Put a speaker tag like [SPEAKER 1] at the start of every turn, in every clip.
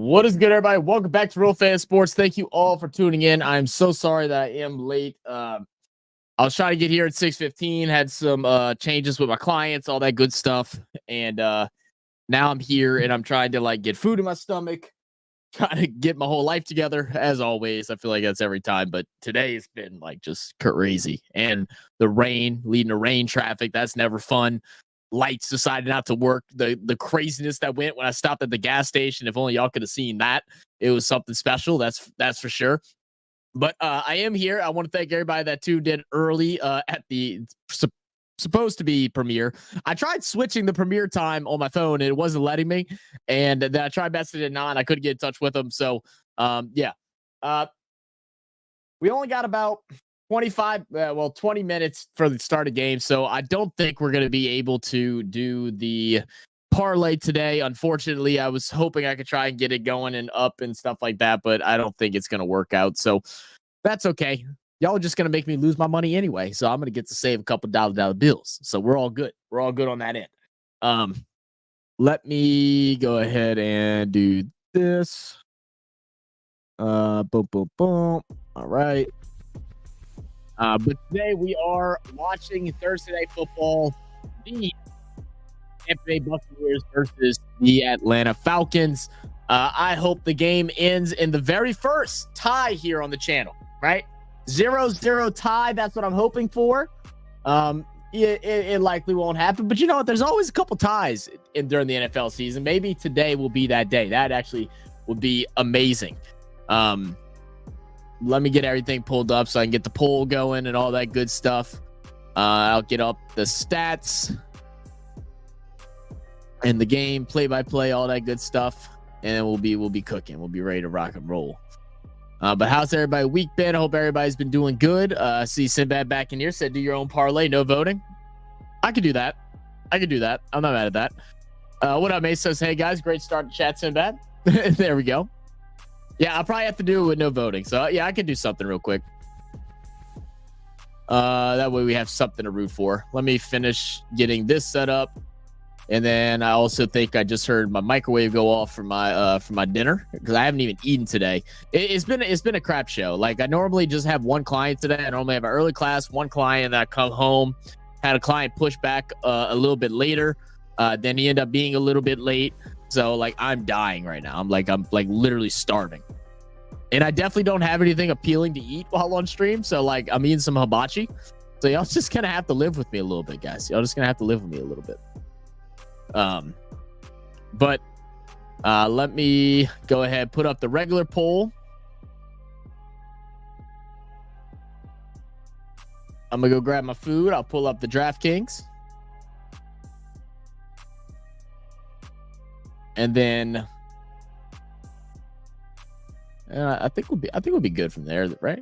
[SPEAKER 1] What is good, everybody? Welcome back to Real Fan Sports. Thank you all for tuning in. I'm so sorry that I am late. I was trying to get here at 6:15, had some changes with my clients, all that good stuff. And now I'm here and I'm trying to like get food in my stomach, trying to get my whole life together. As always, I feel like that's every time, but today has been like just crazy. And the rain, leading to rain traffic, that's never fun. Lights decided not to work. The craziness that went when I stopped at the gas station. If only y'all could have seen that. It was something special. That's for sure. But I am here. I want to thank everybody that tuned in early at the supposed to be premiere. I tried switching the premiere time on my phone and it wasn't letting me. And then I tried messaging it on. I couldn't get in touch with them. So yeah. We only got about 20 minutes for the start of game. So I don't think we're going to be able to do the parlay today. Unfortunately, I was hoping I could try and get it going and up and stuff like that, but I don't think it's going to work out. So that's okay. Y'all are just going to make me lose my money anyway. So I'm going to get to save a couple dollar bills. So we're all good. We're all good on that end. Let me go ahead and do this. Boom, boom, boom. All right. But today we are watching Thursday Night Football, the Tampa Bay Buccaneers versus the Atlanta Falcons. I hope the game ends in the very first tie here on the channel, right? 0-0 tie. That's what I'm hoping for. It likely won't happen, but you know what? There's always a couple ties during the NFL season. Maybe today will be that day. That actually would be amazing. Let me get everything pulled up so I can get the poll going and all that good stuff. I'll get up the stats and the game, play-by-play, all that good stuff, and we'll be cooking. We'll be ready to rock and roll. But how's everybody week been? I hope everybody's been doing good. I see Sinbad back in here said do your own parlay, no voting. I could do that. I'm not mad at that. What up, Mace says, hey guys, great start to chat, Sinbad. There we go. Yeah, I'll probably have to do it with no voting. So, yeah, I can do something real quick. That way we have something to root for. Let me finish getting this set up. And then I also think I just heard my microwave go off for my dinner because I haven't even eaten today. It's been a crap show. Like, I normally just have one client today. I normally have an early class, one client that I come home. Had a client push back a little bit later. Then he ended up being a little bit late. So like I'm dying right now. I'm like literally starving. And I definitely don't have anything appealing to eat while on stream. So like I'm eating some hibachi. So y'all just gonna have to live with me a little bit, guys. Y'all just gonna have to live with me a little bit. But let me go ahead, put up the regular poll. I'm gonna go grab my food. I'll pull up the DraftKings. And then I think we'll be good from there, right?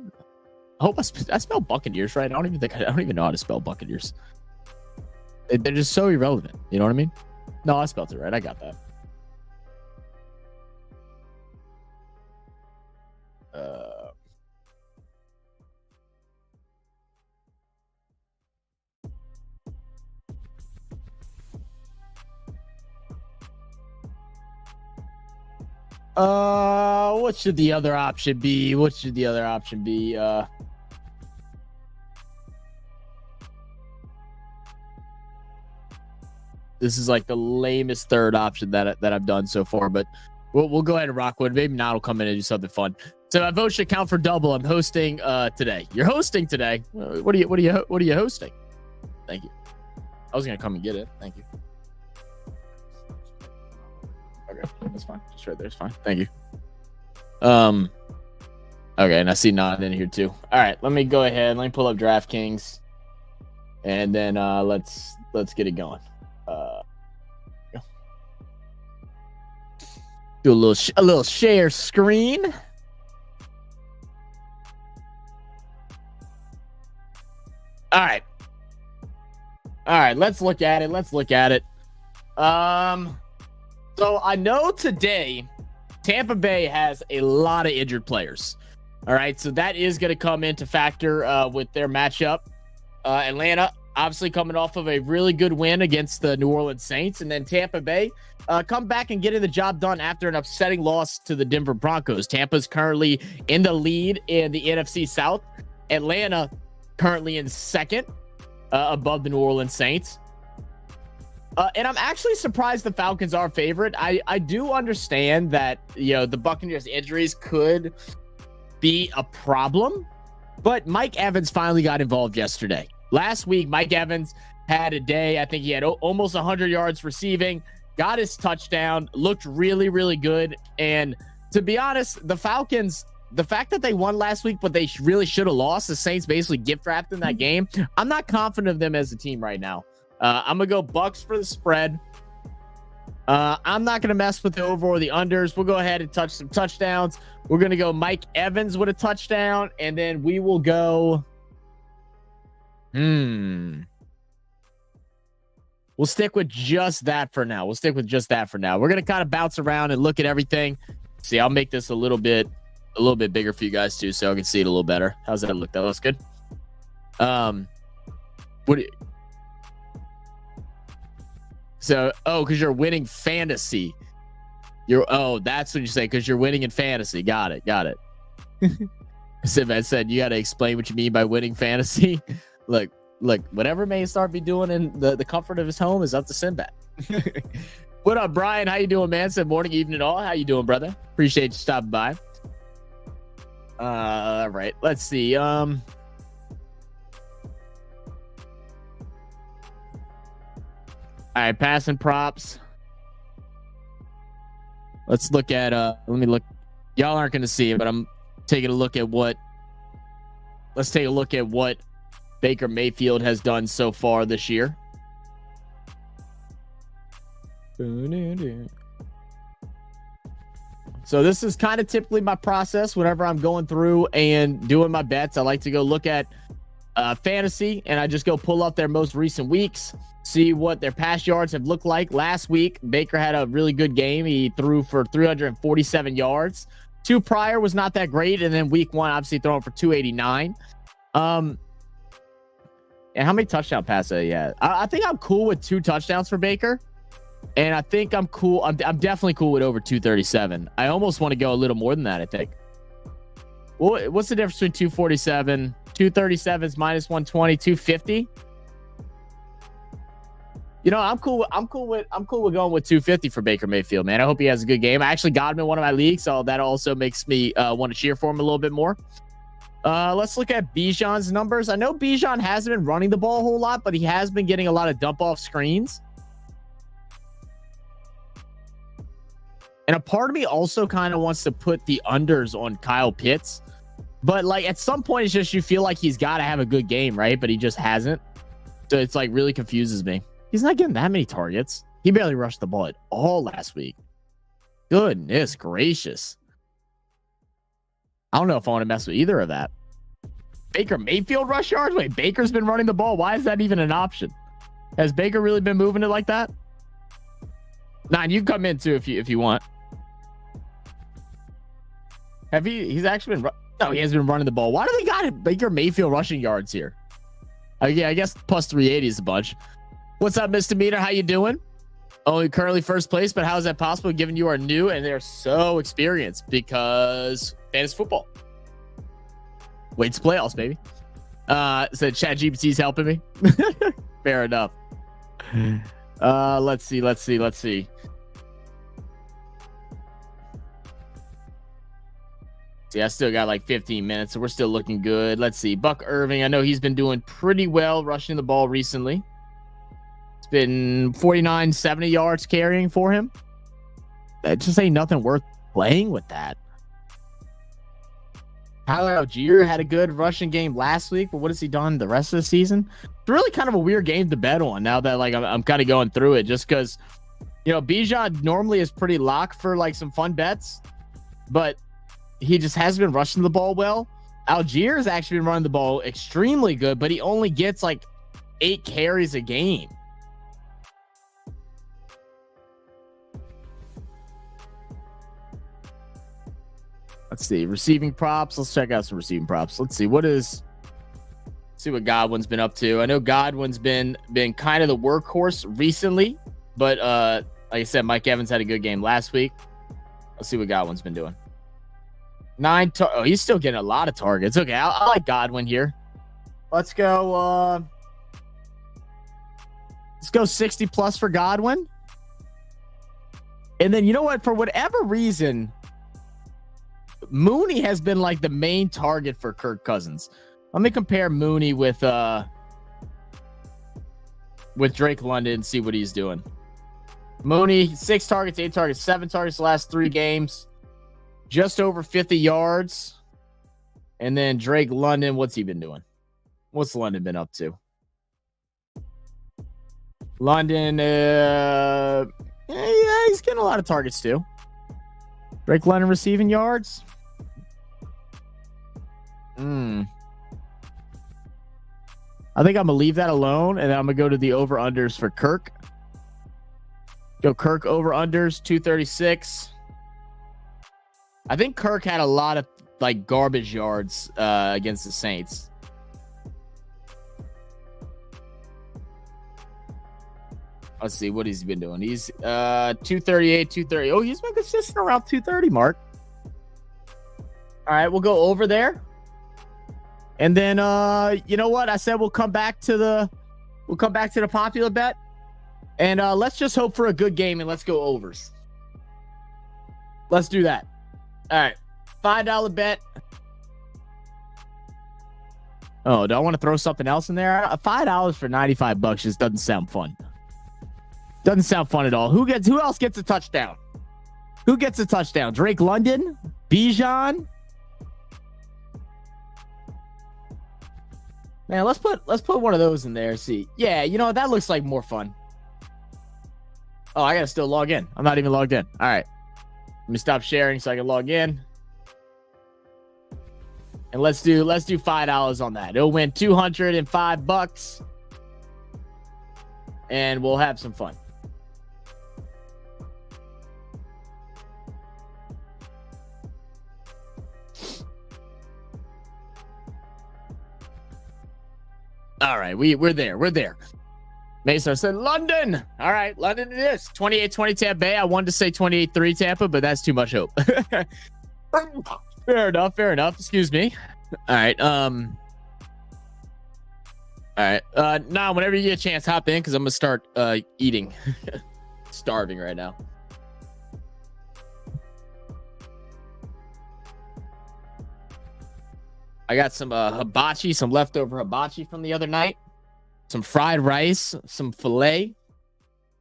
[SPEAKER 1] I hope I spell Buccaneers right. I don't even know how to spell Buccaneers. They're just so irrelevant. You know what I mean? No, I spelled it right. I got that. What should the other option be? This is like the lamest third option that I've done so far, but we'll go ahead and rock with it. Maybe now I'll come in and do something fun. So my vote should count for double. I'm hosting today. You're hosting today. What are you hosting? Thank you. I was gonna come and get it. Thank you. Okay, that's fine. Just right there. It's fine. Thank you. Okay, and I see Nod in here too. All right, let me go ahead. Let me pull up DraftKings, and then let's get it going. Do a little share screen. All right. Let's look at it. So I know today Tampa Bay has a lot of injured players. All right, so that is going to come into factor with their matchup. Atlanta, obviously coming off of a really good win against the New Orleans Saints, and then Tampa Bay come back and getting the job done after an upsetting loss to the Denver Broncos. Tampa's currently in the lead in the NFC South. Atlanta currently in second, above the New Orleans Saints. And I'm actually surprised the Falcons are favorite. I do understand that, the Buccaneers injuries could be a problem, but Mike Evans finally got involved yesterday. Last week, Mike Evans had a day. I think he had almost 100 yards receiving, got his touchdown, looked really, really good. And to be honest, the Falcons, the fact that they won last week, but they really should have lost, the Saints basically gift wrapped in that game. I'm not confident of them as a team right now. I'm going to go Bucks for the spread. I'm not going to mess with the over or the unders. We'll go ahead and touch some touchdowns. We're going to go Mike Evans with a touchdown, and then we will go... We'll stick with just that for now. We're going to kind of bounce around and look at everything. See, I'll make this a little bit bigger for you guys too, so I can see it a little better. How's that look? That looks good. Because you're winning fantasy. That's what you say, because you're winning in fantasy. Got it. Sinbad said you got to explain what you mean by winning fantasy. Look, whatever May start be doing in the comfort of his home is up to Sinbad. What up, Brian? How you doing, man? Said morning, evening, all. How you doing, brother? Appreciate you stopping by. All right, let's see. All right, passing props. Let's look at let me look. Y'all aren't going to see it, but I'm taking a look at what. Let's take a look at what Baker Mayfield has done so far this year. So this is kind of typically my process whenever I'm going through and doing my bets. I like to go look at fantasy, and I just go pull up their most recent weeks, see what their past yards have looked like. Last week, Baker had a really good game. He threw for 347 yards. Two prior was not that great, and then week one, obviously throwing for 289. And how many touchdown passes he had? I think I'm cool with 2 touchdowns for Baker. And I think I'm cool. I'm definitely cool with over 237. I almost want to go a little more than that, I think. Well, what's the difference between 247? 237 is minus 120, 250. I'm cool with going with 250 for Baker Mayfield, man. I hope he has a good game. I actually got him in one of my leagues, so that also makes me want to cheer for him a little bit more. Let's look at Bijan's numbers. I know Bijan hasn't been running the ball a whole lot, but he has been getting a lot of dump off screens. And a part of me also kind of wants to put the unders on Kyle Pitts. But at some point, it's just you feel like he's got to have a good game, right? But he just hasn't. So it's really confuses me. He's not getting that many targets. He barely rushed the ball at all last week. Goodness gracious. I don't know if I want to mess with either of that. Baker Mayfield rush yards? Wait, Baker's been running the ball. Why is that even an option? Has Baker really been moving it like that? Nine, you can come in too if you want. He's actually been... No, he has been running the ball. Why do they got Baker Mayfield rushing yards here? Yeah, I guess plus 380 is a bunch. What's up, Misdemeanor? How you doing? Only currently first place, but how is that possible given you are new and they're so experienced? Because fantasy football. Wait to playoffs, baby. Said ChatGPT's helping me. Fair enough. Let's see. See, I still got 15 minutes, so we're still looking good. Let's see. Buck Irving, I know he's been doing pretty well rushing the ball recently. It's been 49, 70 yards carrying for him. That just ain't nothing worth playing with that. Tyler Algier had a good rushing game last week, but what has he done the rest of the season? It's really kind of a weird game to bet on now that I'm kind of going through it, just because Bijan normally is pretty locked for some fun bets, but he just hasn't been rushing the ball well. Algier has actually been running the ball extremely good, but he only gets 8 carries a game. Let's see. Receiving props. Let's check out some receiving props. Let's see. What See what Godwin's been up to. I know Godwin's been kind of the workhorse recently, but like I said, Mike Evans had a good game last week. Let's see what Godwin's been doing. Oh, he's still getting a lot of targets. Okay, I like Godwin here. Let's go. Let's go 60 plus for Godwin. And then you know what? For whatever reason, Mooney has been like the main target for Kirk Cousins. Let me compare Mooney with Drake London and see what he's doing. Mooney, 6 targets, 8 targets, 7 targets the last 3 games. Just over 50 yards. And then Drake London, what's he been doing? What's London been up to? London, yeah, he's getting a lot of targets too. Drake London receiving yards. I think I'm going to leave that alone, and then I'm going to go to the over-unders for Kirk. Go Kirk over-unders, 236. I think Kirk had a lot of like garbage yards against the Saints. Let's see what he's been doing. He's 238, 230. Oh, he's been consistent around 230 mark. All right, we'll go over there. And then you know what? I said we'll come back to the popular bet. And let's just hope for a good game and let's go overs. Let's do that. All right. $5 bet. Oh, do I want to throw something else in there? $5 for $95 just doesn't sound fun. Doesn't sound fun at all. Who else gets a touchdown? Who gets a touchdown? Drake London? Bijan? Man, let's put one of those in there. See. Yeah, you know, that looks like more fun. Oh, I gotta still log in. I'm not even logged in. All right. Let me stop sharing so I can log in. And let's do $5 on that. It'll win $205. And we'll have some fun. All right, we're there. Mesa said London. All right, London it is. 28-20 Tampa Bay. I wanted to say 28-3 Tampa, but that's too much hope. Fair enough. Excuse me. All right. Nah, whenever you get a chance, hop in because I'm gonna start eating. Starving right now. I got some hibachi, some leftover hibachi from the other night. Some fried rice, some filet,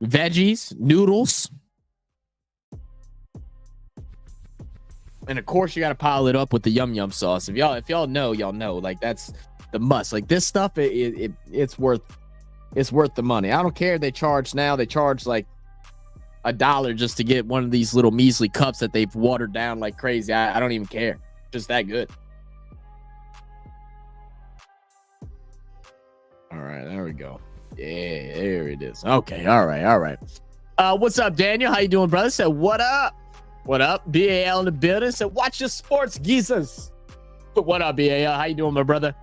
[SPEAKER 1] veggies, noodles. And of course you got to pile it up with the yum yum sauce. If y'all know, y'all know. Like that's the must. Like this stuff, it's worth the money. I don't care if they charge now. They charge like $1 just to get one of these little measly cups that they've watered down like crazy. I don't even care. Just that good. All right, there we go. Yeah, there it is. Okay, all right. What's up, Daniel? How you doing, brother? Said, what up? What up? BAL in the building. Said, watch your sports, geezers. What up, BAL? How you doing, my brother?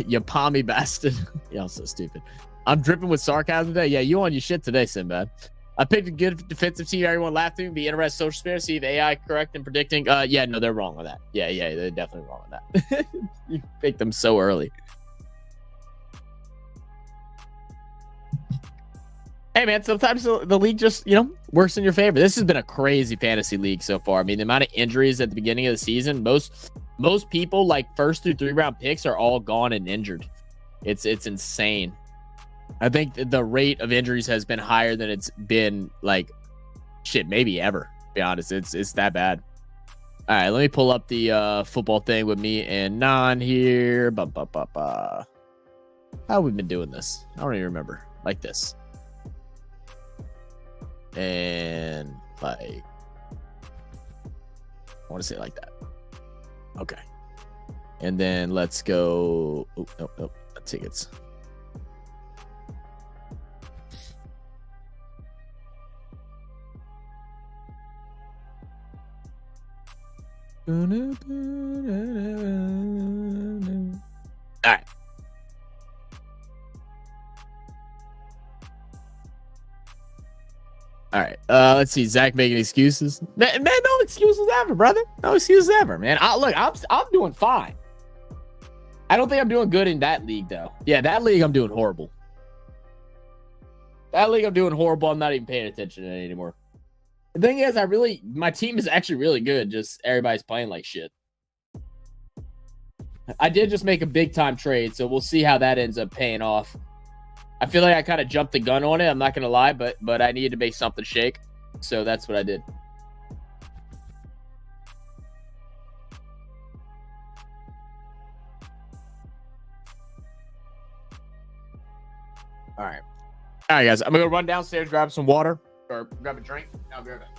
[SPEAKER 1] You palmy bastard. Y'all so stupid. I'm dripping with sarcasm today. Yeah, you on your shit today, Sinbad. I picked a good defensive team. Everyone laughed at me. Be interested social spirit. See if AI correct in predicting. Yeah, no, they're wrong with that. Yeah, they're definitely wrong with that. You picked them so early. Hey, man, sometimes the league just, works in your favor. This has been a crazy fantasy league so far. I mean, the amount of injuries at the beginning of the season, most people, like, first through 3-round picks are all gone and injured. It's insane. I think the rate of injuries has been higher than it's been, like, shit, maybe ever, to be honest. It's that bad. All right, let me pull up the football thing with me and Nan here. How have we been doing this? I don't even remember. Like this. And like, I want to say it like that. Okay. And then let's go. Oh, nope. Tickets. All right. All right. Let's see. Zach making excuses. Man, no excuses ever, brother. No excuses ever, man. I'm doing fine. I don't think I'm doing good in that league, though. Yeah, that league I'm doing horrible. That league I'm doing horrible. I'm not even paying attention to it anymore. The thing is, my team is actually really good. Just everybody's playing like shit. I did just make a big time trade, so we'll see how that ends up paying off. I feel like I kind of jumped the gun on it. I'm not gonna lie, but I needed to make something shake, so that's what I did. All right, guys. I'm gonna run downstairs, grab some water or grab a drink. I'll be right back.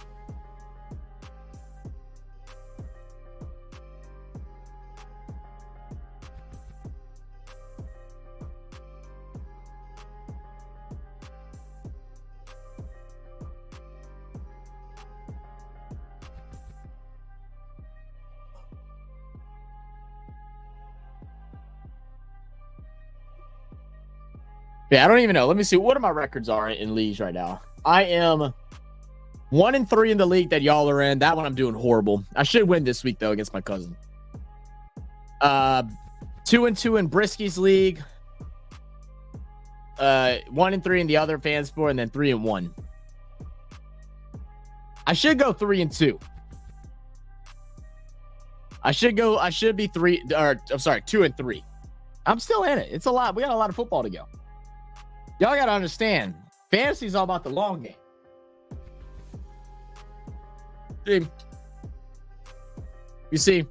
[SPEAKER 1] Yeah, I don't even know. Let me see what my records are in leagues right now. I am 1-3 in the league that y'all are in. That one I'm doing horrible. I should win this week though against my cousin. 2-2 in Brisky's league. 1-3 in the other fan sport, and then 3-1. I should go 3-2. I should be 2-3. I'm still in it. It's a lot. We got a lot of football to go. Y'all got to understand, fantasy is all about the long game. You see,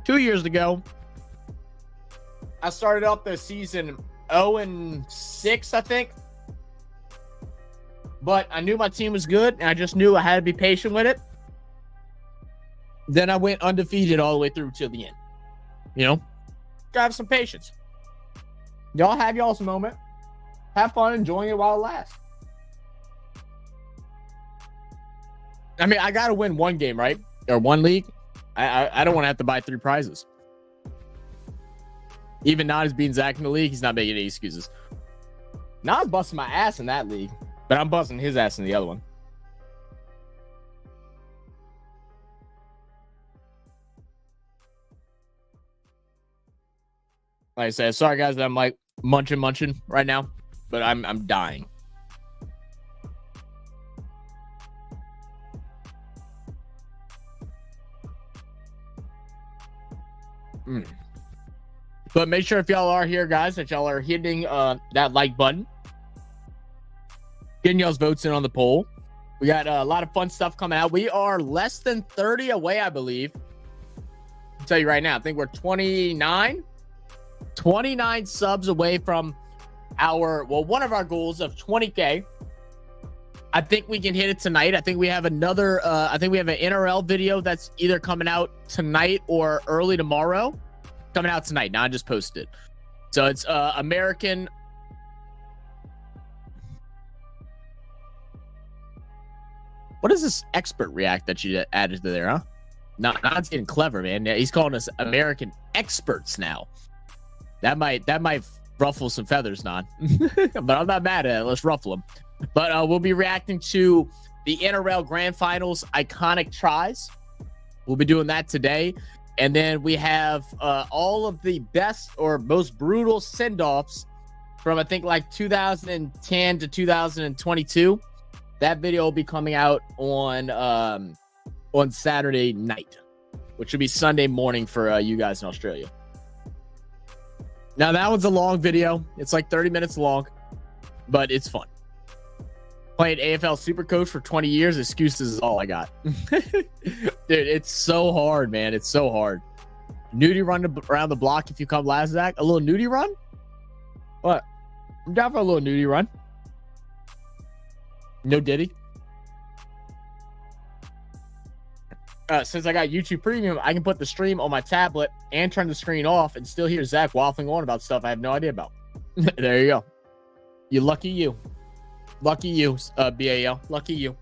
[SPEAKER 1] 2 years ago, I started off the season 0-6, I think. But I knew my team was good, and I just knew I had to be patient with it. Then I went undefeated all the way through till the end. You know, gotta have some patience. Y'all have y'all's moment. Have fun enjoying it while it lasts. I mean, I gotta win one game, right? Or one league. I don't want to have to buy 3 prizes. Even Nas being Zach in the league, he's not making any excuses. Nas busting my ass in that league, but I'm busting his ass in the other one. Like I said, sorry guys that I'm like munching right now, but I'm dying. But make sure if y'all are here, guys, that y'all are hitting that like button, getting y'all's votes in on the poll. We got a lot of fun stuff coming out. We are less than 30 away, I believe. I'll tell you right now, I think we're 29 subs away from one of our goals of 20K. I think we can hit it tonight. I think we have another, I think we have an NRL video that's either coming out tonight or early tomorrow. Coming out tonight. Now I just posted it. So it's American. What is this expert react that you added to there, huh? Not getting clever, man. He's calling us American experts now. That might ruffle some feathers, Nan. But I'm not mad at it. Let's ruffle them. But we'll be reacting to the NRL Grand Finals iconic tries. We'll be doing that today. And then we have all of the best or most brutal send-offs from, I think, like 2010 to 2022. That video will be coming out on Saturday night, which will be Sunday morning for you guys in Australia. Now, that one's a long video. It's like 30 minutes long, but it's fun. Played AFL Supercoach for 20 years. Excuses is all I got. Dude, it's so hard, man. It's so hard. Nudie run around the block if you come last, Zach. A little nudie run? What? I'm down for a little nudie run. No Diddy. Since I got YouTube Premium, I can put the stream on my tablet and turn the screen off and still hear Zach waffling on about stuff I have no idea about. There you go. You lucky you. Lucky you, BAL. Lucky you.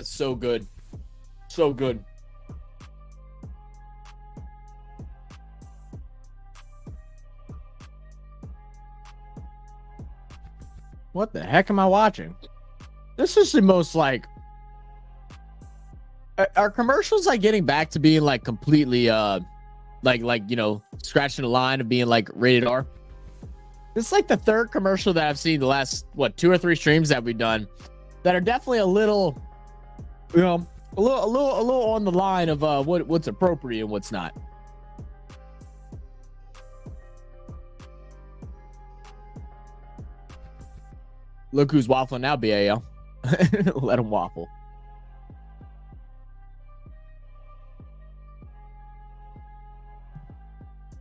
[SPEAKER 1] That's so good. So good. What the heck am I watching? This is the most like. Are commercials like getting back to being like completely scratching the line of being like rated R? This is like the third commercial that I've seen the last 2 or 3 streams that we've done that are definitely a little on the line of what's appropriate and what's not. Look who's waffling now, BAL. Let him waffle.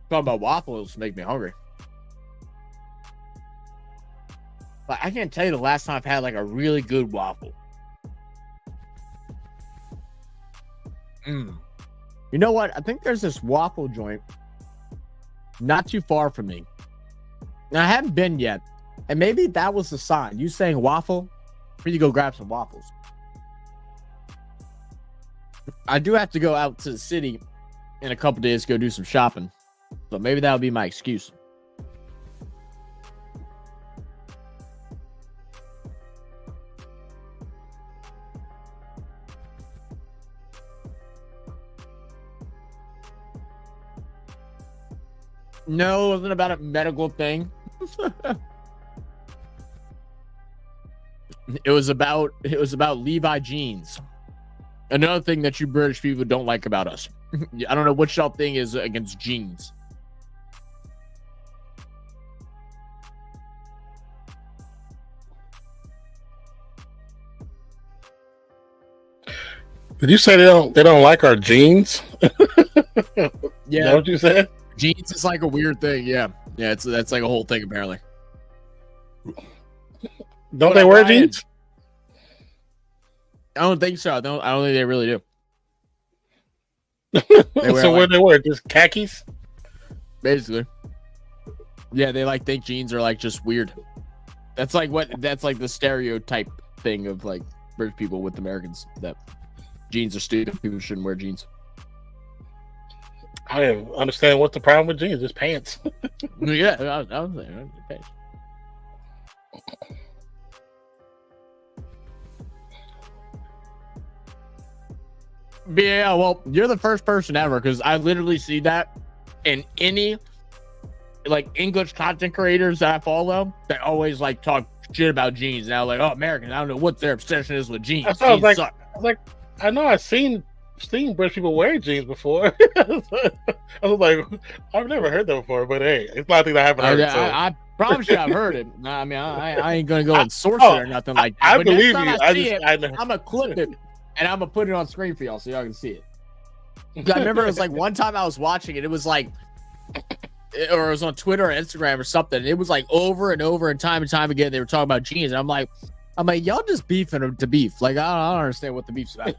[SPEAKER 1] Talking about waffles make me hungry. But I can't tell you the last time I've had like a really good waffle. You know what? I think there's this waffle joint not too far from me. Now, I haven't been yet. And maybe that was the sign. You saying waffle? We need to go grab some waffles. I do have to go out to the city in a couple days to go do some shopping. So maybe that'll be my excuse. No, it wasn't about a medical thing. It was about Levi jeans. Another thing that you British people don't like about us. I don't know what y'all thing is against jeans.
[SPEAKER 2] Did you say they don't like our jeans?
[SPEAKER 1] Yeah,
[SPEAKER 2] is that what you said?
[SPEAKER 1] Jeans is like a weird thing. Yeah, that's like a whole thing apparently.
[SPEAKER 2] Don't they wear jeans?
[SPEAKER 1] I don't think so. I don't think they really do.
[SPEAKER 2] So what do they wear? Just khakis?
[SPEAKER 1] Basically. Yeah, they like think jeans are like just weird. That's like the stereotype thing of like British people with Americans, that jeans are stupid. People shouldn't wear jeans.
[SPEAKER 2] I don't understand what's the problem with jeans. Just pants.
[SPEAKER 1] Yeah, I was saying pants. Yeah, well, you're the first person ever, because I literally see that in any like English content creators that I follow. They always like talk shit about jeans. Now, like, oh, Americans, I don't know what their obsession is with jeans.
[SPEAKER 2] I was like, I know I've seen British people wear jeans before. I was like, I've never heard that before, but hey, it's not a thing that I haven't heard.
[SPEAKER 1] I promise you I've heard it. I mean, I ain't gonna go and source it or nothing like that.
[SPEAKER 2] I believe you.
[SPEAKER 1] I'm gonna clip it and I'm gonna put it on screen for y'all so y'all can see it. I remember it was like one time I was watching it. It was like, or it was on Twitter or Instagram or something. And it was like over and over and time again they were talking about jeans. And I'm like, y'all just beefing to beef. Like, I don't understand what the beef's about.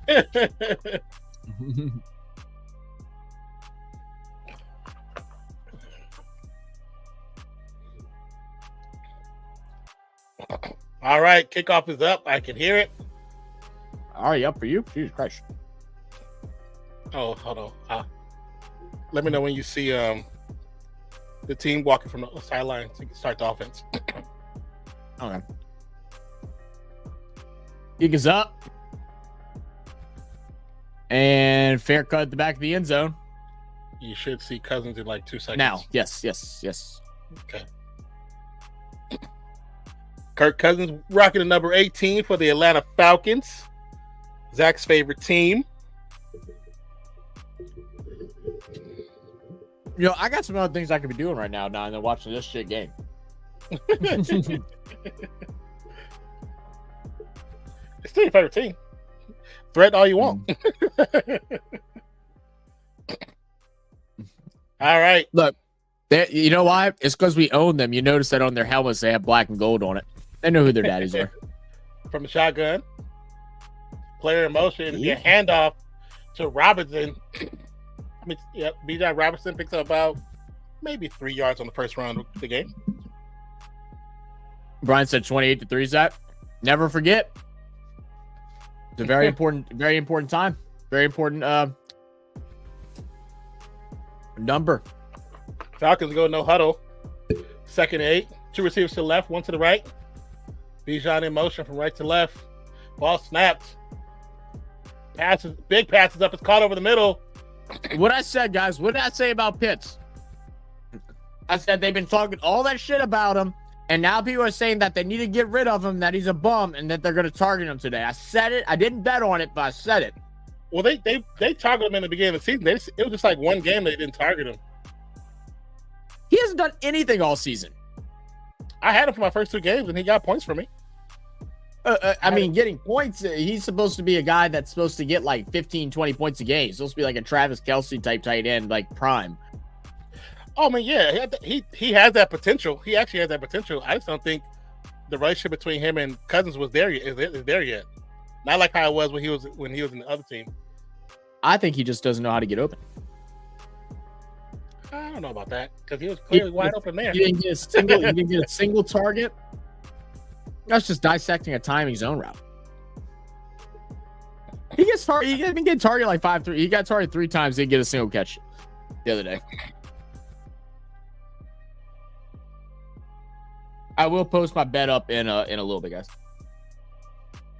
[SPEAKER 2] All right, kickoff is up. I can hear it.
[SPEAKER 1] All right, up for you? Jesus Christ.
[SPEAKER 2] Oh, hold on. Let me know when you see the team walking from the sideline so you can start the offense.
[SPEAKER 1] Okay. Kick is up. And fair cut at the back of the end zone.
[SPEAKER 2] You should see Cousins in like 2 seconds.
[SPEAKER 1] Now, yes.
[SPEAKER 2] Okay. KIRK Cousins rocking the number 18 for the Atlanta Falcons. Zach's favorite team.
[SPEAKER 1] You know, I got some other things I could be doing right now than watching this shit game.
[SPEAKER 2] It's still your favorite team. Threat all you want. All right.
[SPEAKER 1] Look, you know why? It's because we own them. You notice that on their helmets they have black and gold on it. They know who their daddies are.
[SPEAKER 2] From the shotgun. Player in motion. Get handoff to Robinson. Bijan Robinson picks up about maybe 3 yards on the first round of the game.
[SPEAKER 1] Brian said 28-3, Zach. Never forget. It's a very important time. Very important number.
[SPEAKER 2] Falcons go no huddle. 2nd and 8. 2 receivers to the left, 1 to the right. Bijan in motion from right to left. Ball snapped. Big passes up. It's caught over the middle.
[SPEAKER 1] What I said, guys, what did I say about Pitts? I said they've been talking all that shit about him, and now people are saying that they need to get rid of him, that he's a bum, and that they're going to target him today. I said it. I didn't bet on it, but I said it.
[SPEAKER 2] Well, they targeted him in the beginning of the season. It was just like one game they didn't target him.
[SPEAKER 1] He hasn't done anything all season.
[SPEAKER 2] I had him for my first 2 games, and he got points for me.
[SPEAKER 1] I mean, getting points, he's supposed to be a guy that's supposed to get like 15, 20 points a game. He's supposed to be like a Travis Kelce type tight end, like prime.
[SPEAKER 2] Oh, man, yeah. He has that potential. He actually has that potential. I just don't think the relationship between him and Cousins was there yet. Not like how it was when he was in the other team.
[SPEAKER 1] I think he just doesn't know how to get open.
[SPEAKER 2] I don't know about that because he was clearly wide open there.
[SPEAKER 1] You didn't get a single target. That's just dissecting a timing zone route. He gets targeted. He didn't get targeted like 5-3. He got targeted 3 times. Didn't get a single catch the other day. I will post my bet up in a little bit, guys.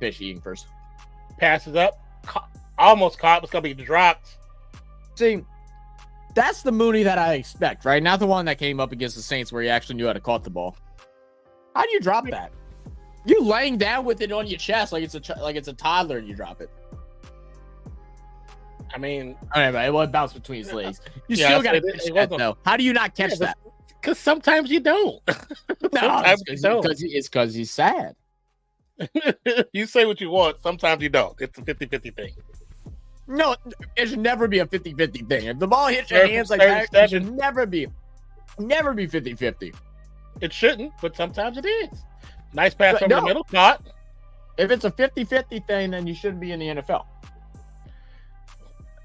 [SPEAKER 1] Fish eating first.
[SPEAKER 2] Passes up, almost caught. It's gonna be dropped.
[SPEAKER 1] See, that's the Mooney that I expect, right? Not the one that came up against the Saints where he actually knew how to caught the ball. How do you drop that? You laying down with it on your chest like it's a toddler and you drop it.
[SPEAKER 2] I mean,
[SPEAKER 1] all right, but it bounced between his legs. You still got to catch that, though. How do you not catch that?
[SPEAKER 2] Because sometimes you don't.
[SPEAKER 1] No, it's because he's sad.
[SPEAKER 2] You say what you want. Sometimes you don't. It's a 50-50 thing.
[SPEAKER 1] No, it should never be a 50-50 thing. If the ball hits your hands like that, it should never be 50-50.
[SPEAKER 2] It shouldn't, but sometimes it is. Nice pass over the middle. Caught.
[SPEAKER 1] If it's a 50-50 thing, then you shouldn't be in the NFL.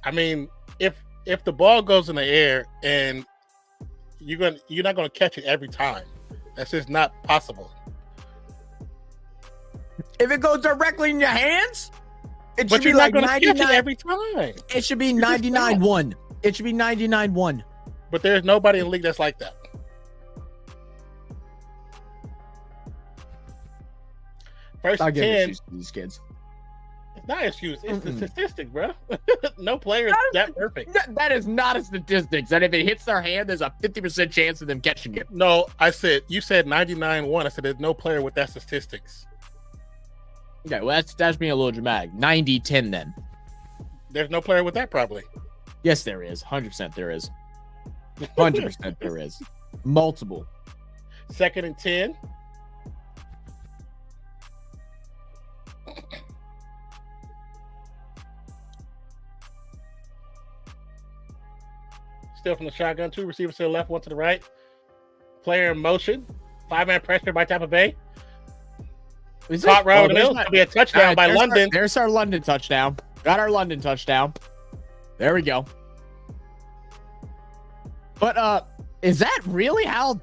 [SPEAKER 2] I mean, if the ball goes in the air and you're not gonna catch it every time. That's just not possible.
[SPEAKER 1] If it goes directly in your hands, it
[SPEAKER 2] should be like 99 every time.
[SPEAKER 1] It should be 99-1. It should be 99-1.
[SPEAKER 2] But there's nobody in the league that's like that. First and 10.
[SPEAKER 1] These kids.
[SPEAKER 2] It's not an excuse. It's the statistic, bro. No player is that perfect.
[SPEAKER 1] That is not a statistic. That if it hits their hand, there's a 50% chance of them catching it.
[SPEAKER 2] No, you said 99-1. I said there's no player with that statistics.
[SPEAKER 1] Okay, well that's being a little dramatic. 90-10 then.
[SPEAKER 2] There's no player with that probably.
[SPEAKER 1] Yes, there is. 100% there is. 100% there is. Multiple.
[SPEAKER 2] 2nd and 10. Still from the shotgun. 2 receivers to the left, 1 to the right. Player in motion. 5-man pressure by Tampa Bay. Caught right over the middle. It's going to be a touchdown by London.
[SPEAKER 1] There's our London touchdown. Got our London touchdown. There we go. But is that really how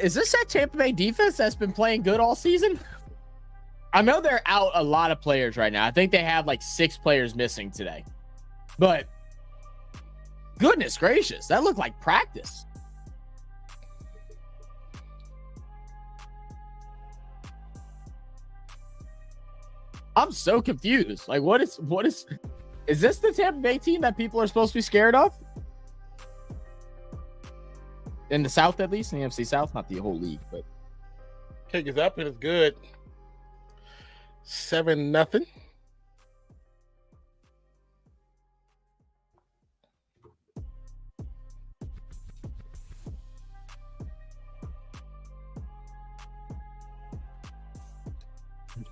[SPEAKER 1] is this that Tampa Bay defense that's been playing good all season? I know they're out a lot of players right now. I think they have like 6 players missing today. But goodness gracious, that looked like practice. I'm so confused. Like, what is this the Tampa Bay team that people are supposed to be scared of? In the South, at least, in the NFC South, not the whole league, but
[SPEAKER 2] kick is up and it's good. 7-0.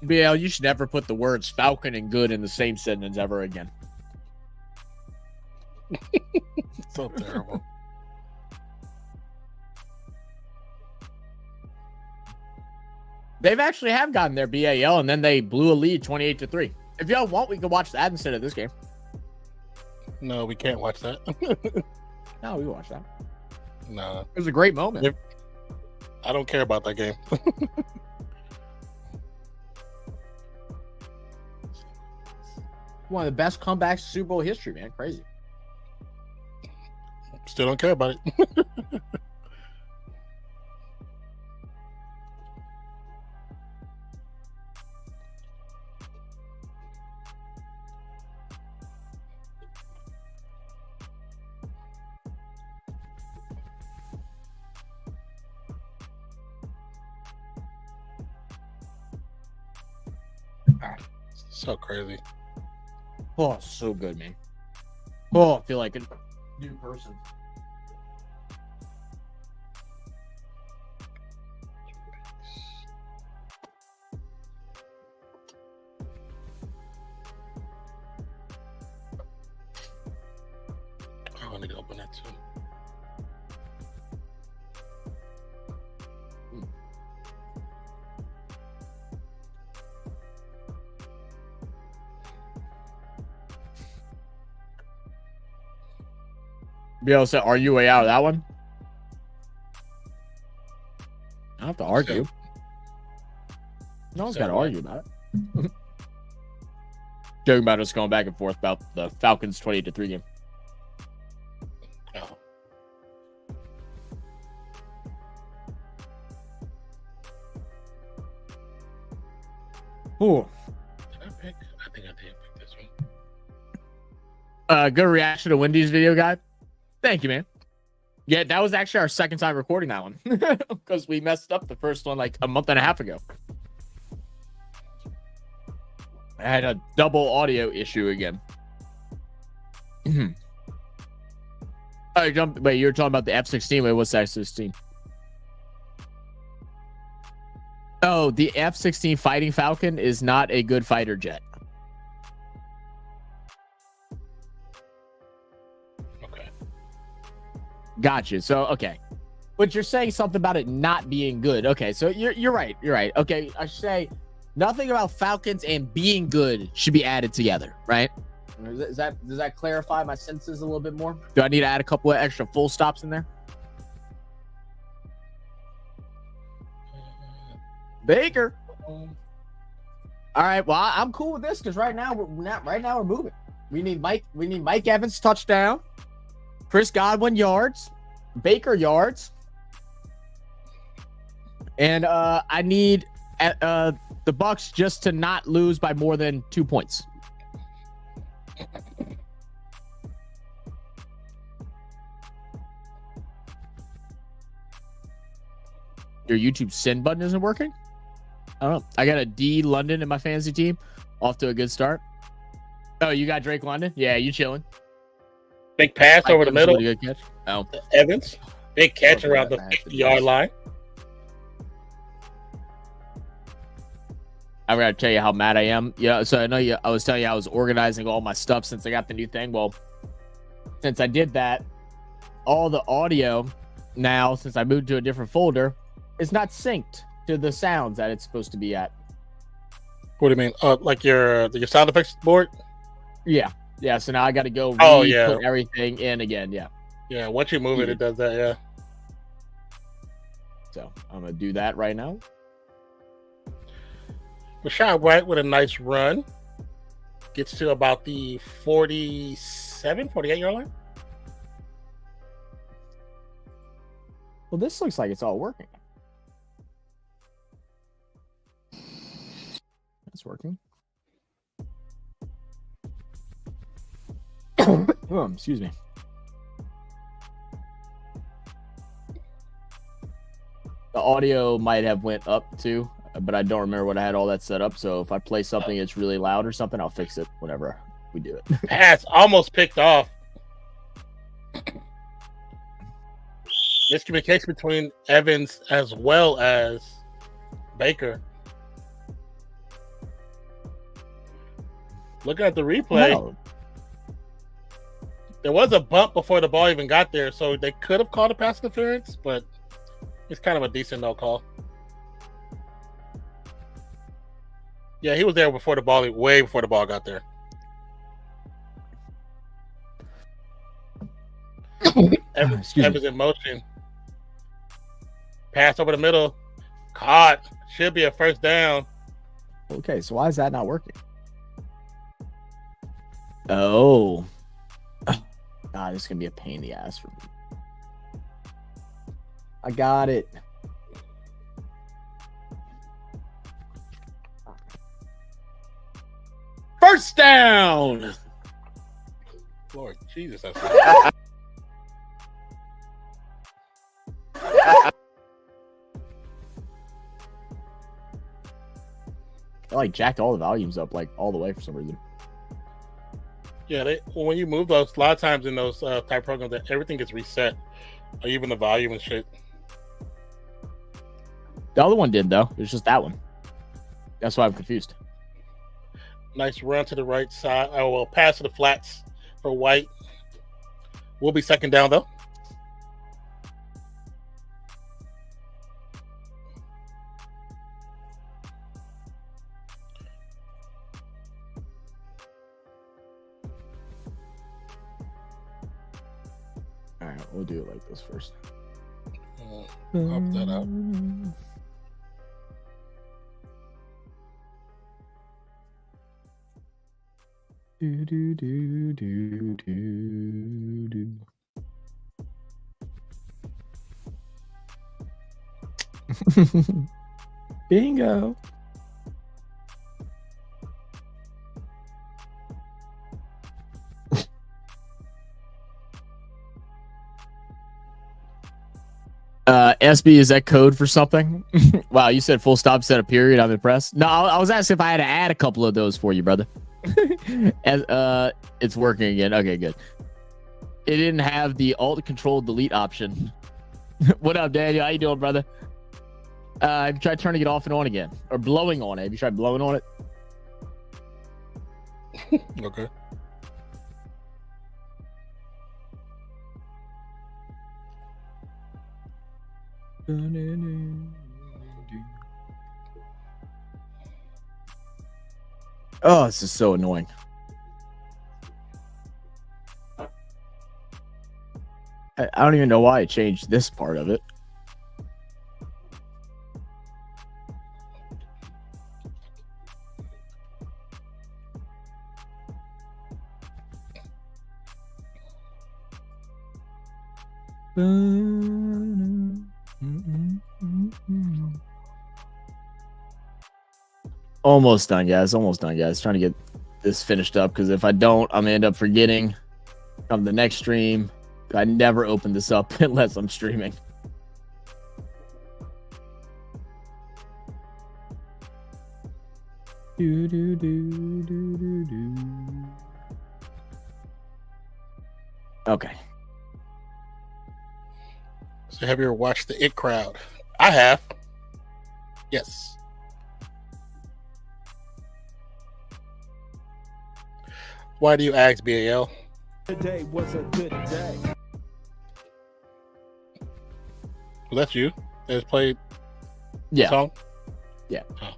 [SPEAKER 1] BL, you should never put the words Falcon and good in the same sentence ever again.
[SPEAKER 2] So terrible.
[SPEAKER 1] They've actually have gotten their BAL, and then they blew a lead 28-3. If y'all want, we can watch that instead of this game.
[SPEAKER 2] No, we can't watch that.
[SPEAKER 1] No, we can watch that.
[SPEAKER 2] No.
[SPEAKER 1] It was a great moment.
[SPEAKER 2] I don't care about that game.
[SPEAKER 1] One of the best comebacks in Super Bowl history, man. Crazy.
[SPEAKER 2] Still don't care about it. So crazy.
[SPEAKER 1] Oh, so good, man. Oh, I feel like a new person.
[SPEAKER 2] I need to open that too.
[SPEAKER 1] Be able to say, are you way out of that one? I don't have to argue. No one's got to argue about it. Joking about us going back and forth about the Falcons 28-3 game.
[SPEAKER 2] Oh.
[SPEAKER 1] Ooh.
[SPEAKER 2] Did I pick? I think I did pick this one.
[SPEAKER 1] Good reaction to Wendy's video, guy. Thank you, man. Yeah, that was actually our second time recording that one because we messed up the first one like a month and a half ago. I had a double audio issue again. Wait, you were talking about the F-16. Wait, what's the F-16? Oh, the F-16 Fighting Falcon is not a good fighter jet.
[SPEAKER 2] Okay.
[SPEAKER 1] Gotcha. So, okay. But you're saying something about it not being good. Okay, so you're right. You're right. Okay, I should say nothing about Falcons and being good should be added together, right? Does that clarify my sentences a little bit more? Do I need to add a couple of extra full stops in there? Baker. All right. Well, I'm cool with this because right now we're moving. We need Mike Evans touchdown, Chris Godwin yards, Baker yards, and I need the Bucs just to not lose by more than 2 points. Your YouTube send button isn't working? I don't know. I got a D London in my fantasy team. Off to a good start. Oh, you got Drake London? Yeah, you chilling.
[SPEAKER 2] Big pass over the middle.
[SPEAKER 1] Good catch. Oh,
[SPEAKER 2] Evans. Big catch around the 50-yard line.
[SPEAKER 1] I gotta tell you how mad I am. Yeah, so I know I was telling you I was organizing all my stuff since I got the new thing. Well, since I did that, all the audio now, since I moved to a different folder, is not synced to the sounds that it's supposed to be at.
[SPEAKER 2] What do you mean? Like your sound effects board?
[SPEAKER 1] Yeah. So now I got to go put everything in again. Yeah.
[SPEAKER 2] Yeah. Once you move it, it does that. Yeah.
[SPEAKER 1] So I'm gonna do that right now.
[SPEAKER 2] Rashad White with a nice run. Gets to about the 48-yard line.
[SPEAKER 1] Well, this looks like it's all working. It's working. Oh, excuse me. The audio might have went up too, but I don't remember what I had all that set up. So if I play something that's really loud or something, I'll fix it whenever we do it.
[SPEAKER 2] Pass almost picked off. Miscommunication between Evans as well as Baker. Looking at the replay, there was a bump before the ball even got there, so they could have called a pass interference, but it's kind of a decent no call. Yeah, he was there before the ball, way before the ball got there. Evans in motion. Pass over the middle. Caught. Should be a first down.
[SPEAKER 1] Okay, so why is that not working? Oh. God, this is going to be a pain in the ass for me. I got it. First down.
[SPEAKER 2] Lord Jesus.
[SPEAKER 1] I like jacked all the volumes up like all the way for some reason.
[SPEAKER 2] Yeah, when you move those, a lot of times in those type programs, that everything gets reset, or even the volume and shit.
[SPEAKER 1] The other one did though. It was just that one. That's why I'm confused.
[SPEAKER 2] Nice run to the right side. Oh well, pass to the flats for White. We'll be second down though.
[SPEAKER 1] All right, we'll do it like this first.
[SPEAKER 2] Pop that out.
[SPEAKER 1] Do, do, do, do, do, do. Bingo. SB, is that code for something? Wow, you said full stop, set a period. I'm impressed. No, I was asking if I had to add a couple of those for you, brother. It's working again. Okay, good. It didn't have the alt control delete option. What up, Daniel? How you doing, brother? Have you tried turning it off and on again, or blowing on it? Have you tried blowing on it?
[SPEAKER 2] Okay.
[SPEAKER 1] Oh, this is so annoying. I don't even know why I changed this part of it. Almost done, guys. Almost done, guys. Trying to get this finished up, because if I don't, I'm gonna end up forgetting from the next stream. I never open this up unless I'm streaming. Do, do, do, do, do, do. Okay.
[SPEAKER 2] So have you ever watched the It Crowd? I have. Yes. Why do you ask, BAL?
[SPEAKER 3] Today was a good day.
[SPEAKER 2] Was that you that has played the
[SPEAKER 1] Yeah.
[SPEAKER 2] song?
[SPEAKER 1] Yeah.
[SPEAKER 2] Oh.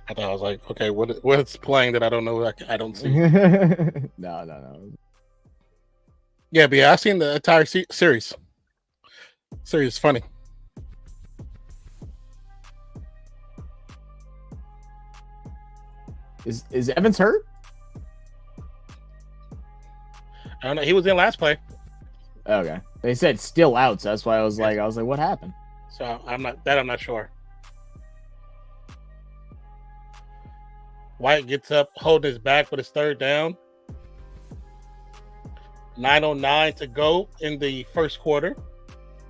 [SPEAKER 2] I thought I was like, okay, what's playing that I don't know? I don't see.
[SPEAKER 1] No.
[SPEAKER 2] Yeah, but yeah, I've seen the entire series. Series is funny.
[SPEAKER 1] Is Evans hurt?
[SPEAKER 2] I don't know. He was in last play,
[SPEAKER 1] Okay. They said still out, so that's why I was like, what happened?
[SPEAKER 2] so I'm not sure. White gets up, holding his back, but it's third down. 9:09 to go in the first quarter.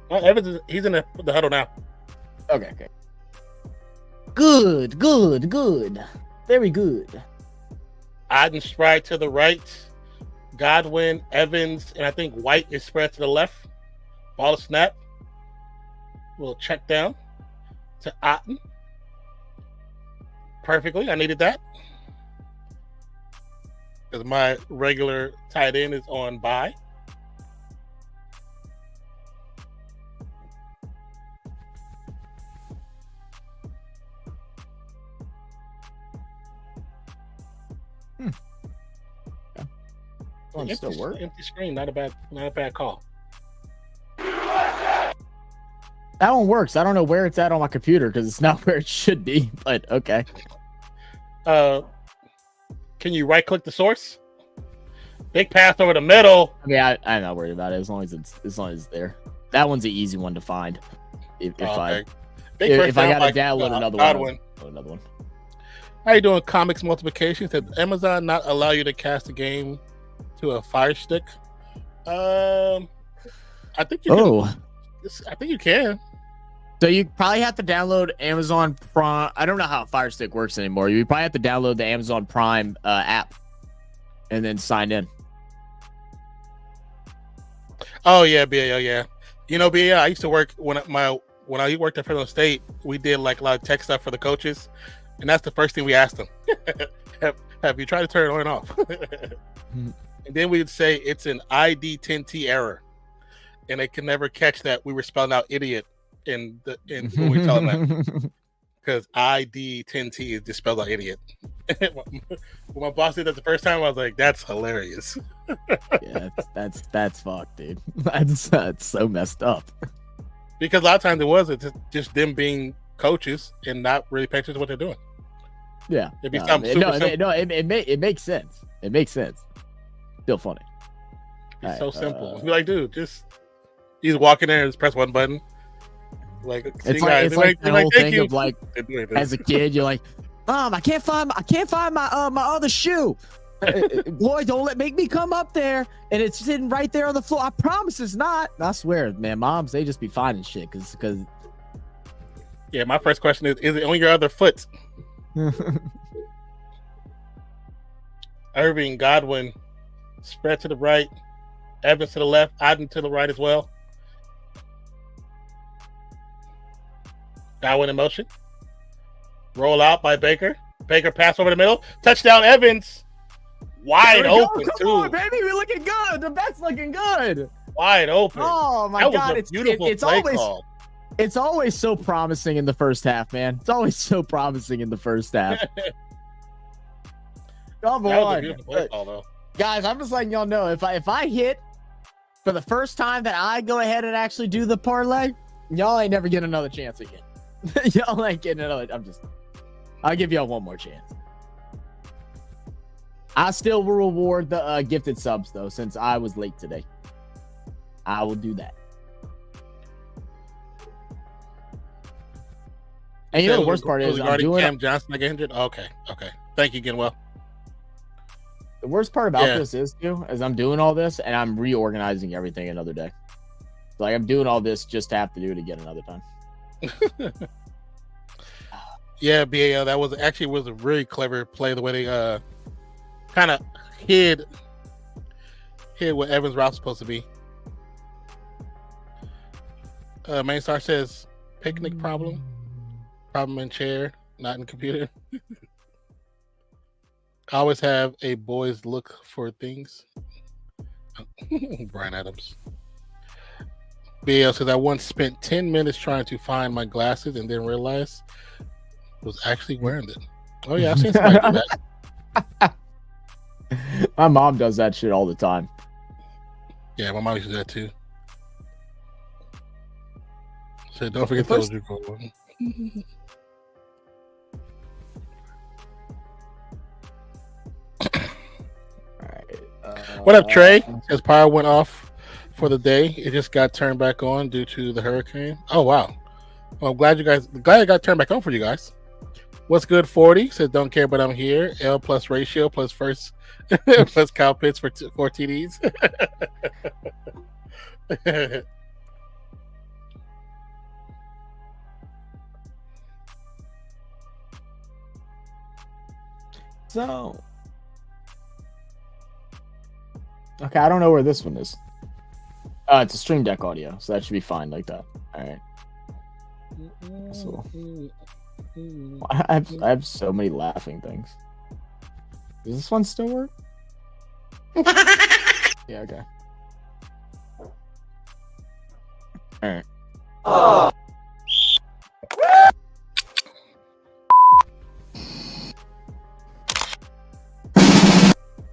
[SPEAKER 2] Evans, he's in the huddle now.
[SPEAKER 1] Okay. Good. Very good.
[SPEAKER 2] Oden spread to the right. Godwin, Evans, and I think White is spread to the left. Ball snap. We'll check down to Otten. Perfectly. I needed that. Because my regular tight end is on bye.
[SPEAKER 1] Well, it still work.
[SPEAKER 2] Empty screen, not a bad call.
[SPEAKER 1] That one works. I don't know where it's at on my computer because it's not where it should be, but okay.
[SPEAKER 2] Can you right click the source? Big pass over the middle.
[SPEAKER 1] I mean, I'm not worried about it as long as it's there. That one's an easy one to find. If I gotta download another one. Another one.
[SPEAKER 2] How you doing, Comics Multiplication? Did Amazon not allow you to cast a game to a Fire Stick? I think you can. I think you can.
[SPEAKER 1] So you probably have to download Amazon Prime. I don't know how Fire Stick works anymore. You probably have to download the Amazon Prime app and then sign in.
[SPEAKER 2] Oh yeah, BAO, yeah. You know, BAO, I used to work when I worked at Fresno State. We did like a lot of tech stuff for the coaches, and that's the first thing we asked them: have you tried to turn it on and off? And then we'd say it's an ID 10T error, and they could never catch that we were spelling out idiot in when we tell them that, because ID 10T is just spelled out idiot. When my boss did that the first time, I was like, "That's hilarious."
[SPEAKER 1] Yeah, that's fucked, dude. That's so messed up.
[SPEAKER 2] Because a lot of times it's just them being coaches and not really paying attention to what they're doing.
[SPEAKER 1] Yeah,
[SPEAKER 2] it'd be
[SPEAKER 1] it makes sense. It makes sense. Still funny.
[SPEAKER 2] It's so simple. You're like, dude, you just walk in there and just press one button. Like,
[SPEAKER 1] it's like the whole thing of like, as a kid, you're like, Mom, I can't find my my other shoe. Boy, don't make me come up there, and it's sitting right there on the floor. I promise it's not. I swear, man. Moms, they just be finding shit because.
[SPEAKER 2] Yeah, my first question is it on your other foot? Irving, Godwin, spread to the right, Evans to the left, Auden to the right as well. Godwin in motion. Roll out by Baker. Baker pass over the middle. Touchdown, Evans. Wide open,
[SPEAKER 1] Come on, baby. We're looking good. The bet's looking good.
[SPEAKER 2] Wide open.
[SPEAKER 1] Oh, my God. It's always so promising in the first half, man. It's always so promising in the first half. Come on. Guys, I'm just letting y'all know, if I hit for the first time that I go ahead and actually do the parlay, y'all ain't never get another chance again. Y'all ain't getting another. I'll give y'all one more chance. I still will reward the gifted subs, though, since I was late today. I will do that. And you know the worst part is I'm doing
[SPEAKER 2] Cam Johnson get injured. Okay. Thank you, Ginwell.
[SPEAKER 1] The worst part about this is I'm doing all this and I'm reorganizing everything another day. Like, I'm doing all this just to have to do it again another time.
[SPEAKER 2] Yeah, BAL, that was a really clever play. The way they kind of hid what Evans' route was supposed to be. Main Star says picnic problem in chair, not in computer. I always have a boys look for things. Brian Adams. BL says, I once spent 10 minutes trying to find my glasses and then realized I was actually wearing them. Oh, yeah, I've seen somebody do that.
[SPEAKER 1] My mom does that shit all the time.
[SPEAKER 2] Yeah, my mom used to do that too. So don't forget those. What up, Trey? His power went off for the day. It just got turned back on due to the hurricane. Oh wow! Well, I'm glad it got turned back on for you guys. What's good? 40 says don't care, but I'm here. L plus ratio plus first plus cow pits for 4 TDs.
[SPEAKER 1] So, okay, I don't know where this one is. It's a Stream Deck audio, so that should be fine like that. All right. So, I have so many laughing things. Does this one still work? Yeah, okay. All right. Oh.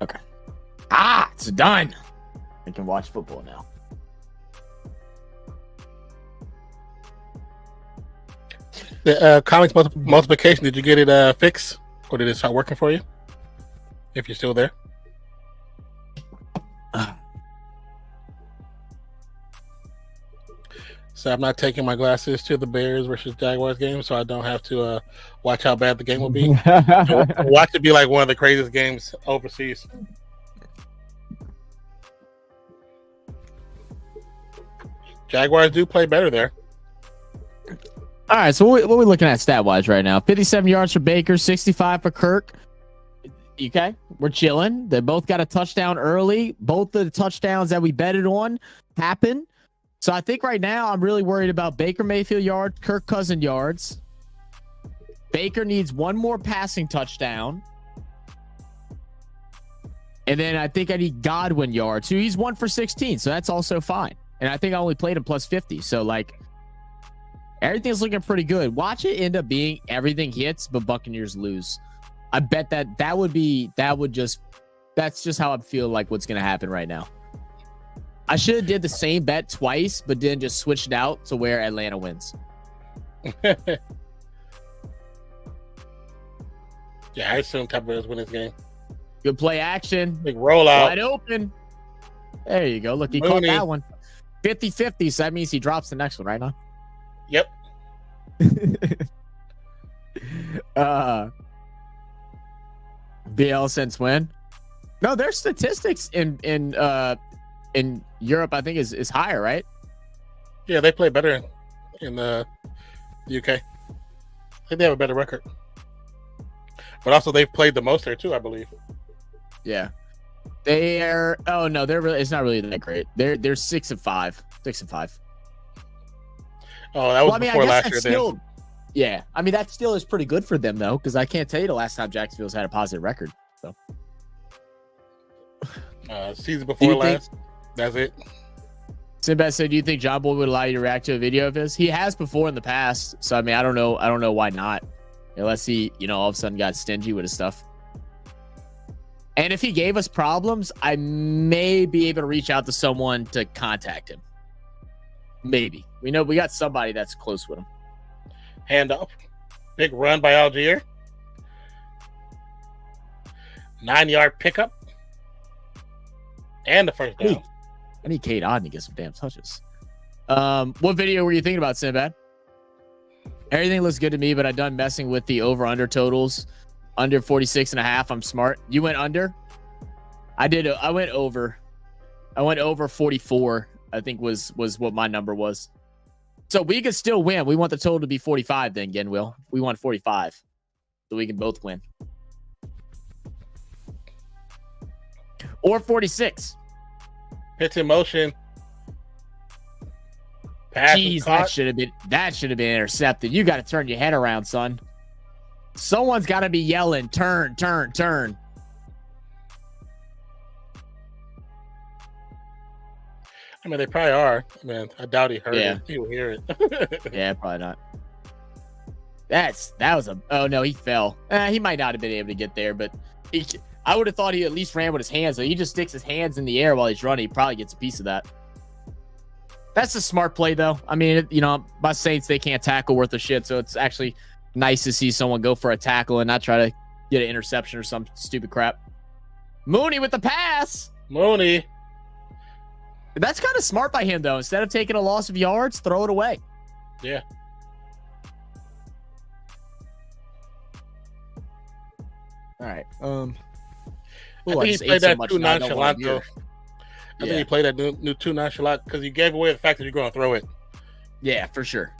[SPEAKER 1] Okay. It's done. I can watch football now.
[SPEAKER 2] The comics multiplication, did you get it fixed? Or did it start working for you? If you're still there. So I'm not taking my glasses to the Bears versus Jaguars game, so I don't have to watch how bad the game will be. Watch it be like one of the craziest games overseas. Jaguars do play better there.
[SPEAKER 1] All right, so what are we looking at stat-wise right now? 57 yards for Baker, 65 for Kirk. Okay, we're chilling. They both got a touchdown early. Both of the touchdowns that we betted on happened. So I think right now I'm really worried about Baker Mayfield yards, Kirk Cousins yards. Baker needs one more passing touchdown. And then I think I need Godwin yards. So he's 1 for 16, so that's also fine. And I think I only played him plus 50. So, like, everything's looking pretty good. Watch it end up being everything hits, but Buccaneers lose. I bet that's just how I feel like what's going to happen right now. I should have did the same bet twice, but then just switched it out to where Atlanta wins.
[SPEAKER 2] Yeah, I assume Tampa Bay win this game.
[SPEAKER 1] Good play action.
[SPEAKER 2] Big rollout.
[SPEAKER 1] Wide open. There you go. Look, he caught that one. 50-50, so that means he drops the next one, right now?
[SPEAKER 2] Yep.
[SPEAKER 1] BL since when? No, their statistics in Europe, I think, is higher, right?
[SPEAKER 2] Yeah, they play better in the UK. I think they have a better record. But also, they've played the most there too, I believe.
[SPEAKER 1] Yeah, they're. Oh no, they're really. It's not really that great. They're 6-5. 6-5.
[SPEAKER 2] Oh, that was before last year.
[SPEAKER 1] Still, yeah, I mean that still is pretty good for them though, because I can't tell you the last time Jacksonville's had a positive record. So,
[SPEAKER 2] season before last. That's it.
[SPEAKER 1] Sinbad said, "Do you think John Boy would allow you to react to a video of his? He has before in the past. So I mean, I don't know why not, unless he, all of a sudden got stingy with his stuff. And if he gave us problems, I may be able to reach out to someone to contact him. Maybe. We know we got somebody that's close with him.
[SPEAKER 2] Handoff. Big run by Algier. 9-yard pickup. And the first down.
[SPEAKER 1] I need Kate Oden to get some damn touches. What video were you thinking about, Sinbad? Everything looks good to me, but I've done messing with the over-under totals. Under 46.5. I'm smart. You went under? I did. I went over. I went over 44, I think was what my number was. So we could still win. We want the total to be 45 then, Genwill. We want 45. So we can both win. Or 46.
[SPEAKER 2] Pitch in motion. Pass.
[SPEAKER 1] Jeez, that should have been intercepted. You got to turn your head around, son. Someone's got to be yelling, turn, turn, turn.
[SPEAKER 2] I mean, they probably are. Man, I doubt he heard it. He will hear it.
[SPEAKER 1] Yeah, probably not. That was a... Oh, no, he fell. He might not have been able to get there, but I would have thought he at least ran with his hands. So he just sticks his hands in the air while he's running. He probably gets a piece of that. That's a smart play, though. I mean, my Saints, they can't tackle worth a shit, so it's actually nice to see someone go for a tackle and not try to get an interception or some stupid crap. Mooney with the pass.
[SPEAKER 2] Mooney.
[SPEAKER 1] That's kind of smart by him, though. Instead of taking a loss of yards, throw it away.
[SPEAKER 2] Yeah.
[SPEAKER 1] All right.
[SPEAKER 2] I think he played that too nonchalant, though. I think he played that new too nonchalant because he gave away the fact that you're going to throw it.
[SPEAKER 1] Yeah, for sure.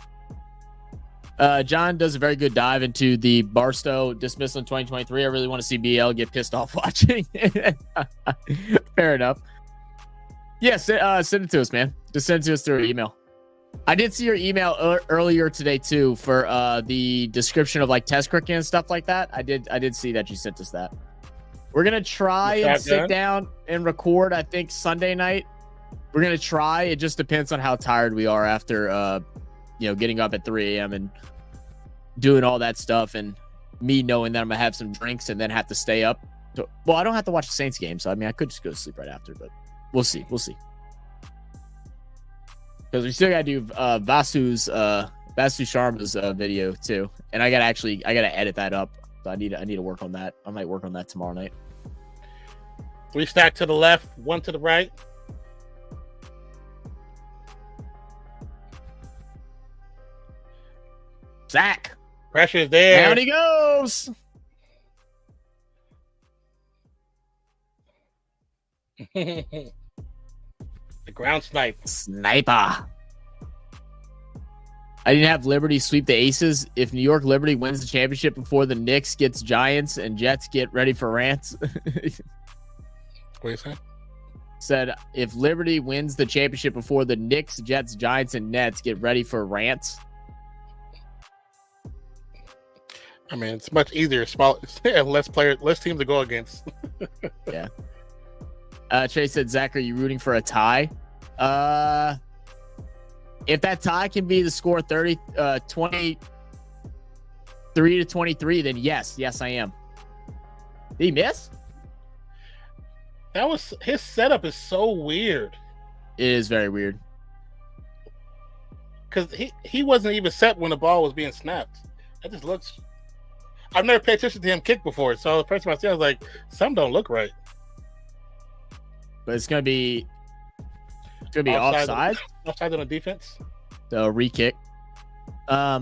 [SPEAKER 1] John does a very good dive into the Barstow dismissal in 2023. I really want to see BL get pissed off watching. Fair enough. Yes, send it to us, man. Just send it to us through email. I did see your email earlier today too for the description of like test curriculum and stuff like that. I did see that you sent us that. We're gonna try and sit down and record. I think Sunday night. We're gonna try. It just depends on how tired we are after getting up at 3 a.m. and doing all that stuff, and me knowing that I'm gonna have some drinks and then have to stay up. Well, I don't have to watch the Saints game, so I mean I could just go to sleep right after, but we'll see. We'll see. Because we still gotta do Vasu Sharma's video too, and I gotta edit that up. So I need to work on that. I might work on that tomorrow night.
[SPEAKER 2] 3 stack to the left, 1 to the right.
[SPEAKER 1] Zach.
[SPEAKER 2] Pressure is there.
[SPEAKER 1] Down he goes.
[SPEAKER 2] The ground snipe.
[SPEAKER 1] Sniper. I didn't have Liberty sweep the Aces. If New York Liberty wins the championship before the Knicks gets Giants and Jets get ready for rants.
[SPEAKER 2] What do you say?
[SPEAKER 1] Said if Liberty wins the championship before the Knicks, Jets, Giants, and Nets get ready for rants.
[SPEAKER 2] I mean, it's much easier. Less teams to go against.
[SPEAKER 1] Yeah. Trey said, Zach, are you rooting for a tie? If that tie can be the score 23 to 23, then yes, I am. Did he miss?
[SPEAKER 2] That was his setup is so weird.
[SPEAKER 1] It is very weird.
[SPEAKER 2] Because he wasn't even set when the ball was being snapped. That just looks. I've never paid attention to him kick before, so the first time I see, I was like, "Some don't look right."
[SPEAKER 1] But it's gonna be offside.
[SPEAKER 2] Offside on the defense.
[SPEAKER 1] So re-kick. I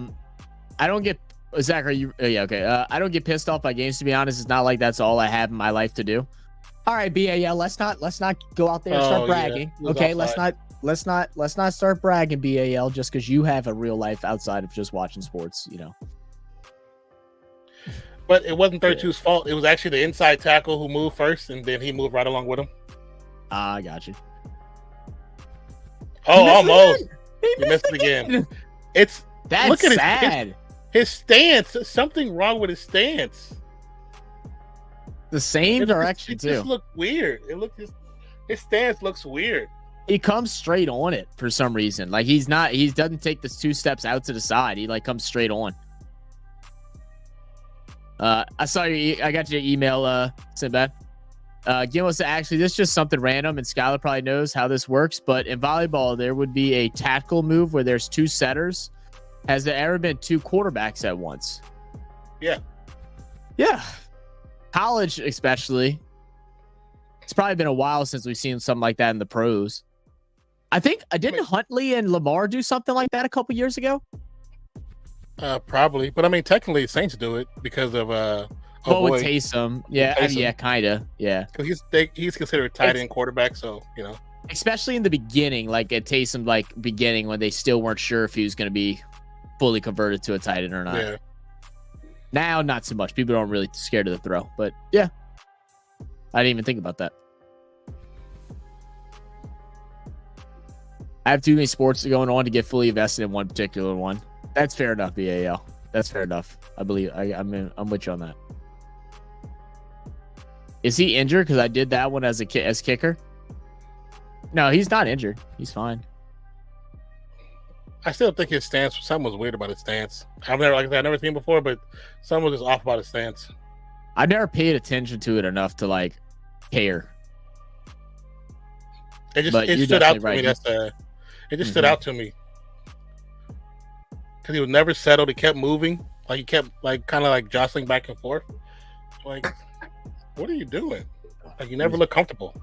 [SPEAKER 1] don't get Zach. Are you? Yeah, okay. I don't get pissed off by games. To be honest, it's not like that's all I have in my life to do. All right, BAL. Let's not go out there and start bragging.
[SPEAKER 2] Yeah.
[SPEAKER 1] Okay,
[SPEAKER 2] offside.
[SPEAKER 1] let's not start bragging, BAL, just because you have a real life outside of just watching sports. You know.
[SPEAKER 2] But it wasn't 32's fault. It was actually the inside tackle who moved first, and then he moved right along with him.
[SPEAKER 1] I got you.
[SPEAKER 2] Oh, almost.
[SPEAKER 1] He
[SPEAKER 2] missed it again.
[SPEAKER 1] That's
[SPEAKER 2] look at
[SPEAKER 1] sad.
[SPEAKER 2] His stance. Something wrong with his stance.
[SPEAKER 1] The same direction
[SPEAKER 2] It
[SPEAKER 1] too.
[SPEAKER 2] just looked weird. His stance looks weird.
[SPEAKER 1] He comes straight on it for some reason. Like he doesn't take the 2 steps out to the side. He like comes straight on. I saw I got your email, Sinbad. Gilmo said, actually, this is just something random, and Skylar probably knows how this works, but in volleyball, there would be a tactical move where there's 2 setters. Has there ever been 2 quarterbacks at once?
[SPEAKER 2] Yeah.
[SPEAKER 1] Yeah. College, especially. It's probably been a while since we've seen something like that in the pros. I think, didn't Huntley and Lamar do something like that a couple years ago?
[SPEAKER 2] Probably. But, I mean, technically, Saints do it because of... with
[SPEAKER 1] Taysom. Yeah,
[SPEAKER 2] Taysom.
[SPEAKER 1] Yeah, kind of. Yeah.
[SPEAKER 2] Because he's considered a tight end quarterback, so, you know.
[SPEAKER 1] Especially in the beginning, like at Taysom, beginning when they still weren't sure if he was going to be fully converted to a tight end or not.
[SPEAKER 2] Yeah.
[SPEAKER 1] Now, not so much. People aren't really scared of the throw. But, yeah. I didn't even think about that. I have too many sports going on to get fully invested in one particular one. That's fair enough, BAL. That's fair enough. I believe I'm with you on that. Is he injured? Because I did that one as kicker. No, he's not injured. He's fine.
[SPEAKER 2] I still think his stance. Something was weird about his stance. I've never seen before, but something was just off about his stance.
[SPEAKER 1] I never paid attention to it enough to care.
[SPEAKER 2] It stood out to me. It just stood out to me because he was never settled. He kept moving. He kept kind of jostling back and forth. What are you doing? You never look comfortable.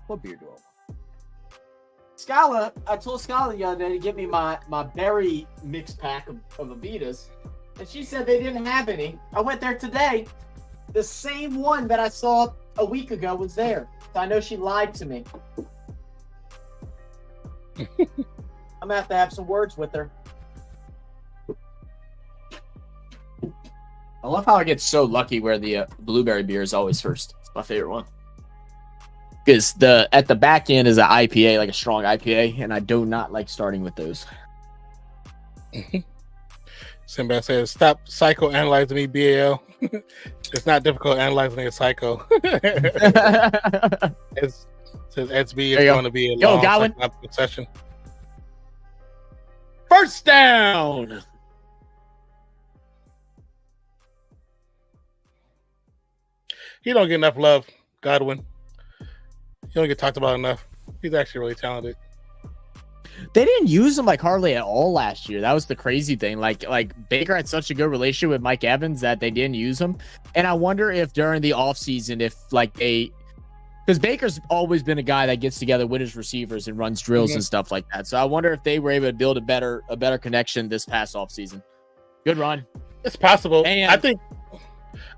[SPEAKER 1] What beer do I want? Scala, I told Scala the other day to give me my berry mix pack of Avitas, and she said they didn't have any. I went there today. The same one that I saw a week ago was there. So I know she lied to me. I'm gonna have some words with her. I love how I get so lucky where the blueberry beer is always first. It's my favorite one. Because at the back end is an IPA, like a strong IPA, and I do not like starting with those.
[SPEAKER 2] Sinbad says, "Stop psychoanalyzing me, BAL. It's not difficult analyzing a psycho." It says SB is going to be a long psychological session.
[SPEAKER 1] First down.
[SPEAKER 2] He don't get enough love, Godwin. He don't get talked about enough. He's actually really talented.
[SPEAKER 1] They didn't use him like hardly at all last year. That was the crazy thing. Like Baker had such a good relationship with Mike Evans that they didn't use him. And I wonder if during the offseason, if like because Baker's always been a guy that gets together with his receivers and runs drills and stuff like that. So I wonder if they were able to build a better connection this past offseason. Good run.
[SPEAKER 2] It's possible.
[SPEAKER 1] And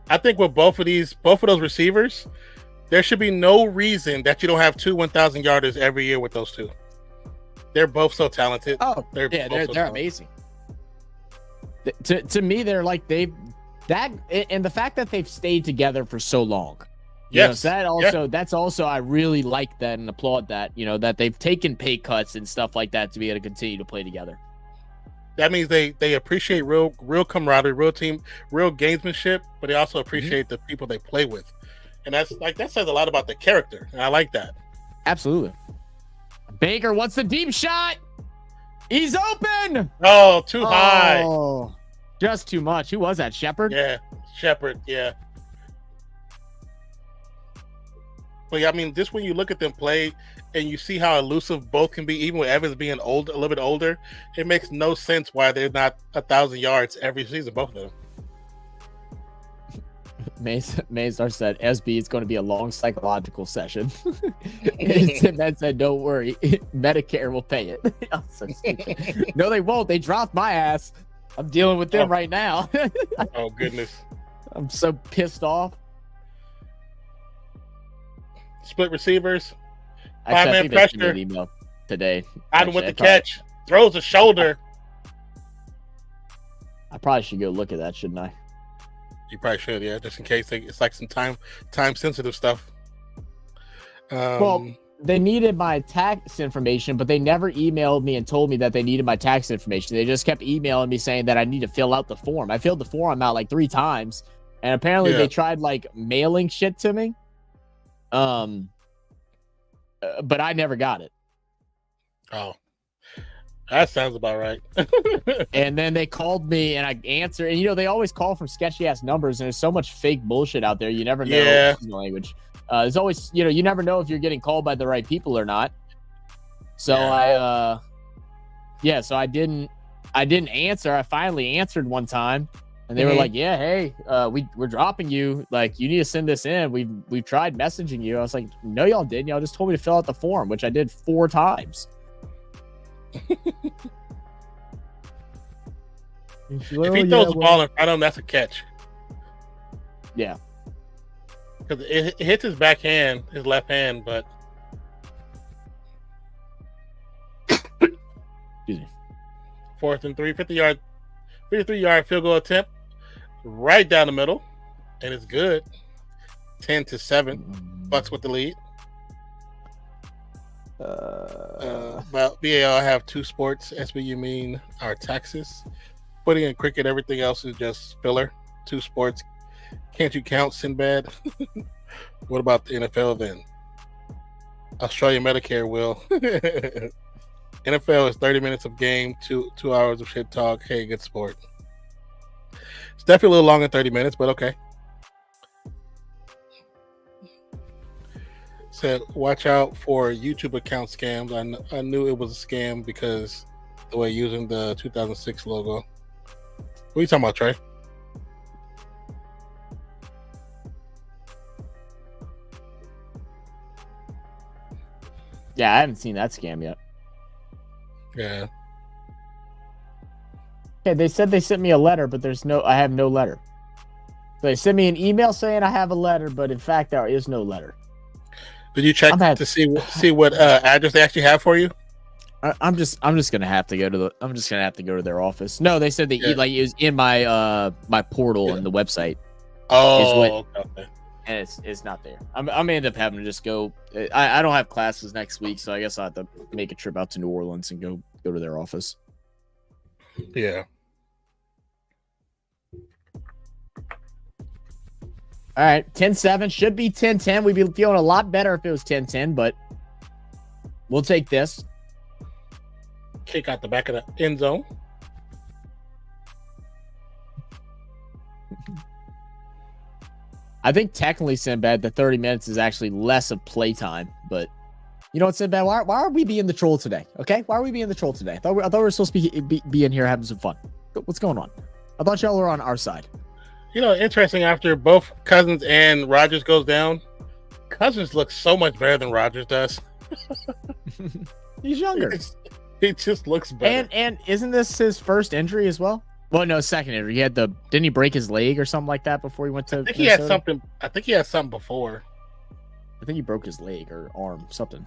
[SPEAKER 2] I think with both of those receivers, there should be no reason that you don't have 2 1,000 yarders every year with those two. They're both so talented.
[SPEAKER 1] Oh, they're amazing. To me, they're like and the fact that they've stayed together for so long.
[SPEAKER 2] Yes.
[SPEAKER 1] That's also I really like that and applaud that, that they've taken pay cuts and stuff like that to be able to continue to play together.
[SPEAKER 2] That means they appreciate real camaraderie, real team, real gamesmanship, but they also appreciate the people they play with. And that says a lot about the character. And I like that.
[SPEAKER 1] Absolutely. Baker wants the deep shot. He's open.
[SPEAKER 2] Oh, too high.
[SPEAKER 1] Just too much. Who was that? Shepard?
[SPEAKER 2] Yeah. Shepard. Yeah. But yeah, I mean, just when you look at them play and you see how elusive both can be, even with Evans being a little bit older, it makes no sense why they're not 1,000 yards every season, both of them.
[SPEAKER 1] Mazar said, SB, it's going to be a long psychological session. And Matt said, don't worry, Medicare will pay it. So no, they won't. They dropped my ass. I'm dealing with them right now.
[SPEAKER 2] Oh, goodness.
[SPEAKER 1] I'm so pissed off.
[SPEAKER 2] Split receivers.
[SPEAKER 1] Actually,
[SPEAKER 2] 5-man pressure.
[SPEAKER 1] An email today.
[SPEAKER 2] Adam with the catch. Throws a shoulder.
[SPEAKER 1] I probably should go look at that, shouldn't I?
[SPEAKER 2] You probably should, yeah, just in case it's like some time sensitive stuff.
[SPEAKER 1] Well, they needed my tax information, but they never emailed me and told me that they needed my tax information. They just kept emailing me saying that I need to fill out the form. I filled the form out like 3 times, and apparently they tried like mailing shit to me. But I never got it.
[SPEAKER 2] Oh, that sounds about right.
[SPEAKER 1] And then they called me and I answered. And, they always call from sketchy ass numbers. And there's so much fake bullshit out there. You never know the language. There's always, you never know if you're getting called by the right people or not. So so I didn't answer. I finally answered one time. And they were like, yeah, hey, we're dropping you. Like, you need to send this in. We've tried messaging you. I was like, no, y'all didn't. Y'all just told me to fill out the form, which I did 4 times.
[SPEAKER 2] If he throws the ball in front of him, that's a catch.
[SPEAKER 1] Yeah.
[SPEAKER 2] Because it hits his backhand, his left hand, but...
[SPEAKER 1] Excuse me.
[SPEAKER 2] 4th and 3, 53-yard field goal attempt. Right down the middle. And it's good. 10-7. Bucks with the lead. Well, BAL have 2 sports. SBU mean our taxes. Footy and cricket, everything else is just filler. 2 sports. Can't you count Sinbad? What about the NFL then? Australian Medicare will. NFL is 30 minutes of game, 2 hours of shit talk. Hey, good sport. It's definitely a little longer than 30 minutes, but okay. Said, watch out for YouTube account scams. I knew it was a scam because the way using the 2006 logo. What are you talking about, Trey?
[SPEAKER 1] Yeah, I haven't seen that scam yet.
[SPEAKER 2] Yeah.
[SPEAKER 1] Okay, they said they sent me a letter, but I have no letter. They sent me an email saying I have a letter, but in fact there is no letter.
[SPEAKER 2] Did you check to see what address they actually have for you?
[SPEAKER 1] I'm just gonna have to go to their office. No, they said it was in my my portal and the website.
[SPEAKER 2] Oh, okay.
[SPEAKER 1] And it's not there. I'm gonna end up having to just go. I don't have classes next week, so I guess I'll have to make a trip out to New Orleans and go to their office.
[SPEAKER 2] Yeah.
[SPEAKER 1] All right, 10-7 should be 10-10. We'd be feeling a lot better if it was 10-10, but we'll take this.
[SPEAKER 2] Kick out the back of the end zone.
[SPEAKER 1] I think technically, Sinbad, the 30 minutes is actually less of playtime, but You know what's so bad? Why are we being the troll today? Okay, why are we being the troll today? I thought we were supposed to be in here having some fun. What's going on? I thought y'all were on our side.
[SPEAKER 2] You know, interesting. After both Cousins and Rodgers goes down, Cousins looks so much better than Rodgers does.
[SPEAKER 1] He's younger.
[SPEAKER 2] He just looks better.
[SPEAKER 1] And isn't this his first injury as well? Well, no, second injury. Didn't he break his leg or something like that before he went to?
[SPEAKER 2] I think he had something. I think he had something before.
[SPEAKER 1] I think he broke his leg or arm, something.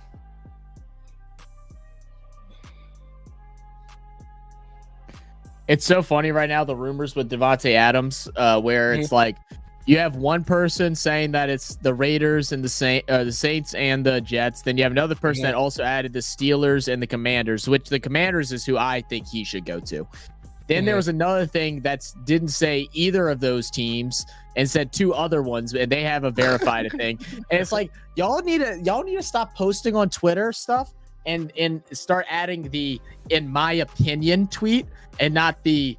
[SPEAKER 1] It's so funny right now, the rumors with Devontae Adams, where it's like you have one person saying that it's the Raiders and the Saints and the Jets. Then you have another person that also added the Steelers and the Commanders, which the Commanders is who I think he should go to. Then there was another thing that didn't say either of those teams and said two other ones, and they have a verified thing. And it's like y'all need to stop posting on Twitter stuff and start adding the "in my opinion" tweet and not the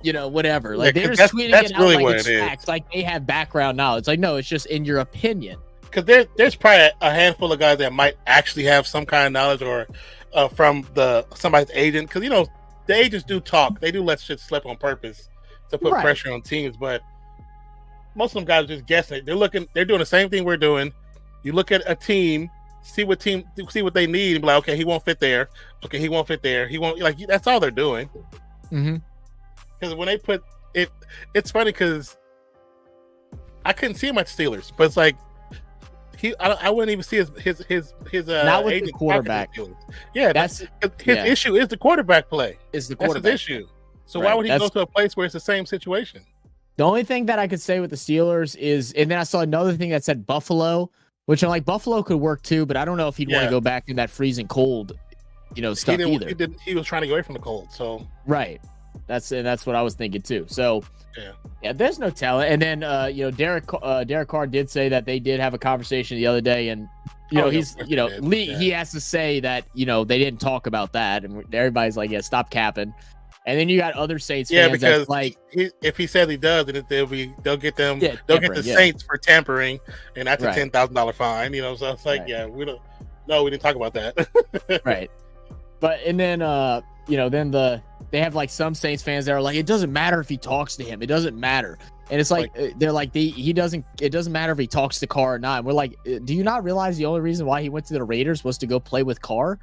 [SPEAKER 1] whatever. Like they're just tweeting it out really like it's facts, like they have background knowledge. Like no, it's just in your opinion.
[SPEAKER 2] Because there's probably a handful of guys that might actually have some kind of knowledge or from somebody's agent. Because the agents do talk. They do let shit slip on purpose to put pressure on teams. But most of them guys are just guessing. They're doing the same thing we're doing. You look at a team, see what they need, and be like, okay, he won't fit there. Okay, he won't fit there. He won't that's all they're doing. Because when they put it, it's funny because I couldn't see him at Steelers, but it's like I wouldn't even see his
[SPEAKER 1] not with the quarterback.
[SPEAKER 2] Yeah, that's his issue is the quarterback play.
[SPEAKER 1] Is the quarterback
[SPEAKER 2] that's his issue. So why would he go to a place where it's the same situation?
[SPEAKER 1] The only thing that I could say with the Steelers is, and then I saw another thing that said Buffalo, which I'm like, Buffalo could work too, but I don't know if he'd want to go back in that freezing cold, stuff either.
[SPEAKER 2] He was trying to get away from the cold, so
[SPEAKER 1] right. That's what I was thinking too. So yeah, there's no talent. And then Derek Carr did say that they did have a conversation the other day, and he has to say that they didn't talk about that, and everybody's like, yeah, stop capping. And then you got other Saints fans
[SPEAKER 2] because
[SPEAKER 1] like,
[SPEAKER 2] if he says he does, then they'll get the Saints for tampering, and that's a $10,000 fine. So it's like, we didn't talk about that. Right.
[SPEAKER 1] But and then they have like some Saints fans that are like, it doesn't matter if he talks to him, it doesn't matter. And it's like they're like it doesn't matter if he talks to Carr or not. And we're like, do you not realize the only reason why he went to the Raiders was to go play with Carr?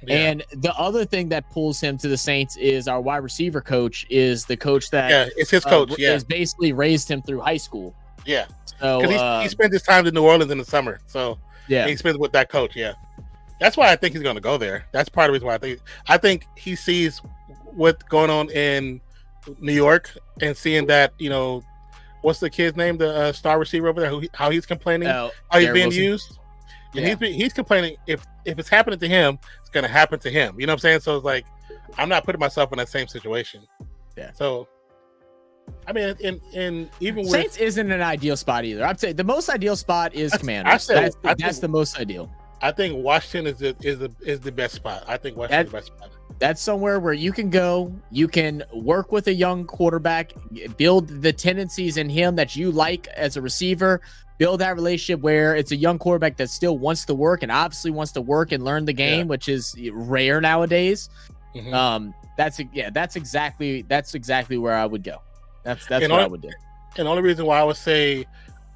[SPEAKER 1] Yeah. And the other thing that pulls him to the Saints is our wide receiver coach is the coach that
[SPEAKER 2] it's his coach.
[SPEAKER 1] Is basically raised him through high school.
[SPEAKER 2] Yeah. So he spent his time in New Orleans in the summer. So he spends with that coach. Yeah. That's why I think he's going to go there. That's part of the reason why I think he sees what's going on in New York and seeing that, what's the kid's name? The star receiver over there, how he's complaining, how he's being used. And he's complaining if it's happening to him, it's going to happen to him. You know what I'm saying? So it's like, I'm not putting myself in that same situation. Yeah. So, I mean, and even
[SPEAKER 1] Saints isn't an ideal spot either. I'd say the most ideal spot is Commanders. That's the most ideal.
[SPEAKER 2] I think Washington is the best spot. I think Washington's the best spot.
[SPEAKER 1] That's somewhere where you can go, you can work with a young quarterback, build the tendencies in him that you like as a receiver, build that relationship where it's a young quarterback that still wants to work and obviously wants to work and learn the game, which is rare nowadays. That's exactly where I would go. That's what I would do.
[SPEAKER 2] And the only reason why I would say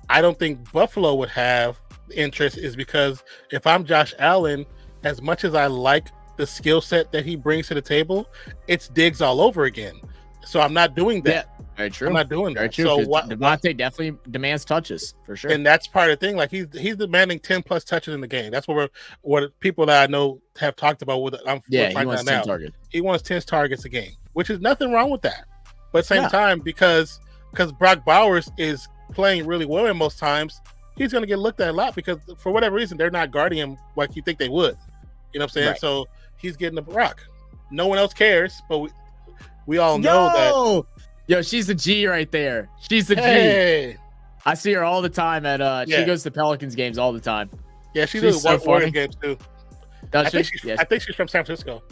[SPEAKER 2] I don't think Buffalo would have interest is because if I'm Josh Allen, as much as I like the skill set that he brings to the table, it's Diggs all over again. So I'm not doing that.
[SPEAKER 1] Yeah, very true.
[SPEAKER 2] I'm not doing
[SPEAKER 1] very
[SPEAKER 2] that.
[SPEAKER 1] True, so Devontae definitely demands touches for sure.
[SPEAKER 2] And that's part of the thing. Like he's demanding 10 plus touches in the game. That's what people that I know have talked about with
[SPEAKER 1] he wants 10 targets.
[SPEAKER 2] He wants 10 targets a game, which is nothing wrong with that. But at the same time, because Brock Bowers is playing really well in most times, he's going to get looked at a lot because for whatever reason, they're not guarding him like you think they would. You know what I'm saying? Right. So he's getting the rock. No one else cares, but we all know that.
[SPEAKER 1] Yo, she's the G right there. She's the G. I see her all the time at she goes to Pelicans games all the time.
[SPEAKER 2] Yeah, she's so Warriors games too.
[SPEAKER 1] Does
[SPEAKER 2] I think she's from San Francisco.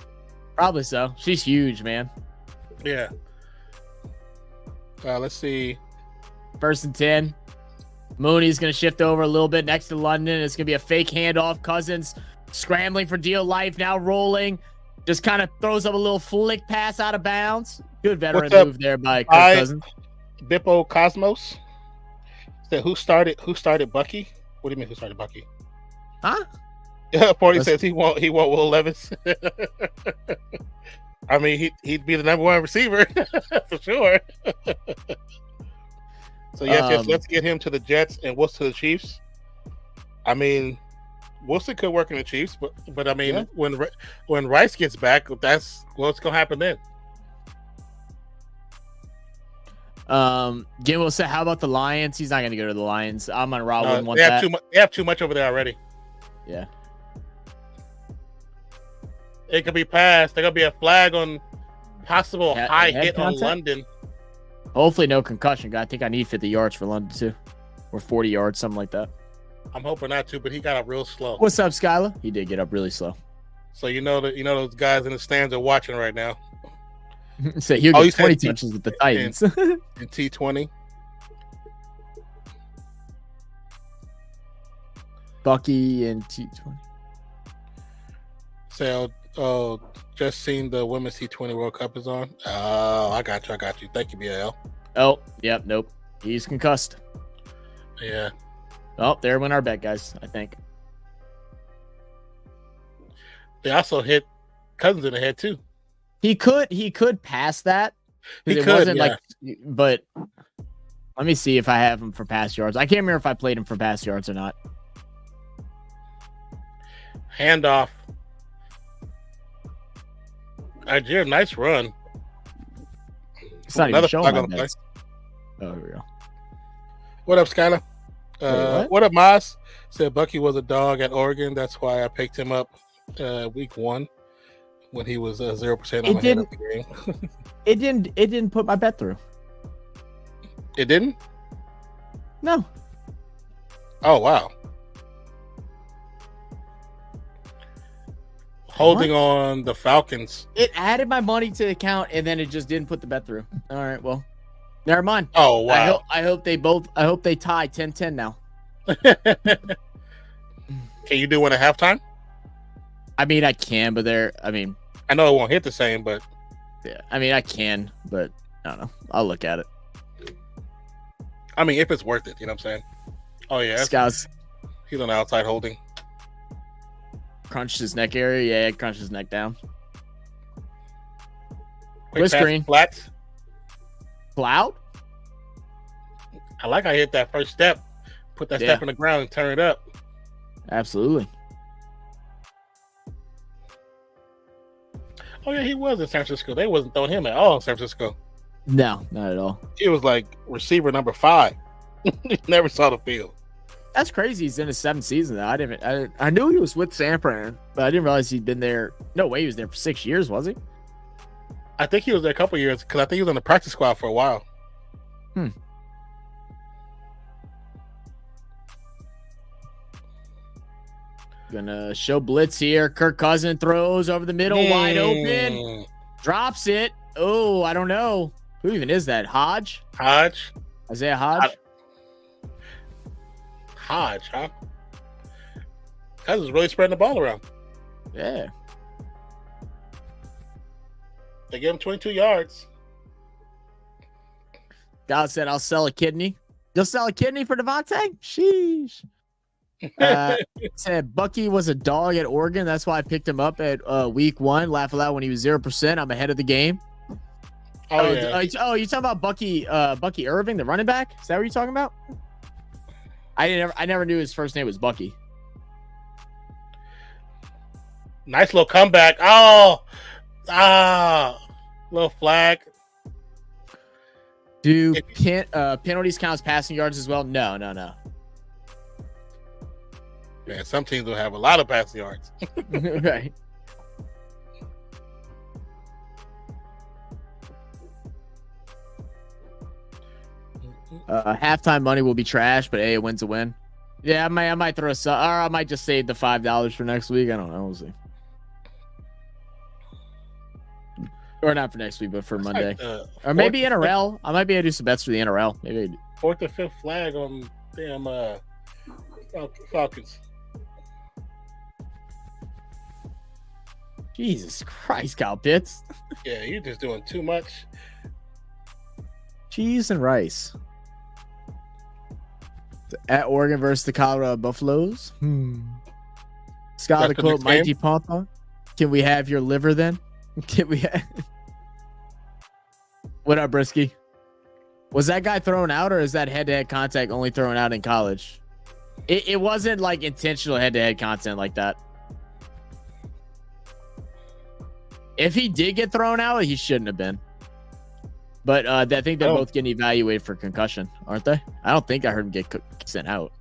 [SPEAKER 1] Probably so. She's huge, man.
[SPEAKER 2] Yeah. Let's see.
[SPEAKER 1] 1st and 10. Mooney's going to shift over a little bit next to London. It's going to be a fake handoff. Cousins scrambling for dear life, now rolling. Just kind of throws up a little flick pass out of bounds. Good veteran move there by Kirk Cousins.
[SPEAKER 2] Bippo Cosmos said, who started Bucky? What do you mean who started Bucky?
[SPEAKER 1] Huh?
[SPEAKER 2] Party says he won't Will Levis. I mean, he'd be the number one receiver for sure. So yes, let's get him to the Jets and Wilson to the Chiefs. I mean, Wilson could work in the Chiefs, but I mean, when Rice gets back, that's what's gonna happen then.
[SPEAKER 1] Gimel said, "How about the Lions?" He's not gonna go to the Lions. I'm on Rob. Wouldn't want that.
[SPEAKER 2] They have too much over there already.
[SPEAKER 1] Yeah.
[SPEAKER 2] It could be passed. There could be a flag on possible high hit on London.
[SPEAKER 1] Hopefully no concussion. I think I need 50 yards for London too, or 40 yards, something like that.
[SPEAKER 2] I'm hoping not to, but he got up real slow.
[SPEAKER 1] What's up, Skylar? He did get up really slow.
[SPEAKER 2] So those guys in the stands are watching right now.
[SPEAKER 1] So he'll get 20 touches with the Titans
[SPEAKER 2] in T20.
[SPEAKER 1] Bucky and T20.
[SPEAKER 2] So, just seen the Women's T20 World Cup is on. Oh, I got you. Thank you, BL.
[SPEAKER 1] Oh, yep, nope. He's concussed.
[SPEAKER 2] Yeah.
[SPEAKER 1] Oh, there went our bet, guys, I think.
[SPEAKER 2] They also hit Cousins in the head, too.
[SPEAKER 1] He could pass that. But let me see if I have him for pass yards. I can't remember if I played him for pass yards or not.
[SPEAKER 2] Handoff. Jared, nice run.
[SPEAKER 1] It's not even showing my bets. Oh, here we go.
[SPEAKER 2] What up, Skylar? What up, Moss? Said Bucky was a dog at Oregon. That's why I picked him up week 1 when he was 0% on the head of the game.
[SPEAKER 1] It didn't put my bet through.
[SPEAKER 2] It didn't?
[SPEAKER 1] No.
[SPEAKER 2] Oh, wow. Holding on the Falcons.
[SPEAKER 1] It added my money to the account and then it just didn't put the bet through. All right, well, never mind.
[SPEAKER 2] Oh, wow.
[SPEAKER 1] I hope they tie 10-10 now.
[SPEAKER 2] Can you do one at halftime?
[SPEAKER 1] I mean, I can, but
[SPEAKER 2] I know it won't hit the same, but
[SPEAKER 1] yeah, I mean, I can, but I don't know. I'll look at it.
[SPEAKER 2] I mean, if it's worth it, you know what I'm saying? Oh, yeah.
[SPEAKER 1] Scouts.
[SPEAKER 2] He's on the outside holding.
[SPEAKER 1] Crunched his neck area. Yeah, it crunched his neck down.
[SPEAKER 2] Quick screen. Flats.
[SPEAKER 1] Cloud?
[SPEAKER 2] I like how I hit that first step. Put that step on the ground and turn it up.
[SPEAKER 1] Absolutely.
[SPEAKER 2] Oh, yeah, he was in San Francisco. They wasn't throwing him at all in San Francisco.
[SPEAKER 1] No, not at all.
[SPEAKER 2] He was like receiver number 5. Never saw the field.
[SPEAKER 1] That's crazy. He's in his 7th season. Though. I knew he was with San Fran, but I didn't realize he'd been there. No way he was there for 6 years, was he?
[SPEAKER 2] I think he was there a couple years because I think he was on the practice squad for a while.
[SPEAKER 1] Gonna show blitz here. Kirk Cousins throws over the middle, wide open. Drops it. Oh, I don't know. Who even is that? Hodge? Isaiah Hodge?
[SPEAKER 2] Hodge, huh? Cousins really spreading the ball around.
[SPEAKER 1] Yeah.
[SPEAKER 2] They gave him 22 yards.
[SPEAKER 1] God said, I'll sell a kidney. You'll sell a kidney for Devontae? Sheesh. Said Bucky was a dog at Oregon. That's why I picked him up at week 1. Laugh aloud when he was 0%. I'm ahead of the game.
[SPEAKER 2] Yeah.
[SPEAKER 1] You talking about Bucky Irving, the running back? Is that what you're talking about? I never knew his first name was Bucky.
[SPEAKER 2] Nice little comeback. Oh, little flag.
[SPEAKER 1] Do penalties count as passing yards as well? No.
[SPEAKER 2] Man, some teams will have a lot of passing yards.
[SPEAKER 1] Right. Halftime money will be trash, but a win's a win. Yeah, I might throw or I might just save the $5 for next week. I don't know. We'll see. Or not for next week, but for Monday. Or maybe NRL. I might be able to do some bets for the NRL. Maybe
[SPEAKER 2] 4th or 5th flag on damn Falcons.
[SPEAKER 1] Jesus Christ, Kyle Pitts.
[SPEAKER 2] Yeah, you're just doing too much.
[SPEAKER 1] Cheese and rice. At Oregon versus the Colorado Buffaloes. Scott, the quote, Mighty Pampa. Can we have your liver then? Can we have... What up, Brisky? Was that guy thrown out, or is that head-to-head contact only thrown out in college? It wasn't like intentional head-to-head content like that. If he did get thrown out, he shouldn't have been. But I think they're both getting evaluated for concussion, aren't they? I don't think I heard him get sent out.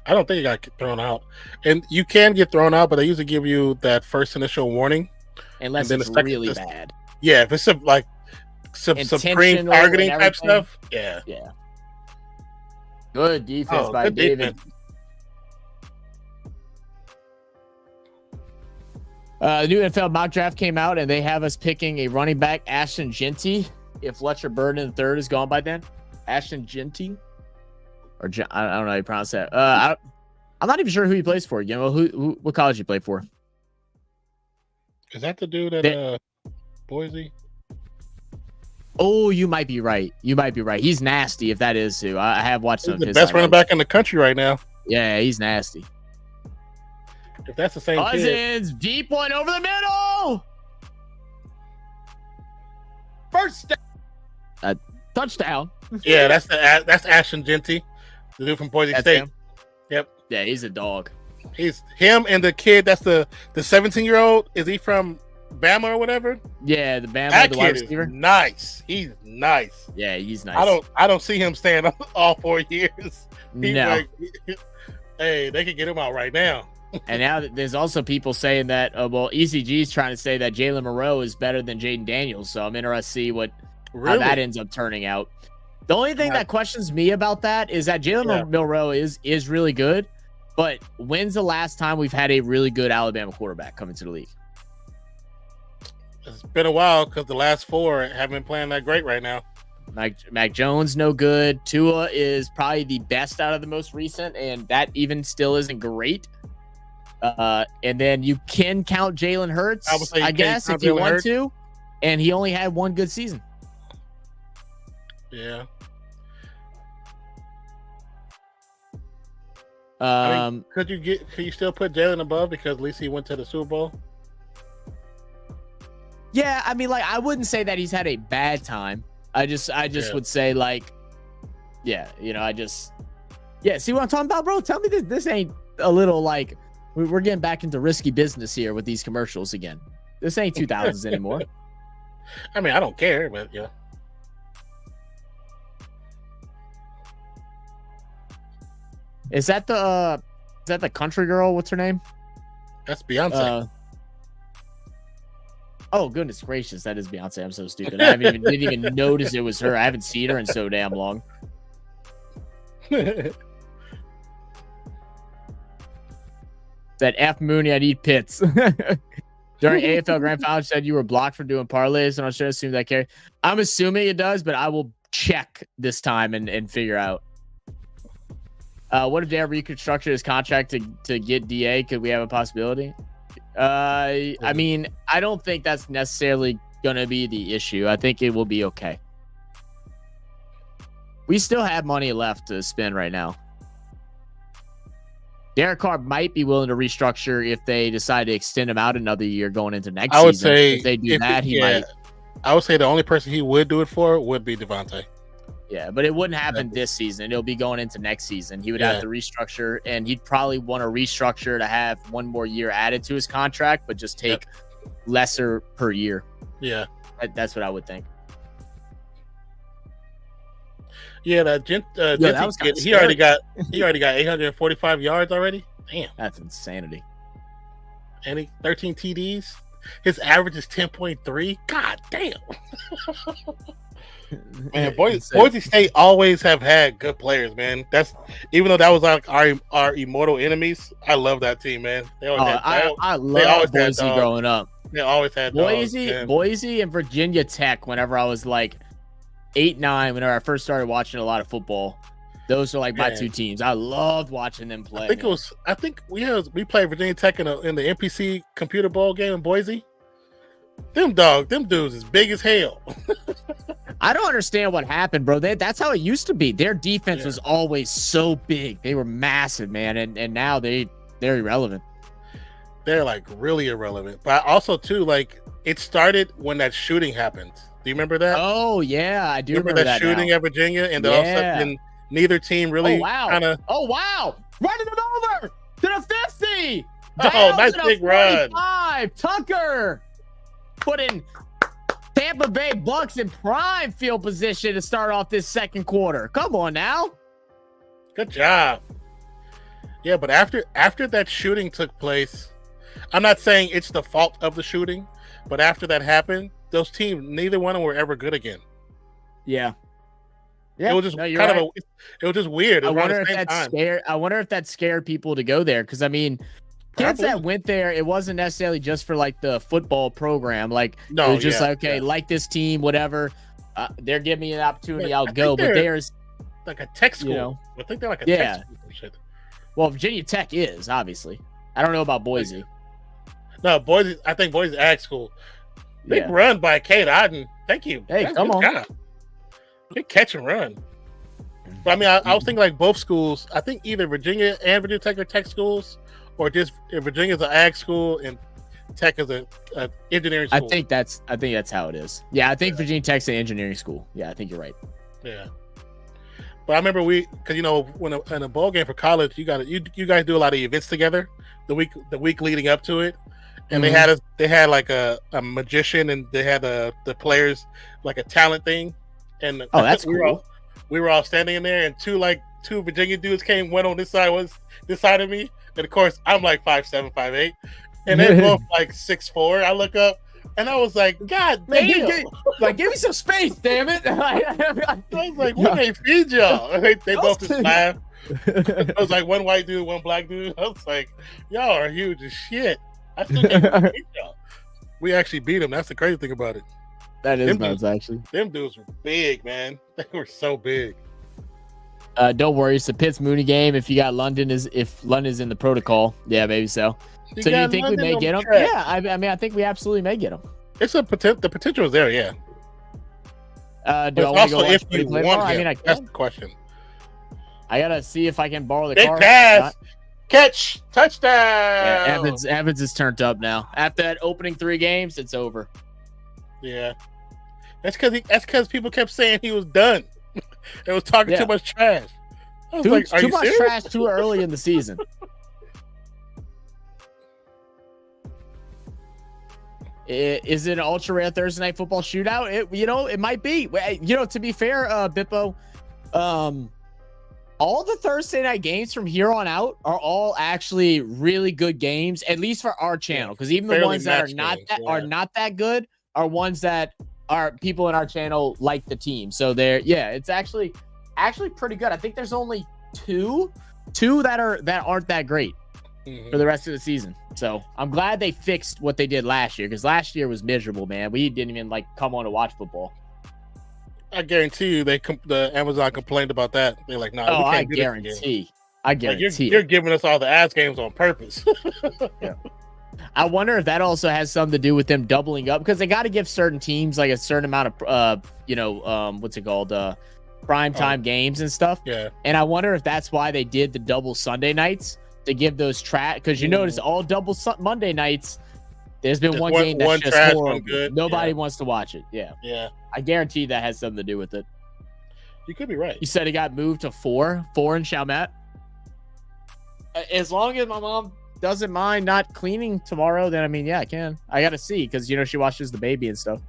[SPEAKER 2] I don't think he got thrown out. And you can get thrown out, but they usually give you that first initial warning.
[SPEAKER 1] Unless it's really bad.
[SPEAKER 2] Yeah, if it's some supreme targeting type stuff. Yeah.
[SPEAKER 1] Yeah. Good defense by David. The new NFL mock draft came out, and they have us picking a running back, Ashton Genty. If Fletcher Burden III is gone by then. Ashton Genty? Or I don't know how you pronounce that. I'm not even sure who he plays for. You know, what college he played for?
[SPEAKER 2] Is that the dude at Boise?
[SPEAKER 1] Oh, you might be right. He's nasty if that is who. I have watched some of his.
[SPEAKER 2] He's the best running back in the country right now.
[SPEAKER 1] Yeah, he's nasty.
[SPEAKER 2] If that's the same
[SPEAKER 1] Cousins, deep one over the middle. First down. Touchdown.
[SPEAKER 2] Yeah, that's Ashton Genty, the dude from Boise State.
[SPEAKER 1] Him?
[SPEAKER 2] Yep.
[SPEAKER 1] Yeah, he's a dog.
[SPEAKER 2] He's him and the kid. That's the 17-year-old. Is he from Bama or whatever?
[SPEAKER 1] Yeah, the Bama,
[SPEAKER 2] that
[SPEAKER 1] the
[SPEAKER 2] kid
[SPEAKER 1] wide receiver.
[SPEAKER 2] Nice. He's nice.
[SPEAKER 1] Yeah, he's nice.
[SPEAKER 2] I don't see him staying all 4 years.
[SPEAKER 1] No.
[SPEAKER 2] Hey, they could get him out right now.
[SPEAKER 1] And now there's also people saying that, ECG is trying to say that Jalen Moreau is better than Jaden Daniels. So I'm interested to see how that ends up turning out. The only thing that questions me about that is that Jalen Moreau is really good. But when's the last time we've had a really good Alabama quarterback come into the league?
[SPEAKER 2] It's been a while because the last 4 haven't been playing that great right now.
[SPEAKER 1] Mac Jones, no good. Tua is probably the best out of the most recent, and that even still isn't great. And then you can count Jalen Hurts, I guess, if you want to. And he only had one good season.
[SPEAKER 2] Yeah. Could you still put Jalen above because at least he went to the Super Bowl?
[SPEAKER 1] Yeah, I mean, I wouldn't say that he's had a bad time. I just would say see what I'm talking about, bro? Tell me this ain't a little we're getting back into risky business here with these commercials again. This ain't 2000s anymore.
[SPEAKER 2] I mean, I don't care, but yeah.
[SPEAKER 1] Is that the country girl? What's her name?
[SPEAKER 2] That's Beyonce.
[SPEAKER 1] Oh, goodness gracious. That is Beyonce. I'm so stupid. I didn't even notice it was her. I haven't seen her in so damn long. That F Mooney, I'd eat pits. During AFL Grand Final, said you were blocked for doing parlays, and I should assume that carry. I'm assuming it does, but I will check this time and figure out. What if Dare reconstructed his contract to get DA? Could we have a possibility? I mean, I don't think that's necessarily going to be the issue. I think it will be okay. We still have money left to spend right now. Derek Carr might be willing to restructure if they decide to extend him out another year going into next season.
[SPEAKER 2] I would say
[SPEAKER 1] if they do that, he might.
[SPEAKER 2] I would say the only person he would do it for would be Devontae.
[SPEAKER 1] Yeah, but it wouldn't happen this season. It'll be going into next season. He would have to restructure, and he'd probably want to restructure to have one more year added to his contract, but just take lesser per year.
[SPEAKER 2] Yeah.
[SPEAKER 1] That's what I would think.
[SPEAKER 2] Yeah, he already got 845 yards already. Damn,
[SPEAKER 1] that's insanity.
[SPEAKER 2] And 13 TDs. His average is 10.3. God damn. Man, Boise State always have had good players, man. That's even though that was like our immortal enemies. I love that team, man.
[SPEAKER 1] I love Boise growing up.
[SPEAKER 2] They always had
[SPEAKER 1] Boise and Virginia Tech. Whenever I was 8, 9, whenever I first started watching a lot of football, those are my two teams. I loved watching them play.
[SPEAKER 2] I think we played Virginia Tech in the NPC Computer Bowl game in Boise. Them dudes is big as hell.
[SPEAKER 1] I don't understand what happened, bro. That's how it used to be. Their defense was always so big. They were massive, man, and now they're irrelevant.
[SPEAKER 2] They're like really irrelevant. But also too, like it started when that shooting happened. Do you remember that?
[SPEAKER 1] Oh yeah, I do remember that
[SPEAKER 2] shooting
[SPEAKER 1] now.
[SPEAKER 2] at Virginia, and then all of a sudden neither team really kind of.
[SPEAKER 1] Oh wow, running it over to the 50.
[SPEAKER 2] Oh, nice big run.
[SPEAKER 1] Tucker putting Tampa Bay Bucks in prime field position to start off this second quarter. Come on now.
[SPEAKER 2] Good job. Yeah, but after that shooting took place, I'm not saying it's the fault of the shooting, but after that happened, those teams, neither one of them were ever good again.
[SPEAKER 1] Yeah.
[SPEAKER 2] It was just it was just weird.
[SPEAKER 1] I wonder if that scared people to go there, because I mean, kids that went there, it wasn't necessarily just for like the football program. Like it was just like, okay, like this team, whatever. They're giving me an opportunity, I'll go. But there's
[SPEAKER 2] like a tech school.
[SPEAKER 1] You know,
[SPEAKER 2] I think they're like a tech school or shit.
[SPEAKER 1] Well, Virginia Tech is obviously. I don't know about Boise.
[SPEAKER 2] No, Boise. I think Boise's ag school. Big run by Kate Oden. Thank you.
[SPEAKER 1] Hey, come on.
[SPEAKER 2] Big catch and run. But I mean, I was thinking like both schools. I think either Virginia and Virginia Tech are tech schools, or just Virginia's an ag school and Tech is a engineering school.
[SPEAKER 1] I think that's how it is. Yeah, I think Virginia Tech's an engineering school. Yeah, I think you're right.
[SPEAKER 2] Yeah. But I remember because you know when in a bowl game for college, you guys do a lot of events together the week leading up to it, and they had like a magician, and they had the players like a talent thing, and
[SPEAKER 1] that's cool.
[SPEAKER 2] We were all standing in there, and two Virginia dudes came. One on this side of me, and of course I'm like 5'7", 5'8", and they're both like 6'4". I look up. And I was like, God damn.
[SPEAKER 1] Give me some space, damn it.
[SPEAKER 2] I was like, we can't feed y'all. They both just laughed. It was like one white dude, one black dude. I was like, y'all are huge as shit. I still can't feed y'all. We actually beat them. That's the crazy thing about it.
[SPEAKER 1] That is nuts, actually.
[SPEAKER 2] Them dudes were big, man. They were so big.
[SPEAKER 1] Don't worry. It's a Pitts Mooney game. If London's in the protocol, yeah, maybe so. So do you think we may get them? Yeah, I mean, I think we absolutely may get them.
[SPEAKER 2] It's the potential is there, yeah.
[SPEAKER 1] Do I want to go watch
[SPEAKER 2] if you want him, I mean, that's the question.
[SPEAKER 1] I gotta see if I can borrow the
[SPEAKER 2] big
[SPEAKER 1] car.
[SPEAKER 2] Pass, catch, touchdown.
[SPEAKER 1] Yeah, Evans is turned up now. After that opening 3 games, it's over.
[SPEAKER 2] Yeah, that's because people kept saying he was done. They was talking too much trash. I was like,
[SPEAKER 1] too much trash too early in the season. Is it an ultra rare Thursday night football shootout? It might be. To be fair, Bippo, all the Thursday night games from here on out are all actually really good games, at least for our channel. Because even the ones that are not that good are ones that are people in our channel like the team. So it's actually pretty good. I think there's only two that aren't that great for the rest of the season. So I'm glad they fixed what they did last year, because last year was miserable, man. We didn't even come on to watch football.
[SPEAKER 2] I guarantee you, the Amazon complained about that. They're like, "No, we can't
[SPEAKER 1] I guarantee.
[SPEAKER 2] You're giving us all the ass games on purpose."
[SPEAKER 1] Yeah. I wonder if that also has something to do with them doubling up, because they got to give certain teams like a certain amount of what's it called, prime time games and stuff.
[SPEAKER 2] Yeah.
[SPEAKER 1] And I wonder if that's why they did the double Sunday nights, to give those because you notice all double Monday nights, there's been one game that's just horrible. Nobody wants to watch it. Yeah.
[SPEAKER 2] Yeah.
[SPEAKER 1] I guarantee that has something to do with it.
[SPEAKER 2] You could be right.
[SPEAKER 1] You said it got moved to 4 in Chalmette. As long as my mom doesn't mind not cleaning tomorrow, then I mean, yeah, I can. I got to see, because she watches the baby and stuff.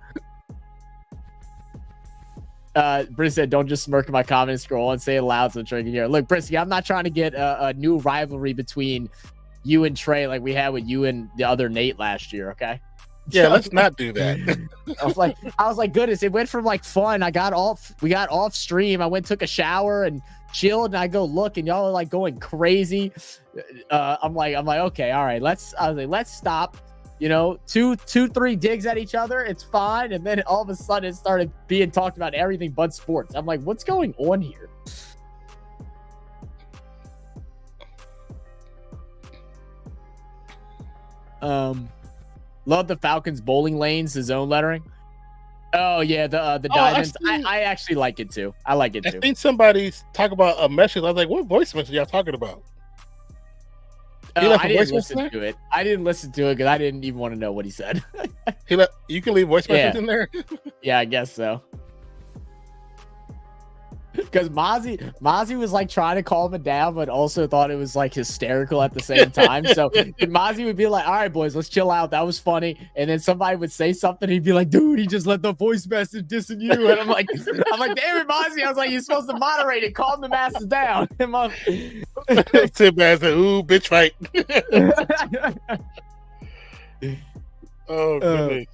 [SPEAKER 1] Britt said, don't just smirk at my comments, scroll and say it loud so Trey can hear. Look, Brisky, I'm not trying to get a new rivalry between you and Trey like we had with you and the other Nate last year, okay?
[SPEAKER 2] Yeah, let's not do that.
[SPEAKER 1] I was like, goodness, it went from fun. We got off stream. I took a shower and chilled, and I go look, and y'all are going crazy. I'm like, okay, all right, let's stop. 2-3 digs at each other, it's fine. And then all of a sudden it started being talked about everything but sports. I'm like, what's going on here? Love the Falcons bowling lanes, the zone lettering. Oh yeah, the diamonds. I actually like it too. I like it too.
[SPEAKER 2] I think somebody talk about a message. I was like, what voice message y'all talking about?
[SPEAKER 1] I didn't listen to it. I didn't listen to it because I didn't even want to know what he said.
[SPEAKER 2] You can leave voice messages in there.
[SPEAKER 1] Yeah, I guess so. Because Mozzie was like trying to calm it down, but also thought it was like hysterical at the same time. So Mozzie would be like, "All right, boys, let's chill out. That was funny." And then somebody would say something, he'd be like, "Dude, he just let the voice message dissing you." And I'm like, "Damn it, Mozzie!" I was like, "You're supposed to moderate it, calm the masses down."
[SPEAKER 2] Tim Bass said, "Ooh, bitch fight." Oh goodness.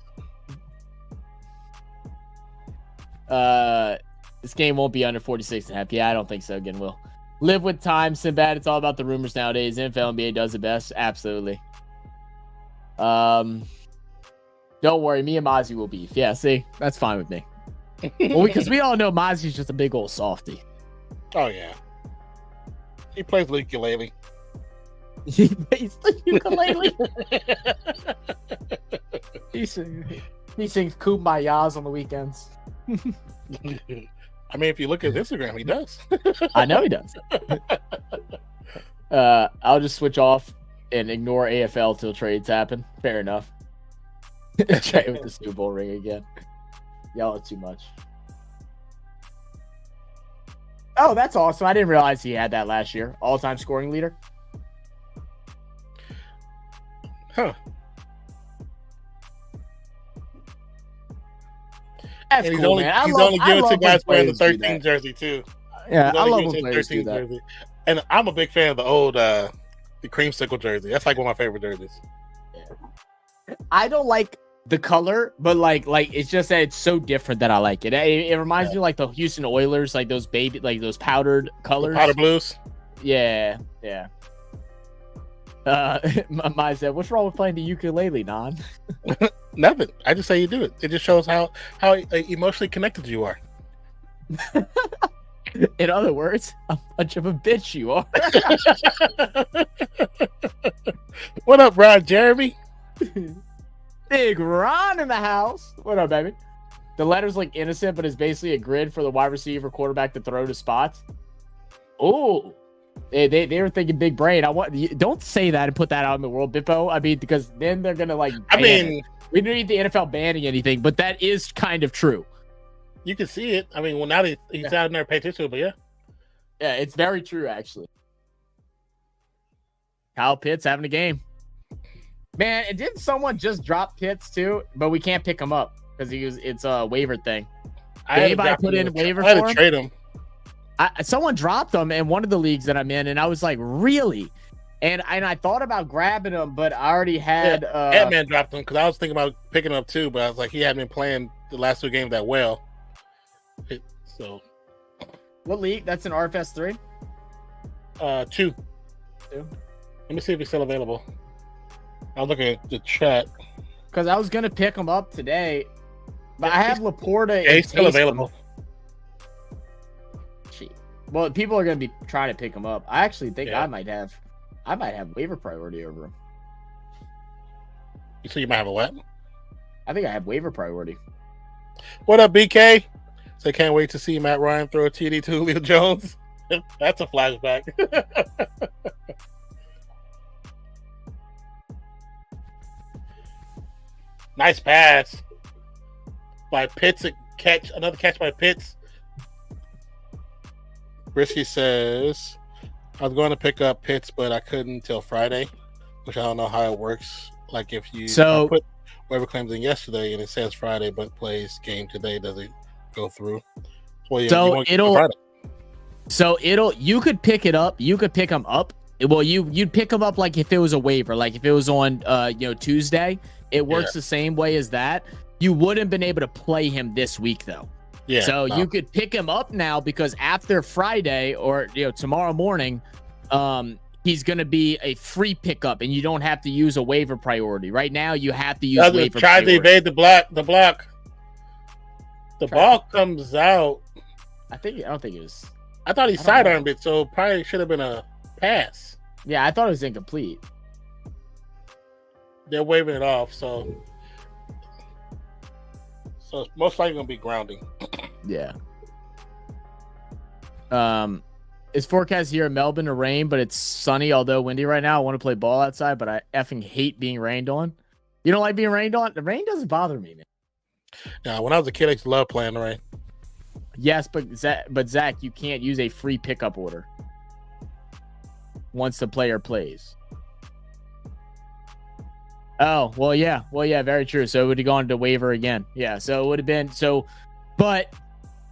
[SPEAKER 1] This game won't be under 46.5. Yeah, I don't think so. Again, will live with time. Sinbad, it's all about the rumors nowadays. NFL, NBA does the best. Absolutely. Don't worry. Me and Mozzie will beef. Yeah, see, that's fine with me. Well, because we all know Mozzie's just a big old softy.
[SPEAKER 2] Oh yeah. He plays the ukulele.
[SPEAKER 1] He plays the ukulele. He sings Kumbayas on the weekends.
[SPEAKER 2] I mean, if you look at his Instagram, he does.
[SPEAKER 1] I know he does. I'll just switch off and ignore AFL till trades happen. Fair enough. Trade with the Super Bowl ring again. Y'all are too much. Oh, that's awesome. I didn't realize he had that last year. All-time scoring leader.
[SPEAKER 2] Huh.
[SPEAKER 1] That's
[SPEAKER 2] and
[SPEAKER 1] cool, man.
[SPEAKER 2] He's only giving to guys wearing the 13 jersey too.
[SPEAKER 1] Yeah, I love when players do that.
[SPEAKER 2] Jersey. And I'm a big fan of the old the creamsicle jersey. That's like one of my favorite jerseys.
[SPEAKER 1] Yeah. I don't like the color, but like it's just that it's so different that I like it. It reminds me of like the Houston Oilers, like those those powdered colors.
[SPEAKER 2] The powder blues.
[SPEAKER 1] Yeah. Maya said, "What's wrong with playing the ukulele, Non?"
[SPEAKER 2] Nothing. I just say you do it. It just shows how emotionally connected you are.
[SPEAKER 1] In other words, how much of a bitch you are.
[SPEAKER 2] What up, Ron Jeremy?
[SPEAKER 1] Big Ron in the house. What up, baby? The letter's like innocent, but it's basically a grid for the wide receiver quarterback to throw to spots. Oh. They were thinking big brain. Don't say that and put that out in the world, Bippo. I mean, because then they're gonna like.
[SPEAKER 2] I mean,
[SPEAKER 1] we don't need the NFL banning anything, but that is kind of true.
[SPEAKER 2] You can see it. I mean, well, now he's out there paying attention, but
[SPEAKER 1] yeah, it's very true actually. Kyle Pitts having a game, man. And didn't someone just drop Pitts too? But we can't pick him up because it's a waiver thing. Did anybody put in a waiver for him?
[SPEAKER 2] I had to trade him.
[SPEAKER 1] Someone dropped them in one of the leagues that I'm in, and I was like, really? And I thought about grabbing them, but I already had
[SPEAKER 2] Ant-Man dropped them because I was thinking about picking them up too, but I was like, he hadn't been playing the last two games that well. So
[SPEAKER 1] what league? That's an RFS 3?
[SPEAKER 2] 2. Let me see if he's still available. I'll look at the chat.
[SPEAKER 1] Because I was gonna pick him up today, but I have Laporta.
[SPEAKER 2] Yeah, he's still available.
[SPEAKER 1] Well, people are going to be trying to pick him up. I actually think I might have waiver priority over him.
[SPEAKER 2] You say you might have a what?
[SPEAKER 1] I think I have waiver priority.
[SPEAKER 2] What up, BK? So can't wait to see Matt Ryan throw a TD to Julio Jones. That's a flashback. Nice pass by Pitts. Another catch by Pitts. Brisky says, I was going to pick up Pitts, but I couldn't till Friday, which I don't know how it works. Like if you put whoever claims in yesterday and it says Friday, but plays game today, does it go through? Well,
[SPEAKER 1] you could pick it up. You could pick him up. Well, you'd pick him up like if it was a waiver, like if it was on Tuesday. It works the same way as that. You wouldn't have been able to play him this week though. Yeah. So you could pick him up now because after Friday or tomorrow morning, he's going to be a free pickup and you don't have to use a waiver priority. Right now, you have to use waiver priority.
[SPEAKER 2] To evade the block. The ball comes out.
[SPEAKER 1] I don't think it was.
[SPEAKER 2] I thought he sidearmed it, so probably should have been a pass.
[SPEAKER 1] Yeah, I thought it was incomplete.
[SPEAKER 2] they're waving it off. So it's most likely gonna be grounding.
[SPEAKER 1] Yeah. It's forecast here in Melbourne to rain, but it's sunny, although windy right now. I want to play ball outside, but I effing hate being rained on. You don't like being rained on? The rain doesn't bother me, man.
[SPEAKER 2] Yeah, when I was a kid, I used to love playing the rain.
[SPEAKER 1] Yes, but Zach, you can't use a free pickup order once the player plays. Oh, well, yeah, very true. So it would have gone to waiver again. Yeah, so it would have been so, but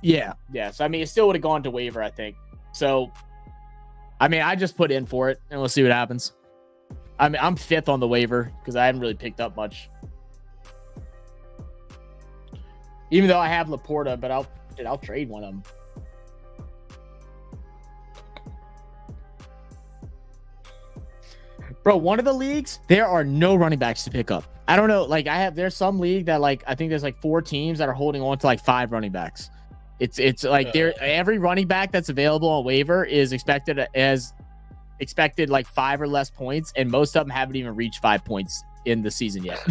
[SPEAKER 1] yeah. So I mean, it still would have gone to waiver, I think. So, I mean, I just put in for it, and we'll see what happens. I mean, I'm 5th on the waiver because I haven't really picked up much. Even though I have Laporta, but I'll trade one of them. Bro, one of the leagues, there are no running backs to pick up. I don't know. Like, there's some league that, like, I think there's like 4 teams that are holding on to like 5 running backs. It's like every running back that's available on waiver is expected like 5 or less points, and most of them haven't even reached 5 points in the season yet.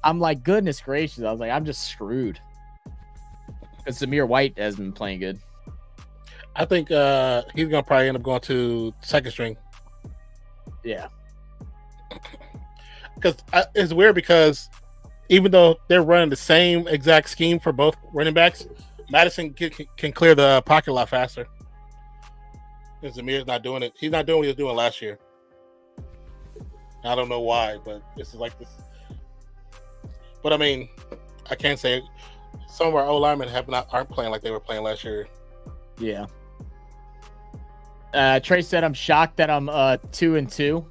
[SPEAKER 1] I'm like, goodness gracious. I was like, I'm just screwed. Because Zamir White has been playing good.
[SPEAKER 2] I think he's gonna probably end up going to second string.
[SPEAKER 1] Yeah.
[SPEAKER 2] Because it's weird because even though they're running the same exact scheme for both running backs, Madison can clear the pocket a lot faster. And Zamir's not doing it. He's not doing what he was doing last year. I don't know why, but this is like this. But I mean, I can't say some of our O linemen aren't playing like they were playing last year.
[SPEAKER 1] Yeah. Trey said, "I'm shocked that I'm 2-2."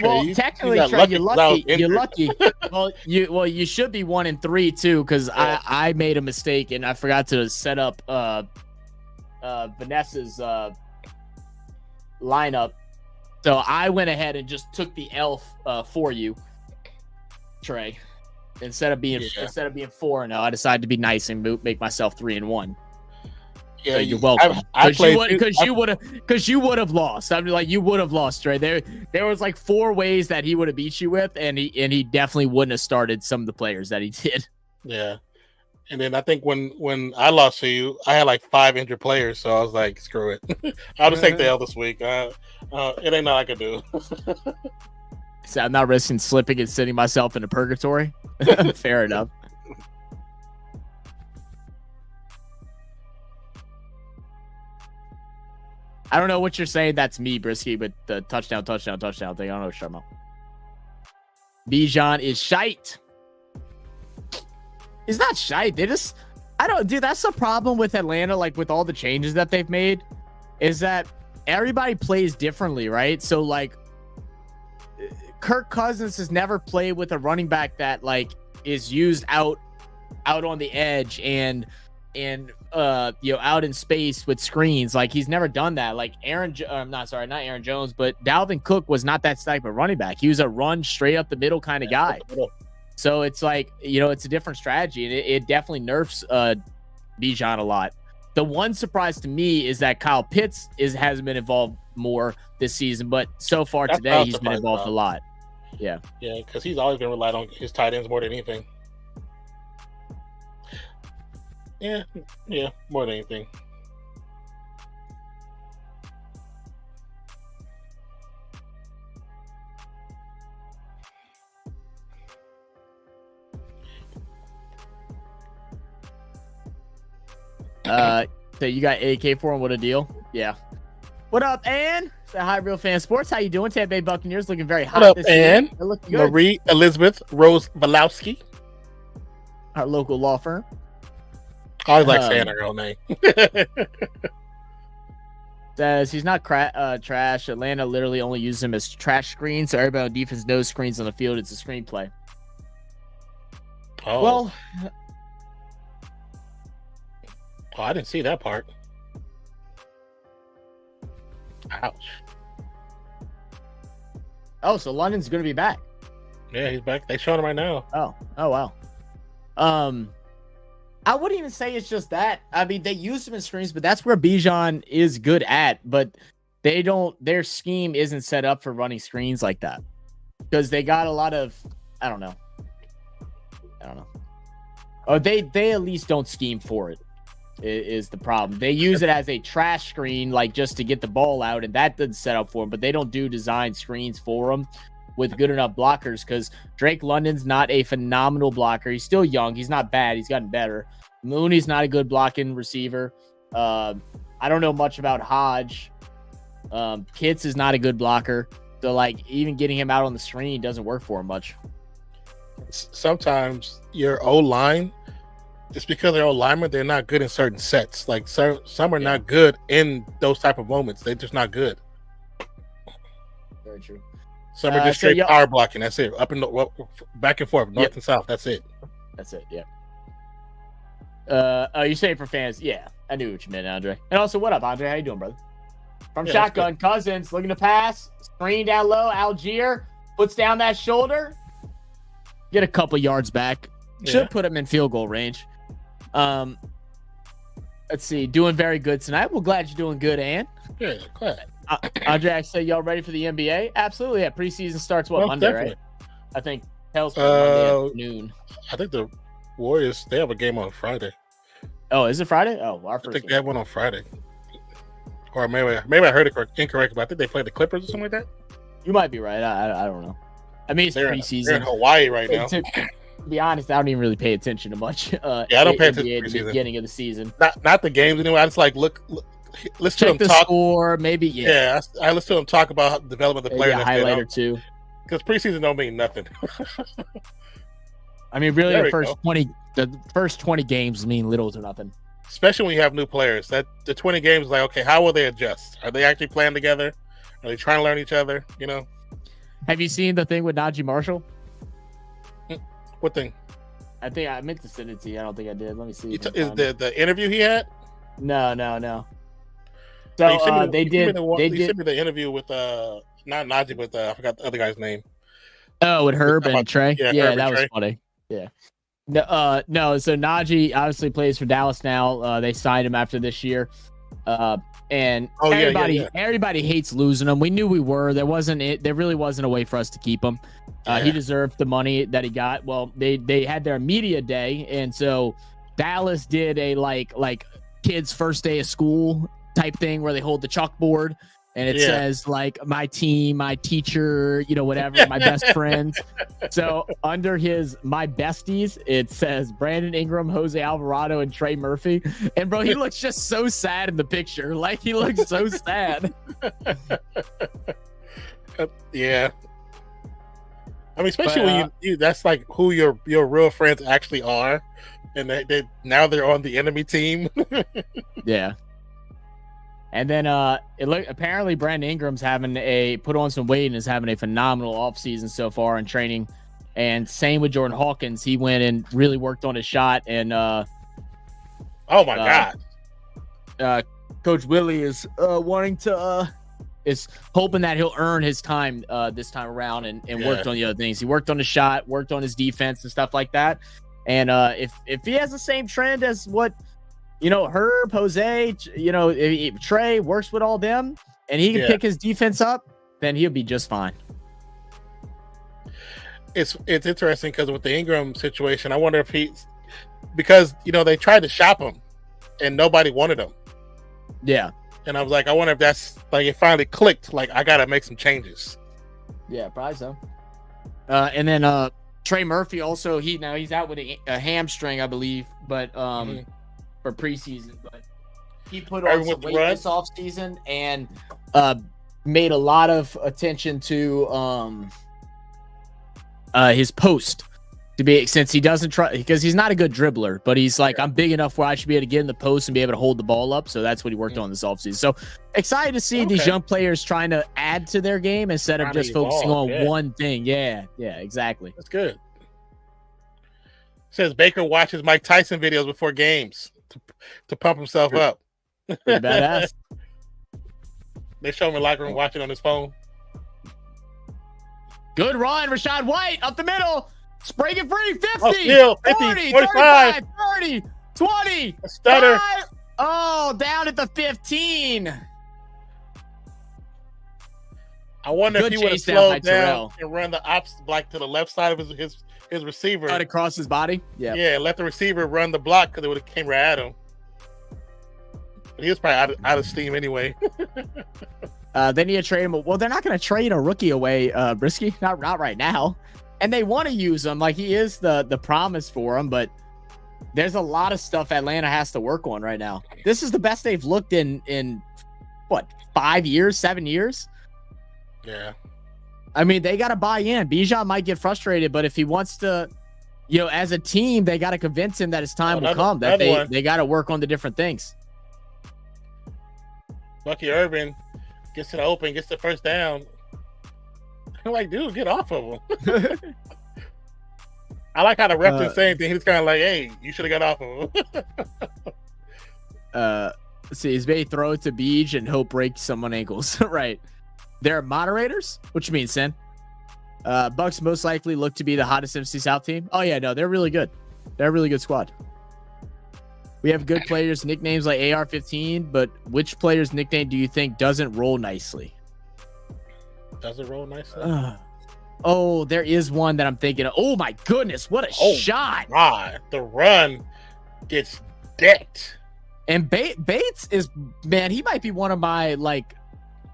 [SPEAKER 1] Well, technically, Trey, you're lucky. You're lucky. well, you should be 1-3 too, because I made a mistake and I forgot to set up Vanessa's lineup. So I went ahead and just took the elf for you, Trey. Instead of being 4-0, I decided to be nice and make myself 3-1. Yeah, so you're welcome. Because you would have lost. I mean, like, you would have lost, Trey. There was like 4 ways that he would have beat you with, and he definitely wouldn't have started some of the players that he did.
[SPEAKER 2] Yeah. And then I think when I lost to you, I had like 5 injured players, so I was like, screw it. I'll just take the L this week. It ain't nothing I can do.
[SPEAKER 1] So I'm not risking slipping and sending myself into purgatory. Fair enough. I don't know what you're saying. That's me, Brisky, but the touchdown thing. I don't know what you're talking about. Bijan is shite. He's not shite. Dude, that's the problem with Atlanta, like with all the changes that they've made, is that everybody plays differently, right? So like Kirk Cousins has never played with a running back that like is used out on the edge and out in space with screens. Like, he's never done that. Like not Aaron Jones, but Dalvin Cook was not that type of running back. He was a run straight up the middle kind of guy. So it's like, it's a different strategy, and it definitely nerfs Bijan a lot. The one surprise to me is that Kyle Pitts has been involved more this season, but so far today he's been involved a lot. Yeah,
[SPEAKER 2] because he's always been relied on his tight ends more than anything. Yeah, more than anything.
[SPEAKER 1] So you got AK for him. What a deal. Yeah. What up, Ann? Say hi, Real Fan Sports. How you doing? Tampa Bay Buccaneers looking very hot.
[SPEAKER 2] What up, Ann? Marie Elizabeth Rose Valowski.
[SPEAKER 1] Our local law firm.
[SPEAKER 2] I always like saying her real name.
[SPEAKER 1] Says he's not trash. Atlanta literally only uses him as trash screens, so everybody on defense knows screens on the field. It's a screenplay.
[SPEAKER 2] Oh.
[SPEAKER 1] Well,
[SPEAKER 2] I didn't see that part. Ouch.
[SPEAKER 1] Oh, so London's going to be back.
[SPEAKER 2] Yeah, he's back. They showing him right now.
[SPEAKER 1] Oh, wow. I wouldn't even say it's just that. I mean, they use him in screens, but that's where Bijan is good at. But their scheme isn't set up for running screens like that. because they got a lot of, I don't know. Oh, they at least don't scheme for it. Is the problem. They use it as a trash screen, like just to get the ball out, and that doesn't set up for them. But they don't do design screens for them with good enough blockers, because Drake London's not a phenomenal blocker. He's still young. He's not bad. He's gotten better. Mooney's not a good blocking receiver. I don't know much about Hodge. Kitts is not a good blocker. So, like, even getting him out on the screen doesn't work for him much.
[SPEAKER 2] Sometimes your O-line, just because they're O-linemen, they're not good in certain sets. Like, some are not good in those type of moments. They're just not good.
[SPEAKER 1] Very true.
[SPEAKER 2] Some are just straight power blocking. That's it. Up and back and forth, north and south. That's it.
[SPEAKER 1] That's it. Yeah. You saying for fans? Yeah, I knew what you meant, Andre. And also, what up, Andre? How you doing, brother? From shotgun, Cousins looking to pass, screen down low. Algier puts down that shoulder, get a couple yards back. Should put him in field goal range. Let's see, doing very good tonight. Well, glad you're doing good, Ann.
[SPEAKER 2] Yeah, glad.
[SPEAKER 1] Andre, I say y'all ready for the NBA? Absolutely. Yeah, preseason starts Monday,
[SPEAKER 2] definitely.
[SPEAKER 1] right? I think Monday afternoon.
[SPEAKER 2] I think the Warriors, they have a game on Friday.
[SPEAKER 1] Oh, is it Friday? Oh, our first.
[SPEAKER 2] I think they have one on Friday. Or maybe I heard it incorrect, but I think they play the Clippers or something like that.
[SPEAKER 1] You might be right. I don't know. I mean, it's preseason.
[SPEAKER 2] They're in Hawaii right now.
[SPEAKER 1] To be honest, I don't even really pay attention to much.
[SPEAKER 2] I don't pay attention to
[SPEAKER 1] the beginning of the season.
[SPEAKER 2] Not the games anyway. I just like look listen
[SPEAKER 1] check
[SPEAKER 2] to them
[SPEAKER 1] the
[SPEAKER 2] talk.
[SPEAKER 1] Score, maybe. Yeah,
[SPEAKER 2] I listen to them talk about the development of the players.
[SPEAKER 1] A highlight or two.
[SPEAKER 2] Because preseason don't mean nothing.
[SPEAKER 1] I mean, really, the first 20 games mean little to nothing.
[SPEAKER 2] Especially when you have new players. That the 20 games is like, okay, how will they adjust? Are they actually playing together? Are they trying to learn each other? You know.
[SPEAKER 1] Have you seen the thing with Najee Marshall?
[SPEAKER 2] What thing?
[SPEAKER 1] I think I meant to send it to you. I don't think I did. Let me see.
[SPEAKER 2] Is the interview he had?
[SPEAKER 1] No. So they did.
[SPEAKER 2] You sent me the interview with not Najee, but I forgot the other guy's name.
[SPEAKER 1] Oh, with Herb and Trey. Yeah, that was
[SPEAKER 2] Trey.
[SPEAKER 1] funny. Yeah. No. So Najee obviously plays for Dallas now. They signed him after this year. And everybody hates losing him. We knew we were. There really wasn't a way for us to keep him. He deserved the money that he got. Well, they had their media day, and so Dallas did a like kids' first day of school type thing where they hold the chalkboard and it says like my team, my teacher, whatever, my best friends. So under my besties, it says Brandon Ingram, Jose Alvarado, and Trey Murphy. And bro, he looks just so sad in the picture. Like he looks so sad.
[SPEAKER 2] Yeah. I mean, especially when you that's like who your real friends actually are. And they now they're on the enemy team.
[SPEAKER 1] Yeah. And then apparently Brandon Ingram's put on some weight and is having a phenomenal offseason so far in training. And same with Jordan Hawkins. He went and really worked on his shot. And
[SPEAKER 2] oh my God.
[SPEAKER 1] Coach Willie is is hoping that he'll earn his time this time around and worked on the other things. He worked on his shot, worked on his defense and stuff like that. And if he has the same trend as what Herb, Jose, if Trey works with all them and he can pick his defense up, then he'll be just fine.
[SPEAKER 2] It's interesting because with the Ingram situation, I wonder if because they tried to shop him and nobody wanted him.
[SPEAKER 1] Yeah.
[SPEAKER 2] And I was like, I wonder if that's like it finally clicked. Like I got to make some changes.
[SPEAKER 1] Yeah, probably so. And then Trey Murphy also he's out with a hamstring, I believe, but for preseason, but he put on some weight this offseason and made a lot of attention to his post since he doesn't try because he's not a good dribbler, but he's like, I'm big enough where I should be able to get in the post and be able to hold the ball up. So that's what he worked on this offseason. So excited to see these young players trying to add to their game instead of just focusing on one thing. Yeah, exactly.
[SPEAKER 2] That's good. Says Baker watches Mike Tyson videos before games to pump himself up.
[SPEAKER 1] Pretty badass.
[SPEAKER 2] They show him in the locker room watching on his phone.
[SPEAKER 1] Good run, Rashad White up the middle. Spring it free, 50,
[SPEAKER 2] oh, still, 50
[SPEAKER 1] 40,
[SPEAKER 2] 45,
[SPEAKER 1] 30, 20.
[SPEAKER 2] A stutter.
[SPEAKER 1] 5. Oh, down at the 15.
[SPEAKER 2] I wonder if
[SPEAKER 1] Good
[SPEAKER 2] he would have
[SPEAKER 1] chase down by
[SPEAKER 2] slowed down
[SPEAKER 1] Terrell.
[SPEAKER 2] and run the ops block to the left side of his receiver.
[SPEAKER 1] Cut across his body. Yeah.
[SPEAKER 2] Yeah, let the receiver run the block because it would have came right at him. But he was probably out of steam anyway.
[SPEAKER 1] They need to trade him. Well, they're not going to trade a rookie away, Brisky. Not right now. And they want to use him. Like, he is the promise for him, but there's a lot of stuff Atlanta has to work on right now. This is the best they've looked in what, 5 years, 7 years?
[SPEAKER 2] Yeah.
[SPEAKER 1] I mean, they got to buy in. Bijan might get frustrated, but if he wants to, as a team, they got to convince him that his time will come, that they got to work on the different things.
[SPEAKER 2] Bucky Urban gets to the open, gets the first down. I'm like, dude, get off of him. I like how the ref didn't say anything. He's kind of like, hey, you should have got off of him.
[SPEAKER 1] Let's see, he's may throw it to Beach and hope break someone ankles. Right. They're moderators? What you mean, Sin? Bucks most likely look to be the hottest MC South team. Oh, yeah, no, they're really good. They're a really good squad. We have good players, nicknames like AR-15, but which player's nickname do you think doesn't roll nicely?
[SPEAKER 2] Does it roll nicely?
[SPEAKER 1] Oh, there is one that I'm thinking of. Oh, my goodness, what a shot.
[SPEAKER 2] God, the run gets decked.
[SPEAKER 1] And Bates is, man, he might be one of my,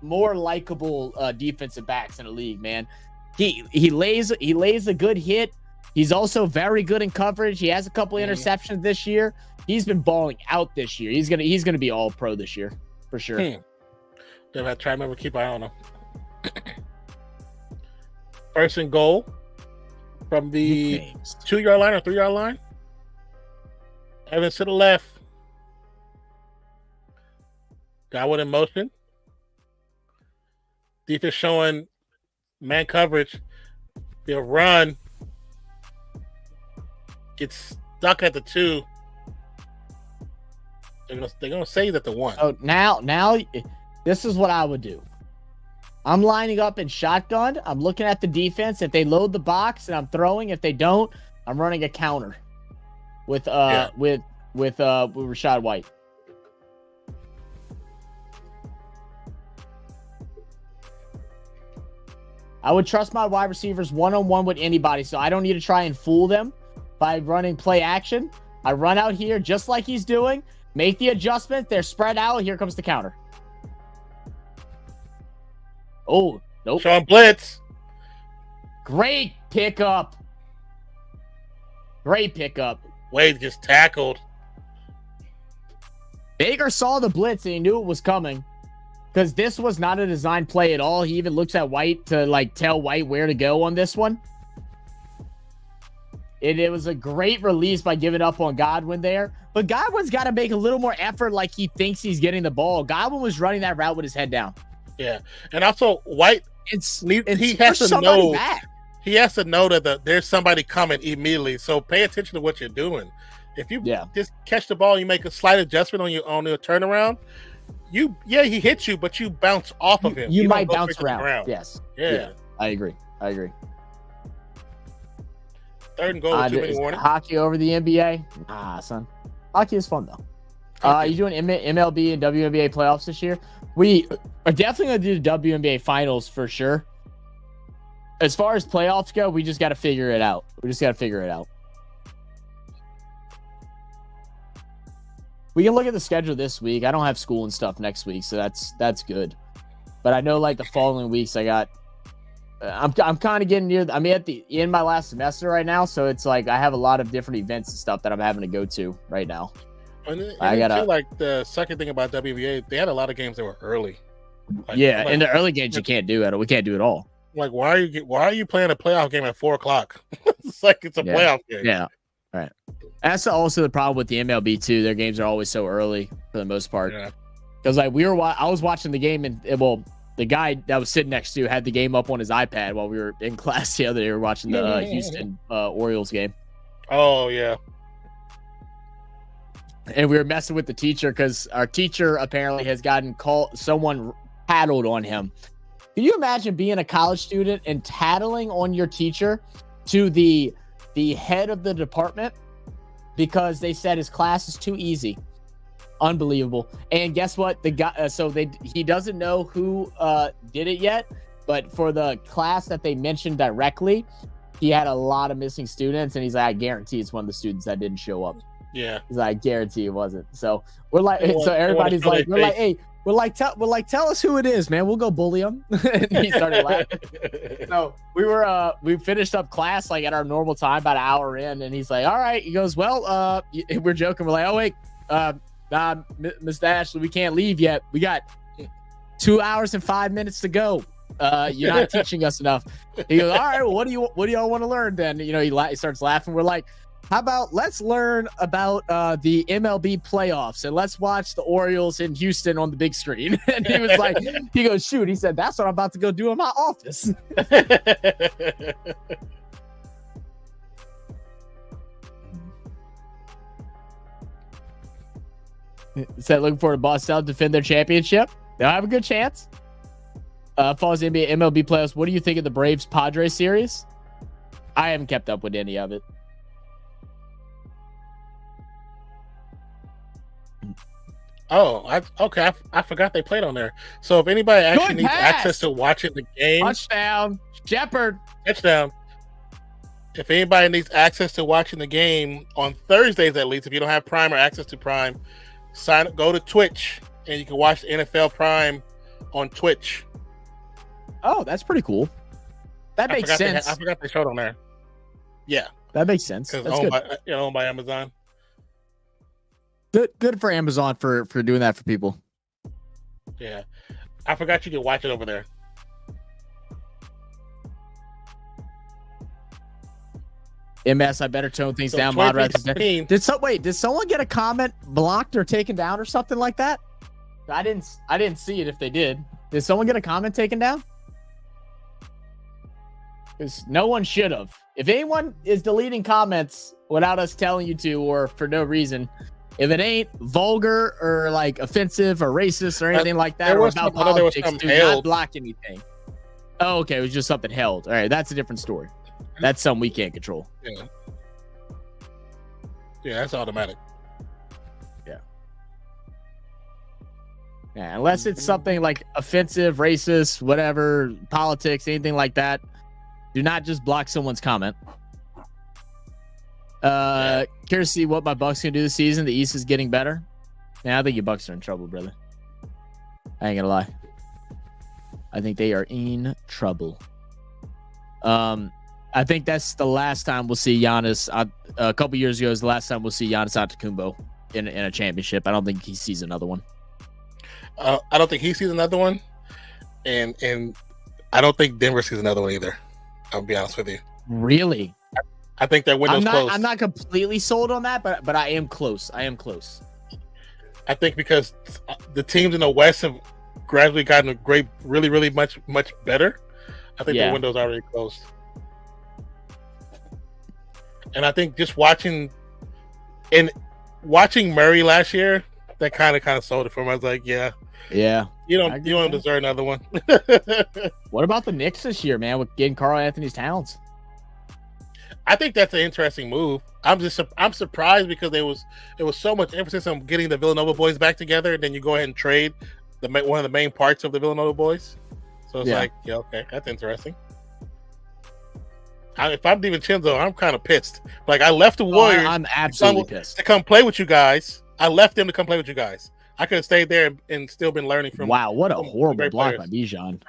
[SPEAKER 1] more likable defensive backs in the league, man. He lays a good hit. He's also very good in coverage. He has a couple interceptions this year. He's been balling out this year. He's gonna be all pro this year for sure.
[SPEAKER 2] I try to remember keep eye on him. First and goal from the 2-yard line or 3-yard line. Evans to the left. Got one in motion. Defense showing man coverage. They'll run. Gets stuck at the 2. They're gonna save at the 1.
[SPEAKER 1] Oh, now, this is what I would do. I'm lining up in shotgun. I'm looking at the defense. If they load the box and I'm throwing, if they don't, I'm running a counter with Rashad White. I would trust my wide receivers one-on-one with anybody, so I don't need to try and fool them by running play action. I run out here just like he's doing, make the adjustment. They're spread out. Here comes the counter. Oh, nope.
[SPEAKER 2] Sean blitz.
[SPEAKER 1] Great pickup. Great pickup.
[SPEAKER 2] Wade gets tackled.
[SPEAKER 1] Baker saw the blitz and he knew it was coming. Because this was not a design play at all. He even looks at White to tell White where to go on this one. It was a great release by giving up on Godwin there. But Godwin's got to make a little more effort like he thinks he's getting the ball. Godwin was running that route with his head down.
[SPEAKER 2] Yeah. And also White, he has to know back. He has to know that there's somebody coming immediately. So pay attention to what you're doing. If you just catch the ball, you make a slight adjustment on your turnaround. He hits you, but you bounce off of him.
[SPEAKER 1] You might bounce around. Yes. Yeah. I agree.
[SPEAKER 2] Third and goal with too many warnings.
[SPEAKER 1] Hockey over the NBA? Nah, son. Hockey is fun, though. Are you doing MLB and WNBA playoffs this year? We are definitely going to do the WNBA finals for sure. As far as playoffs go, we just got to figure it out. We can look at the schedule this week. I don't have school and stuff next week, so that's good. But I know the following weeks I got. I'm kind of getting near. I'm in my last semester right now, so it's I have a lot of different events and stuff that I'm having to go to right now.
[SPEAKER 2] And I gotta the second thing about WNBA, they had a lot of games that were early.
[SPEAKER 1] In the early games you can't do it. We can't do it all.
[SPEAKER 2] Why are you playing a playoff game at 4:00? It's it's a playoff game.
[SPEAKER 1] Yeah, right. That's also the problem with the MLB too. Their games are always so early for the most part. Because I was watching the game and the guy that was sitting next to had the game up on his iPad while we were in class the other day. We were watching the Houston Orioles game.
[SPEAKER 2] Oh yeah.
[SPEAKER 1] And we were messing with the teacher because our teacher apparently has someone tattled on him. Can you imagine being a college student and tattling on your teacher to the head of the department because they said his class is too easy? Unbelievable. And guess what? The guy, he doesn't know who did it yet. But for the class that they mentioned directly, he had a lot of missing students, and he's like, I guarantee it's one of the students that didn't show up.
[SPEAKER 2] Yeah.
[SPEAKER 1] He's like, I guarantee it wasn't. So we're like,
[SPEAKER 2] so
[SPEAKER 1] everybody's like, tell us who it is, man. We'll go bully him. And he started laughing. So we finished up class like at our normal time, about an hour in, and he's like, all right. He goes, well, we're joking. We're like, oh wait, Mr. Ashley, we can't leave yet. We got 2 hours and 5 minutes to go. You're not teaching us enough. He goes, all right, well, what do y'all want to learn then? You know, he starts laughing. We're like, how about let's learn about the MLB playoffs, and let's watch the Orioles in Houston on the big screen. And he was like, he goes, shoot. He said, that's what I'm about to go do in my office. Said looking forward to Boston to defend their championship. They'll have a good chance. Follows the NBA MLB playoffs. What do you think of the Braves Padres series? I haven't kept up with any of it.
[SPEAKER 2] Oh, okay. I forgot they played on there. So if anybody actually needs access to watching the game,
[SPEAKER 1] touchdown, Shepard,
[SPEAKER 2] touchdown. If anybody needs access to watching the game on Thursdays, at least, if you don't have Prime or access to Prime, go to Twitch and you can watch the NFL Prime on Twitch.
[SPEAKER 1] Oh, that's pretty cool. That makes sense.
[SPEAKER 2] I forgot they showed on there. Yeah,
[SPEAKER 1] that makes sense. That's
[SPEAKER 2] owned by Amazon.
[SPEAKER 1] Good for Amazon for doing that for people.
[SPEAKER 2] Yeah, I forgot you could watch it over there.
[SPEAKER 1] MS, I better tone things down. Did someone get a comment blocked or taken down or something like that? I didn't see it. If they did someone get a comment taken down? Because no one should have. If anyone is deleting comments without us telling you to, or for no reason, if it ain't vulgar or like offensive or racist or anything like that, or about politics, do not block anything. Oh, okay. It was just something held. All right. That's a different story. That's something we can't control.
[SPEAKER 2] Yeah, that's automatic.
[SPEAKER 1] Yeah, unless it's something like offensive, racist, whatever, politics, anything like that, do not just block someone's comment. Curious to see what my Bucks can do this season. The East is getting better. Man, I think your Bucks are in trouble, brother. I ain't gonna lie. I think they are in trouble. I think that's the last time we'll see Giannis. A couple years ago is the last time we'll see Giannis Antetokounmpo in a championship. I don't think he sees another one.
[SPEAKER 2] I don't think he sees another one, and I don't think Denver sees another one either. I'll be honest with you.
[SPEAKER 1] Really?
[SPEAKER 2] I think that window's closed.
[SPEAKER 1] I'm not completely sold on that, but I am close. I
[SPEAKER 2] think because the teams in the West have gradually gotten really much better. I think the window's already closed. And I think just watching Murray last year, that kind of sold it for him. I was like, yeah, you don't deserve another one.
[SPEAKER 1] What about the Knicks this year, man? With getting Karl Anthony Towns,
[SPEAKER 2] I think that's an interesting move. I'm surprised because there was so much emphasis on getting the Villanova boys back together, and then you go ahead and trade one of the main parts of the Villanova boys. So it's like, okay, that's interesting. If I'm DiVincenzo, I'm kind of pissed. Like, I left the Warriors.
[SPEAKER 1] I'm absolutely pissed
[SPEAKER 2] to come play with you guys. I left them to come play with you guys. I could have stayed there and still been learning from.
[SPEAKER 1] Wow, what a horrible block by Bijan.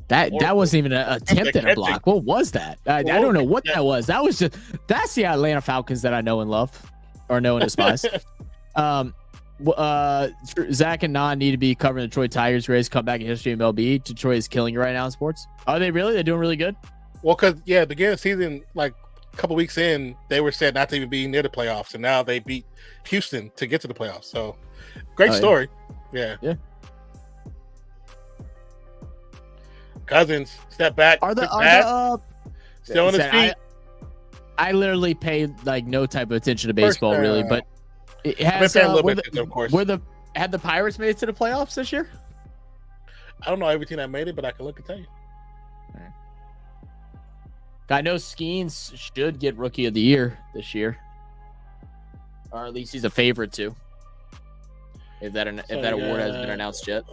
[SPEAKER 1] That wasn't even an attempt at a block. What was that? I don't know what that was. That's the Atlanta Falcons that I know and love, or know and despise. Zach and Nan need to be covering the Detroit Tigers' greatest comeback in history of MLB. Detroit is killing it right now in sports. Are they really? They're doing really good?
[SPEAKER 2] Well, because, the beginning of the season, like a couple weeks in, they were said not to even be near the playoffs, and now they beat Houston to get to the playoffs. So, great story. Yeah. Cousins, step back. Still on his feet.
[SPEAKER 1] I literally pay like no type of attention to baseball, really, but it has.
[SPEAKER 2] Of course.
[SPEAKER 1] Had the Pirates made it to the playoffs this year?
[SPEAKER 2] I don't know every team that made it, but I can look and tell you.
[SPEAKER 1] Right. I know Skeens should get Rookie of the Year this year, or at least he's a favorite to. If that award hasn't been announced yet.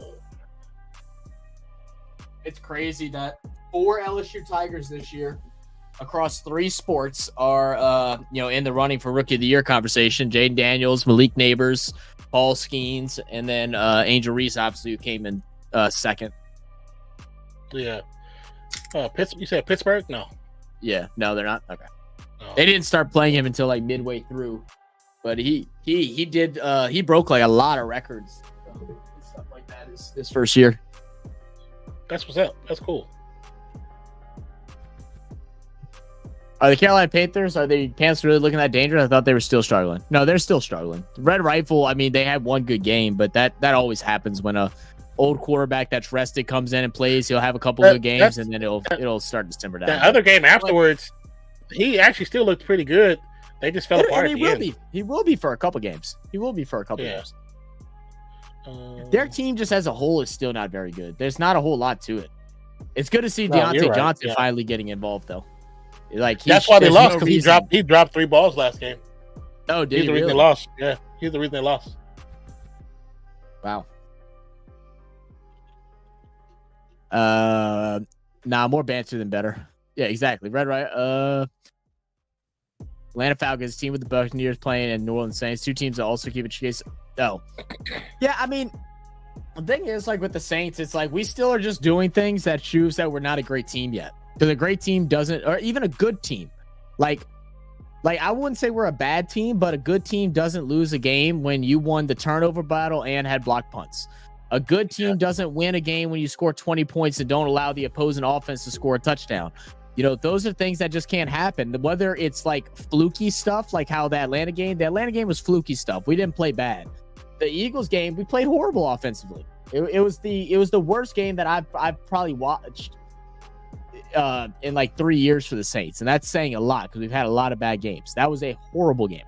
[SPEAKER 1] It's crazy that 4 LSU Tigers this year across 3 sports are, in the running for Rookie of the Year conversation. Jaden Daniels, Malik Neighbors, Paul Skeens, and then Angel Reese, obviously, who came in second.
[SPEAKER 2] Yeah. You said Pittsburgh? No.
[SPEAKER 1] Yeah. No, they're not. Okay.
[SPEAKER 2] No.
[SPEAKER 1] They didn't start playing him until like midway through, but he did. He broke like a lot of records and stuff like that his first year.
[SPEAKER 2] That's what's up. That's cool.
[SPEAKER 1] Are the Carolina Panthers? Are the Panthers really looking that dangerous? I thought they were still struggling. No, they're still struggling. Red Rifle. I mean, they had one good game, but that always happens when a old quarterback that's rested comes in and plays. He'll have a couple good games, and then it'll start to simmer down.
[SPEAKER 2] That other game afterwards, he actually still looked pretty good. They just fell apart.
[SPEAKER 1] He will be for a couple games. Games. Their team just as a whole is still not very good. There's not a whole lot to it. It's good to see Deontay Johnson finally getting involved, though. Like
[SPEAKER 2] that's why they lost, because he dropped 3 balls last game.
[SPEAKER 1] Oh, did
[SPEAKER 2] he's the reason they lost. Yeah, he's the reason they lost.
[SPEAKER 1] Wow. More banter than better. Yeah, exactly. Atlanta Falcons team with the Buccaneers playing and New Orleans Saints, 2 teams that also keep it chase. Oh, yeah. I mean, the thing is, like with the Saints, it's like we still are just doing things that shows that we're not a great team yet. Because a great team doesn't, or even a good team, like I wouldn't say we're a bad team, but a good team doesn't lose a game when you won the turnover battle and had blocked punts. A good team doesn't win a game when you score 20 points and don't allow the opposing offense to score a touchdown. Those are things that just can't happen. Whether it's like fluky stuff, like how the Atlanta game was fluky stuff. We didn't play bad. The Eagles game, we played horrible offensively. It was the worst game that I've probably watched in like 3 years for the Saints. And that's saying a lot because we've had a lot of bad games. That was a horrible game.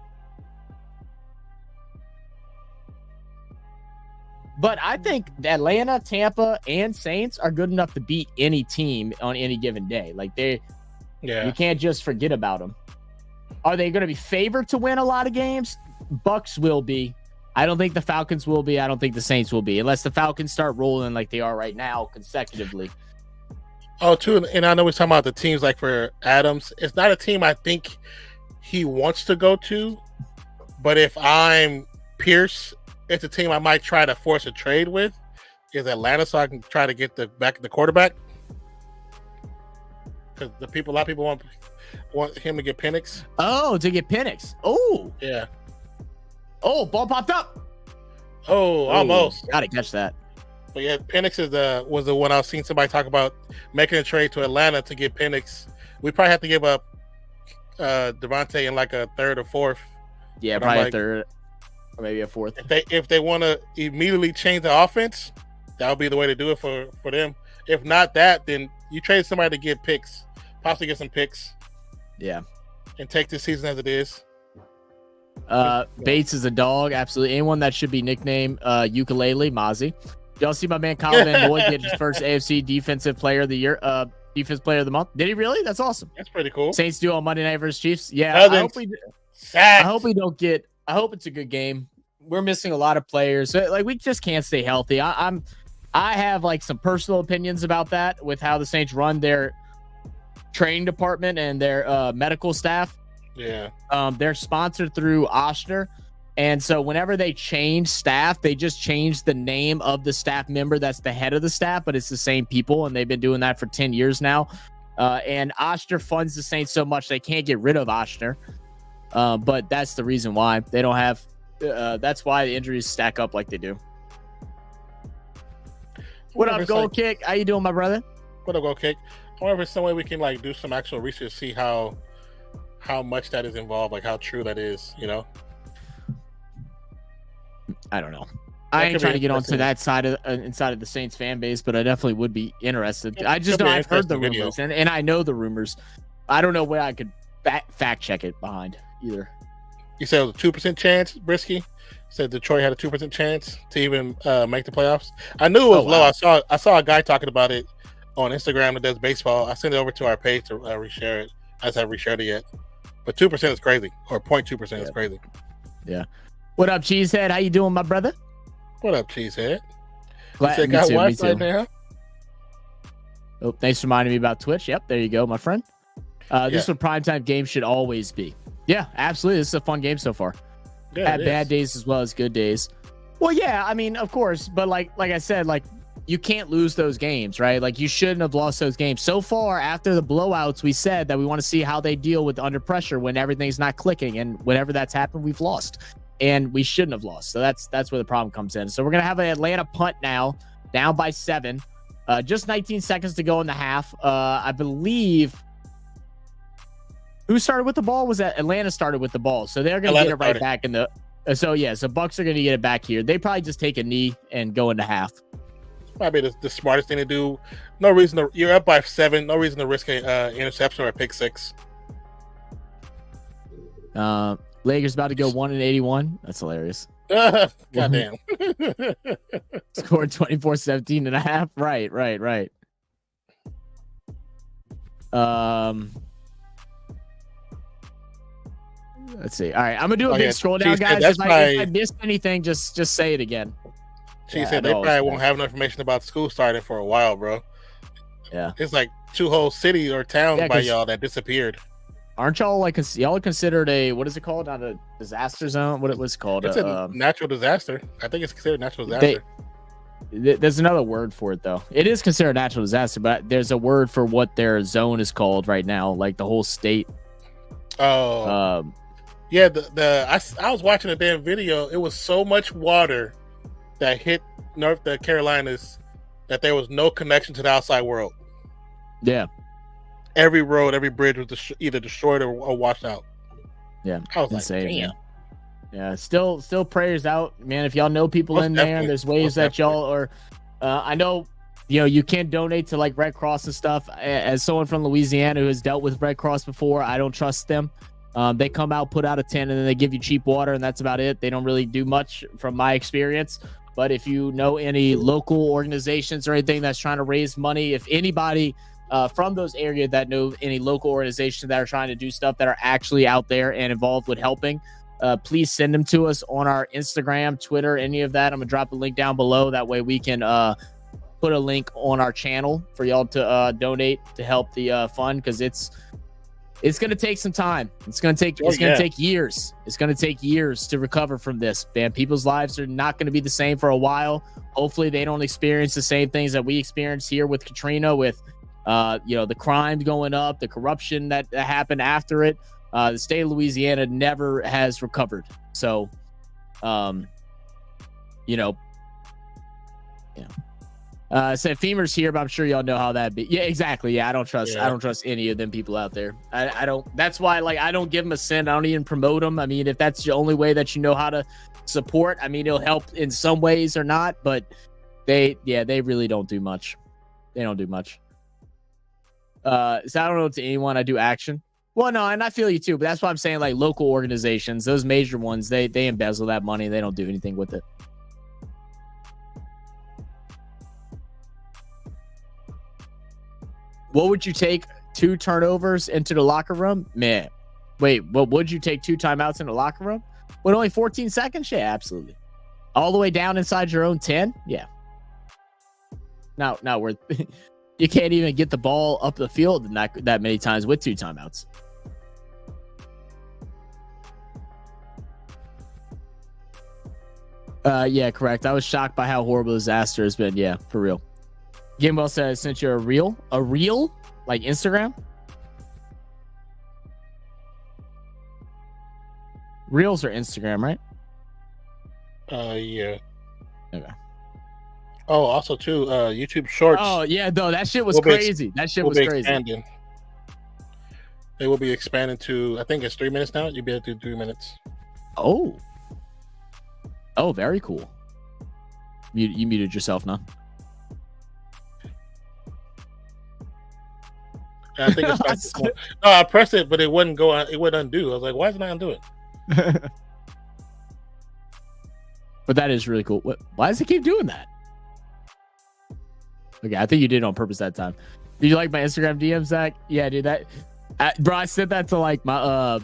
[SPEAKER 1] But I think Atlanta, Tampa, and Saints are good enough to beat any team on any given day. Like you can't just forget about them. Are they going to be favored to win a lot of games? Bucks will be. I don't think the Falcons will be. I don't think the Saints will be, unless the Falcons start rolling like they are right now consecutively.
[SPEAKER 2] Oh, too, and I know we're talking about the teams like for Adams. It's not a team I think he wants to go to, but if I'm Pierce, it's a team I might try to force a trade with. Is Atlanta, so I can try to get the quarterback. Because a lot of people want him to get Penix.
[SPEAKER 1] Oh, to get Penix. Oh,
[SPEAKER 2] yeah.
[SPEAKER 1] Oh, ball popped up.
[SPEAKER 2] Oh, almost.
[SPEAKER 1] Gotta catch that.
[SPEAKER 2] But yeah, Penix was the one I was seeing somebody talk about making a trade to Atlanta to get Penix. We probably have to give up Devontae in like a 3rd or 4th.
[SPEAKER 1] Yeah, probably a 3rd. Or maybe a 4th.
[SPEAKER 2] If they want to immediately change the offense, that would be the way to do it for them. If not that, then you trade somebody to get picks, possibly get some picks.
[SPEAKER 1] Yeah. And
[SPEAKER 2] take this season as it is.
[SPEAKER 1] Bates is a dog. Absolutely. Anyone that should be nicknamed Ukulele, Mozzie. Y'all see my man Colin Van Noy get his first AFC Defensive Player of the Year, Defense Player of the Month. Did he really? That's awesome.
[SPEAKER 2] That's pretty cool.
[SPEAKER 1] Saints do on Monday night versus Chiefs. Yeah, I hope we don't get. I hope it's a good game. We're missing a lot of players. Like we just can't stay healthy. I have like some personal opinions about that with how the Saints run their training department and their medical staff.
[SPEAKER 2] Yeah.
[SPEAKER 1] They're sponsored through Ochsner. And so whenever they change staff, they just change the name of the staff member that's the head of the staff, but it's the same people, and they've been doing that for 10 years now. And Ochsner funds the Saints so much they can't get rid of Ochsner. But that's the reason why they don't have that's why the injuries stack up like they do. What up, Gold Kick? How you doing, my brother?
[SPEAKER 2] What up, Gold Kick? I wonder if there's some way we can like do some actual research, see how much that is involved, like how true that is,
[SPEAKER 1] I don't know. I ain't trying to get onto that side of inside of the Saints fan base, but I definitely would be interested. I just know I've heard the rumors and I know the rumors. I don't know where I could fact check it behind either.
[SPEAKER 2] You said it was a 2% chance, Brisky? You said Detroit had a 2% chance to even make the playoffs. I knew it was low. I saw a guy talking about it on Instagram that does baseball. I sent it over to our page to reshare it. I just haven't reshared it yet. But 2% is crazy, or 0.2% is crazy.
[SPEAKER 1] Yeah. What up, Cheesehead? How you doing, my brother?
[SPEAKER 2] What up, Cheesehead?
[SPEAKER 1] Me too. Oh, thanks for reminding me about Twitch. Yep, there you go, my friend. This is what primetime games should always be. Yeah, absolutely. This is a fun game so far.
[SPEAKER 2] Yeah,
[SPEAKER 1] Had bad days as well as good days. Well, yeah, I mean, of course, but like I said, like you can't lose those games, right? Like you shouldn't have lost those games. So far, after the blowouts, we said that we want to see how they deal with under pressure when everything's not clicking, and whenever that's happened, we've lost, and we shouldn't have lost. So that's where the problem comes in. So we're gonna have an Atlanta punt now, down by 7. Just 19 seconds to go in the half. I believe. Who started with the ball? Was that Atlanta started with the ball? So they're going to get it right back in the. So Bucks are going to get it back here. They probably just take a knee and go into half.
[SPEAKER 2] Probably the smartest thing to do. No reason to. You're up by 7. No reason to risk an interception or a pick 6.
[SPEAKER 1] Lakers about to go 1-81. That's hilarious.
[SPEAKER 2] Goddamn.
[SPEAKER 1] Scored 24-17 and a half. Right. Let's see. All right, I'm gonna do a big scroll down, guys. If I missed anything, just say it again.
[SPEAKER 2] She said they probably won't have enough information about school starting for a while, bro.
[SPEAKER 1] Yeah,
[SPEAKER 2] it's like 2 whole cities or towns by y'all that disappeared.
[SPEAKER 1] Aren't y'all like y'all considered a, what is it called? Not a disaster zone. What it was called?
[SPEAKER 2] It's a natural disaster. I think it's considered natural disaster.
[SPEAKER 1] There's another word for it though. It is considered a natural disaster, but there's a word for what their zone is called right now, like the whole state.
[SPEAKER 2] Oh. Yeah, I was watching a damn video. It was so much water that hit North Carolinas that there was no connection to the outside world.
[SPEAKER 1] Yeah.
[SPEAKER 2] Every road, every bridge was either destroyed or washed out.
[SPEAKER 1] Yeah.
[SPEAKER 2] I was
[SPEAKER 1] insane,
[SPEAKER 2] like, damn.
[SPEAKER 1] Yeah. Still prayers out, man. If y'all know people in there, there's ways that y'all are. I know, you can't donate to like Red Cross and stuff. As someone from Louisiana who has dealt with Red Cross before, I don't trust them. They come out, put out a tent, and then they give you cheap water, and that's about it. They don't really do much from my experience. But if you know any local organizations or anything that's trying to raise money, if anybody from those areas that know any local organizations that are trying to do stuff that are actually out there and involved with helping, please send them to us on our Instagram, Twitter, any of that. I'm going to drop a link down below. That way we can put a link on our channel for y'all to donate to help the fund, because it's going to take some time. It's going to take years. It's going to take years to recover from this, man. People's lives are not going to be the same for a while. Hopefully they don't experience the same things that we experienced here with Katrina, with, the crime going up, the corruption that happened after it. The state of Louisiana never has recovered. So, said Femur's here, but I'm sure y'all know how that be. Yeah, exactly. Yeah, I don't trust any of them people out there. I don't. That's why, I don't give them a cent. I don't even promote them. I mean, if that's the only way that you know how to support, I mean, it'll help in some ways or not. But they really don't do much. They don't do much. So I don't know to anyone. I do action. Well, no, and I feel you too. But that's why I'm saying, like, local organizations, those major ones, they embezzle that money. They don't do anything with it. What would you take 2 turnovers into the locker room? Man, wait, what would you take 2 timeouts in the locker room? With only 14 seconds? Yeah, absolutely. All the way down inside your own 10? Yeah. Not worth. You can't even get the ball up the field that many times with 2 timeouts. Yeah, correct. I was shocked by how horrible disaster has been. Yeah, for real. Gamewell says, since you're a reel like Instagram, reels are Instagram, right?
[SPEAKER 2] Yeah.
[SPEAKER 1] Okay.
[SPEAKER 2] Oh, also too, YouTube Shorts.
[SPEAKER 1] Oh yeah, though that shit was crazy. That shit was crazy.
[SPEAKER 2] Expanding. They will be expanding to, I think it's 3 minutes now. You'll be able to do 3 minutes.
[SPEAKER 1] Oh, very cool. You muted yourself now.
[SPEAKER 2] I think it's like, no, I pressed it, but it wouldn't go on. It wouldn't undo. I was like, why is it not undo it?
[SPEAKER 1] But that is really cool. Why does it keep doing that? Okay, I think you did it on purpose that time. Did you like my Instagram DM, Zach? Yeah, dude. Bro, I sent that to like my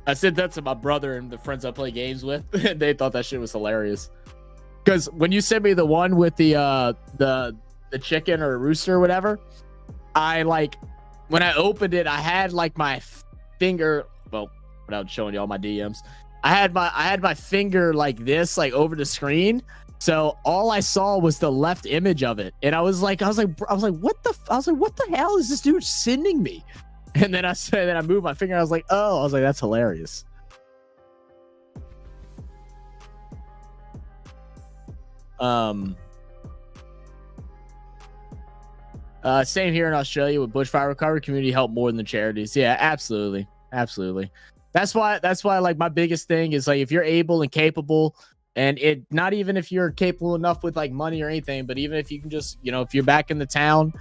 [SPEAKER 1] I sent that to my brother and the friends I play games with. They thought that shit was hilarious. Because when you sent me the one with the chicken or rooster or whatever, I like when I opened it, I had like my finger, well, without showing you all my DMs, I had my finger like this, like over the screen. So all I saw was the left image of it, and I was like, what the hell is this dude sending me? And then I moved my finger. I was like, that's hilarious. Same here in Australia with bushfire recovery. Community help more than the charities. Yeah, absolutely. That's why like my biggest thing is like if you're able and capable, and it not even if you're capable enough with like money or anything, but even if you can just, if you're back in the town,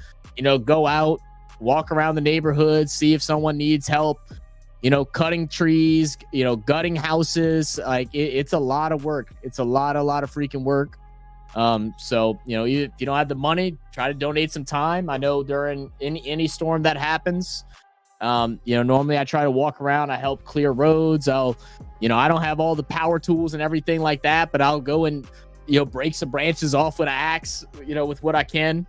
[SPEAKER 1] go out, walk around the neighborhood, see if someone needs help, cutting trees, gutting houses. Like it's a lot of work. It's a lot of freaking work. So if you don't have the money, try to donate some time. I know during any storm that happens, normally I try to walk around, I help clear roads. I don't have all the power tools and everything like that, but I'll go and break some branches off with an axe, with what I can,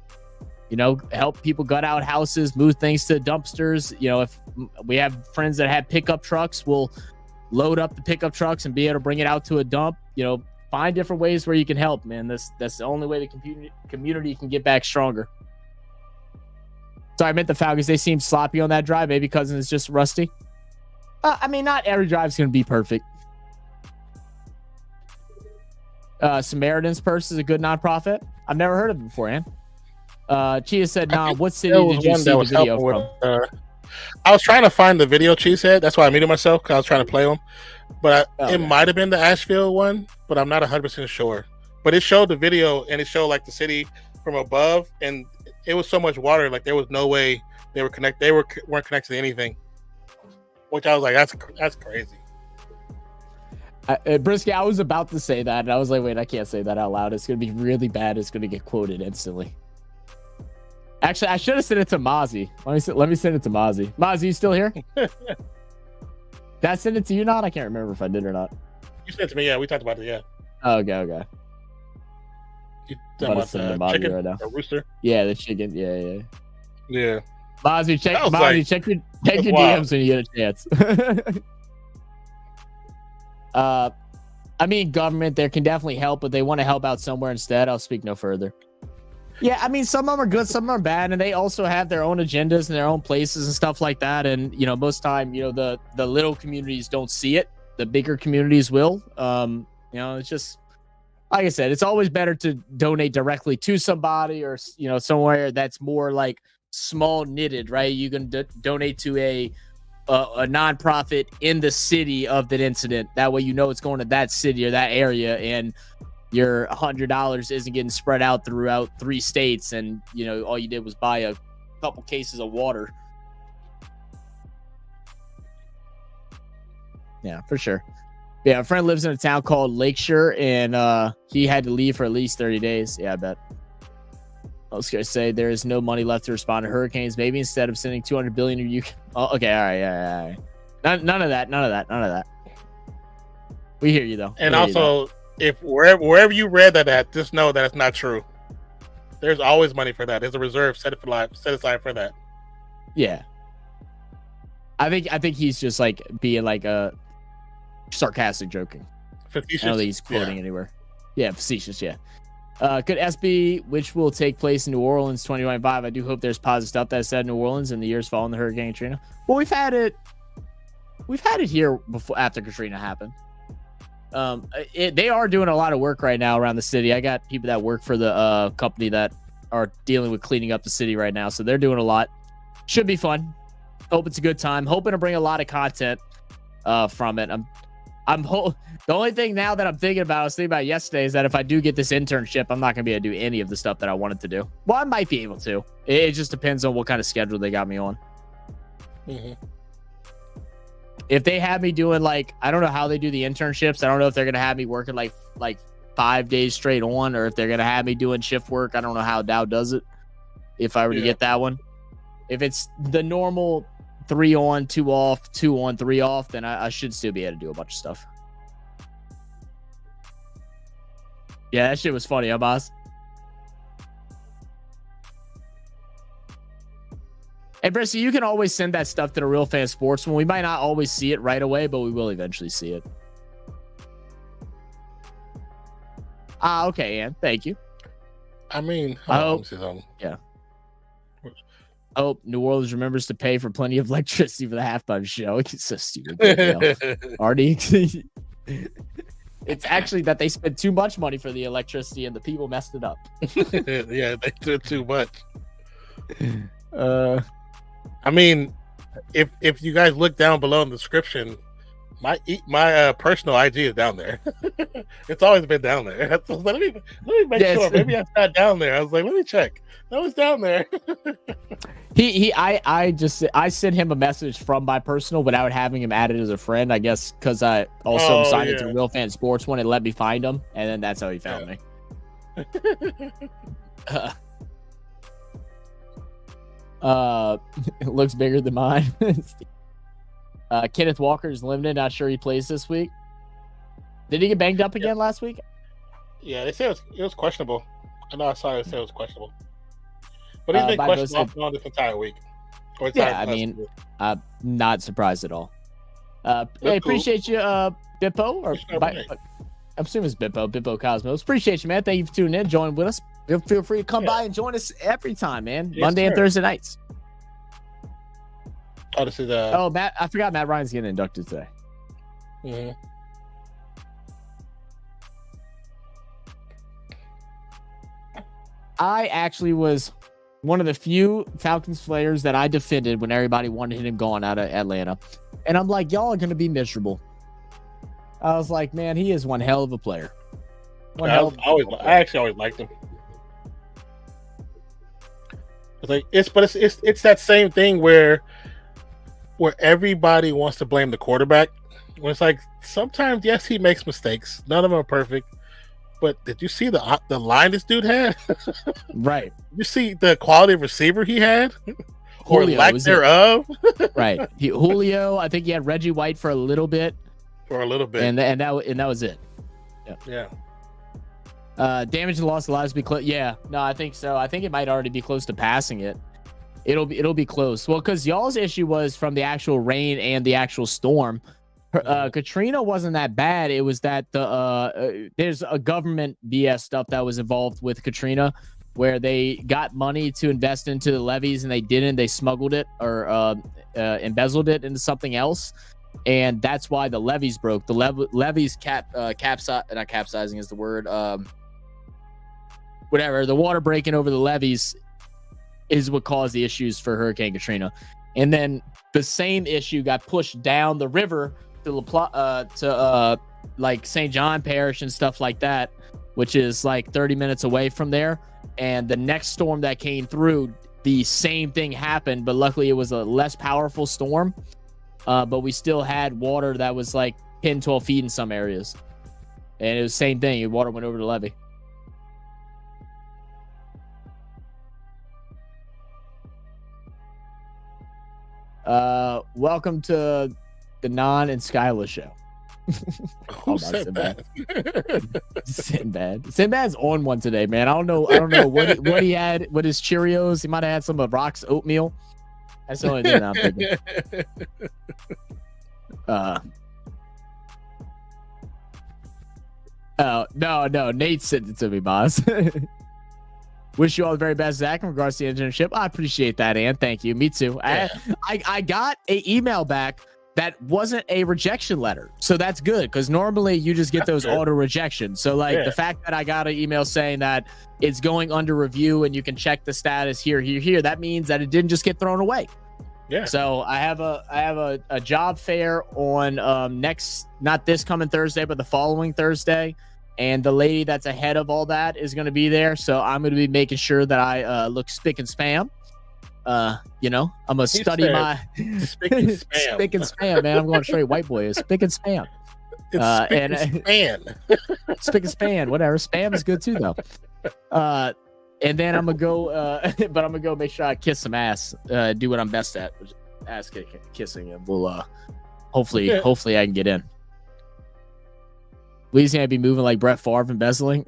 [SPEAKER 1] help people gut out houses, move things to dumpsters. If we have friends that have pickup trucks, we'll load up the pickup trucks and be able to bring it out to a dump. Find different ways where you can help, man. That's the only way the community can get back stronger. Sorry, I meant the Falcons. They seem sloppy on that drive. Maybe Cousins is just rusty. Not every drive is going to be perfect. Samaritan's Purse is a good nonprofit. I've never heard of it before, man. Chia said, "Nah, what city did you see the video from?"
[SPEAKER 2] I was trying to find the video Chia said. That's why I muted myself, because I was trying to play them. But it might have been the Asheville one, but I'm not 100% sure. But it showed the video, and it showed like the city from above, and it was so much water, like there was no way they were connected. They weren't connected to anything. Which I was like, that's crazy.
[SPEAKER 1] Brisket, I was about to say that, and I was like, wait, I can't say that out loud. It's going to be really bad. It's going to get quoted instantly. Actually, I should have sent it to Mozzie. Let me send it to Mozzie. Mozzie, you still here? Did I send it to you not? I can't remember if I did or not.
[SPEAKER 2] You sent it to me, yeah. We talked about it, yeah.
[SPEAKER 1] Oh, okay.
[SPEAKER 2] You talking about the chicken right now. Or rooster?
[SPEAKER 1] Yeah, the chicken. Yeah. Mozzie, check your DMs when you get a chance. Government there can definitely help, but they want to help out somewhere instead. I'll speak no further. Yeah, some of them are good, some of them are bad, and they also have their own agendas and their own places and stuff like that. And most time, the little communities don't see it. The bigger communities will. It's just like I said, it's always better to donate directly to somebody or somewhere that's more like small knitted, right? You can donate to a nonprofit in the city of that incident. That way, it's going to that city or that area, and your $100 isn't getting spread out throughout 3 states, and all you did was buy a couple cases of water. Yeah, for sure. Yeah, a friend lives in a town called Lakeshore, and he had to leave for at least 30 days. Yeah, I bet. I was gonna say there is no money left to respond to hurricanes. Maybe instead of sending $200 billion, you can. Oh, okay, all right, yeah. None of that. We hear you though.
[SPEAKER 2] And also, if wherever you read that at, just know that it's not true. There's always money for that. There's a reserve set aside for that.
[SPEAKER 1] Yeah. I think he's just like being like a sarcastic joking.
[SPEAKER 2] Facetious.
[SPEAKER 1] I don't think he's quoting anywhere. Yeah, facetious. Yeah. Could SB, which will take place in New Orleans 2025. I do hope there's positive stuff that's said in New Orleans in the years following the Hurricane Katrina. Well, we've had it here before, after Katrina happened. They are doing a lot of work right now around the city. I got people that work for the company that are dealing with cleaning up the city right now, so they're doing a lot. Should be fun. Hope it's a good time. Hoping to bring a lot of content from it. The only thing now that I'm thinking about, I was thinking about yesterday, is that if I do get this internship, I'm not gonna be able to do any of the stuff that I wanted to do. Well, I might be able to. It just depends on what kind of schedule they got me on.
[SPEAKER 2] Mm-hmm.
[SPEAKER 1] If they have me doing I don't know how they do the internships. I don't know if they're gonna have me working like 5 days straight on, or if they're gonna have me doing shift work. I don't know how Dow does it. If I were to get that one, if it's the normal 3 on, 2 off, 2 on, 3 off, then I should still be able to do a bunch of stuff. Yeah, that shit was funny, huh, boss? Hey, Brissy, you can always send that stuff to the Real Fan Sportsman. We might not always see it right away, but we will eventually see it. Okay, Ann. Thank you.
[SPEAKER 2] I mean,
[SPEAKER 1] yeah. I hope New Orleans remembers to pay for plenty of electricity for the halftime show. It's so stupid. Artie. It's actually that they spent too much money for the electricity and the people messed it up.
[SPEAKER 2] Yeah, they did too much. I mean, if you guys look down below in the description, my personal IG is down there. It's always been down there. So let me make sure. Maybe I not down there. I was like, let me check. No, it's down there.
[SPEAKER 1] I sent him a message from my personal without having him added as a friend. I guess because I also signed into Real Fan Sports when it let me find him, and then that's how he found me. It looks bigger than mine. Kenneth Walker is limited. Not sure he plays this week. Did he get banged up again last week?
[SPEAKER 2] Yeah, they say it was questionable. I know I saw it say it was questionable. But he's been questionable on this entire week.
[SPEAKER 1] I mean, I'm not surprised at all. Hey, appreciate you, Bippo. Or I'm assuming it's Bippo Cosmos. Appreciate you, man. Thank you for tuning in, joining with us. Feel free to come by and join us every time, man.
[SPEAKER 2] Yes,
[SPEAKER 1] Monday and Thursday nights.
[SPEAKER 2] Oh, this is
[SPEAKER 1] Matt. I forgot Matt Ryan's getting inducted today.
[SPEAKER 2] Mm-hmm.
[SPEAKER 1] I actually was one of the few Falcons players that I defended when everybody wanted him gone out of Atlanta. And I'm like, y'all are going to be miserable. I was like, man, he is one hell of a player.
[SPEAKER 2] I actually always liked him. It's that same thing where everybody wants to blame the quarterback. When it's like, sometimes, yes, he makes mistakes. None of them are perfect. But did you see the line this dude had?
[SPEAKER 1] Right.
[SPEAKER 2] You see the quality of receiver he had? Or
[SPEAKER 1] Julio,
[SPEAKER 2] lack thereof?
[SPEAKER 1] Right. Julio, I think he had Reggie White for a little bit. And that was it.
[SPEAKER 2] Yeah.
[SPEAKER 1] Damage and loss allows to be close. Yeah. No, I think so. I think it might already be close to passing it. It'll be close. Well, because y'all's issue was from the actual rain and the actual storm. Katrina wasn't that bad. It was that there's a government BS stuff that was involved with Katrina, where they got money to invest into the levees and they didn't. They smuggled it or embezzled it into something else, and that's why the levees broke. The levees not capsizing is the word. Whatever, the water breaking over the levees is what caused the issues for Hurricane Katrina, and then the same issue got pushed down the river to like St. John Parish and stuff like that, which is like 30 minutes away from there. And the next storm that came through, the same thing happened, but luckily it was a less powerful storm. But we still had water that was like 10, 12 feet in some areas. And it was the same thing. Water went over the levee. Welcome to the Non and Skyla show.
[SPEAKER 2] Who said that?
[SPEAKER 1] Sinbad's on one today, man. I don't know what he had with his Cheerios. He might have had some of Rock's oatmeal. That's the only thing that I'm thinking. No. Nate sent it to me, boss. Wish you all the very best, Zach, in regards to the internship. I appreciate that, Ann. Thank you. Me too. Yeah. I got an email back that wasn't a rejection letter. So that's good, because normally you just get those auto rejections. So the fact that I got an email saying that it's going under review and you can check the status here, that means that it didn't just get thrown away.
[SPEAKER 2] Yeah.
[SPEAKER 1] So I have a job fair on not this coming Thursday, but the following Thursday. And the lady that's ahead of all that is going to be there. So I'm going to be making sure that I look spick and spam. I'm going to study my
[SPEAKER 2] spick and spam.
[SPEAKER 1] Spick and spam, man. I'm going straight white boy. Spick and spam.
[SPEAKER 2] It's spick and span.
[SPEAKER 1] Spick and span, whatever. Spam is good too, though. And then I'm going to go, but I'm going to go make sure I kiss some ass, do what I'm best at, which is ass kissing. And we'll hopefully I can get in. Louisiana be moving like Brett Favre embezzling.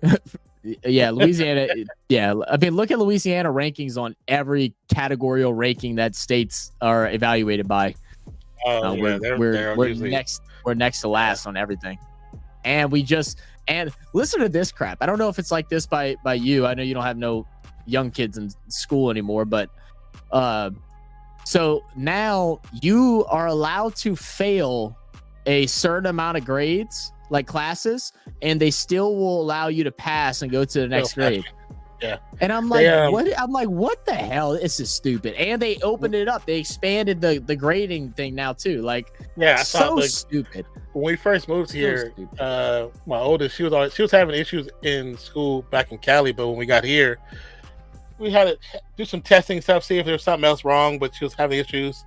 [SPEAKER 1] Yeah, Louisiana. Yeah, I mean, look at Louisiana rankings on every categorical ranking that states are evaluated by.
[SPEAKER 2] Oh yeah,
[SPEAKER 1] We're
[SPEAKER 2] usually
[SPEAKER 1] next. We're next to last on everything, and listen to this crap. I don't know if it's like this by you. I know you don't have no young kids in school anymore, but so now you are allowed to fail a certain amount of grades, like classes, and they still will allow you to pass and go to the next grade.
[SPEAKER 2] Yeah.
[SPEAKER 1] And I'm like, what? I'm like, what the hell? This is stupid. And they opened it up. They expanded the grading thing now too. Like,
[SPEAKER 2] yeah,
[SPEAKER 1] so stupid.
[SPEAKER 2] When we first moved here, my oldest, she was having issues in school back in Cali, but when we got here, we had to do some testing stuff, see if there was something else wrong, but she was having issues.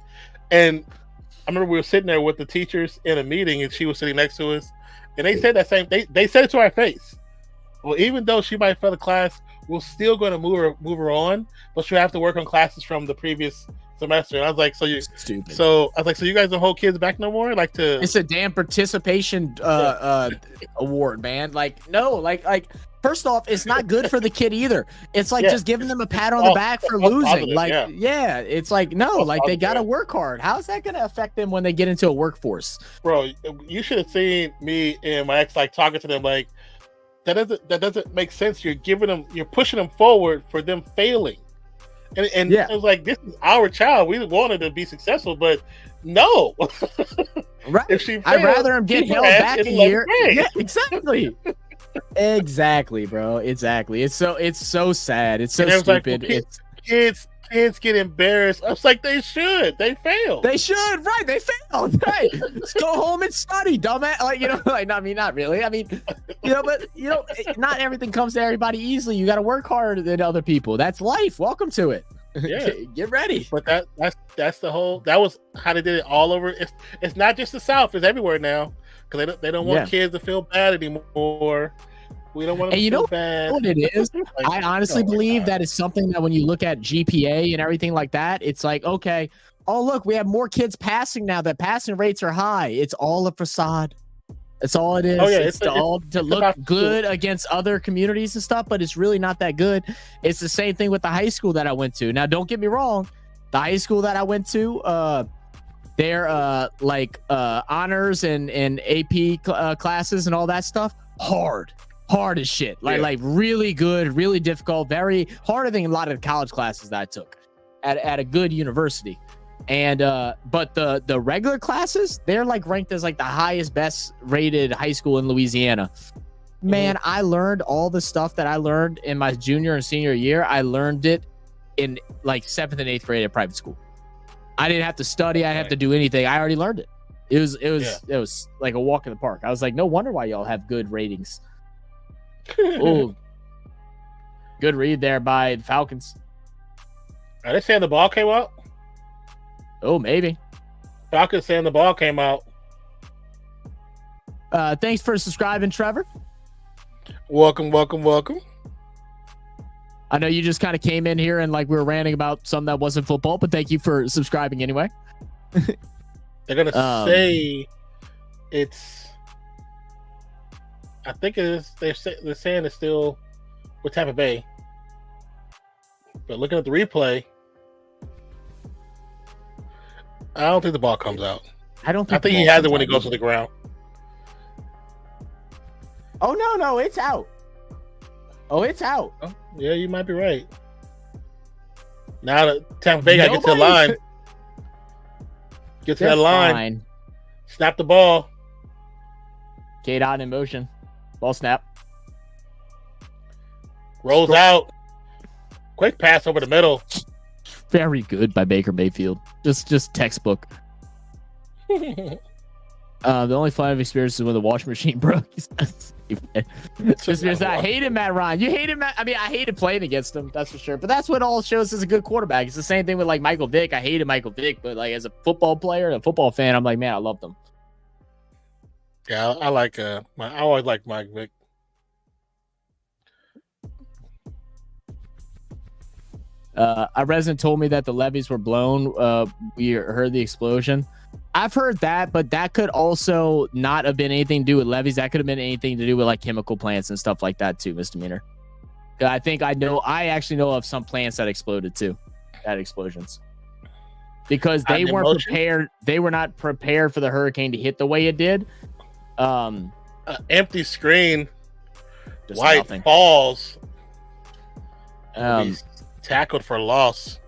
[SPEAKER 2] And I remember we were sitting there with the teachers in a meeting, and she was sitting next to us, and they said that same. They said it to our face. Well, even though she might fail the class, we're still going to move her on, but she'll have to work on classes from the previous semester. And I was like, so you guys don't hold kids back no more? Like
[SPEAKER 1] it's a damn participation award, man. Like, no, like first off, it's not good for the kid either. It's like just giving them a pat on the back for losing. It's like, no, like they got to work hard. How's that going to affect them when they get into a workforce?
[SPEAKER 2] Bro, you should have seen me and my ex like talking to them like, that doesn't make sense. You're pushing them forward for them failing. And it was like, this is our child. We wanted to be successful, but no.
[SPEAKER 1] Right. If she failed, I'd rather him get held back a year. Yeah, exactly. Exactly, bro. Exactly. It's so sad. It's so stupid.
[SPEAKER 2] Like, kids get embarrassed. I was like, they should. They failed.
[SPEAKER 1] They should. Right. They failed. Right. Let's go home and study, dumbass. Like, like, I mean, not really. I mean, but not everything comes to everybody easily. You got to work harder than other people. That's life. Welcome to it.
[SPEAKER 2] Yeah.
[SPEAKER 1] Get ready.
[SPEAKER 2] But that's the whole. That was how they did it all over. It's not just the South. It's everywhere now because they don't want kids to feel bad anymore. We don't want them to feel bad.
[SPEAKER 1] What it is? I honestly believe that is something that when you look at GPA and everything like that, it's like, okay, oh look, we have more kids passing now. That passing rates are high. It's all a facade. That's all it is. Oh, yeah, it's all to look good against other communities and stuff, but it's really not that good. It's the same thing with the high school that I went to. Now, don't get me wrong. The high school that I went to, their honors and AP classes and all that stuff, hard as shit. Like really good, really difficult, very harder than a lot of the college classes that I took at a good university. And but the regular classes, they're like ranked as like the highest, best rated high school in Louisiana. Man, I learned all the stuff that I learned in my junior and senior year. I learned it in like 7th and 8th grade at private school. I didn't have to study. I didn't have to do anything. I already learned it. It was like a walk in the park. I was like, no wonder why y'all have good ratings. Oh, good read there by the Falcons.
[SPEAKER 2] Are they saying the ball came out?
[SPEAKER 1] Oh, maybe.
[SPEAKER 2] Falcons saying the ball came out.
[SPEAKER 1] Thanks for subscribing, Trevor.
[SPEAKER 2] Welcome.
[SPEAKER 1] I know you just kind of came in here and like we were ranting about something that wasn't football, but thank you for subscribing anyway.
[SPEAKER 2] They're gonna say it's. I think it is. They're saying it's still with Tampa Bay, but looking at the replay, I don't think the ball comes out.
[SPEAKER 1] I think
[SPEAKER 2] he has it when it goes to the ground.
[SPEAKER 1] Oh no, it's out. Oh, it's out.
[SPEAKER 2] Oh, yeah, you might be right. Now that Tampa Bay got to get to the line. Get to that line. Fine. Snap the ball.
[SPEAKER 1] K-Dot in motion. Ball snap.
[SPEAKER 2] Rolls out. Quick pass over the middle.
[SPEAKER 1] Very good by Baker Mayfield. Just textbook. The only fun I've experienced is when the washing machine broke. I hated Matt Ryan. You hated Matt. I mean, I hated playing against him. That's for sure. But that's what all shows is a good quarterback. It's the same thing with like Michael Vick. I hated Michael Vick, but like as a football player, a football fan, I'm like, man, I loved him.
[SPEAKER 2] Yeah, I like. I always like Mike Vick.
[SPEAKER 1] A resident told me that the levees were blown. We heard the explosion. I've heard that, but that could also not have been anything to do with levees. That could have been anything to do with like chemical plants and stuff like that too, misdemeanor. I actually know of some plants that exploded too, at explosions, because they weren't prepared. They were not prepared for the hurricane to hit the way it did.
[SPEAKER 2] Empty screen, White
[SPEAKER 1] nothing.
[SPEAKER 2] falls, tackled for loss.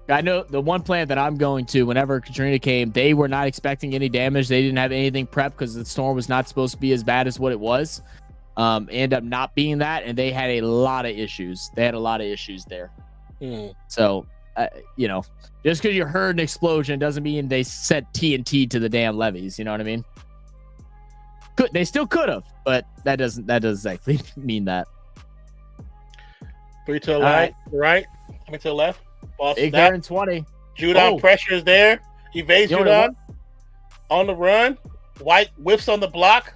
[SPEAKER 1] I know the one plant that I'm going to, whenever Katrina came, they were not expecting any damage. They didn't have anything prepped because the storm was not supposed to be as bad as what it was. End up not being that, and they had a lot of issues. They had a lot of issues there. So, just because you heard an explosion doesn't mean they set TNT to the damn levees. You know what I mean? They still could have, but that doesn't exactly mean that.
[SPEAKER 2] 3 to the right. I mean to the left. Ball
[SPEAKER 1] Big there in 20.
[SPEAKER 2] Judon pressure is there. Evades Judon. On the run. White whiffs on the block.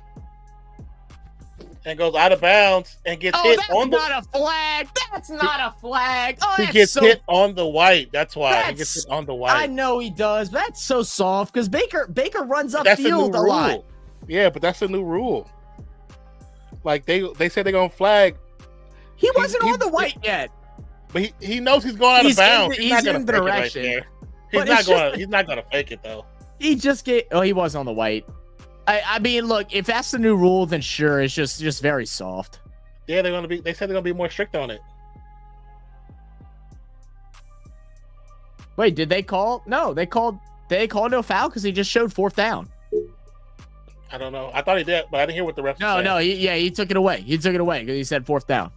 [SPEAKER 2] And goes out of bounds and gets hit on the...
[SPEAKER 1] That's not a flag. That's not a flag. Oh,
[SPEAKER 2] he gets hit on the white. That's why he gets hit on the white.
[SPEAKER 1] I know he does, but that's so soft because Baker runs upfield a lot.
[SPEAKER 2] Yeah, but that's a new rule. Like they said they're gonna flag.
[SPEAKER 1] He wasn't on the white yet.
[SPEAKER 2] But he knows he's going out of bounds. He's not
[SPEAKER 1] in the direction.
[SPEAKER 2] He's not gonna fake it though.
[SPEAKER 1] He was on the white. I mean, look, if that's the new rule, then sure, it's just very soft.
[SPEAKER 2] Yeah, they said they're gonna be more strict on it.
[SPEAKER 1] Wait, did they call? No, they called no foul because he just showed 4th down.
[SPEAKER 2] I don't know. I thought he did, but I didn't hear what the ref said.
[SPEAKER 1] No, he took it away. He took it away because he said 4th down.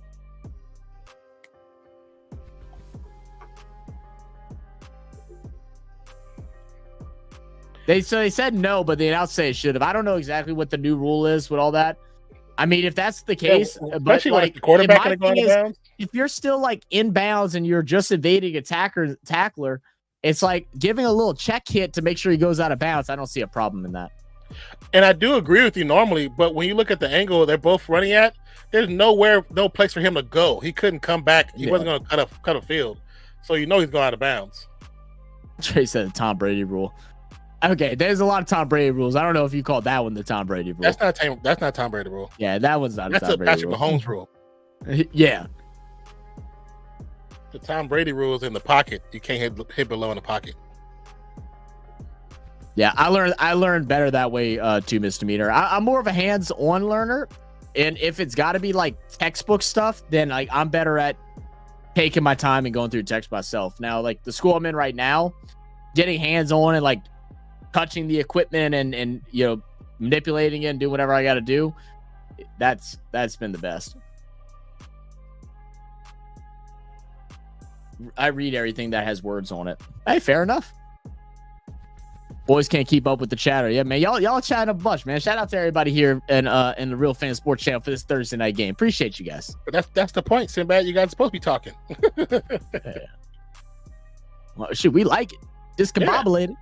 [SPEAKER 1] They said no, but the announcer said it should have. I don't know exactly what the new rule is with all that. I mean, if that's the case, but like
[SPEAKER 2] the quarterback going to go down.
[SPEAKER 1] If you're still like inbounds and you're just evading a tackler, it's like giving a little check hit to make sure he goes out of bounds. I don't see a problem in that.
[SPEAKER 2] And I do agree with you normally, but when you look at the angle they're both running at, there's no place for him to go. He couldn't come back. He wasn't going to cut a field, so he's going out of bounds.
[SPEAKER 1] Trey said the Tom Brady rule. Okay, there's a lot of Tom Brady rules. I don't know if you call that one the Tom Brady rule.
[SPEAKER 2] That's not Tom Brady rule.
[SPEAKER 1] Yeah, that one's not.
[SPEAKER 2] That's a Patrick Mahomes rule.
[SPEAKER 1] Yeah.
[SPEAKER 2] The Tom Brady rule is in the pocket. You can't hit below in the pocket.
[SPEAKER 1] Yeah, I learned better that way too, Misdemeanor. I'm more of a hands-on learner, and if it's got to be like textbook stuff, then like I'm better at taking my time and going through text myself. Now, like the school I'm in right now, getting hands-on and like touching the equipment and manipulating it and do whatever I got to do, that's been the best. I read everything that has words on it. Hey, fair enough. Boys can't keep up with the chatter. Yeah, man. Y'all chatting a bunch, man. Shout out to everybody here in the Real Fan Sports channel for this Thursday night game. Appreciate you guys.
[SPEAKER 2] But that's the point, Sinbad. You guys are supposed to be talking.
[SPEAKER 1] Yeah. Well, shoot, we like it. Discombobulated. Yeah.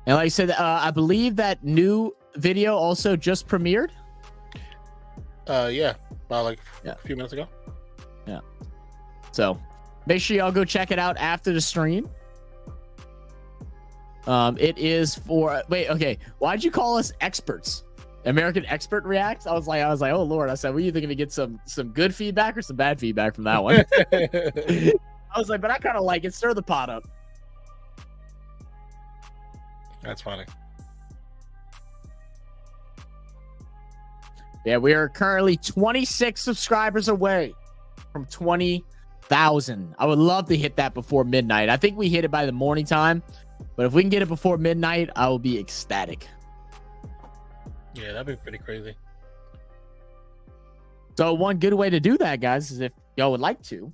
[SPEAKER 1] And like I said, I believe that new video also just premiered.
[SPEAKER 2] Yeah, about a few minutes ago.
[SPEAKER 1] Yeah. So make sure y'all go check it out after the stream. It is for okay. Why'd you call us experts? American Expert Reacts? I was like, oh Lord. I said, were you thinking to get some good feedback or some bad feedback from that one? I was like, but I kind of like it. Stir the pot up.
[SPEAKER 2] That's funny.
[SPEAKER 1] Yeah, we are currently 26 subscribers away from 20,000. I would love to hit that before midnight. I think we hit it by the morning time, but if we can get it before midnight, I will be ecstatic.
[SPEAKER 2] Yeah, that'd be pretty crazy.
[SPEAKER 1] So one good way to do that, guys, is if y'all would like to,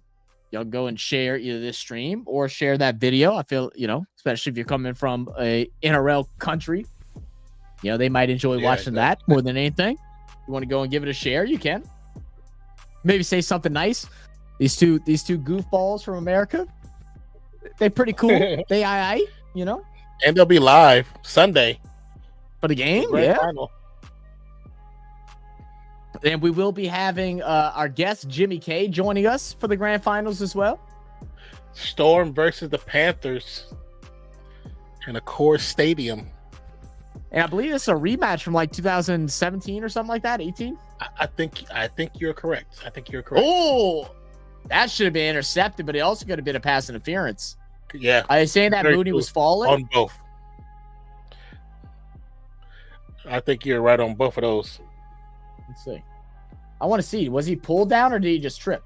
[SPEAKER 1] y'all go and share either this stream or share that video. I feel, especially if you're coming from a NRL country, they might enjoy watching that more than anything. You want to go and give it a share, you can. Maybe say something nice. These two goofballs from America, they're pretty cool. They
[SPEAKER 2] And they'll be live Sunday
[SPEAKER 1] for the game. Yeah. Final. And we will be having our guest Jimmy K joining us for the grand finals as well.
[SPEAKER 2] Storm versus the Panthers in a Core Stadium.
[SPEAKER 1] And I believe it's a rematch from like 2017 or something like that, 18.
[SPEAKER 2] I think you're correct.
[SPEAKER 1] Oh, that should have been intercepted, but it also could have been a pass interference.
[SPEAKER 2] Yeah.
[SPEAKER 1] Are they saying that
[SPEAKER 2] Very
[SPEAKER 1] Mooney
[SPEAKER 2] true.
[SPEAKER 1] was falling?
[SPEAKER 2] On both. I think you're right on both of those.
[SPEAKER 1] Let's see. I want to see. Was he pulled down or did he just trip?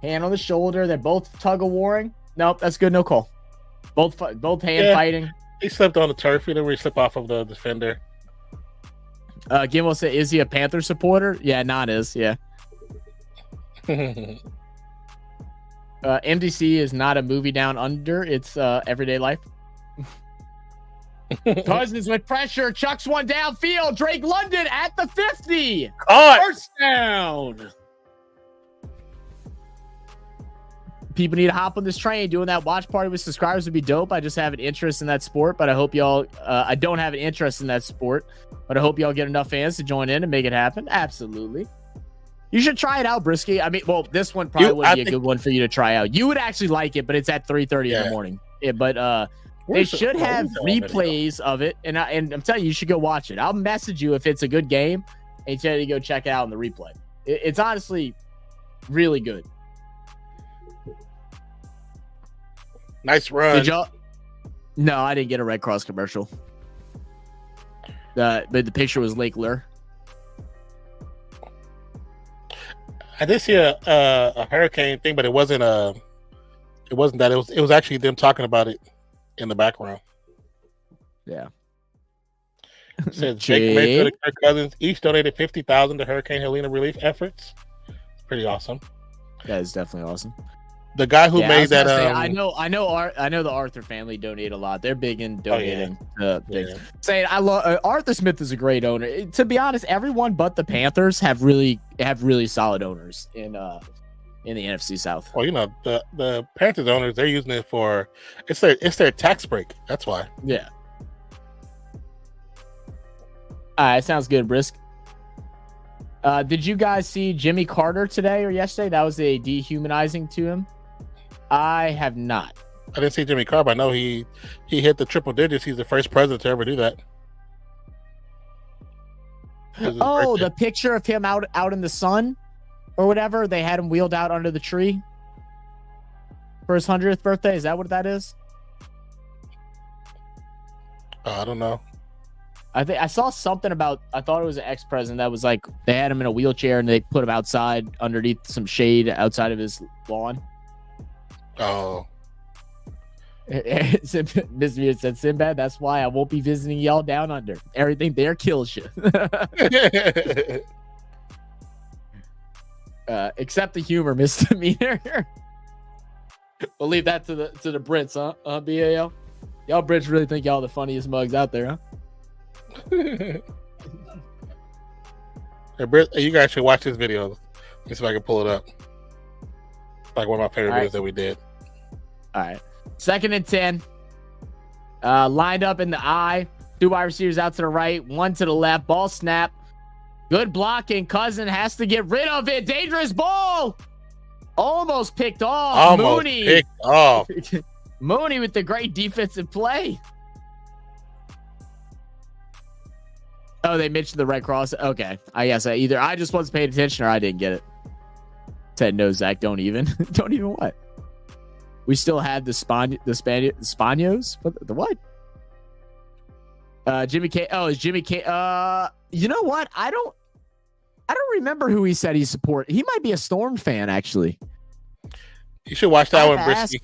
[SPEAKER 1] Hand on the shoulder. They're both tug-of-warring. Nope, that's good. No call. Both hand fighting.
[SPEAKER 2] He slipped on the turf. He didn't really slip off of the defender.
[SPEAKER 1] Gimel said, is he a Panther supporter? Yeah, Not is. Yeah. MDC is not a movie down under. It's everyday life. Cousins with pressure. Chucks one downfield. Drake London at the 50. First down. People need to hop on this train. Doing that watch party with subscribers would be dope. I just have an interest in that sport, but I hope y'all I don't have an interest in that sport, but I hope y'all get enough fans to join in and make it happen. Absolutely. You should try it out, Brisky. I mean, well, this one probably would be a good one for you to try out. You would actually like it, but it's at 3:30 in the morning. Yeah, but they should have replays of it, and I'm telling you, you should go watch it. I'll message you if it's a good game and tell you to go check it out in the replay. It's honestly really good.
[SPEAKER 2] Nice run.
[SPEAKER 1] Did y'all? No, I didn't get a Red Cross commercial. But the picture was Lake Lure.
[SPEAKER 2] I did see a hurricane thing, but it wasn't that. It was actually them talking about it in the background.
[SPEAKER 1] Yeah.
[SPEAKER 2] It says Baker Mayfield and KIRK Cousins each donated $50,000 to Hurricane Helene relief efforts. It's pretty awesome.
[SPEAKER 1] That is definitely awesome.
[SPEAKER 2] The guy who made that,
[SPEAKER 1] I know the Arthur family donate a lot. They're big in donating things.
[SPEAKER 2] Yeah.
[SPEAKER 1] Saying I love Arthur Smith is a great owner. To be honest, everyone but the Panthers have really solid owners in the NFC South.
[SPEAKER 2] Well, you know, the Panthers owners, they're using it for it's their tax break. That's why.
[SPEAKER 1] Yeah. All right, sounds good, Brisk. Did you guys see Jimmy Carter today or yesterday? That was a dehumanizing to him. I have not.
[SPEAKER 2] I didn't see Jimmy Carter, but I know he hit the triple digits. He's the first president to ever do that.
[SPEAKER 1] Oh, the picture of him out in the sun or whatever. They had him wheeled out under the tree for his 100th birthday. Is that what that is?
[SPEAKER 2] I don't know.
[SPEAKER 1] I think I saw something about. I thought it was an ex-president that was like they had him in a wheelchair and they put him outside underneath some shade outside of his lawn.
[SPEAKER 2] Oh.
[SPEAKER 1] Miss Mute said, Sinbad, that's why I won't be visiting y'all down under. Everything there kills you. Except the humor, misdemeanor. We'll leave that to the Brits, huh? BAL? Y'all Brits really think y'all the funniest mugs out there, huh?
[SPEAKER 2] Hey, Britt, you guys should watch this video. Let me see if I can pull it up. It's like one of my favorite videos that we did.
[SPEAKER 1] All right. 2nd and 10. Lined up in the eye. 2 wide receivers out to the right, 1 to the left. Ball snap. Good blocking. Cousin has to get rid of it. Dangerous ball. Almost picked off. Mooney.
[SPEAKER 2] Picked off.
[SPEAKER 1] Mooney with the great defensive play. Oh, they mentioned the Red Cross. Okay. I guess I just wasn't paying attention or I didn't get it. Said no, Zach. Don't even what? We still had the Spanos. What? Jimmy K. Oh, is Jimmy K. You know what? I don't remember who he said he support. He might be a Storm fan, actually.
[SPEAKER 2] You should watch that one, Brisky.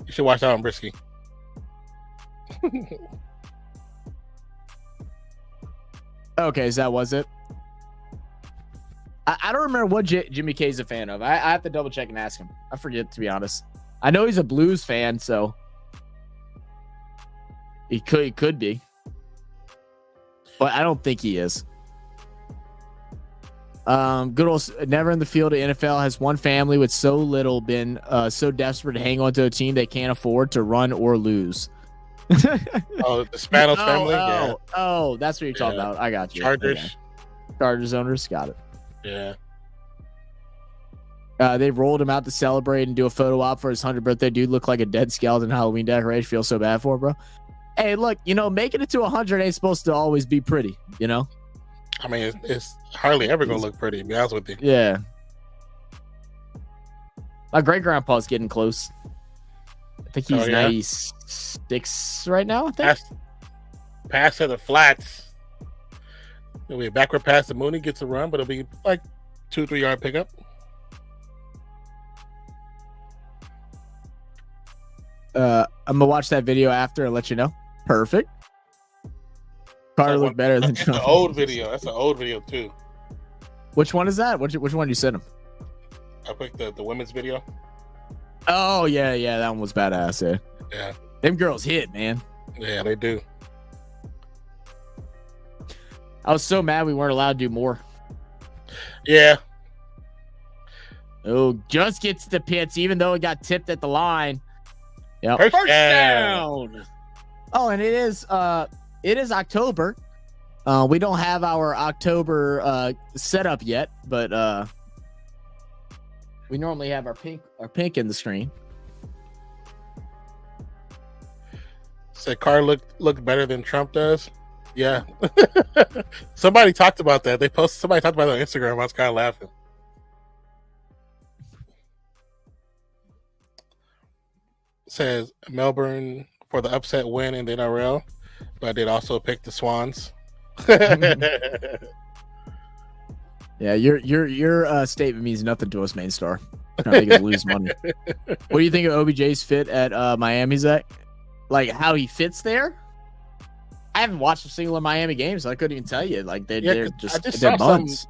[SPEAKER 2] You should watch that one, Brisky.
[SPEAKER 1] Okay, so that was it. I don't remember what Jimmy K's a fan of. I have to double check and ask him. I forget, to be honest. I know he's a Blues fan, so he could be, but I don't think he is. Good old never in the field of NFL has one family with so little been so desperate to hang on to a team they can't afford to run or lose.
[SPEAKER 2] Oh, the Spanos family.
[SPEAKER 1] Oh, that's what you're talking about. I got you.
[SPEAKER 2] Chargers.
[SPEAKER 1] Okay. Chargers owners, got it.
[SPEAKER 2] Yeah.
[SPEAKER 1] They rolled him out to celebrate and do a photo op for his 100th birthday. Dude looked like a dead skeleton Halloween decoration. Feel so bad for him, bro. Hey, look, making it to 100 ain't supposed to always be pretty,
[SPEAKER 2] I mean, it's hardly ever going to look pretty, to be honest with you.
[SPEAKER 1] Yeah. My great-grandpa's getting close. I think he's 96 right now, I think.
[SPEAKER 2] Pass to the flats. It'll be a backward pass to Mooney, gets a run, but it'll be like 2-3 yard pickup.
[SPEAKER 1] I'm going to watch that video after and let you know. Perfect. Carter looked better than Trump.
[SPEAKER 2] That's an old video. That's an old video, too.
[SPEAKER 1] Which one is that? Which one you sent him?
[SPEAKER 2] I picked the women's video.
[SPEAKER 1] Oh, yeah. That one was badass,
[SPEAKER 2] Yeah.
[SPEAKER 1] Them girls hit, man.
[SPEAKER 2] Yeah, they do.
[SPEAKER 1] I was so mad we weren't allowed to do more.
[SPEAKER 2] Yeah.
[SPEAKER 1] Oh, just gets the pits, even though it got tipped at the line. Yep.
[SPEAKER 2] First down.
[SPEAKER 1] Oh, and it is October. We don't have our October set up yet, but we normally have our pink in the screen.
[SPEAKER 2] Said Carr looked better than Trump does. Yeah. Somebody talked about that. Somebody talked about it on Instagram. I was kind of laughing. Says Melbourne for the upset win in the NRL, but I did also pick the Swans.
[SPEAKER 1] Yeah, your statement means nothing to us, Main Star. Trying to make us lose money. What do you think of OBJ's fit at Miami, Zach? Like how he fits there? I haven't watched a single of Miami games, so I couldn't even tell you. Like they're months.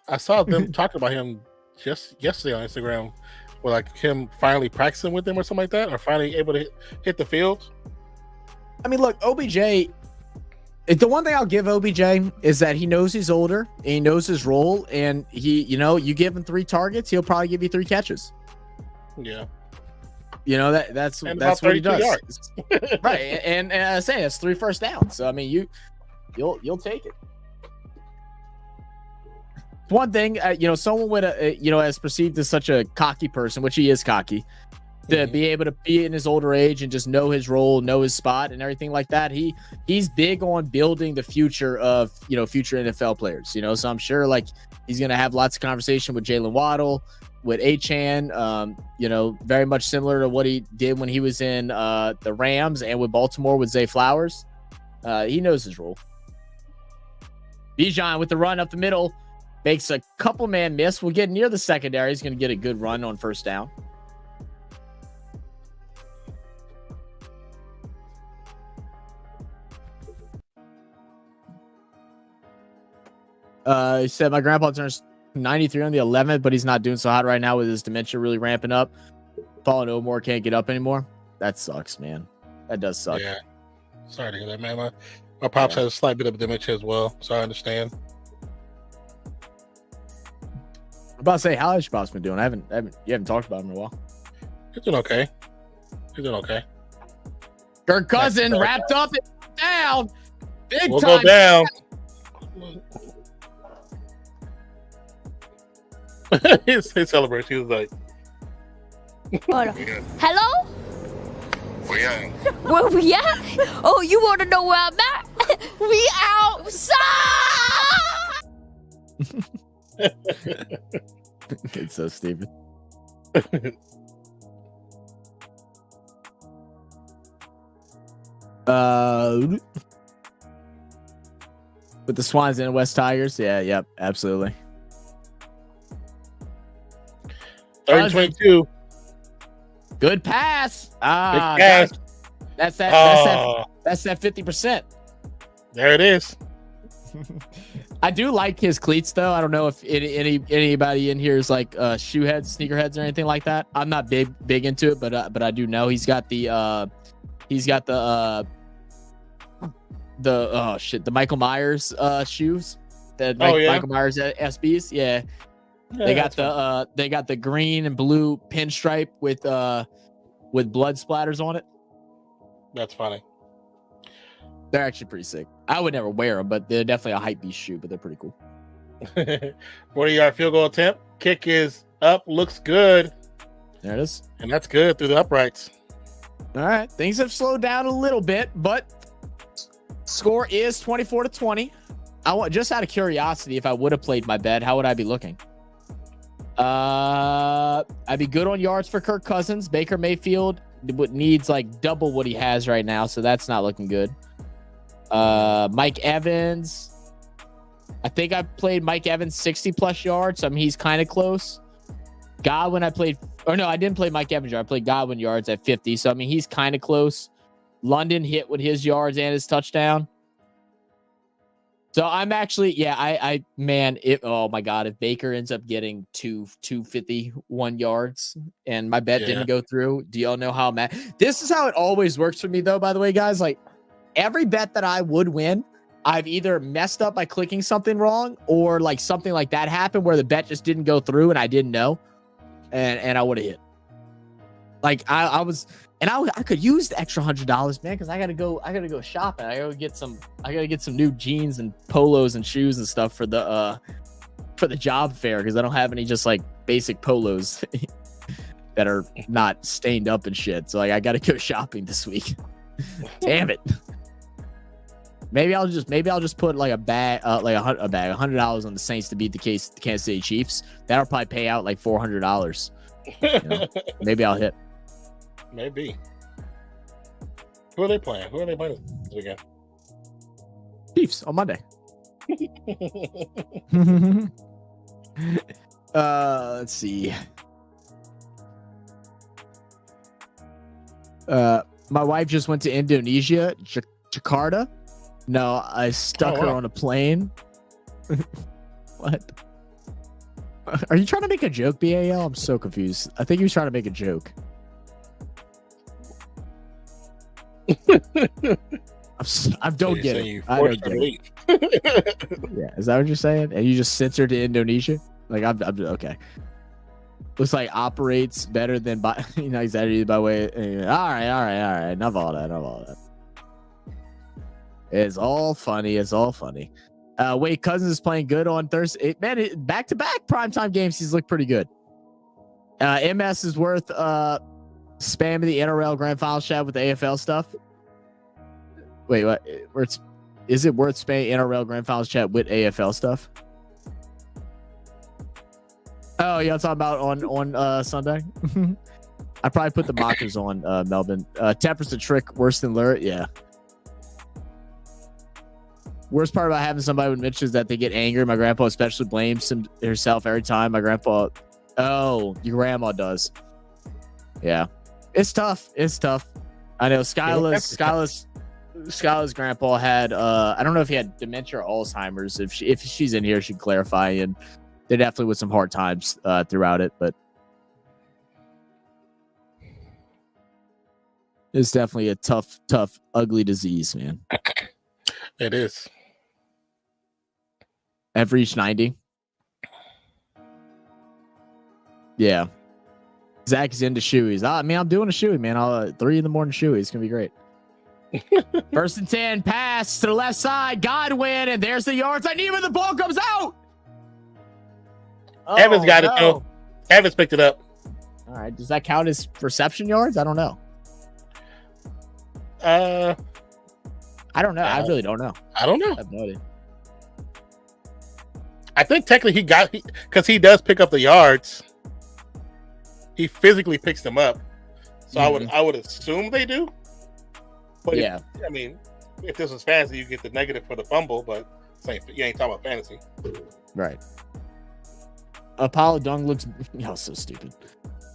[SPEAKER 2] I saw them talking about him just yesterday on Instagram, with like him finally practicing with them or something like that, or finally able to hit the field.
[SPEAKER 1] I mean, look, OBJ. The one thing I'll give OBJ is that he knows he's older and he knows his role, and you give him 3 targets, he'll probably give you 3 catches.
[SPEAKER 2] Yeah.
[SPEAKER 1] That's what he does. Right. And I say it's 3 first downs. So I mean you'll take it. One thing, someone with as perceived as such a cocky person, which he is cocky, to be able to be in his older age and just know his role, know his spot and everything like that. He's big on building the future of, future NFL players, so I'm sure like he's going to have lots of conversation with Jalen Waddle, with Achan, very much similar to what he did when he was in the Rams and with Baltimore with Zay Flowers. He knows his role. Bijan with the run up the middle makes a couple man miss. We'll get near the secondary. He's going to get a good run on first down. He said, my grandpa turns 93 on the 11th, but he's not doing so hot right now with his dementia really ramping up. Paul and Omar can't get up anymore. That sucks, man. That does suck.
[SPEAKER 2] Yeah. Sorry to hear that, man. My pops has a slight bit of dementia as well, so I understand.
[SPEAKER 1] I'm about to say, how has your pops been doing? You haven't talked about him in a while.
[SPEAKER 2] He's doing okay.
[SPEAKER 1] KIRK Cousins wrapped up and down. Big
[SPEAKER 2] we'll
[SPEAKER 1] time.
[SPEAKER 2] Go down. his celebration, he was like,
[SPEAKER 4] Hello? Where we at? Oh, you want to know where I'm at? We outside!
[SPEAKER 1] It's so stupid. With the Swans and West Tigers, yep, absolutely.
[SPEAKER 2] 30-22.
[SPEAKER 1] Good pass.
[SPEAKER 2] Big pass.
[SPEAKER 1] That's that 50%.
[SPEAKER 2] There it is.
[SPEAKER 1] I do like his cleats though. I don't know if anybody in here is like shoe heads, sneaker heads, or anything like that. I'm not big into it, but I do know he's got the Michael Myers shoes. Michael Myers SBs. Yeah. They got the green and blue pinstripe with blood splatters on it.
[SPEAKER 2] That's funny.
[SPEAKER 1] They're actually pretty sick. I would never wear them, but they're definitely a hype beast shoe, but they're pretty cool.
[SPEAKER 2] 40-yard field goal attempt. Kick is up. Looks good.
[SPEAKER 1] There it is.
[SPEAKER 2] And that's good through the uprights.
[SPEAKER 1] All right. Things have slowed down a little bit, but Score is 24-20. I want, just out of curiosity, if I would have played my bet, how would I be looking? I'd be good on yards for Kirk Cousins. Baker Mayfield needs like double what he has right now, so that's not looking good. Mike Evans. I think I played Mike Evans 60 plus yards. So I mean, he's kind of close. Godwin, I didn't play Mike Evans. I played Godwin yards at 50. So I mean, he's kind of close. London hit with his yards and his touchdown. So I'm actually, oh my God, if Baker ends up getting 251 yards and my bet didn't go through, do y'all know how I'm at? This is how it always works for me though, by the way, guys. Like every bet that I would win, I've either messed up by clicking something wrong or like something like that happened where the bet just didn't go through and I didn't know and I would have hit. Like I could use the extra $100, man, because I gotta go shopping. I gotta get some new jeans and polos and shoes and stuff for the job fair because I don't have any just like basic polos that are not stained up and shit. So like I gotta go shopping this week. Damn it. Maybe I'll just put like a bag, $100 on the Saints to beat the Kansas City Chiefs. That'll probably pay out like $400. You know? Maybe I'll hit.
[SPEAKER 2] Maybe. Who are they playing? This weekend?
[SPEAKER 1] Chiefs on Monday. Let's see. My wife just went to Indonesia, Jakarta. No, I stuck her on a plane. What? Are you trying to make a joke, BAL? I'm so confused. I think he was trying to make a joke. I don't get it. I don't get it. Yeah, is that what you're saying? And you just censored to Indonesia? Like I'm okay. Looks like operates better than by exaggerated by way. All right. Enough of all that. It's all funny. Wait, Cousins is playing good on Thursday. Man, back-to-back primetime games, he's looked pretty good. MS is worth spamming the NRL Grand Finals chat with the AFL stuff. Wait, what? Is it worth spamming NRL Grand Finals chat with AFL stuff? Oh, yeah, I'm talking about on Sunday. I probably put the mockers on Melbourne. Temper's a trick worse than Lure. Yeah. Worst part about having somebody with Mitch is that they get angry. My grandpa especially blames herself every time. My grandpa, your grandma does. Yeah, it's tough. I know Skyla's grandpa had I don't know if he had dementia or Alzheimer's. If she's in here, she'd clarify. And they definitely with some hard times throughout it, but it's definitely a tough, ugly disease, man.
[SPEAKER 2] It is.
[SPEAKER 1] I've reached 90. Yeah. Zach is into shoeies. I mean, I'm doing a shoey, man. 3 in the morning shoey. It's going to be great. 1st and 10. Pass to the left side. Godwin. And there's the yards I need when the ball comes out.
[SPEAKER 2] Evans got it, though. Evans picked it up.
[SPEAKER 1] All right. Does that count as reception yards? I don't know. I don't know. I really don't know.
[SPEAKER 2] I don't know.
[SPEAKER 1] I have no idea.
[SPEAKER 2] I think technically because he does pick up the yards. He physically picks them up. So I would assume they do. But
[SPEAKER 1] yeah.
[SPEAKER 2] I mean, if this was fantasy, you get the negative for the fumble, but you ain't talking about fantasy.
[SPEAKER 1] Right. Apollo Dung looks so stupid.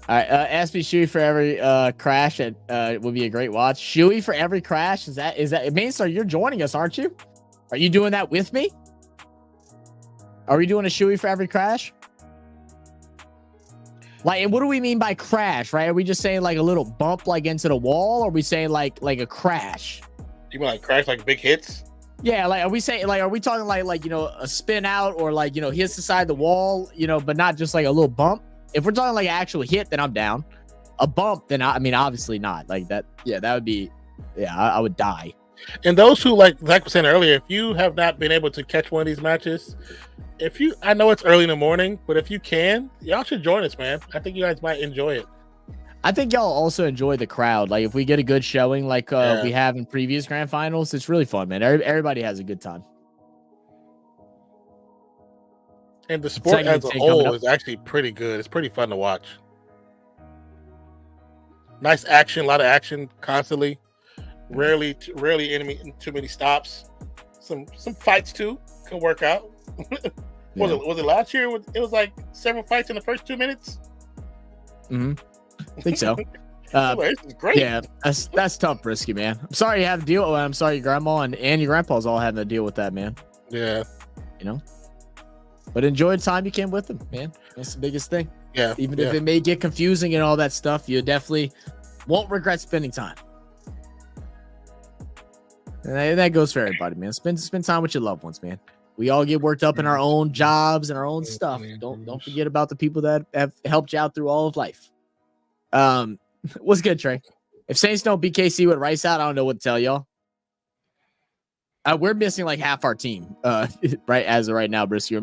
[SPEAKER 1] All right, ask me Shuey for every crash. Would be a great watch. Shuey for every crash. Is that it means so you're joining us, aren't you? Are you doing that with me? Are we doing a Shuey for every crash? Like, and what do we mean by crash, right? Are we just saying like a little bump like into the wall? Or are we saying like a crash?
[SPEAKER 2] You mean like crash like big hits?
[SPEAKER 1] Yeah, like are we talking like a spin out or like hits the side of the wall, but not just like a little bump? If we're talking like an actual hit, then I'm down. A bump, then I mean obviously not. Like that, yeah, that would be I would die.
[SPEAKER 2] And those who like Zach was saying earlier, if you have not been able to catch one of these matches, I know it's early in the morning, but if you can, y'all should join us, man. I think you guys might enjoy it.
[SPEAKER 1] I think y'all also enjoy the crowd. Like if we get a good showing, like we have in previous grand finals, it's really fun, man. Everybody has a good time.
[SPEAKER 2] And the sport as a whole is actually pretty good. It's pretty fun to watch. Nice action, a lot of action constantly. Rarely too many stops. Some fights too can work out. Was it last year? It was like several fights in the first 2 minutes.
[SPEAKER 1] I think so.
[SPEAKER 2] This is great.
[SPEAKER 1] Yeah, that's tough, Brisky, man. I'm sorry you have to deal with. I'm sorry your grandma and your grandpa's all having to deal with that, man.
[SPEAKER 2] Yeah,
[SPEAKER 1] you know. But enjoy the time you can with them, man. That's the biggest thing.
[SPEAKER 2] Yeah.
[SPEAKER 1] Even if it may get confusing and all that stuff, you definitely won't regret spending time. And that goes for everybody, man. Spend time with your loved ones, man. We all get worked up in our own jobs and our own stuff. Don't forget about the people that have helped you out through all of life. What's good, Trey? If Saints don't beat KC with Rice out, I don't know what to tell y'all. We're missing like half our team, right as of right now, Brisky. We're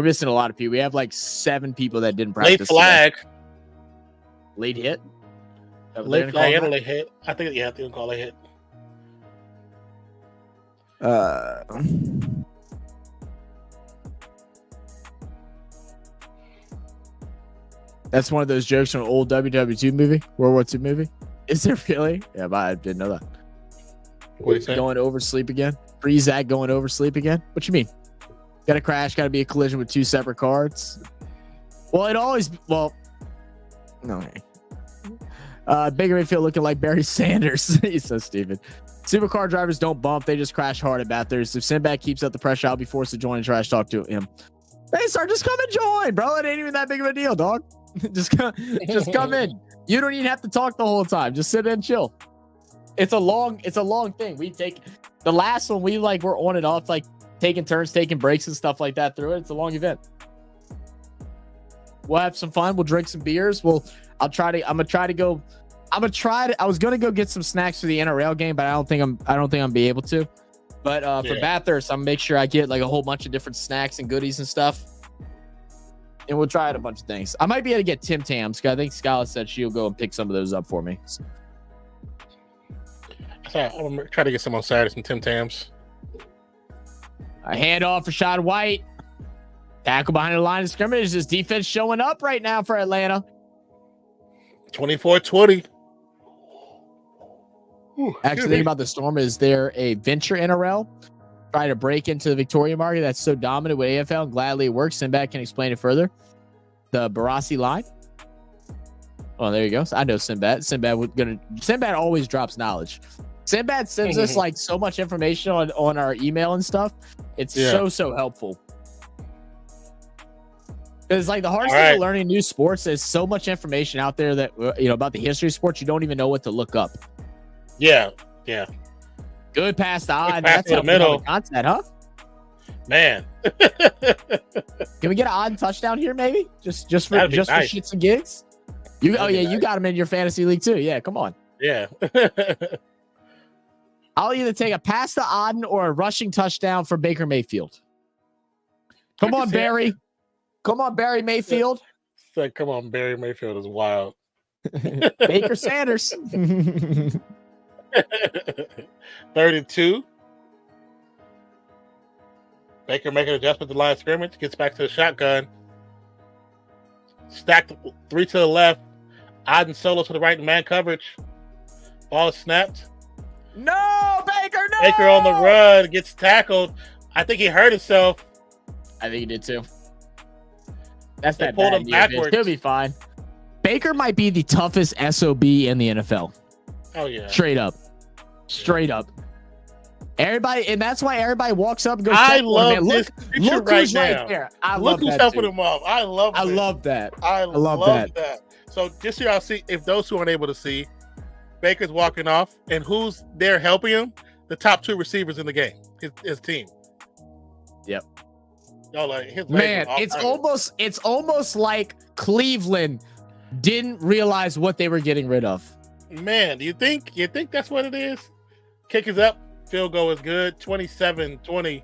[SPEAKER 1] missing a lot of people. We have like 7 people that didn't practice.
[SPEAKER 2] Late flag.
[SPEAKER 1] Today. Late hit.
[SPEAKER 2] Late flag. Late hit. I think they can call it hit.
[SPEAKER 1] That's one of those jokes from an old WW2 movie, World War II movie. Is there really? Yeah, but I didn't know that.
[SPEAKER 2] What are you saying?
[SPEAKER 1] Going over sleep again? Breezak going over sleep again? What you mean? Got to crash, got to be a collision with 2 separate cards? Well, no. Baker Mayfield looking like Barry Sanders. He's so stupid. Supercar drivers don't bump. They just crash hard at Bathurst. If Sinbad keeps up the pressure, I'll be forced to join and trash talk to him. Hey, sir, just come and join, bro. It ain't even that big of a deal, dog. just come in. You don't even have to talk the whole time. Just sit and chill. It's a long thing. We take the last one. We we're on and off, like taking turns, taking breaks and stuff like that through it. It's a long event. We'll have some fun. We'll drink some beers. I was gonna go get some snacks for the NRL game, but I don't think I'm be able to. But for Bathurst, I'm gonna make sure I get like a whole bunch of different snacks and goodies and stuff. And we'll try out a bunch of things. I might be able to get Tim Tams because I think Skylar said she'll go and pick some of those up for me. So.
[SPEAKER 2] I'm gonna try to get some on Saturday, some Tim Tams.
[SPEAKER 1] A handoff for Shad White. Tackle behind the line of scrimmage. This defense showing up right now for Atlanta.
[SPEAKER 2] 24-20.
[SPEAKER 1] Actually, the thing about the Storm is they're a venture NRL trying to break into the Victoria market that's so dominant with AFL, and gladly it works. Sinbad can explain it further. The Barassi line. Oh, there you go. So I know Sinbad. Sinbad always drops knowledge. Sinbad sends us like so much information on our email and stuff. It's so helpful. Because like the hardest thing of learning new sports is so much information out there that about the history of sports you don't even know what to look up.
[SPEAKER 2] Yeah.
[SPEAKER 1] Good pass to odd.
[SPEAKER 2] That's in the middle.
[SPEAKER 1] Concept, huh?
[SPEAKER 2] Man.
[SPEAKER 1] Can we get an odd touchdown here, maybe? Just for shits and gigs? You got him in your fantasy league too. Yeah, come on.
[SPEAKER 2] Yeah.
[SPEAKER 1] I'll either take a pass to Auden or a rushing touchdown for Baker Mayfield. Come on, Barry. Come on, Barry Mayfield.
[SPEAKER 2] Come on, Barry Mayfield is wild.
[SPEAKER 1] Baker Sanders.
[SPEAKER 2] 32. Baker making an adjustment to the line of scrimmage. Gets back to the shotgun. Stacked 3 to the left. Auden solo to the right in man coverage. Ball is snapped.
[SPEAKER 1] No, Baker, no!
[SPEAKER 2] Baker on the run. Gets tackled. I think he hurt himself.
[SPEAKER 1] I think he did too. That's
[SPEAKER 2] they
[SPEAKER 1] that
[SPEAKER 2] pulled
[SPEAKER 1] bad
[SPEAKER 2] him backwards.
[SPEAKER 1] He'll be fine. Baker might be the toughest SOB in the NFL.
[SPEAKER 2] Oh, yeah.
[SPEAKER 1] Straight up. Everybody, and that's why everybody walks up and goes,
[SPEAKER 2] I love this picture
[SPEAKER 1] look
[SPEAKER 2] right
[SPEAKER 1] who's
[SPEAKER 2] now.
[SPEAKER 1] right there.
[SPEAKER 2] Look who's helping him up. I love
[SPEAKER 1] that.
[SPEAKER 2] I love that. So just so y'all see, if those who aren't able to see, Baker's walking off, and who's there helping him? The top 2 receivers in the game, his team.
[SPEAKER 1] Yep.
[SPEAKER 2] Y'all like his
[SPEAKER 1] man, it's almost like Cleveland didn't realize what they were getting rid of.
[SPEAKER 2] Man, you think that's what it is? Kick is up, field goal is good, 27-20.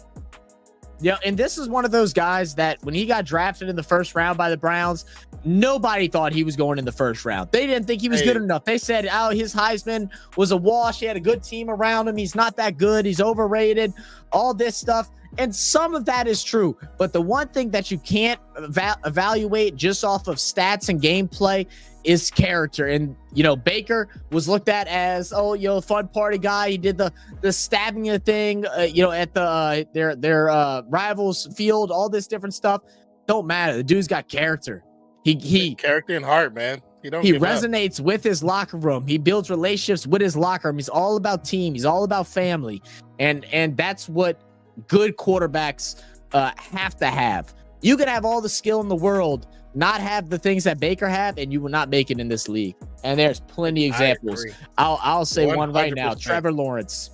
[SPEAKER 1] Yeah, and this is one of those guys that when he got drafted in the first round by the Browns, nobody thought he was going in the first round. They didn't think he was good enough. They said, oh, his Heisman was a wash. He had a good team around him. He's not that good. He's overrated, all this stuff. And some of that is true. But the one thing that you can't evaluate just off of stats and gameplay is character. And, you know, Baker was looked at as, oh, you know, fun party guy. He did the stabbing thing, you know, at the their rivals field, all this different stuff. Don't matter. The dude's got character. He
[SPEAKER 2] character and heart, man.
[SPEAKER 1] He resonates with his locker room. He builds relationships with his locker room. He's all about team. He's all about family. And that's what good quarterbacks have to have. You can have all the skill in the world, not have the things that Baker have, and you will not make it in this league. And there's plenty of examples. I'll say 100%. One right now. Trevor Lawrence.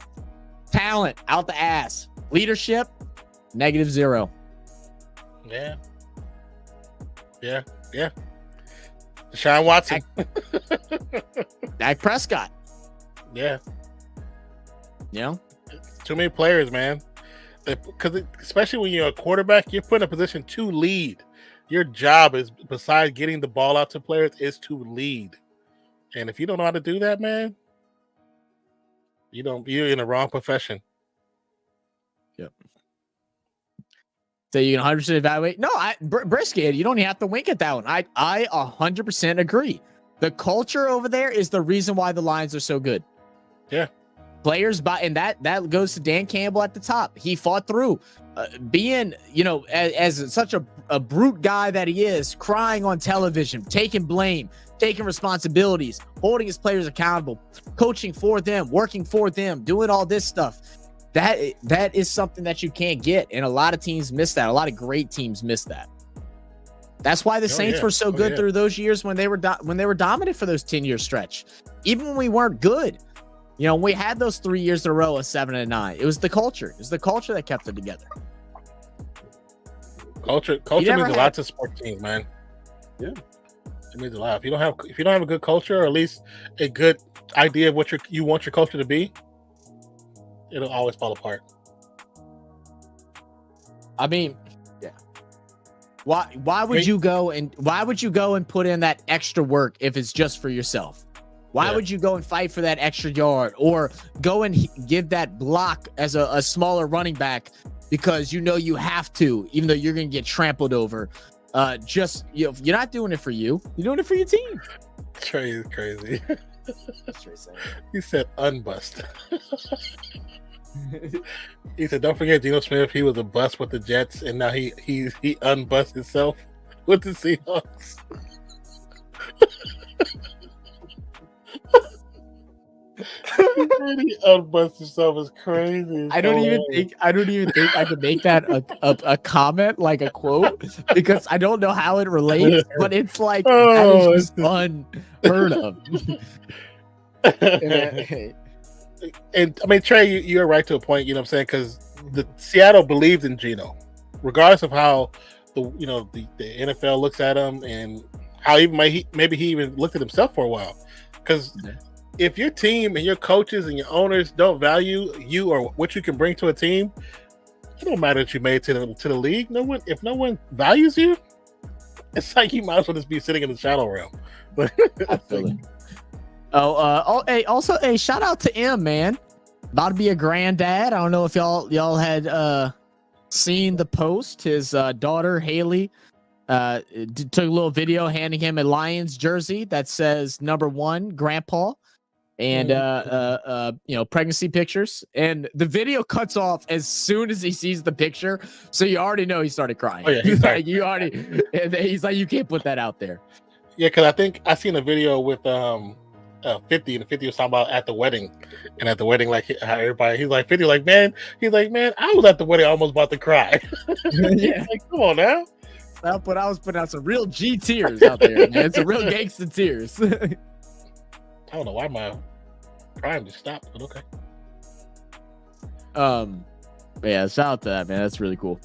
[SPEAKER 1] Talent out the ass. Leadership, -0.
[SPEAKER 2] Yeah. Deshaun Watson.
[SPEAKER 1] Dak Prescott.
[SPEAKER 2] Yeah.
[SPEAKER 1] You know?
[SPEAKER 2] Too many players, man. Because especially when you're a quarterback, you're put in a position to lead. Your job is, besides getting the ball out to players, is to lead. And if you don't know how to do that, man, you're in the wrong profession.
[SPEAKER 1] Yep. So you can 100% evaluate. No, Brisket, you don't even have to wink at that one. I 100% agree. The culture over there is the reason why the Lions are so good.
[SPEAKER 2] Yeah.
[SPEAKER 1] Players and that goes to Dan Campbell at the top. He fought through being, you know, as such a brute guy that he is, crying on television, taking blame, taking responsibilities, holding his players accountable, coaching for them, working for them, doing all this stuff. That is something that you can't get, and a lot of teams miss that. A lot of great teams miss that. That's why the Saints were so good through those years when they were dominant for those 10-year stretch, even when we weren't good. You know, we had those 3 years in a row of 7 and 9. It was the culture. It was the culture that kept it together.
[SPEAKER 2] Culture means a lot to sports teams, man. Yeah, it means a lot. If you don't have a good culture, or at least a good idea of what you want your culture to be, it'll always fall apart.
[SPEAKER 1] I mean, yeah. Why would you go and put in that extra work if it's just for yourself? Why would you go and fight for that extra yard, or go and give that block as a smaller running back because you know you have to, even though you're going to get trampled over? You're not doing it for you. You're doing it for your team.
[SPEAKER 2] Trey is crazy. He said unbust. He said, don't forget Geno Smith. He was a bust with the Jets, and now he unbust himself with the Seahawks. He unbust himself is crazy.
[SPEAKER 1] I don't even think I could make that a comment, like a quote, because I don't know how it relates, but it's like that is just unheard of.
[SPEAKER 2] And I mean, Trey, you're right to a point, you know what I'm saying? Because the Seattle believes in Geno, regardless of how the NFL looks at him, and how maybe he even looked at himself for a while. Because if your team and your coaches and your owners don't value you or what you can bring to a team, it don't matter that you made it to the league. If no one values you, it's like you might as well just be sitting in the shadow realm.
[SPEAKER 1] I feel it. Also, shout out to M, man. About to be a granddad. I don't know if y'all had seen the post. His daughter Haley took a little video handing him a Lions jersey that says #1 Grandpa, and pregnancy pictures. And the video cuts off as soon as he sees the picture, so you already know he started crying.
[SPEAKER 2] Oh yeah,
[SPEAKER 1] he's like, he's like, you can't put that out there.
[SPEAKER 2] Yeah, because I think I seen a video with 50, and 50 was talking about at the wedding, and at the wedding, like how everybody, he's like 50, like man, I was at the wedding, almost about to cry.
[SPEAKER 1] Yeah,
[SPEAKER 2] like, come on now.
[SPEAKER 1] I was putting out some real G tears out there, man. Some real gangsta tears.
[SPEAKER 2] I don't know why my crying just stopped, but okay.
[SPEAKER 1] But yeah, shout out to that, man. That's really cool.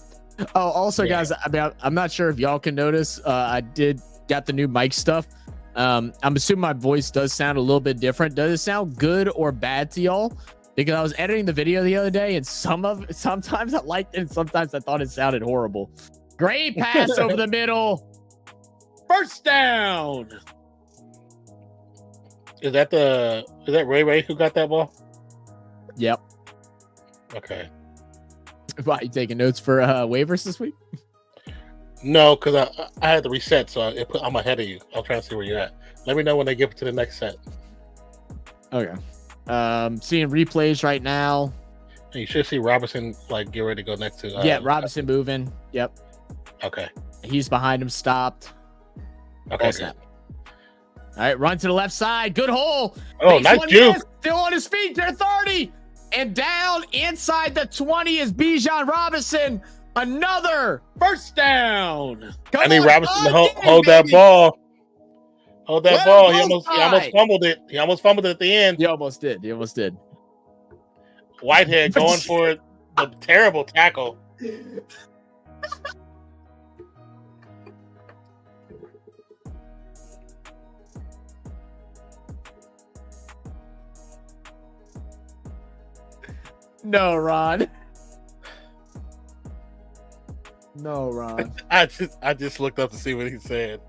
[SPEAKER 1] Oh, also, guys, I mean, I'm not sure if y'all can notice. I got the new mic stuff. I'm assuming my voice does sound a little bit different. Does it sound good or bad to y'all? because I was editing the video the other day, and sometimes I liked it, and sometimes I thought it sounded horrible. Great pass over the middle. First down.
[SPEAKER 2] Is that Ray who got that ball?
[SPEAKER 1] Yep.
[SPEAKER 2] Okay.
[SPEAKER 1] Why, you taking notes for waivers this week?
[SPEAKER 2] No, because I had to reset, so I'm ahead of you. I'm trying to see where you're at. Let me know when they get to the next set.
[SPEAKER 1] Okay. Seeing replays right now.
[SPEAKER 2] And you should see Robinson like get ready to go next to.
[SPEAKER 1] Yeah, Robinson moving. Yep.
[SPEAKER 2] Okay.
[SPEAKER 1] He's behind him, stopped.
[SPEAKER 2] Okay.
[SPEAKER 1] All right, run to the left side. Good hole.
[SPEAKER 2] Oh, nice juke.
[SPEAKER 1] Still on his feet. They're 30. And down inside the 20 is Bijan Robinson. Another first down.
[SPEAKER 2] I need Robinson to hold that ball. Hold that ball. He almost fumbled it. He almost fumbled it at the end.
[SPEAKER 1] He almost did.
[SPEAKER 2] Whitehead going for the terrible tackle.
[SPEAKER 1] No, Ron. No, Ron.
[SPEAKER 2] I just looked up to see what he said.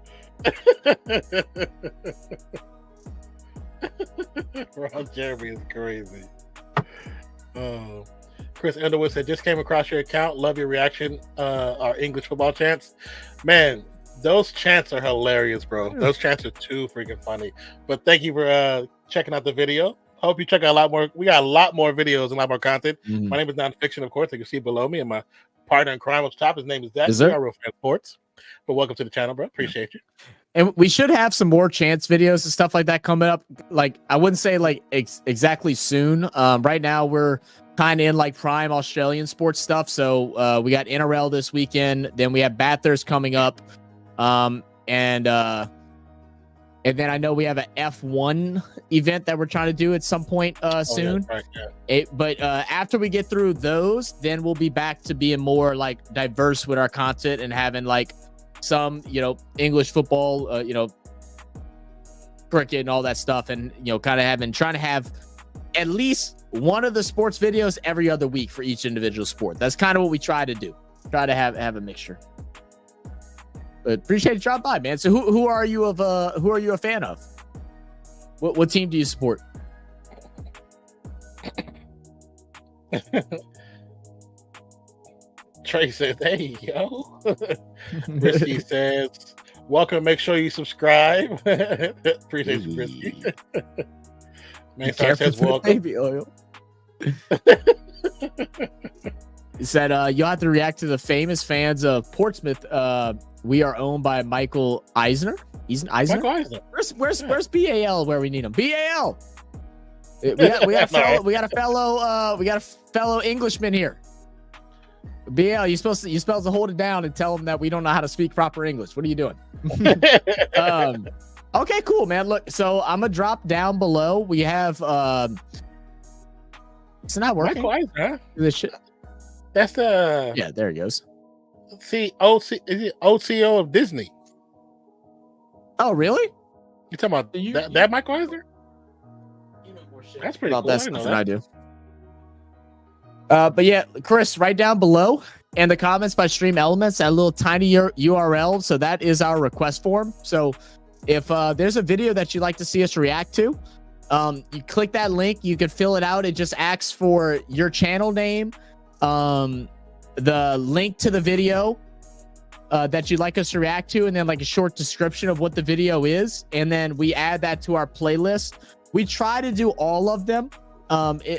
[SPEAKER 2] Ron Jeremy is crazy. Chris Underwood said, just came across your account. Love your reaction. Our English football chants. Man, those chants are hilarious, bro. Those chants are too freaking funny. But thank you for checking out the video. Hope you check out a lot more. We got a lot more videos and a lot more content.
[SPEAKER 1] Mm-hmm.
[SPEAKER 2] My name is Nonfiction, of course. You can see below me, and my partner in crime up top. His name is Zach.
[SPEAKER 1] Is there?
[SPEAKER 2] We are Real Fan Sports. But welcome to the channel, bro. Appreciate you.
[SPEAKER 1] And we should have some more chance videos and stuff like that coming up. Like, I wouldn't say like exactly soon. Right now we're kind of in like prime Australian sports stuff. So we got NRL this weekend. Then we have Bathurst coming up. And then I know we have an F1 event that we're trying to do at some point soon.
[SPEAKER 2] Yeah, right, yeah.
[SPEAKER 1] After we get through those, then we'll be back to being more like diverse with our content and having like some, English football, cricket and all that stuff. And, kind of trying to have at least one of the sports videos every other week for each individual sport. That's kind of what we try to do. Try to have a mixture. But appreciate you dropping by, man. So who are you a fan of? What team do you support?
[SPEAKER 2] Trey said, there you go. Brisky says, welcome. Make sure you subscribe. Appreciate you, Brisky. Man says, welcome.
[SPEAKER 1] Baby oil. He said, you'll have to react to the famous fans of Portsmouth. We are owned by Michael Eisner. Eisner?
[SPEAKER 2] Michael Eisner.
[SPEAKER 1] Where's BAL where we need him? BAL. We got a fellow Englishman here. BAL, you're supposed to hold it down and tell him that we don't know how to speak proper English. What are you doing? Okay, cool, man. Look, so I'm gonna drop down below. We have it's not working.
[SPEAKER 2] Michael Eisner.
[SPEAKER 1] This shit.
[SPEAKER 2] That's
[SPEAKER 1] yeah, there it goes.
[SPEAKER 2] Is it OCO of Disney?
[SPEAKER 1] Oh, really?
[SPEAKER 2] You talking about that Michael Eisner? That's pretty cool.
[SPEAKER 1] That's nothing I do. But yeah, Chris, right down below in the comments by Stream Elements, that little tiny URL. So that is our request form. So if there's a video that you'd like to see us react to, you click that link. You can fill it out. It just asks for your channel name, the link to the video that you'd like us to react to, and then like a short description of what the video is. And then we add that to our playlist. We try to do all of them.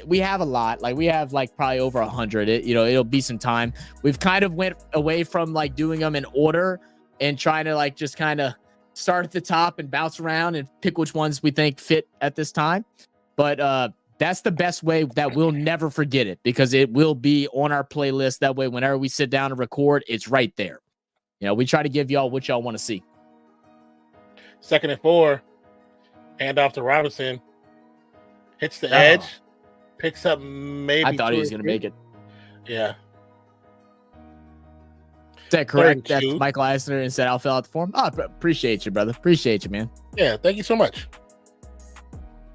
[SPEAKER 1] We have a lot, like we have like probably over 100. It'll be some time. We've kind of went away from like doing them in order and trying to like just kind of start at the top and bounce around and pick which ones we think fit at this time. But that's the best way that we'll never forget it, because it will be on our playlist. That way, whenever we sit down and record, it's right there. We try to give y'all what y'all want to see.
[SPEAKER 2] 2nd and 4, hand off to Robinson. Hits the edge, picks up maybe.
[SPEAKER 1] I thought he was going to make it.
[SPEAKER 2] Yeah.
[SPEAKER 1] Is that correct? That's Michael Eisner and said I'll fill out the form. Oh, appreciate you, brother. Appreciate you, man.
[SPEAKER 2] Yeah, thank you so much.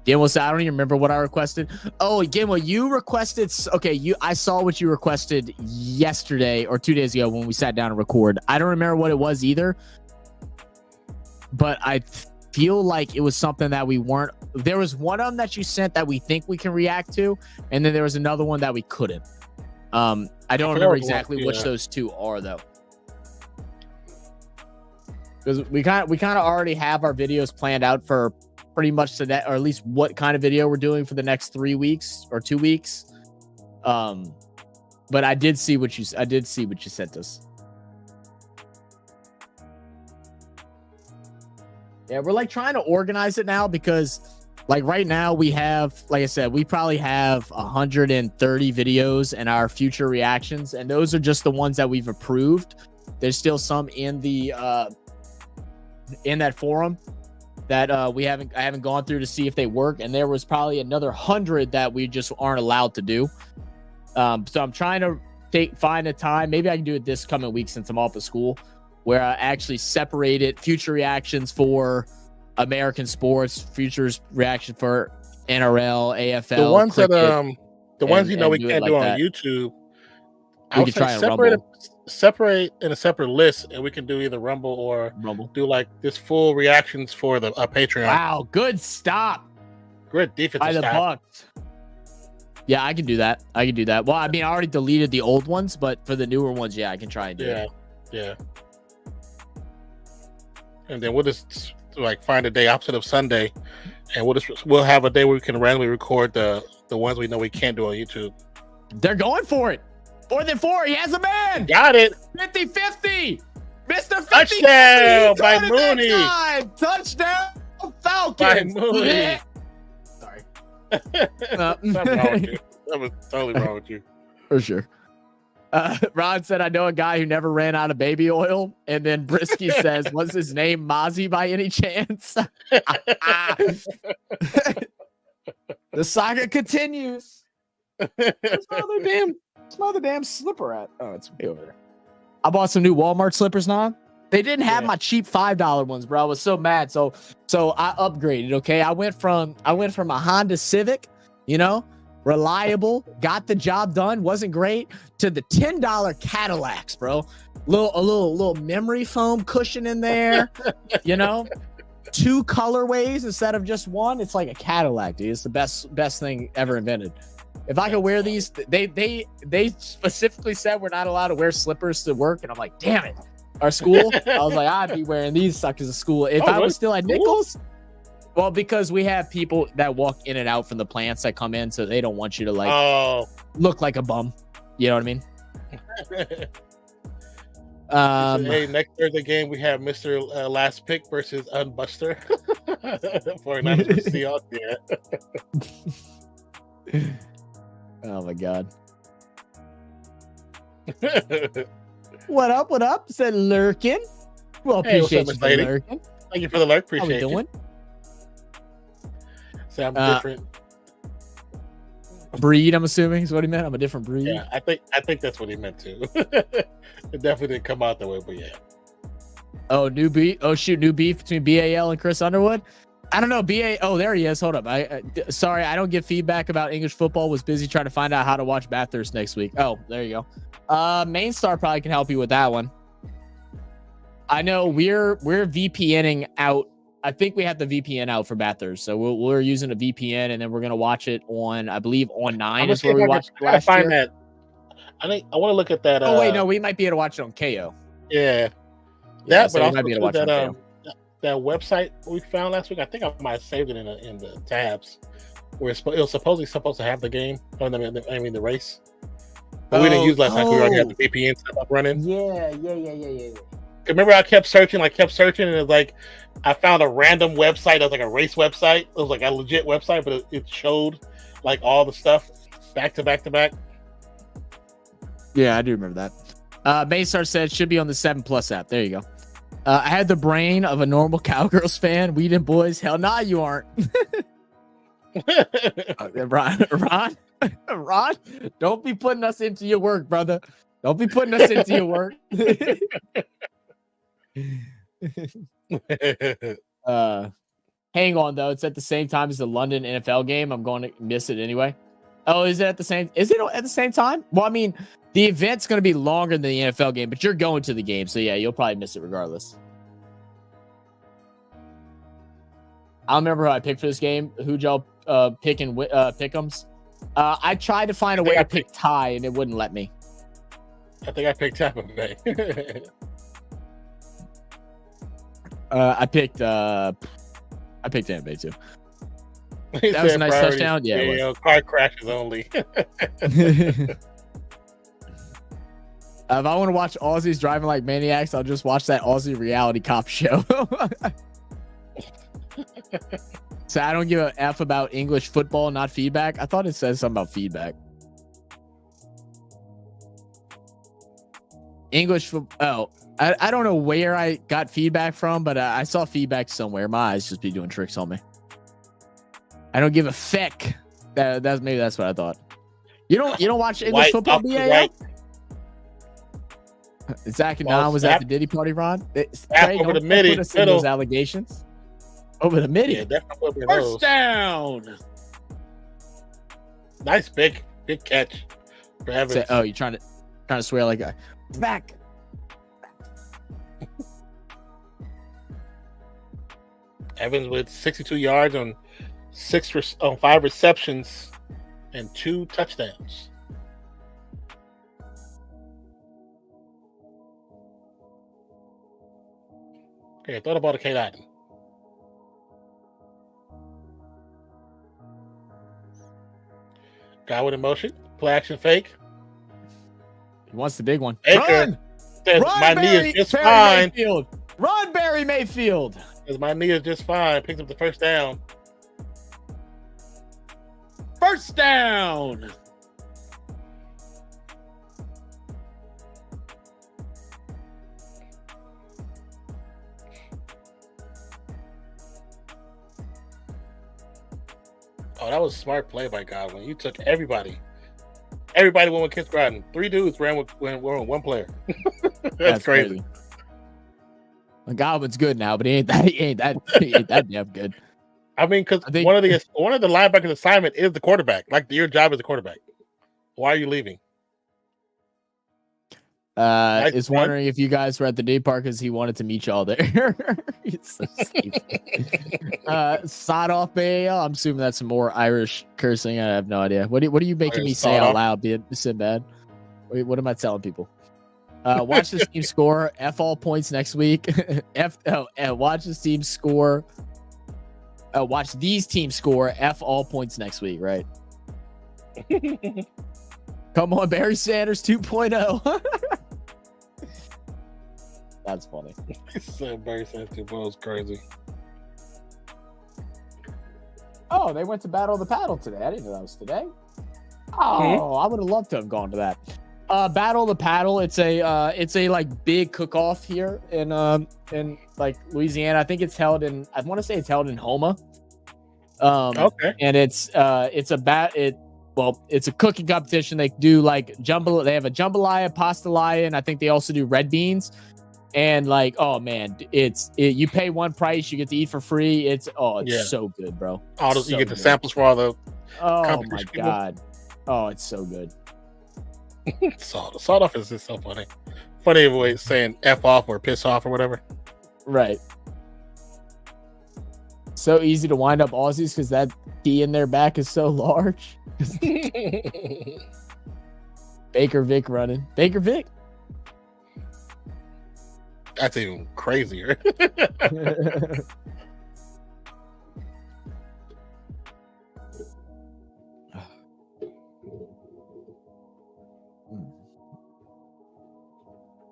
[SPEAKER 1] Gimel said, I don't even remember what I requested. Oh, Gimel, you requested. Okay, I saw what you requested yesterday or 2 days ago when we sat down to record. I don't remember what it was either, but I feel like it was something that we weren't. There was one of them that you sent that we think we can react to, and then there was another one that we couldn't. I don't remember exactly which those two are though, because we kind of already have our videos planned out for pretty much today, or at least what kind of video we're doing for the next 3 weeks or 2 weeks. But I did see what you sent us. Yeah, we're like trying to organize it now because like right now we have, like I said, we probably have 130 videos in our future reactions, and those are just the ones that we've approved. There's still some in the in that forum that I haven't gone through to see if they work, and there was probably another 100 that we just aren't allowed to do. So I'm trying to find a time. Maybe I can do it this coming week since I'm off of school, where I actually separated future reactions for American sports, futures reaction for NRL, AFL,
[SPEAKER 2] the ones
[SPEAKER 1] cricket,
[SPEAKER 2] that the ones we can't do on YouTube. I would say separate in a separate list, and we can do either Rumble or do like this full reactions for the Patreon.
[SPEAKER 1] Wow, good stop.
[SPEAKER 2] Good defensive
[SPEAKER 1] by the
[SPEAKER 2] stop.
[SPEAKER 1] Bucks. Yeah, I can do that. Well, I mean, I already deleted the old ones, but for the newer ones, yeah, I can try and do it.
[SPEAKER 2] Yeah. And then we'll just like find a day opposite of Sunday, and we'll have a day where we can randomly record the ones we know we can't do on YouTube.
[SPEAKER 1] They're going for it. 4th and 4. He has a man.
[SPEAKER 2] Got it.
[SPEAKER 1] 50-50. Mr. 50.
[SPEAKER 2] Touchdown by Mooney.
[SPEAKER 1] Touchdown Falcons.
[SPEAKER 2] By Mooney.
[SPEAKER 1] Sorry.
[SPEAKER 2] Something wrong with you. That was totally wrong with you.
[SPEAKER 1] For sure. Ron said, I know a guy who never ran out of baby oil. And then Brisky says, was his name Mozzie by any chance? The saga continues. Smell the damn slipper at. Oh, it's way over there. I bought some new Walmart slippers now. They didn't have my cheap $5 ones, bro. I was so mad. So I upgraded. Okay. I went from a Honda Civic, reliable, got the job done, wasn't great, to the $10 Cadillacs, bro. A little memory foam cushion in there, 2 colorways instead of just one. It's like a Cadillac, dude. It's the best thing ever invented. If I could wear these, they specifically said we're not allowed to wear slippers to work, and I'm like, damn it. Our school, I was like, I'd be wearing these suckers to school if I was still at Nichols. Well, because we have people that walk in and out from the plants that come in, so they don't want you to look like a bum. You know what I mean?
[SPEAKER 2] Hey, next Thursday game we have Mr. Last Pick versus Unbuster for Seahawks. Yeah.
[SPEAKER 1] Oh my god. What up? Said Lurkin. Well, appreciate you for lurking.
[SPEAKER 2] Thank you for the lurk. Appreciate
[SPEAKER 1] How we doing?
[SPEAKER 2] So I'm different
[SPEAKER 1] breed. I'm assuming is what he meant. I'm a different breed.
[SPEAKER 2] Yeah, I think that's what he meant too. It definitely didn't come out that way, but yeah.
[SPEAKER 1] Oh, new beef. Oh shoot, new beef between BAL and Chris Underwood. I don't know. Oh, there he is. Hold up. Sorry, I don't get feedback about English football. Was busy trying to find out how to watch Bathurst next week. Oh, there you go. Main Star probably can help you with that one. I know we're VPNing out. I think we have the VPN out for Bathurst, so we're using a VPN, and then we're gonna watch it on, I believe, on 9 is where we watched last year.
[SPEAKER 2] That. I think I want to look at that.
[SPEAKER 1] Oh wait, no, we might be able to watch it on KO.
[SPEAKER 2] Yeah, that, so but also might be able to watch that. That website we found last week, I think I might have saved it in the tabs, where it was supposed to have the game. I mean the race, but we didn't use last night. We already had the VPN stuff up running.
[SPEAKER 1] Yeah.
[SPEAKER 2] Remember, I kept searching, and it's like I found a random website that was like a race website. It was like a legit website, but it showed like all the stuff back to back.
[SPEAKER 1] Yeah, I do remember that. Maystar said it should be on the 7+ app. There you go. I had the brain of a normal Cowgirls fan. Whedon boys, hell nah, you aren't. Ron, don't be putting us into your work, brother. Don't be putting us into your work. Hang on, though. It's at the same time as the London NFL game. I'm going to miss it anyway. Oh, is it at the same? Is it at the same time? Well, I mean, the event's going to be longer than the NFL game, but you're going to the game, so yeah, you'll probably miss it regardless. I don't remember who I picked for this game. Who'd y'all pick and pick'ems? I tried to find a way to pick tie, and it wouldn't let me.
[SPEAKER 2] I think I picked Tampa Bay.
[SPEAKER 1] I picked Tampa Bay too. That was a nice touchdown. Yeah, it was.
[SPEAKER 2] Car crashes only.
[SPEAKER 1] If I want to watch Aussies driving like maniacs, I'll just watch that Aussie reality cop show. So I don't give a F about English football, not feedback. I thought it says something about feedback. English football. Oh, I don't know where I got feedback from, but I saw feedback somewhere. My eyes just be doing tricks on me. I don't give a feck. Maybe that's what I thought. You don't watch English football, BAL? Right. Zach and Don was at the Diddy party, Ron.
[SPEAKER 2] Over the midi,
[SPEAKER 1] those allegations. Over the midi.
[SPEAKER 2] Yeah, definitely
[SPEAKER 1] First down.
[SPEAKER 2] Nice big catch for Evans.
[SPEAKER 1] Oh, you're trying to swear like a back.
[SPEAKER 2] Evans with 62 yards on 5 receptions and 2 touchdowns. Okay, I thought about a K-Latin. Guy with emotion, play action fake.
[SPEAKER 1] He wants the big one.
[SPEAKER 2] Run! Says, my knee is just fine.
[SPEAKER 1] Mayfield. Run, Barry Mayfield.
[SPEAKER 2] Says, my knee is just fine. Picks up the first down.
[SPEAKER 1] First down.
[SPEAKER 2] Oh, that was a smart play by Godwin. You took everybody. Everybody went with Kiss Groton. 3 dudes ran with one player. That's crazy.
[SPEAKER 1] Well, Godwin's good now, but he ain't that damn good.
[SPEAKER 2] I mean, because one of the linebackers' assignment is the quarterback. Like your job is the quarterback. Why are you leaving?
[SPEAKER 1] Is wondering if you guys were at the day park because he wanted to meet y'all there. It's so stupid. Sod off BAL. I'm assuming that's some more Irish cursing. I have no idea. What are you making me say out loud, Sinbad? What am I telling people? Watch this team score. F all points next week. Watch this team score. Watch these teams score. F all points next week. Right. Come on, Barry Sanders 2.0. That's funny.
[SPEAKER 2] Barry Sanders 2.0 is crazy.
[SPEAKER 1] Oh, they went to Battle the Paddle today. I didn't know that was today. Oh, I would have loved to have gone to that. Battle the Paddle. It's a like big cook-off here in like Louisiana. I think it's held in. I want to say it's held in Houma.
[SPEAKER 2] Okay.
[SPEAKER 1] And it's a cooking competition. They do like they have a jambalaya, pastalaya, and I think they also do red beans. And like, oh man, you pay one price, you get to eat for free. It's so good, bro.
[SPEAKER 2] You get the samples for all the.
[SPEAKER 1] Oh my god. Oh, it's so good.
[SPEAKER 2] Sawed off is just so funny. Funny way of saying F off or piss off or whatever.
[SPEAKER 1] Right. So easy to wind up Aussies because that D in their back is so large. Baker Vic running. Baker Vic.
[SPEAKER 2] That's even crazier.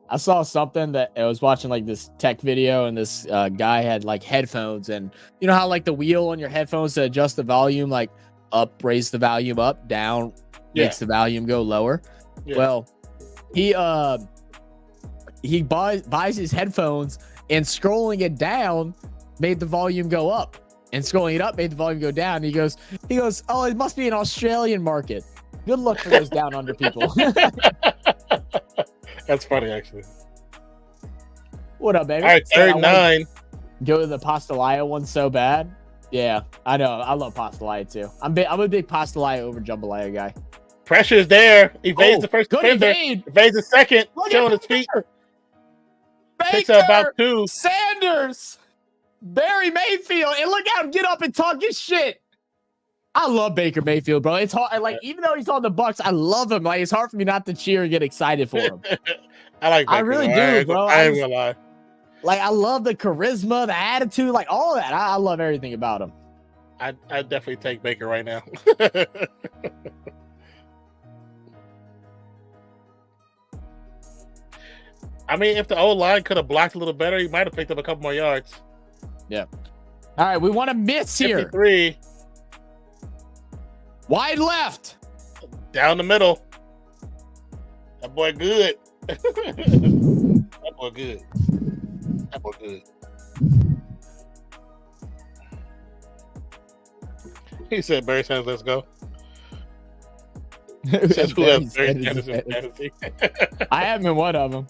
[SPEAKER 1] I saw something that I was watching like this tech video, and this guy had like headphones, and you know how like the wheel on your headphones to adjust the volume, like up, raise the volume up, down, makes the volume go lower. Yeah. Well, he buys his headphones, and scrolling it down made the volume go up, and scrolling it up made the volume go down. He goes, oh, it must be an Australian market. Good luck for those down under people.
[SPEAKER 2] That's funny, actually.
[SPEAKER 1] What up, baby?
[SPEAKER 2] All right, 39.
[SPEAKER 1] Go to the pastalaya one so bad. Yeah, I know. I love Pastalaya too. I'm a big Pastalaya over Jambalaya guy.
[SPEAKER 2] Pressure is there. Evades the first
[SPEAKER 1] good
[SPEAKER 2] defender.
[SPEAKER 1] evade.
[SPEAKER 2] Evades the second.
[SPEAKER 1] Look
[SPEAKER 2] Still
[SPEAKER 1] at
[SPEAKER 2] on his feet. Picks
[SPEAKER 1] Baker,
[SPEAKER 2] up about 2.
[SPEAKER 1] Sanders, Barry Mayfield, and look at him get up and talk his shit. I love Baker Mayfield, bro. It's hard. Like, even though he's on the Bucks, I love him. Like, it's hard for me not to cheer and get excited for him.
[SPEAKER 2] I like Baker.
[SPEAKER 1] I really do, bro.
[SPEAKER 2] I ain't gonna lie.
[SPEAKER 1] Like, I love the charisma, the attitude, like all that. I love everything about him.
[SPEAKER 2] I definitely take Baker right now. I mean, if the old line could have blocked a little better, he might have picked up a couple more yards.
[SPEAKER 1] Yeah. All right, we want to miss here.
[SPEAKER 2] 53.
[SPEAKER 1] Wide left.
[SPEAKER 2] Down the middle. That boy good. That boy good. That boy good. He said, Barry Sanders, let's go. Says who has Barry Sanders in fantasy.
[SPEAKER 1] I have him in one of them.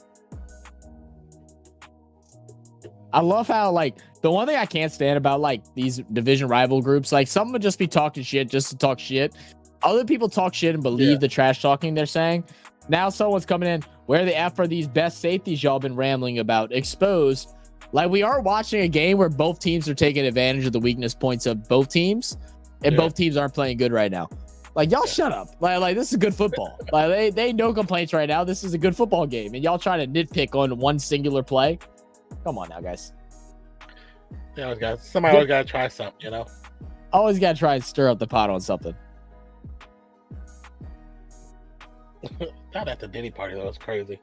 [SPEAKER 1] I love how, like, the one thing I can't stand about, like, these division rival groups, like, some would just be talking shit just to talk shit. Other people talk shit and believe the trash talking they're saying. Now someone's coming in, where the F are these best safeties y'all been rambling about? Exposed. Like, we are watching a game where both teams are taking advantage of the weakness points of both teams, and both teams aren't playing good right now. Like, y'all shut up. Like this is good football. Like, they no complaints right now. This is a good football game, and y'all trying to nitpick on one singular play. Come on now, guys.
[SPEAKER 2] Somebody always got to try something, you know?
[SPEAKER 1] Always got to try and stir up the pot on something.
[SPEAKER 2] Not at the Denny party, though. It's crazy.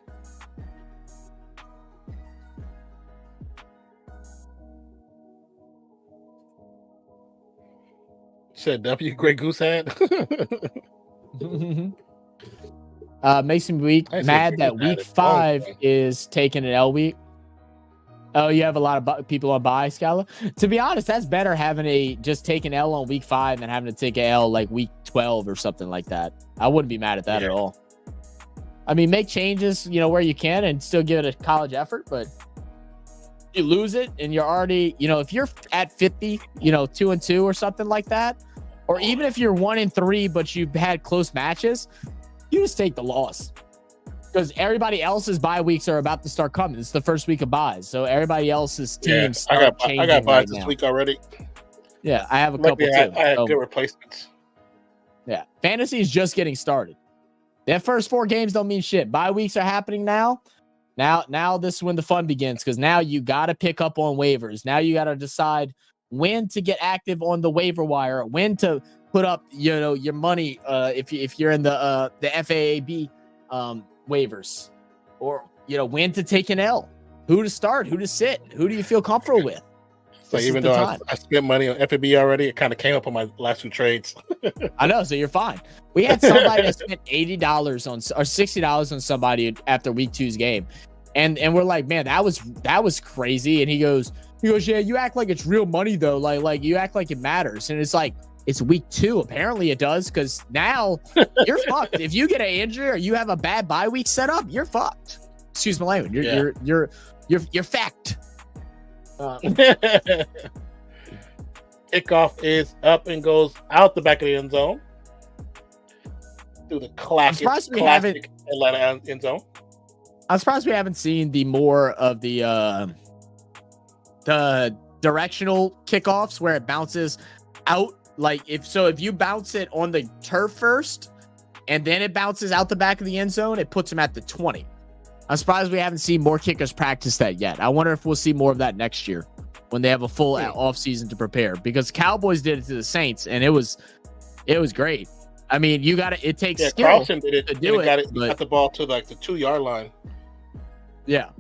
[SPEAKER 2] Said W. Grey Goose had.
[SPEAKER 1] Makes me mad that week 5 is taking an L week. Oh, you have a lot of people on bye, Scala? To be honest, that's better having just take an L on week 5 than having to take an L like week 12 or something like that. I wouldn't be mad at that at all. I mean, make changes, where you can and still give it a college effort, but you lose it and you're already, if you're at 50, 2-2 or something like that, or even if you're 1-3, but you've had close matches, you just take the loss. Because everybody else's bye weeks are about to start coming. It's the first week of buys, so everybody else's teams.
[SPEAKER 2] I got buys this week already.
[SPEAKER 1] Yeah, I have a couple too.
[SPEAKER 2] I had good replacements.
[SPEAKER 1] Yeah, fantasy is just getting started. That first 4 games don't mean shit. Bye weeks are happening now. Now this is when the fun begins, because now you got to pick up on waivers. Now you got to decide when to get active on the waiver wire, when to put up your money if you're in the FAAB waivers, or when to take an L, who to start, who to sit, who do you feel comfortable with.
[SPEAKER 2] So even though I spent money on FAB already, it kind of came up on my last 2 trades.
[SPEAKER 1] I know, so you're fine. We had somebody that spent $80 on or $60 on somebody after week 2's game, and we're like, man, that was crazy. And he goes, yeah, you act like it's real money though, like you act like it matters, and it's like, it's week 2. Apparently it does, because now you're fucked. If you get an injury or you have a bad bye week set up, you're fucked. Excuse my language. You're fact.
[SPEAKER 2] Kickoff is up and goes out the back of the end zone through the classic Atlanta end zone.
[SPEAKER 1] I'm surprised we haven't seen the more of the directional kickoffs where it bounces out. Like if you bounce it on the turf first and then it bounces out the back of the end zone, it puts them at the 20. I'm surprised we haven't seen more kickers practice that yet. I wonder if we'll see more of that next year when they have a full off season to prepare, because Cowboys did it to the Saints and it was great. I mean, it takes skill.
[SPEAKER 2] Carlson did it
[SPEAKER 1] to do it.
[SPEAKER 2] Got the ball to like the 2-yard line.
[SPEAKER 1] Yeah.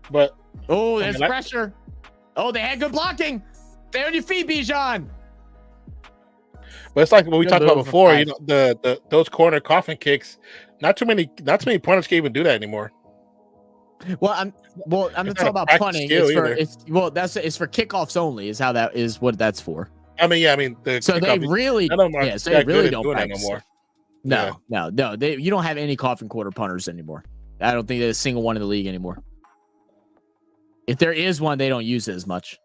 [SPEAKER 2] But
[SPEAKER 1] there's pressure. They had good blocking. Stay on your feet, Bijan.
[SPEAKER 2] But it's like what we talked about before. Those corner coffin kicks. Not too many punters can even do that anymore.
[SPEAKER 1] Well, I'm not talking about punting. It's for kickoffs only. Is how that is what that's for.
[SPEAKER 2] I mean,
[SPEAKER 1] they really don't practice
[SPEAKER 2] anymore.
[SPEAKER 1] No. You don't have any coffin quarter punters anymore. I don't think there's a single one in the league anymore. If there is one, they don't use it as much.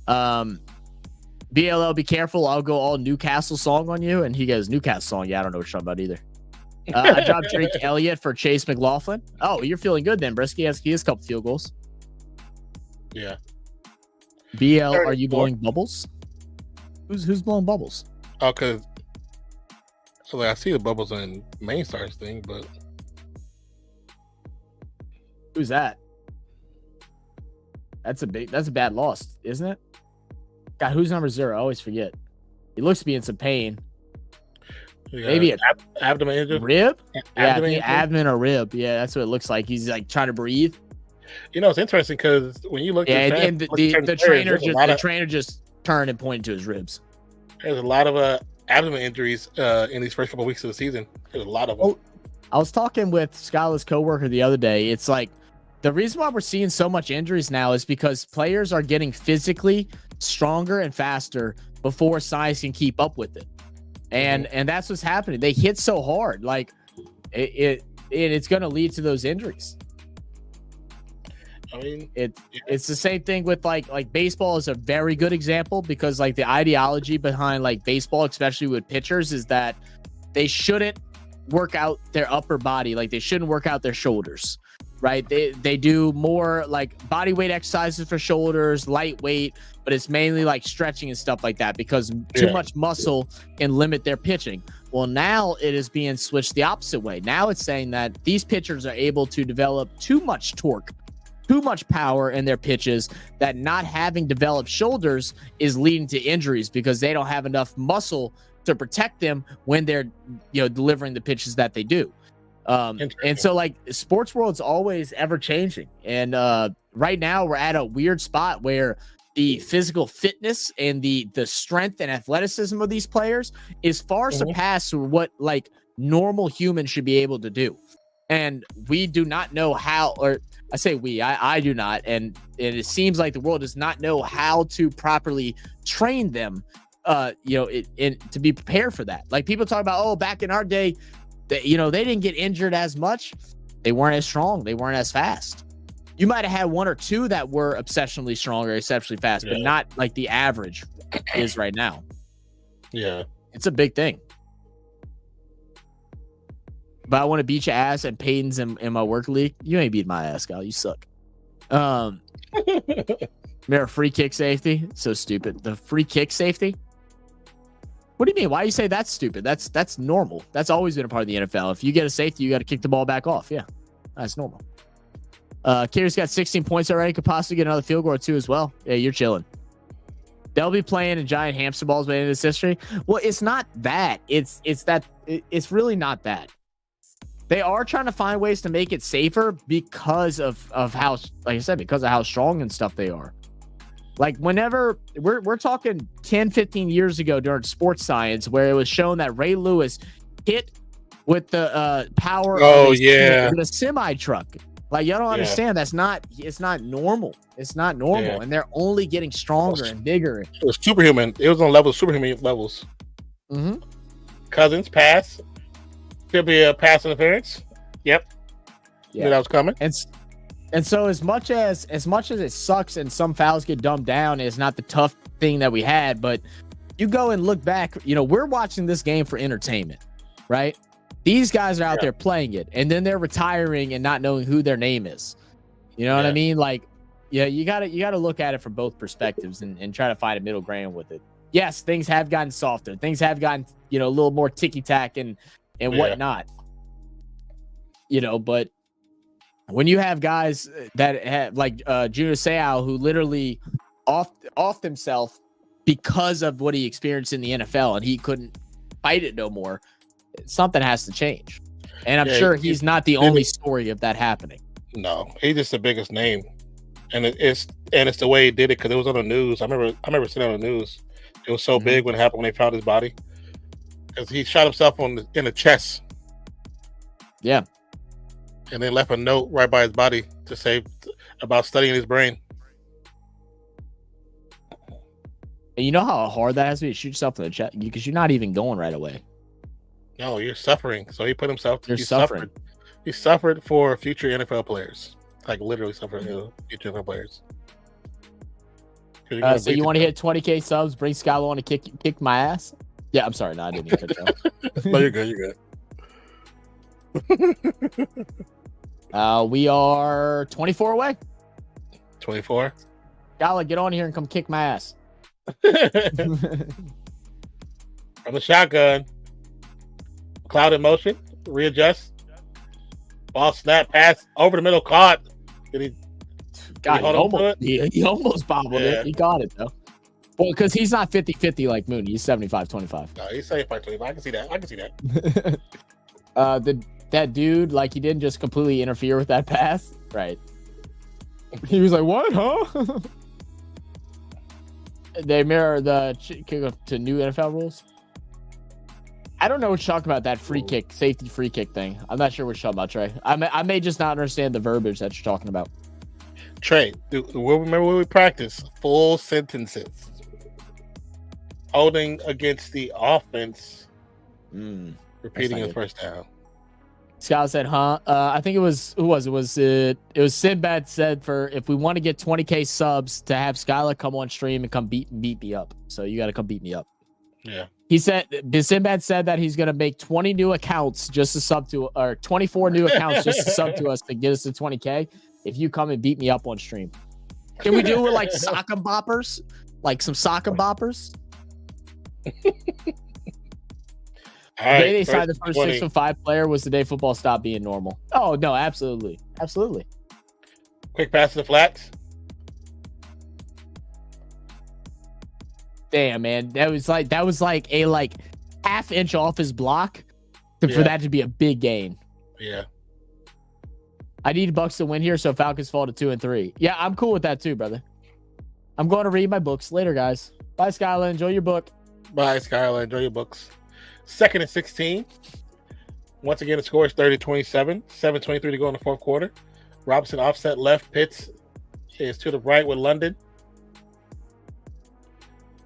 [SPEAKER 1] BLL, be careful. I'll go all Newcastle song on you. And he goes, Newcastle song. Yeah, I don't know what you're talking about either. I dropped Drake Elliott for Chase McLaughlin. Oh, you're feeling good then, Brisky. He has a couple field goals.
[SPEAKER 2] Yeah.
[SPEAKER 1] BL, are you blowing bubbles? Who's blowing bubbles?
[SPEAKER 2] Oh, because I see the bubbles in Main Stars thing, but
[SPEAKER 1] who's that? That's a bad loss, isn't it? God, who's number 0? I always forget. He looks to be in some pain. Maybe an
[SPEAKER 2] abdomen injury.
[SPEAKER 1] Rib? Abdomen or rib. Yeah, that's what it looks like. He's like trying to breathe.
[SPEAKER 2] You know, it's interesting because when you look at
[SPEAKER 1] the trainer just turned and pointed to his ribs.
[SPEAKER 2] There's a lot of abdomen injuries in these first couple of weeks of the season. There's a lot of them.
[SPEAKER 1] I was talking with Skylar's coworker the other day. It's like the reason why we're seeing so much injuries now is because players are getting physically stronger and faster before science can keep up with it. And that's what's happening. They hit so hard, like it's going to lead to those injuries.
[SPEAKER 2] I mean,
[SPEAKER 1] it's the same thing with like baseball is a very good example because like the ideology behind like baseball, especially with pitchers, is that they shouldn't work out their upper body, like they shouldn't work out their shoulders, right? They do more like body weight exercises for shoulders, lightweight, but it's mainly like stretching and stuff like that because too much muscle can limit their pitching. Well, now it is being switched the opposite way. Now it's saying that these pitchers are able to develop too much torque, too much power in their pitches, that not having developed shoulders is leading to injuries because they don't have enough muscle to protect them when they're delivering the pitches that they do. And so like sports world's always ever changing. And right now we're at a weird spot where the physical fitness and the strength and athleticism of these players is far surpassed what like normal humans should be able to do. And we do not know how, or I say we, I do not. And it seems like the world does not know how to properly train them, to be prepared for that. Like people talk about, back in our day, they didn't get injured as much. They weren't as strong. They weren't as fast. You might have had one or two that were exceptionally strong or exceptionally fast, but not like the average is right now. Yeah. It's a big thing. But I want to beat your ass and Peyton's in my work league. You ain't beat my ass, Kyle. You suck. Remember free kick safety? So stupid. The free kick safety? What do you mean? Why you say that's stupid? That's normal. That's always been a part of the NFL. If you get a safety, you got to kick the ball back off. Yeah, that's normal. Kyr's got 16 points already. Could possibly get another field goal or 2 as well. Yeah, you're chilling. They'll be playing in giant hamster balls by the end of this history. Well, it's not that. It's really not that. They are trying to find ways to make it safer because of how, like I said, because of how strong and stuff they are. Like whenever we're talking 10, 15 years ago during sports science, where it was shown that Ray Lewis hit with the power of the semi truck. Like you don't understand. It's not normal. It's not normal. And they're only getting stronger and bigger.
[SPEAKER 2] It was superhuman. It was on level superhuman levels. Cousins pass. Could be a pass interference. Yep. Yeah. Knew that was coming.
[SPEAKER 1] And so as much as it sucks and some fouls get dumbed down, it's not the tough thing that we had, but you go and look back, we're watching this game for entertainment, right? These guys are out there playing it, and then they're retiring and not knowing who their name is. You know what I mean? Like, you gotta look at it from both perspectives and try to find a middle ground with it. Yes, things have gotten softer. Things have gotten, a little more ticky-tack and whatnot. But when you have guys that have like Junior Seau, who literally off himself because of what he experienced in the NFL and he couldn't fight it no more, something has to change. And I'm sure he's not the only story of that happening.
[SPEAKER 2] No, he's just the biggest name. And it's the way he did it because it was on the news. I remember seeing it on the news. It was so big when it happened when they found his body. Because he shot himself in the chest.
[SPEAKER 1] Yeah.
[SPEAKER 2] And then left a note right by his body to say about studying his brain.
[SPEAKER 1] And you know how hard that has to be to shoot yourself in the chest? Because you're not even going right away.
[SPEAKER 2] No, you're suffering. So he put himself...
[SPEAKER 1] You're suffering.
[SPEAKER 2] He suffered for future NFL players. like literally some for future NFL players.
[SPEAKER 1] So you want to hit 20K subs? Bring Skylo on to kick my ass? Yeah, I'm sorry. No, I didn't even cut you off.
[SPEAKER 2] No, you're good. You're good.
[SPEAKER 1] We are 24 away.
[SPEAKER 2] 24.
[SPEAKER 1] Gala, get on here and come kick my ass.
[SPEAKER 2] From the shotgun. Cloud in motion. Readjust. Ball snap. Pass over the middle. Caught. Did
[SPEAKER 1] he almost bobbled it. He got it, though. Well, because he's not 50-50 like Mooney. He's 75-25.
[SPEAKER 2] No, he's 75-25. I can see that.
[SPEAKER 1] That dude, like, he didn't just completely interfere with that pass. Right. He was like, what, huh? They mirror the kick to new NFL rules. I don't know what you're talking about, that free kick, safety free kick thing. I'm not sure what you're talking about, Trey. I may just not understand the verbiage that you're talking about.
[SPEAKER 2] Trey, remember when we practice full sentences? Holding against the offense, repeating a first down.
[SPEAKER 1] Scott said, huh? I think it was, who was it? It was Sinbad said, for if we want to get 20K subs, to have Skylar come on stream and come beat me up. So you got to come beat me up.
[SPEAKER 2] Yeah.
[SPEAKER 1] He said, Sinbad said that he's going to make 20 new accounts just to sub to, or 24 new accounts just to sub to us to get us to 20K. If you come and beat me up on stream. Can we do it with like sock and boppers? Like some sock and boppers? The day they signed the first 6'5" player was the day football stopped being normal. Oh no, absolutely. Absolutely.
[SPEAKER 2] Quick pass to the flats.
[SPEAKER 1] Damn, man. That was like a half inch off his block for that to be a big gain.
[SPEAKER 2] Yeah.
[SPEAKER 1] I need Bucks to win here, so Falcons fall to 2-3. Yeah, I'm cool with that too, brother. I'm going to read my books later, guys. Bye, Skylar. Enjoy your book.
[SPEAKER 2] Bye, Skylar. Enjoy your books. 2nd and 16. Once again, the score is 30-27. 7:23 to go in the fourth quarter. Robinson offset left. Pitts is to the right with London.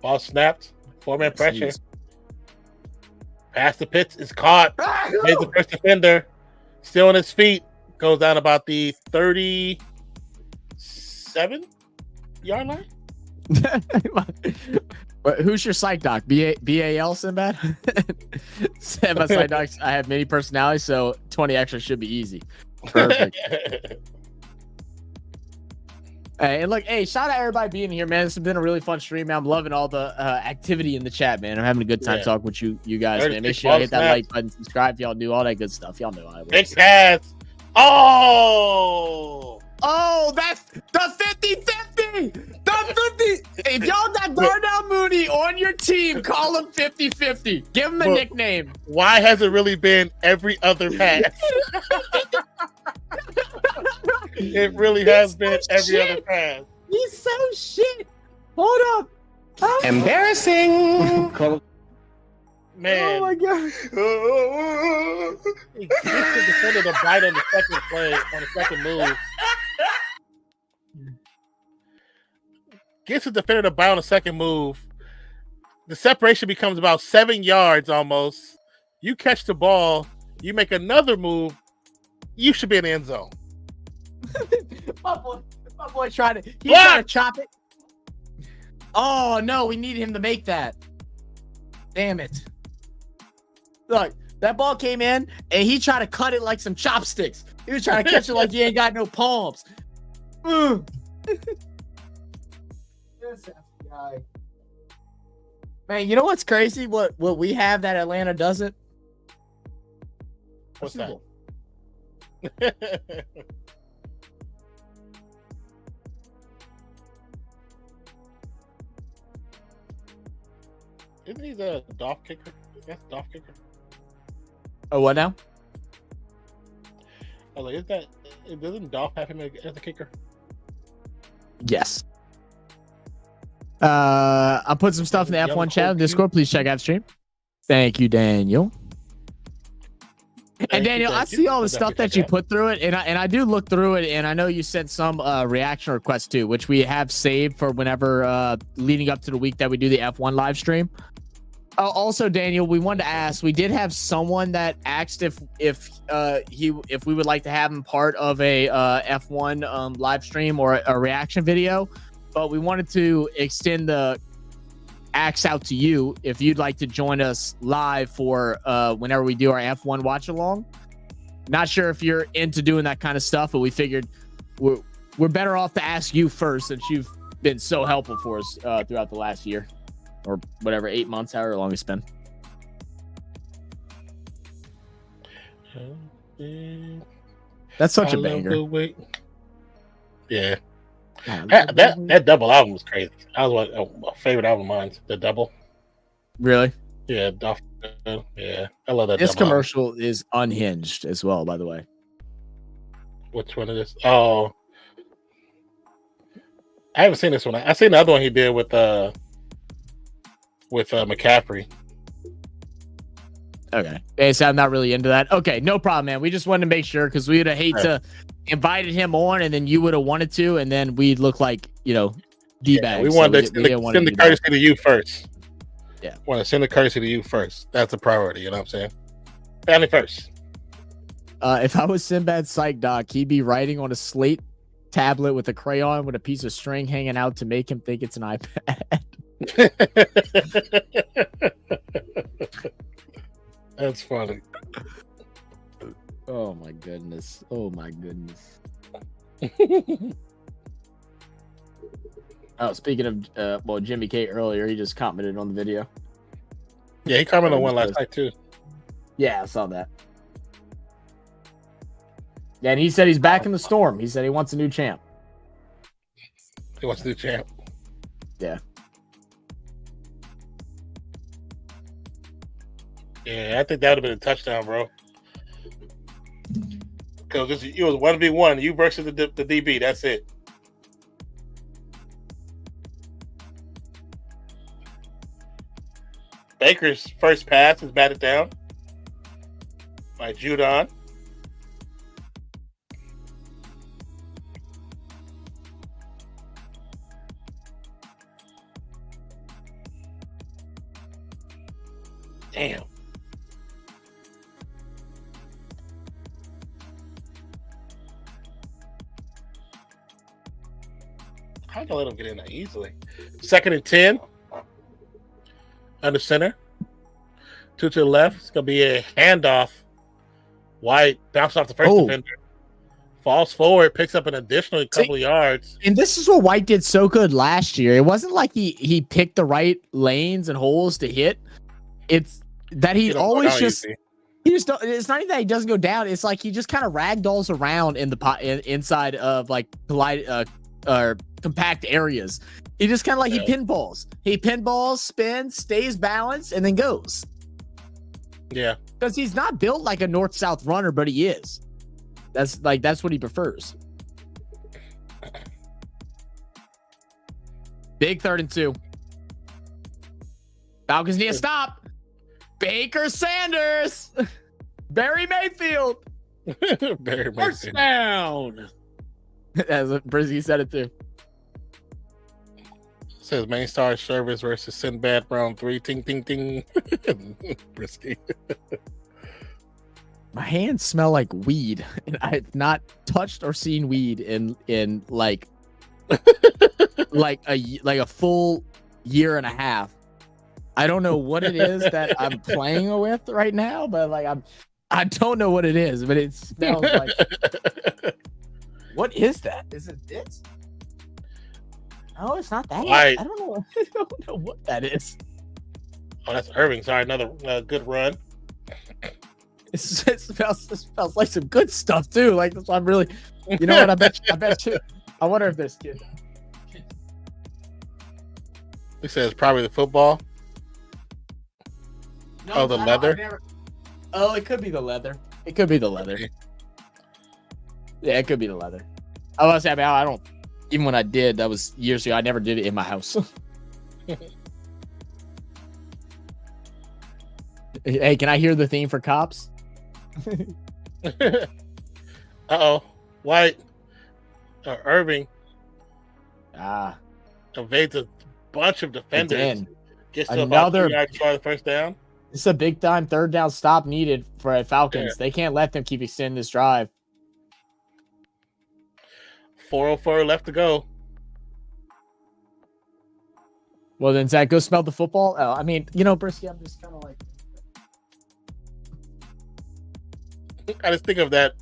[SPEAKER 2] Ball snapped. 4-man pressure.
[SPEAKER 1] Jeez.
[SPEAKER 2] Pass to Pitts is caught. Made the first defender. Still on his feet. Goes down about the 37-yard line.
[SPEAKER 1] Who's your psych doc? BAL, Sinbad? Sinbad psych docs. I have many personalities, so 20 extra should be easy. Perfect. Hey, and look, hey, shout out everybody being here, man. This has been a really fun stream, man. I'm loving all the activity in the chat, man. I'm having a good time talking with you guys, man. Make sure you hit that like button, subscribe, y'all do all that good stuff. Y'all know how it works.
[SPEAKER 2] Big pass. Oh,
[SPEAKER 1] that's the 50-50. The 50. If y'all got Darnell Mooney on your team, call him 50-50. Give him a nickname.
[SPEAKER 2] Why has it really been every other pass? It really has been every other pass.
[SPEAKER 1] He's so shit. Hold up.
[SPEAKER 5] Embarrassing.
[SPEAKER 2] Man.
[SPEAKER 1] Oh my god.
[SPEAKER 2] He gets the defender to bite on the second play, on the second move. Gets the defender to bite on the second move. The separation becomes about 7 yards almost. You catch the ball, you make another move, you should be in the end zone.
[SPEAKER 1] my boy tried to chop it. Oh no, we needed him to make that. Damn it. Look, that ball came in and he tried to cut it like some chopsticks. He was trying to catch it like he ain't got no palms. This guy. Man, you know what's crazy? What we have that Atlanta doesn't?
[SPEAKER 2] What's that? Isn't he the Dolph kicker? That's Dolph kicker.
[SPEAKER 1] Oh, what now?
[SPEAKER 2] Oh, like, doesn't Dolph have him as a kicker?
[SPEAKER 1] Yes. I'll put some stuff in the F1 chat on Discord. Please check out stream. Thank you, Daniel. And Daniel, I see all the stuff that you put through it, and I do look through it, and I know you sent some reaction requests too, which we have saved for whenever leading up to the week that we do the F1 live stream. Also, Daniel, we wanted to ask. We did have someone that asked if we would like to have him part of a F1 live stream or a reaction video, but we wanted to extend the axe out to you if you'd like to join us live for whenever we do our F1 watch along. Not sure if you're into doing that kind of stuff, but we figured we're better off to ask you first since you've been so helpful for us throughout the last year. Or whatever, 8 months, however long it's been. That's such a banger.
[SPEAKER 2] Yeah. That double album was crazy. That was my favorite album of mine. The double.
[SPEAKER 1] Really?
[SPEAKER 2] Yeah. Yeah. I love that.
[SPEAKER 1] This commercial is unhinged as well, by the way.
[SPEAKER 2] Which one is this? Oh. I haven't seen this one. I seen the other one he did with McCaffrey.
[SPEAKER 1] Okay. So I'm not really into that. Okay, no problem, man. We just wanted to make sure because we would have hate to invited him on and then you would have wanted to, and then we'd look like, D-bags.
[SPEAKER 2] We wanted to send the courtesy to you first.
[SPEAKER 1] Yeah.
[SPEAKER 2] Want to send the courtesy to you first. That's a priority, you know what I'm saying? Family first.
[SPEAKER 1] If I was Sinbad's psych doc, he'd be writing on a slate tablet with a crayon with a piece of string hanging out to make him think it's an iPad.
[SPEAKER 2] That's funny.
[SPEAKER 1] Oh my goodness. Oh speaking of Jimmy K earlier, he just commented on the video.
[SPEAKER 2] Yeah, he commented on one last night too.
[SPEAKER 1] Yeah, I saw that. Yeah, and he said he's back in the storm. He said he wants a new champ.
[SPEAKER 2] He wants a new champ.
[SPEAKER 1] Yeah.
[SPEAKER 2] Yeah, I think that would have been a touchdown, bro. Because it was 1v1, you versus the DB. That's it. Baker's first pass is batted down by Judon. Damn. How can I let him get in there easily? 2nd and 10. Under center. 2 to the left. It's going to be a handoff. White bounced off the first defender. Falls forward, picks up an additional couple of yards.
[SPEAKER 1] And this is what White did so good last year. It wasn't like he picked the right lanes and holes to hit. It's that he always just don't, it's not even that he doesn't go down. It's like he just kind of ragdolls around in the inside of like or compact areas. He just kind of like he pinballs. He pinballs, spins, stays balanced, and then goes.
[SPEAKER 2] Yeah,
[SPEAKER 1] because he's not built like a north-south runner, but he is. That's what he prefers. Big 3rd and 2. Falcons need a stop. Baker Sanders. Barry Mayfield.
[SPEAKER 2] Barry Mayfield.
[SPEAKER 1] First down. As Brizzy said it too.
[SPEAKER 2] Says main star service versus Sinbad round 3. Ting ting ting. Brisky.
[SPEAKER 1] My hands smell like weed, and I've not touched or seen weed in like a full year and a half. I don't know what it is that I'm playing with right now, but like I don't know what it is, but it smells like. What is that? Is it this? No, it's not that.
[SPEAKER 2] Right.
[SPEAKER 1] I don't know. I don't know what that is.
[SPEAKER 2] Oh, that's Irving. Sorry, another good run.
[SPEAKER 1] It smells like some good stuff too. Like that's why I'm really, you know what? I bet you. I wonder if there's kid.
[SPEAKER 2] He says probably the football.
[SPEAKER 1] No,
[SPEAKER 2] the leather.
[SPEAKER 1] It could be the leather. It could be the leather. Yeah, it could be the leather. I was saying, I don't. Even when I did, that was years ago. I never did it in my house. Hey, can I hear the theme for Cops?
[SPEAKER 2] Uh-oh. White. Irving.
[SPEAKER 1] Evades
[SPEAKER 2] a bunch of defenders. Gets to about
[SPEAKER 1] Another
[SPEAKER 2] 3 yards for the first down.
[SPEAKER 1] This is a big time third down stop needed for Falcons. They can't let them keep extending this drive.
[SPEAKER 2] 4:04 left to go.
[SPEAKER 1] Well, then, Zach, go smell the football. Oh, I mean, Brisky, I'm just kind of like.
[SPEAKER 2] I just think of that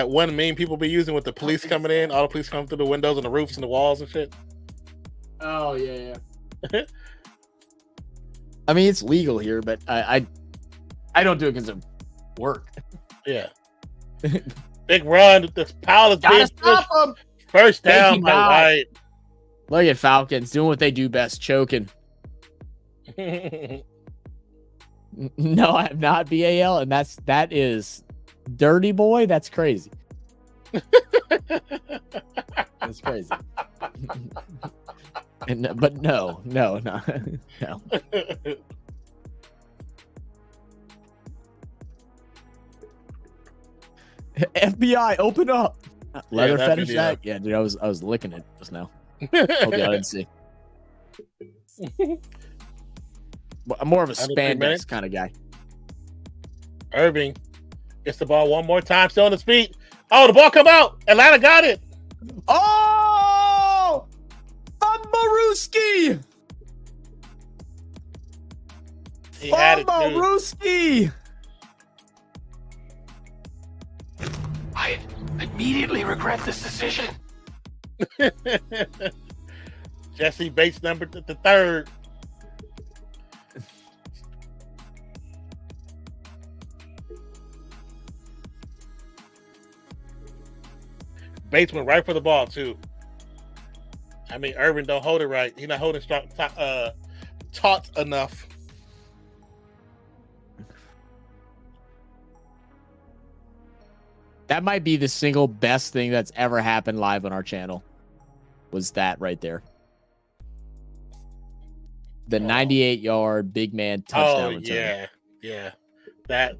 [SPEAKER 2] one meme people be using with the police coming in, all the police come through the windows and the roofs and the walls and shit.
[SPEAKER 1] Oh, yeah. I mean, it's legal here, but I don't do it because of work.
[SPEAKER 2] Yeah. Big run. This pile is being
[SPEAKER 1] stop them.
[SPEAKER 2] First down by White.
[SPEAKER 1] Look at Falcons doing what they do best, choking. No, I have not BAL, and that is dirty boy. That's crazy. That's crazy. But no. FBI, open up. Leather fetish Zach? Yeah, dude, I was licking it just now. Hope y'all didn't see. I'm more of a spandex kind of guy.
[SPEAKER 2] Irving gets the ball one more time, still on his feet. Oh, the ball come out. Atlanta got it.
[SPEAKER 1] Oh! Bumbaruski!
[SPEAKER 2] He had it, dude.
[SPEAKER 1] Bumbaruski!
[SPEAKER 5] I immediately regret this decision.
[SPEAKER 2] Jesse Bates, number the third. Bates went right for the ball too. I mean, Irvin don't hold it right. He's not holding strong, taut enough.
[SPEAKER 1] That might be the single best thing that's ever happened live on our channel. Was that right there? The 98-yard big man touchdown return.
[SPEAKER 2] Yeah. That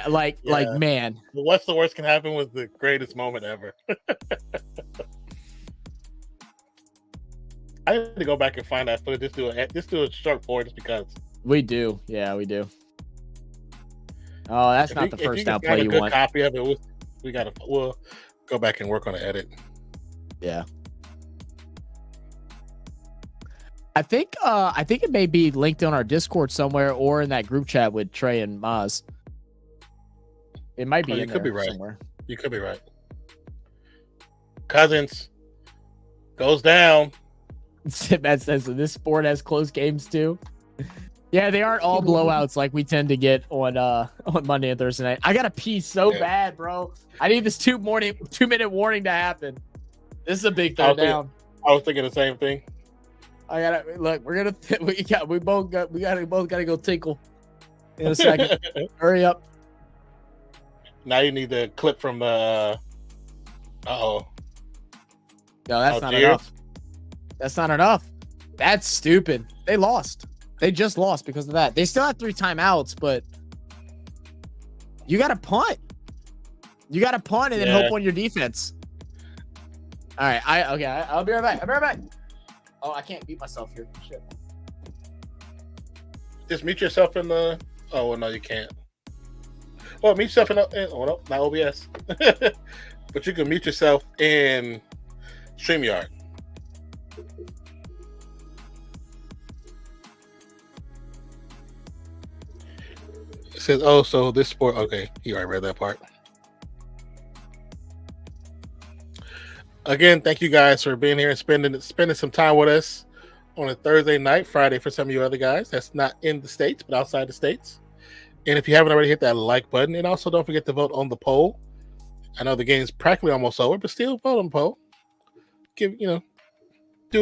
[SPEAKER 1] like man.
[SPEAKER 2] What's the worst can happen was the greatest moment ever. I need to go back and find that footage. Just do a short for it just because.
[SPEAKER 1] We do. Yeah, we do. Oh, that's not the first down play you want.
[SPEAKER 2] Copy of it. We'll go back and work on the edit.
[SPEAKER 1] Yeah. I think it may be linked on our Discord somewhere or in that group chat with Trey and Maz. It might be.
[SPEAKER 2] You could be right.
[SPEAKER 1] Somewhere.
[SPEAKER 2] You could be right. Cousins goes down.
[SPEAKER 1] Matt says so this sport has close games too. Yeah, they aren't all blowouts like we tend to get on Monday and Thursday night. I gotta pee so bad, bro. I need this 2-minute warning to happen. This is a big third down.
[SPEAKER 2] I was thinking the same thing.
[SPEAKER 1] I gotta look. We both gotta go tinkle in a second. Hurry up.
[SPEAKER 2] Now you need the clip from
[SPEAKER 1] No, that's not enough. That's not enough. That's stupid. They lost. They just lost because of that. They still have 3 timeouts, but you got to punt. You got to punt and then hope on your defense. All right. I'll be right back. I'll be right back. Oh, I can't beat myself here. Shit.
[SPEAKER 2] Just mute yourself in the. Oh, well, no, you can't. Well, mute yourself in. Oh, no, not OBS. But you can mute yourself in StreamYard. It says, "Oh, so this sport." Okay, you already read that part. Again, thank you guys for being here and spending some time with us on a Thursday night, Friday for some of you other guys that's not in the States but outside the States. And if you haven't already, hit that like button, and also don't forget to vote on the poll. I know the game's practically almost over, but still vote on the poll. Do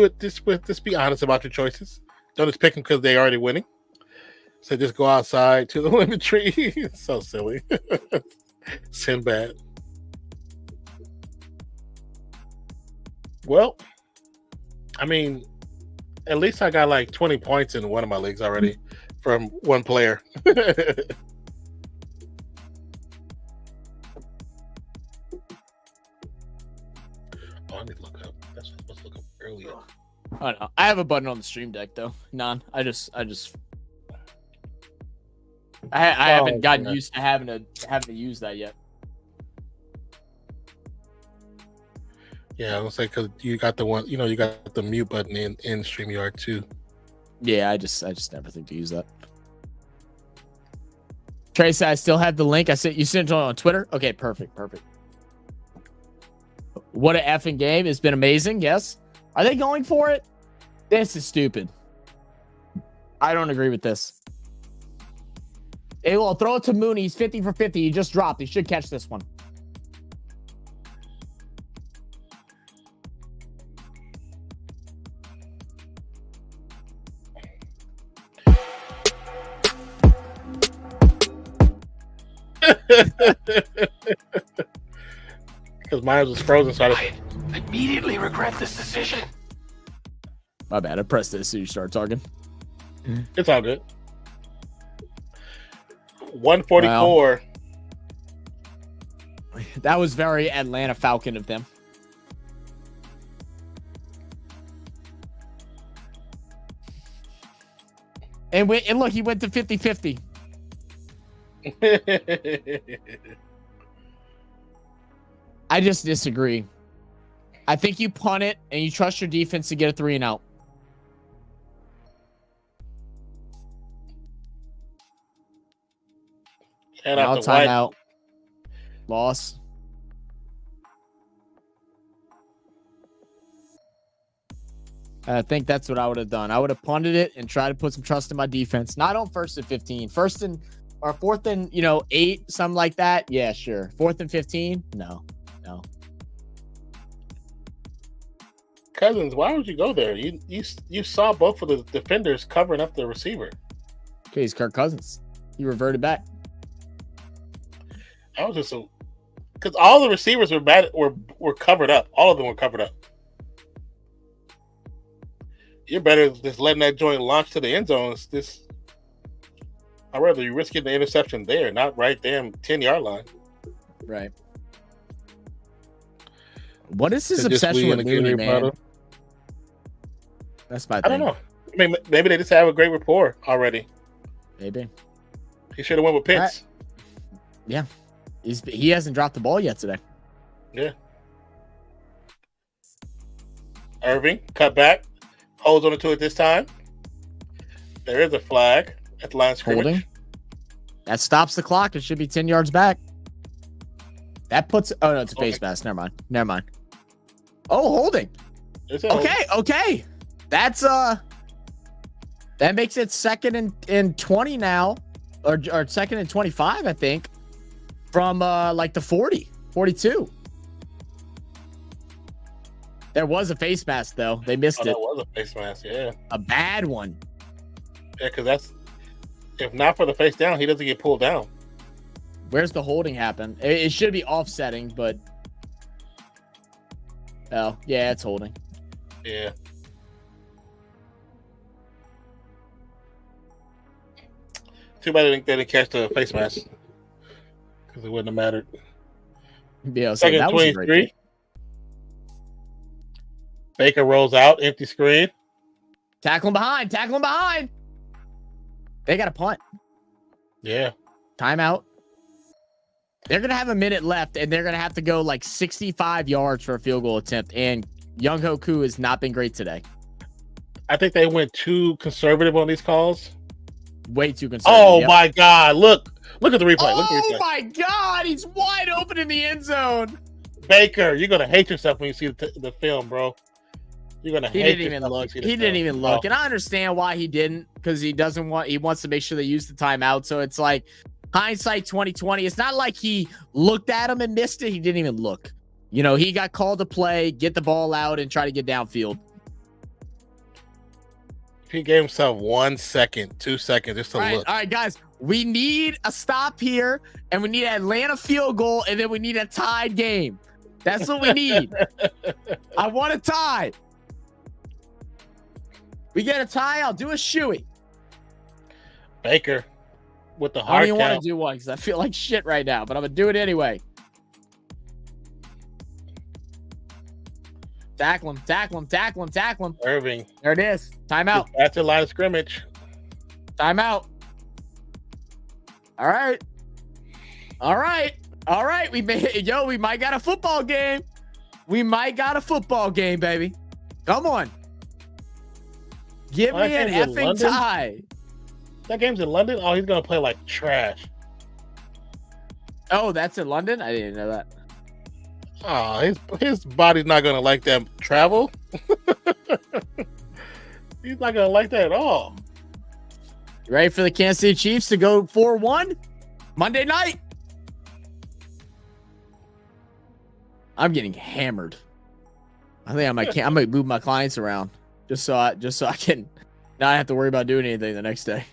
[SPEAKER 2] it just be honest about your choices. Don't just pick them because they're already winning. So just go outside to the lemon tree. It's so silly. Sinbad. Well, I mean, at least I got like 20 points in one of my leagues already from one player. Oh, I need to look up. That's what I was supposed to look up earlier.
[SPEAKER 1] I don't know. I have a button on the stream deck though. None. I haven't gotten used to having to use that yet.
[SPEAKER 2] Yeah, I was like, because you got the one, you got the mute button in StreamYard too.
[SPEAKER 1] Yeah, I just never think to use that. Tracy, I still have the link. You sent it on Twitter? Okay, perfect. What an effing game. It's been amazing, yes. Are they going for it? This is stupid. I don't agree with this. Hey, well, throw it to Mooney. He's 50 for 50. He just dropped. He should catch this one.
[SPEAKER 2] Because mine was frozen, so
[SPEAKER 5] I immediately regret this decision.
[SPEAKER 1] My bad. I pressed it as soon as you started talking.
[SPEAKER 2] It's all good. 144.
[SPEAKER 1] Wow. That was very Atlanta Falcon of them. And look, he went to 50-50. I just disagree. I think you punt it and you trust your defense to get a 3 and out.
[SPEAKER 2] And
[SPEAKER 1] Now timeout. Loss. I think that's what I would have done. I would have punted it and tried to put some trust in my defense. Not on 1st and 15. 4th and 8, something like that. Yeah, sure. 4th and 15. No.
[SPEAKER 2] Cousins, why would you go there? You saw both of the defenders covering up the receiver.
[SPEAKER 1] Okay, he's Kirk Cousins. He reverted back.
[SPEAKER 2] I was just because all the receivers were covered up. All of them were covered up. You're better just letting that joint launch to the end zone. I'd rather you risking the interception there, not right there 10-yard line.
[SPEAKER 1] Right. What is his obsession with Mooney, man? That's my thing.
[SPEAKER 2] I don't know. I mean, maybe they just have a great rapport already.
[SPEAKER 1] Maybe.
[SPEAKER 2] He should have went with Pitts.
[SPEAKER 1] Right. Yeah. He hasn't dropped the ball yet today.
[SPEAKER 2] Yeah. Irving, cut back. Holds on to it this time. There is a flag at the line of scrimmage.
[SPEAKER 1] Holding. That stops the clock. It should be 10 yards back. That puts... Oh, no, it's a face mask. Never mind. Oh, holding. Okay. That's... That makes it 2nd and 20 now. Or 2nd and 25, I think. From, like, the 40. 42. There was a face mask, though. They missed it.
[SPEAKER 2] There was a face mask, yeah.
[SPEAKER 1] A bad one.
[SPEAKER 2] Yeah, because that's... If not for the face down, he doesn't get pulled down.
[SPEAKER 1] Where's the holding happen? It should be offsetting, but... Oh, yeah, it's holding.
[SPEAKER 2] Yeah. Too bad they didn't catch the face mask. Because it wouldn't have mattered.
[SPEAKER 1] Yeah, so
[SPEAKER 2] 2nd
[SPEAKER 1] that was a great
[SPEAKER 2] 23. Baker rolls out, empty screen.
[SPEAKER 1] Tackle him behind. They got a punt.
[SPEAKER 2] Yeah.
[SPEAKER 1] Timeout. They're going to have a minute left, and they're going to have to go like 65 yards for a field goal attempt. And Young Hoku has not been great today.
[SPEAKER 2] I think they went too conservative on these calls.
[SPEAKER 1] Way too conservative.
[SPEAKER 2] Oh, my God. Look at the replay.
[SPEAKER 1] Oh, my God. He's wide open in the end zone.
[SPEAKER 2] Baker, you're going to hate yourself when you see the film, bro. You're going to hate
[SPEAKER 1] yourself. He didn't even look. And I understand why he didn't, because he wants to make sure they use the timeout. So it's like hindsight 2020. It's not like he looked at him and missed it. He didn't even look. He got called to play, get the ball out, and try to get downfield.
[SPEAKER 2] He gave himself 1 second, 2 seconds just to look.
[SPEAKER 1] All right, guys. We need a stop here, and we need an Atlanta field goal, and then we need a tied game. That's what we need. I want a tie. We get a tie, I'll do a shoey.
[SPEAKER 2] Baker with the
[SPEAKER 1] I
[SPEAKER 2] hard
[SPEAKER 1] don't even
[SPEAKER 2] count.
[SPEAKER 1] want to do one because I feel like shit right now, but I'm going to do it anyway. Tackle him. Tackle him. Tackle him. Tackle him.
[SPEAKER 2] Irving.
[SPEAKER 1] There it is. Timeout.
[SPEAKER 2] That's the line of scrimmage.
[SPEAKER 1] Timeout. All right. All right. All right. We might got a football game. We might got a football game, baby. Come on. Give me an effing tie.
[SPEAKER 2] That game's in London? Oh, he's going to play like trash.
[SPEAKER 1] Oh, that's in London? I didn't know that.
[SPEAKER 2] Oh, his body's not going to like that travel. He's not going to like that at all.
[SPEAKER 1] You ready for the Kansas City Chiefs to go 4-1 Monday night? I'm getting hammered. I think I might move my clients around just so I can not have to worry about doing anything the next day.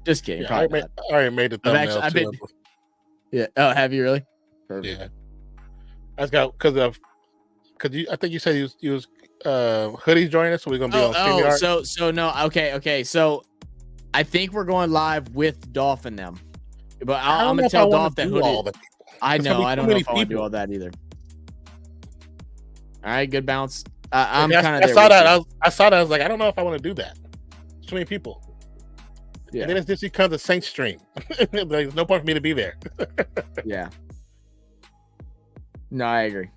[SPEAKER 1] Just kidding.
[SPEAKER 2] Yeah, I already made the thumbnail.
[SPEAKER 1] Yeah. Oh, have you really? Perfect.
[SPEAKER 2] Yeah. That's got because I think you said you was hoodies joining us, so we're gonna be on StreamYard.
[SPEAKER 1] So no, okay. So I think we're going live with Dolph and them, but I'm gonna tell Dolph that hoodie. I know. I don't know if I want to do all that either. All right, good bounce. I'm kind of.
[SPEAKER 2] I saw that. I was like, I don't know if I want to do that. Too many people. Yeah. And then this becomes a Saints stream. There's no point for me to be there.
[SPEAKER 1] Yeah. No, I agree.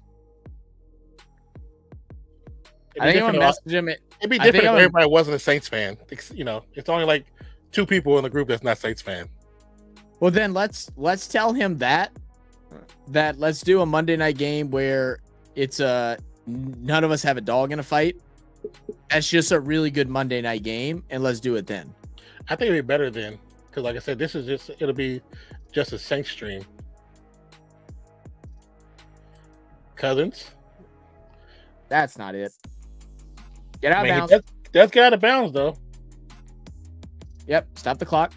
[SPEAKER 1] I think I'm gonna message him.
[SPEAKER 2] It'd be different if everybody wasn't a Saints fan. You know, it's only like 2 people in the group that's not Saints fan.
[SPEAKER 1] Well, then let's tell him that let's do a Monday night game where it's none of us have a dog in a fight. That's just a really good Monday night game, and let's do it then.
[SPEAKER 2] I think it'd be better then, because like I said, it'll be just a Saints stream. Cousins.
[SPEAKER 1] That's not it. Get out of bounds.
[SPEAKER 2] That's get out of bounds though.
[SPEAKER 1] Yep. Stop the clock.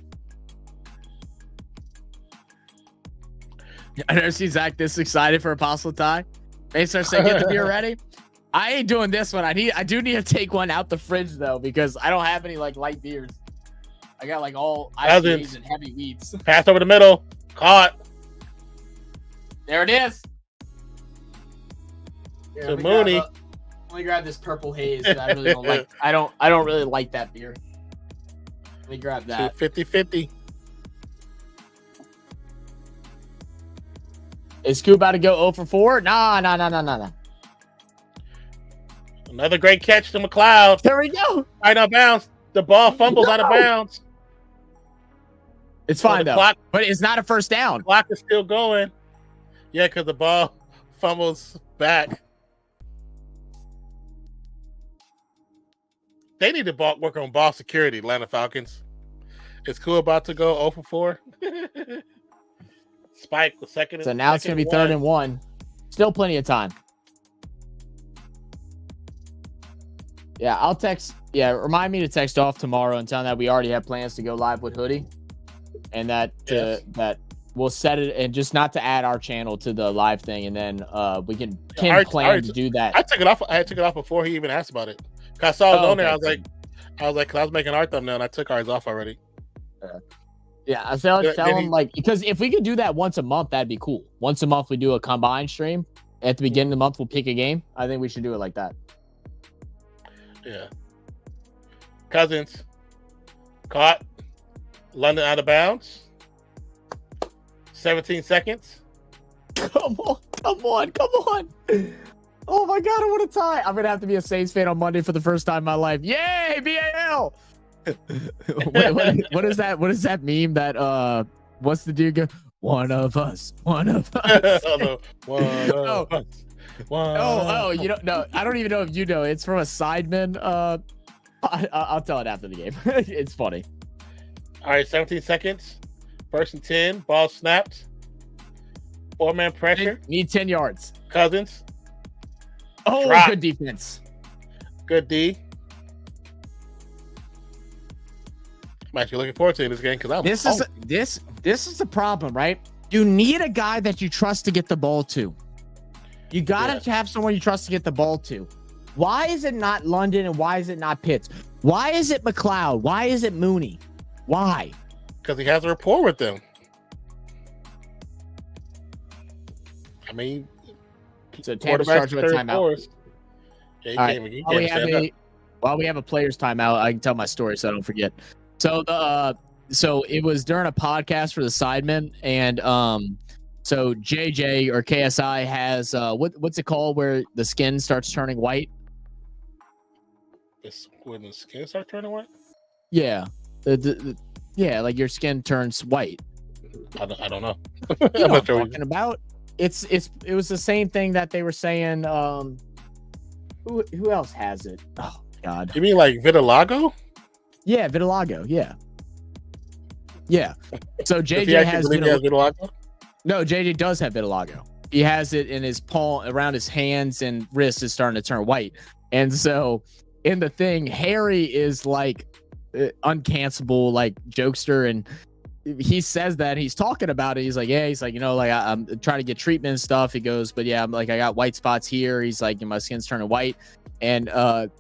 [SPEAKER 1] I never see Zach this excited for a possible tie. They start saying, "Get the beer ready." I ain't doing this one. I do need to take one out the fridge though, because I don't have any like light beers. I got like all IPAs and heavy wheats.
[SPEAKER 2] Pass over the middle. Caught.
[SPEAKER 1] There it is.
[SPEAKER 2] Here, to Mooney.
[SPEAKER 1] Let me grab this purple haze. I really don't like. I don't really like that beer. Let me grab that.
[SPEAKER 2] 50-50.
[SPEAKER 1] Is Scoop about to go 0 for 4? Nah.
[SPEAKER 2] Another great catch to McLeod.
[SPEAKER 1] There we go.
[SPEAKER 2] Right out of bounds. The ball fumbles out of bounds.
[SPEAKER 1] It's fine though. But it's not a first down.
[SPEAKER 2] The clock is still going. Yeah, because the ball fumbles back. They need to work on ball security, Atlanta Falcons. Is Cool about to go 0 for 4? Spike was second.
[SPEAKER 1] So now it's going to be 3rd and 1. Still plenty of time. Yeah, I'll text. Yeah, remind me to text off tomorrow and tell them that we already have plans to go live with Hoodie, and that we'll set it, and just not to add our channel to the live thing, and then we can plan to do that.
[SPEAKER 2] I took it off. I took it off before he even asked about it. Cause I saw it on there. I was like, cause I was making our thumbnail, and I took ours off already.
[SPEAKER 1] Yeah, I feel like tell him because if we could do that once a month, that'd be cool. Once a month, we do a combined stream. At the beginning of the month, we'll pick a game. I think we should do it like that.
[SPEAKER 2] Yeah. Cousins caught. London out of bounds. 17 seconds.
[SPEAKER 1] Come on. Oh my God, I want to tie. I'm going to have to be a Saints fan on Monday for the first time in my life. Yay, BAL. What is that? What is that meme that, what's the dude go? One of us.
[SPEAKER 2] One of us.
[SPEAKER 1] You don't know. I don't even know if you know. It's from a Sidemen. I'll tell it after the game. It's funny.
[SPEAKER 2] All right, 17 seconds. 1st and 10. Ball snapped. 4-man pressure.
[SPEAKER 1] Need 10 yards.
[SPEAKER 2] Cousins.
[SPEAKER 1] Oh, drop. Good defense.
[SPEAKER 2] Good D. I'm actually looking forward to this game because
[SPEAKER 1] this is the problem, right? You need a guy that you trust to get the ball to. You gotta have someone you trust to get the ball to. Why is it not London and why is it not Pitts? Why is it McLeod? Why is it Mooney? Why?
[SPEAKER 2] Because he has a rapport with them. I mean,
[SPEAKER 1] So Tampa starts with a timeout.
[SPEAKER 2] Yeah,
[SPEAKER 1] All right. While we have a player's timeout, I can tell my story so I don't forget. So so it was during a podcast for the Sidemen, and so JJ or KSI has what's it called where the skin starts turning white?
[SPEAKER 2] When the skin starts turning white?
[SPEAKER 1] Yeah, yeah, like your skin turns white.
[SPEAKER 2] I don't know.
[SPEAKER 1] You know what I'm talking about? It was the same thing that they were saying. Who else has it? Oh God.
[SPEAKER 2] You mean like vitiligo?
[SPEAKER 1] Yeah, vitiligo. Yeah. So JJ has
[SPEAKER 2] vitiligo.
[SPEAKER 1] No, JJ does have vitiligo. He has it in his palm, around his hands and wrists is starting to turn white. And so in the thing, Harry is like uncancelable, like jokester, and he says that he's talking about it. He's like, yeah, he's like, you know, like I'm trying to get treatment and stuff. He goes, but yeah, I'm like, I got white spots here. He's like, my skin's turning white. And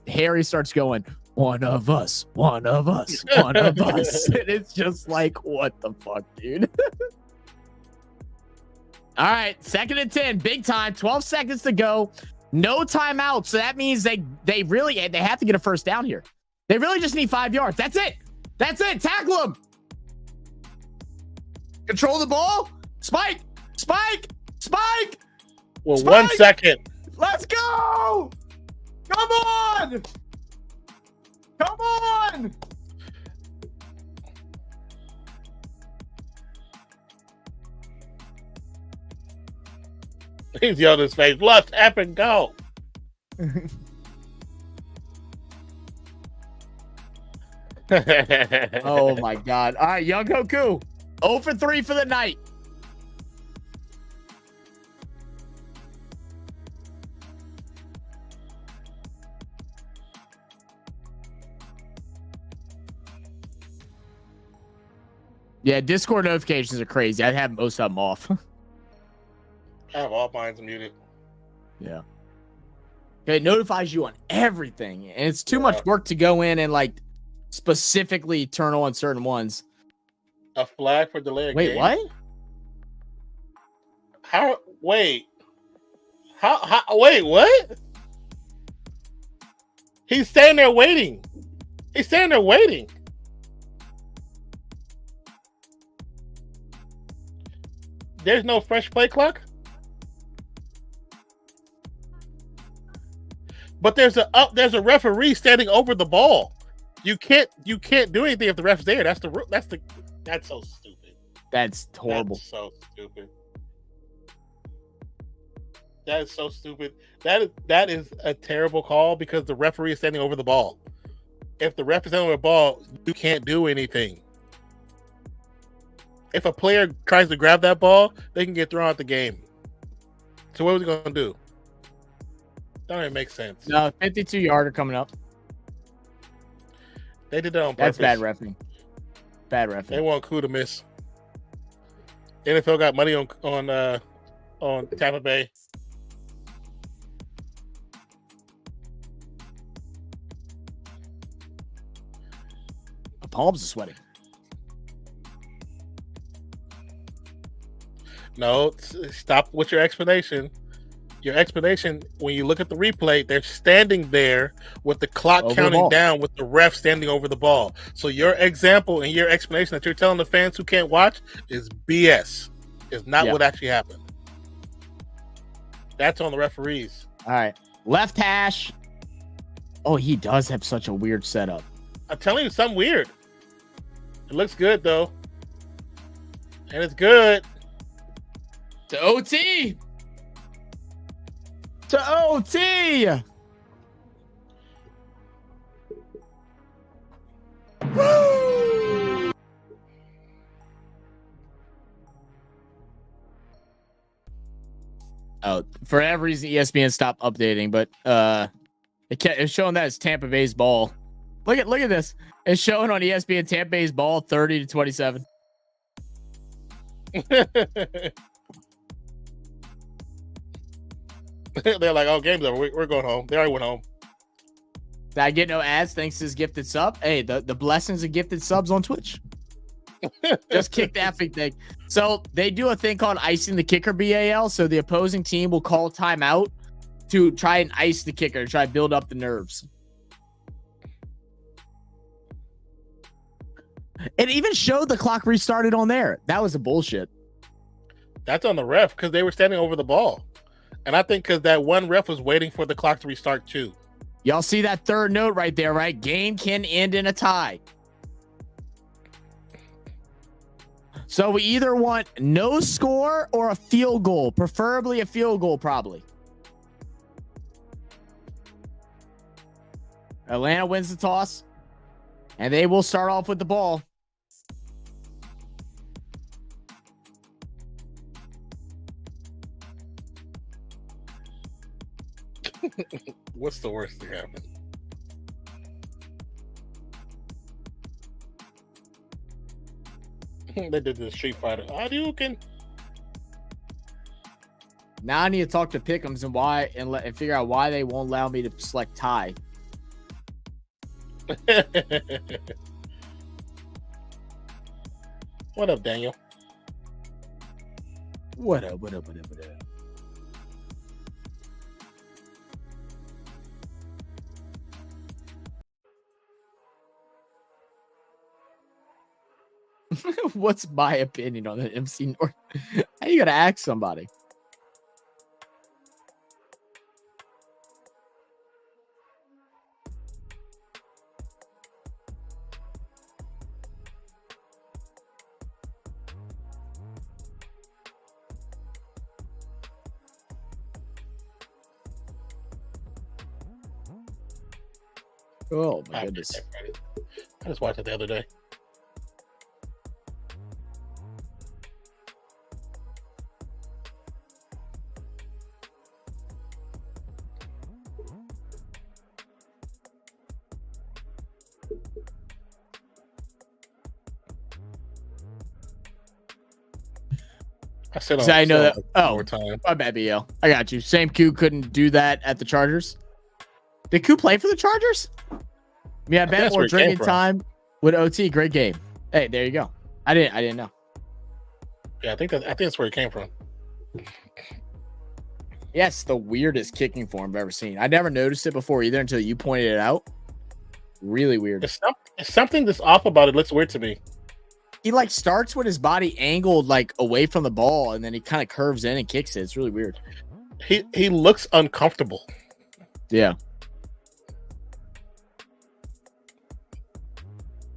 [SPEAKER 1] Harry starts going, one of us. And it's just like, what the fuck, dude? All right, 2nd and 10, big time, 12 seconds to go. No timeout. So that means they have to get a first down here. They really just need 5 yards. That's it. Tackle them. Control the ball. Spike.
[SPEAKER 2] Well, 1 second.
[SPEAKER 1] Let's go. Come on.
[SPEAKER 2] He's yelling his face. Let's effing go.
[SPEAKER 1] Oh my God. All right, Young Hoku. 0 for 3 for the night. Yeah, Discord notifications are crazy. I have most of them off.
[SPEAKER 2] I have all mine muted.
[SPEAKER 1] Yeah. Okay, it notifies you on everything. And it's too much work to go in and like specifically turn on certain ones.
[SPEAKER 2] A flag for delay of
[SPEAKER 1] game?
[SPEAKER 2] Wait,
[SPEAKER 1] what?
[SPEAKER 2] Wait, what? He's standing there waiting. There's no fresh play clock? But there's a referee standing over the ball. You can't do anything if the ref's there. That's so stupid.
[SPEAKER 1] That's horrible.
[SPEAKER 2] That's so stupid. That is so stupid. That is a terrible call because the referee is standing over the ball. If the ref is standing over the ball, you can't do anything. If a player tries to grab that ball, they can get thrown out the game. So what was he going to do? That don't even make sense.
[SPEAKER 1] No, 52-yarder coming up.
[SPEAKER 2] They did that on purpose.
[SPEAKER 1] That's bad refereeing.
[SPEAKER 2] They want Koo to miss. NFL got money on Tampa Bay.
[SPEAKER 1] My palms are sweating.
[SPEAKER 2] No, stop with your explanation. Your explanation, when you look at the replay, they're standing there with the clock counting down with the ref standing over the ball. So your example and your explanation that you're telling the fans who can't watch is BS. It's not what actually happened. That's on the referees.
[SPEAKER 1] All right. Left hash. Oh, he does have such a weird setup.
[SPEAKER 2] I'm telling you, something weird. It looks good, though. And it's good.
[SPEAKER 1] To OT. Oh, for whatever reason, ESPN stopped updating, but it's showing that it's Tampa Bay's ball. Look at this. It's showing on ESPN Tampa Bay's ball 30-27.
[SPEAKER 2] They're like, oh, game's over. We're going home. They already went home.
[SPEAKER 1] Did I get no ads thanks to his gifted sub? Hey, the blessings of gifted subs on Twitch. Just kick the effing thing. So they do a thing called icing the kicker, BAL. So the opposing team will call timeout to try and ice the kicker, to try to build up the nerves. It even showed the clock restarted on there. That was a bullshit.
[SPEAKER 2] That's on the ref because they were standing over the ball. And I think because that one ref was waiting for the clock to restart too.
[SPEAKER 1] Y'all see that third note right there, right? Game can end in a tie. So we either want no score or a field goal, preferably a field goal, probably. Atlanta wins the toss, and they will start off with the ball.
[SPEAKER 2] What's the worst thing happened? They did the Street Fighter. Hadouken.
[SPEAKER 1] Now I need to talk to Pick'ems and figure out why they won't allow me to select tie.
[SPEAKER 2] What up, Daniel?
[SPEAKER 1] What up? What up? What up? What up? What's my opinion on the MC North? How you gotta ask somebody? Oh my goodness!
[SPEAKER 2] I just watched it the other day. I said on.
[SPEAKER 1] I know that. Oh,
[SPEAKER 2] more time.
[SPEAKER 1] my bad, BL. I got you. Same Q couldn't do that at the Chargers. Did Q play for the Chargers? Yeah, bet more drinking time with OT. Great game. Hey, there you go. I didn't know.
[SPEAKER 2] Yeah, I think that's where it came from.
[SPEAKER 1] Yes, the weirdest kicking form I've ever seen. I never noticed it before either until you pointed it out. Really weird.
[SPEAKER 2] It's something that's off about it. Looks weird to me.
[SPEAKER 1] He like starts with his body angled like away from the ball, and then he kind of curves in and kicks it. It's really weird.
[SPEAKER 2] He looks uncomfortable.
[SPEAKER 1] Yeah.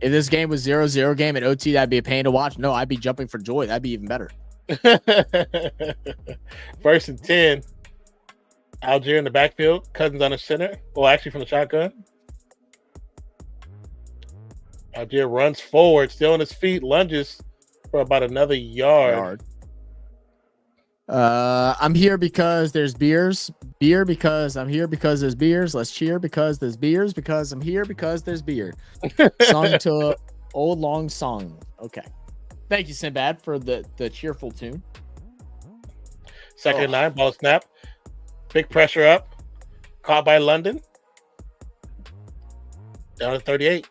[SPEAKER 1] If this game was 0-0 game at OT, that'd be a pain to watch. No, I'd be jumping for joy. That'd be even better.
[SPEAKER 2] 1st and 10. Algier in the backfield. Cousins on the center. Well, actually from the shotgun. Algier runs forward, still on his feet, lunges for about another yard.
[SPEAKER 1] I'm here because there's beers. Beer because I'm here because there's beers. Let's cheer because there's beers. Because I'm here because there's beer. Sung to an old long song. Okay. Thank you, Sinbad, for the cheerful tune.
[SPEAKER 2] 2nd and 9, ball snap. Big pressure up. Caught by London. Down to 38.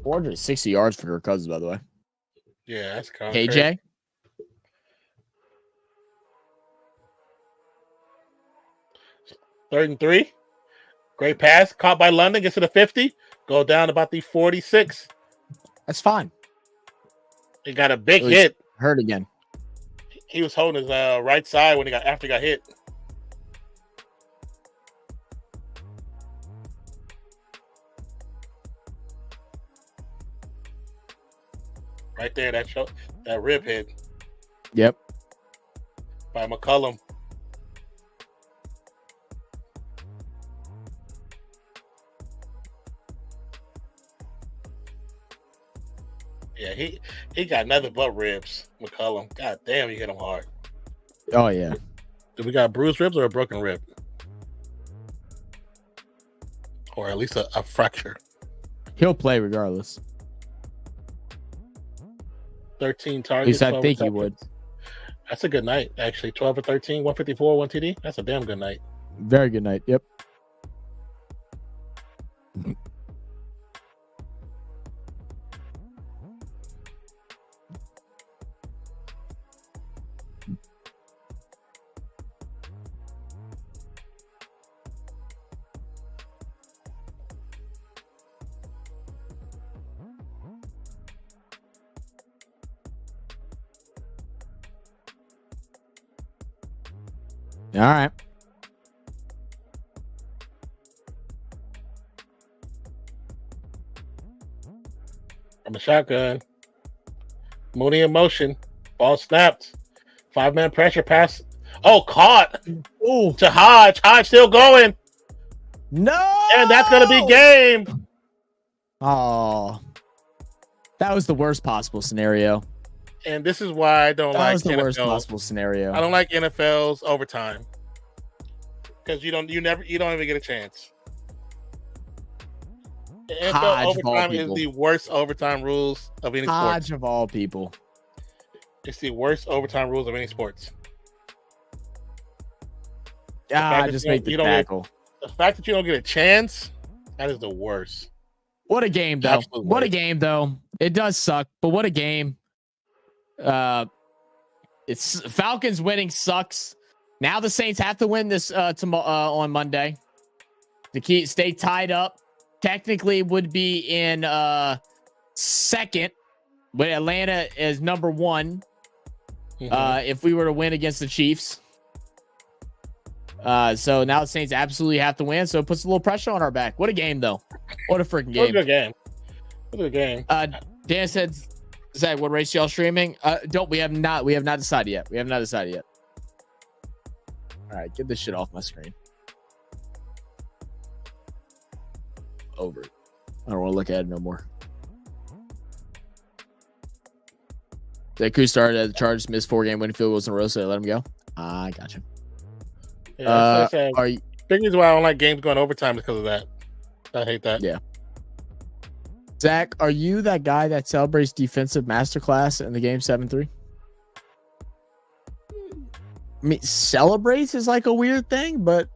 [SPEAKER 1] $460 yards for Kirk Cousins, by the way.
[SPEAKER 2] Yeah, that's concrete.
[SPEAKER 1] KJ.
[SPEAKER 2] Third and 3. Great pass. Caught by London. Gets to the 50. Go down about the 46.
[SPEAKER 1] That's fine.
[SPEAKER 2] He got a big hit.
[SPEAKER 1] Hurt again.
[SPEAKER 2] He was holding his right side when after he got hit. Right there, that rib hit.
[SPEAKER 1] Yep.
[SPEAKER 2] By McCullum. Yeah, he got nothing but ribs, McCullum. God damn, he hit him hard.
[SPEAKER 1] Oh, yeah.
[SPEAKER 2] Do we got bruised ribs or a broken rib? Or at least a fracture.
[SPEAKER 1] He'll play regardless.
[SPEAKER 2] 13 targets.
[SPEAKER 1] At least I think he would.
[SPEAKER 2] That's a good night, actually. 12 or 13, 154, 1 TD. That's a damn good night.
[SPEAKER 1] Very good night. Yep. All right.
[SPEAKER 2] I'm a shotgun. Mooney in motion. Ball snapped. 5-man pressure pass. Oh, caught.
[SPEAKER 1] Oh
[SPEAKER 2] To Hodge. Hodge still going.
[SPEAKER 1] no!
[SPEAKER 2] And that's going to be game.
[SPEAKER 1] Oh, that was the worst possible scenario.
[SPEAKER 2] And this is why I don't
[SPEAKER 1] That
[SPEAKER 2] like
[SPEAKER 1] was the worst
[SPEAKER 2] NFL.
[SPEAKER 1] possible scenario.
[SPEAKER 2] I don't like NFL's overtime. Because you don't even get a chance. The NFL
[SPEAKER 1] Hodge of all
[SPEAKER 2] overtime is
[SPEAKER 1] people.
[SPEAKER 2] the worst overtime rules of any sport.
[SPEAKER 1] Hodge of all people.
[SPEAKER 2] It's the worst overtime rules of any sports.
[SPEAKER 1] Ah,
[SPEAKER 2] that
[SPEAKER 1] just
[SPEAKER 2] you
[SPEAKER 1] make
[SPEAKER 2] don't-
[SPEAKER 1] the
[SPEAKER 2] you don't get-
[SPEAKER 1] tackle.
[SPEAKER 2] The fact that you don't get a chance, that is the worst.
[SPEAKER 1] What a game, though.
[SPEAKER 2] Absolute
[SPEAKER 1] What a
[SPEAKER 2] worst.
[SPEAKER 1] game, though. It does suck, but what a game. It's Falcons winning sucks. Now the Saints have to win this tomorrow on Monday to stay tied up. Technically, would be in second, but Atlanta is number one. If we were to win against the Chiefs. So now the Saints absolutely have to win. So it puts a little pressure on our back. What a game, though. What a freaking
[SPEAKER 2] It was a
[SPEAKER 1] game.
[SPEAKER 2] good game. It was a good game.
[SPEAKER 1] Dan said, Zach, what race y'all streaming? We have not decided yet. We have not decided yet. All right, get this shit off my screen. Over it. I don't want to look at it no more. That crew started at the Chargers, missed 4-game winning field goals in a row, so they let him go. I got you.
[SPEAKER 2] Yeah, that's what I said.
[SPEAKER 1] Are you?
[SPEAKER 2] Big reason why I don't like games going overtime is because of that. I hate that.
[SPEAKER 1] Yeah. Zach, are you that guy that celebrates defensive masterclass in the game 7-3? I mean, celebrates is like a weird thing, but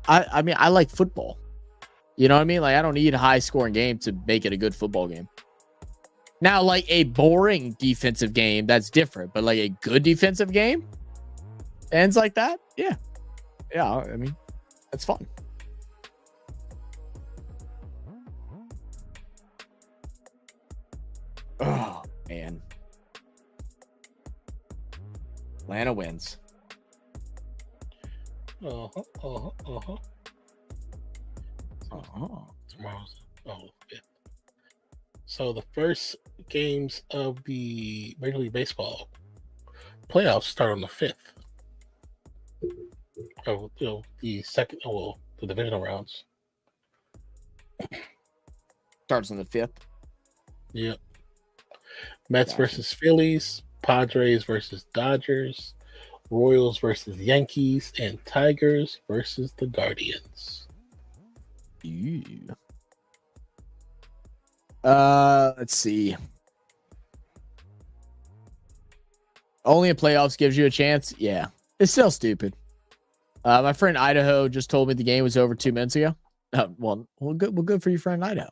[SPEAKER 1] I mean, I like football. You know what I mean? Like, I don't need a high scoring game to make it a good football game. Now, like a boring defensive game, that's different, but like a good defensive game ends like that. Yeah. Yeah. I mean, that's fun. Oh, man. Atlanta wins.
[SPEAKER 2] Tomorrow's fifth. So the first games of the Major League Baseball playoffs start on the 5th. Oh, the divisional rounds.
[SPEAKER 1] Starts on the 5th.
[SPEAKER 2] Yep. Mets
[SPEAKER 1] Gotcha.
[SPEAKER 2] versus Phillies, Padres versus Dodgers, Royals versus Yankees, and Tigers versus the Guardians.
[SPEAKER 1] Ew. Let's see. Only in playoffs gives you a chance. Yeah, it's still stupid. My friend Idaho just told me the game was over 2 minutes ago. Well, good for your friend Idaho.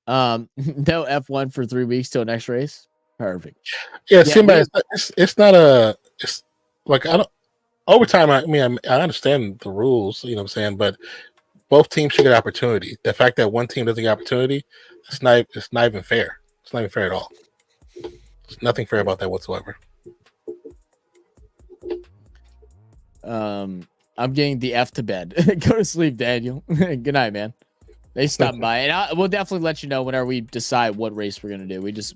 [SPEAKER 1] No F1 for 3 weeks till next race. Perfect.
[SPEAKER 2] Yeah, Simba, it's not a. It's like I don't overtime. I mean, I understand the rules. You know what I'm saying, but both teams should get opportunity. The fact that one team doesn't get opportunity, it's not even fair. It's not even fair at all. There's nothing fair about that whatsoever.
[SPEAKER 1] I'm getting the F to bed. Go to sleep, Daniel. Good night, man. They stopped by, and we'll definitely let you know whenever we decide what race we're gonna do. We just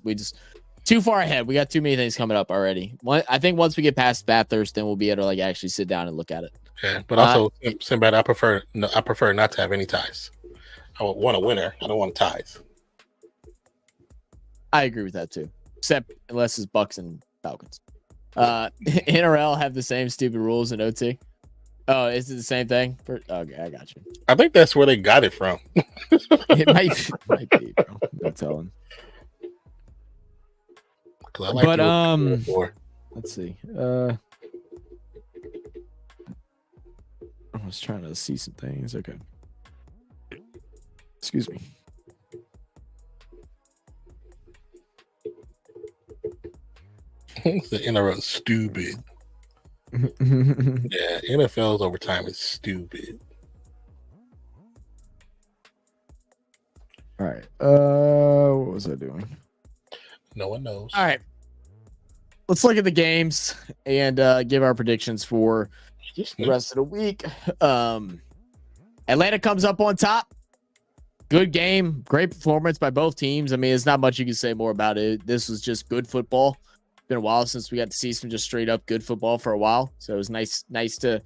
[SPEAKER 1] too far ahead. We got too many things coming up already. I think once we get past Bathurst, then we'll be able to like actually sit down and look at it.
[SPEAKER 2] Yeah, but also, Sinbad, I prefer not to have any ties. I want a winner. I don't want ties.
[SPEAKER 1] I agree with that too, except unless it's Bucks and Falcons. NRL have the same stupid rules in OT. Oh, is it the same thing? Okay, I got you.
[SPEAKER 2] I think that's where they got it from.
[SPEAKER 1] It might be, bro. No telling. But let's see. I was trying to see some things. Okay. Excuse me.
[SPEAKER 2] The NRL is stupid. Yeah, NFL's overtime is stupid.
[SPEAKER 1] All right. What was I doing?
[SPEAKER 2] No one knows.
[SPEAKER 1] All right. Let's look at the games and give our predictions for the rest of the week. Atlanta comes up on top. Good game, great performance by both teams. I mean, there's not much you can say more about it. This was just good football. It's been a while since we got to see some just straight up good football for a while. So it was nice to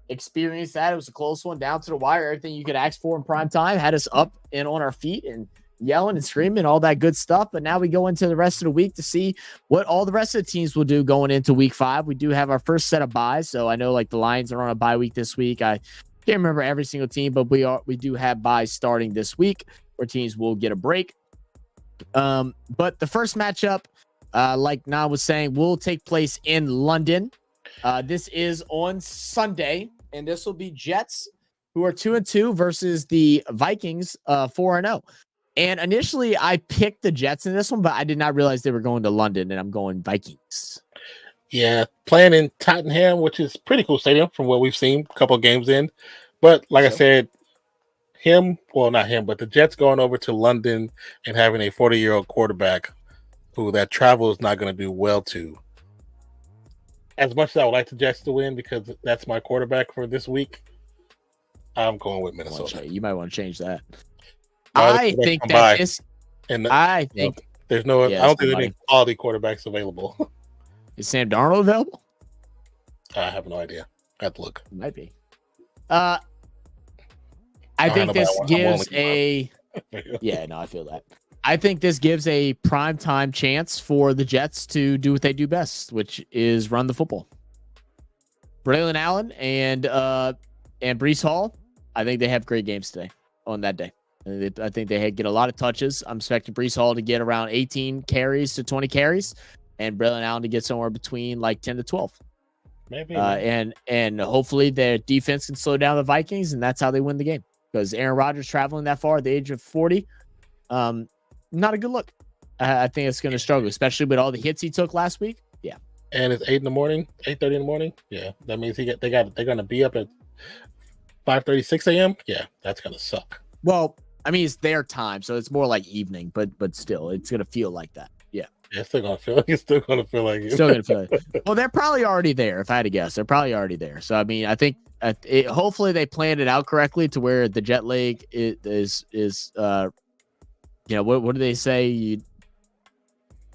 [SPEAKER 1] experience that. It was a close one down to the wire. Everything you could ask for in prime time had us up and on our feet and yelling and screaming, all that good stuff. But now we go into the rest of the week to see what all the rest of the teams will do going into week 5. We do have our first set of buys. So I know like the Lions are on a bye week this week. I can't remember every single team, but we do have buys starting this week where teams will get a break. But the first matchup, like Na was saying, will take place in London. This is on Sunday, and this will be Jets, who are 2-2, versus the Vikings, 4-0. And initially, I picked the Jets in this one, but I did not realize they were going to London, and I'm going Vikings.
[SPEAKER 2] Yeah, playing in Tottenham, which is pretty cool stadium from what we've seen a couple of games in. But like I said, not him, but the Jets going over to London and having a 40-year-old quarterback who that travel is not going to do well to. As much as I would like the Jets to win because that's my quarterback for this week, I'm going with Minnesota.
[SPEAKER 1] You might want to change that.
[SPEAKER 2] I think that
[SPEAKER 1] this.
[SPEAKER 2] I think there's no. I don't think there's any quality quarterbacks available.
[SPEAKER 1] Is Sam Darnold available?
[SPEAKER 2] I have no idea. I have to look.
[SPEAKER 1] It might be. I think this gives a. Yeah, no, I feel that. I think this gives a primetime chance for the Jets to do what they do best, which is run the football. Braylon Allen and Breece Hall, I think they have great games today on that day. I think they get a lot of touches. I'm expecting Breece Hall to get around 18 carries to 20 carries, and Braylon Allen to get somewhere between like 10 to 12.
[SPEAKER 2] Maybe.
[SPEAKER 1] And hopefully their defense can slow down the Vikings, and that's how they win the game. Because Aaron Rodgers traveling that far at the age of 40, not a good look. I think it's going to struggle, especially with all the hits he took last week. Yeah.
[SPEAKER 2] And it's 8:30 in the morning. Yeah, that means they're going to be up at 5:36 a.m. Yeah, that's going to suck.
[SPEAKER 1] Well, I mean, it's their time, so it's more like evening, but still, it's going to feel like that. Yeah.
[SPEAKER 2] It's still going to feel like it.
[SPEAKER 1] Still going to feel like it. Well, they're probably already there, if I had to guess. They're probably already there. So, I mean, I think hopefully they planned it out correctly to where the jet lag is what do they say?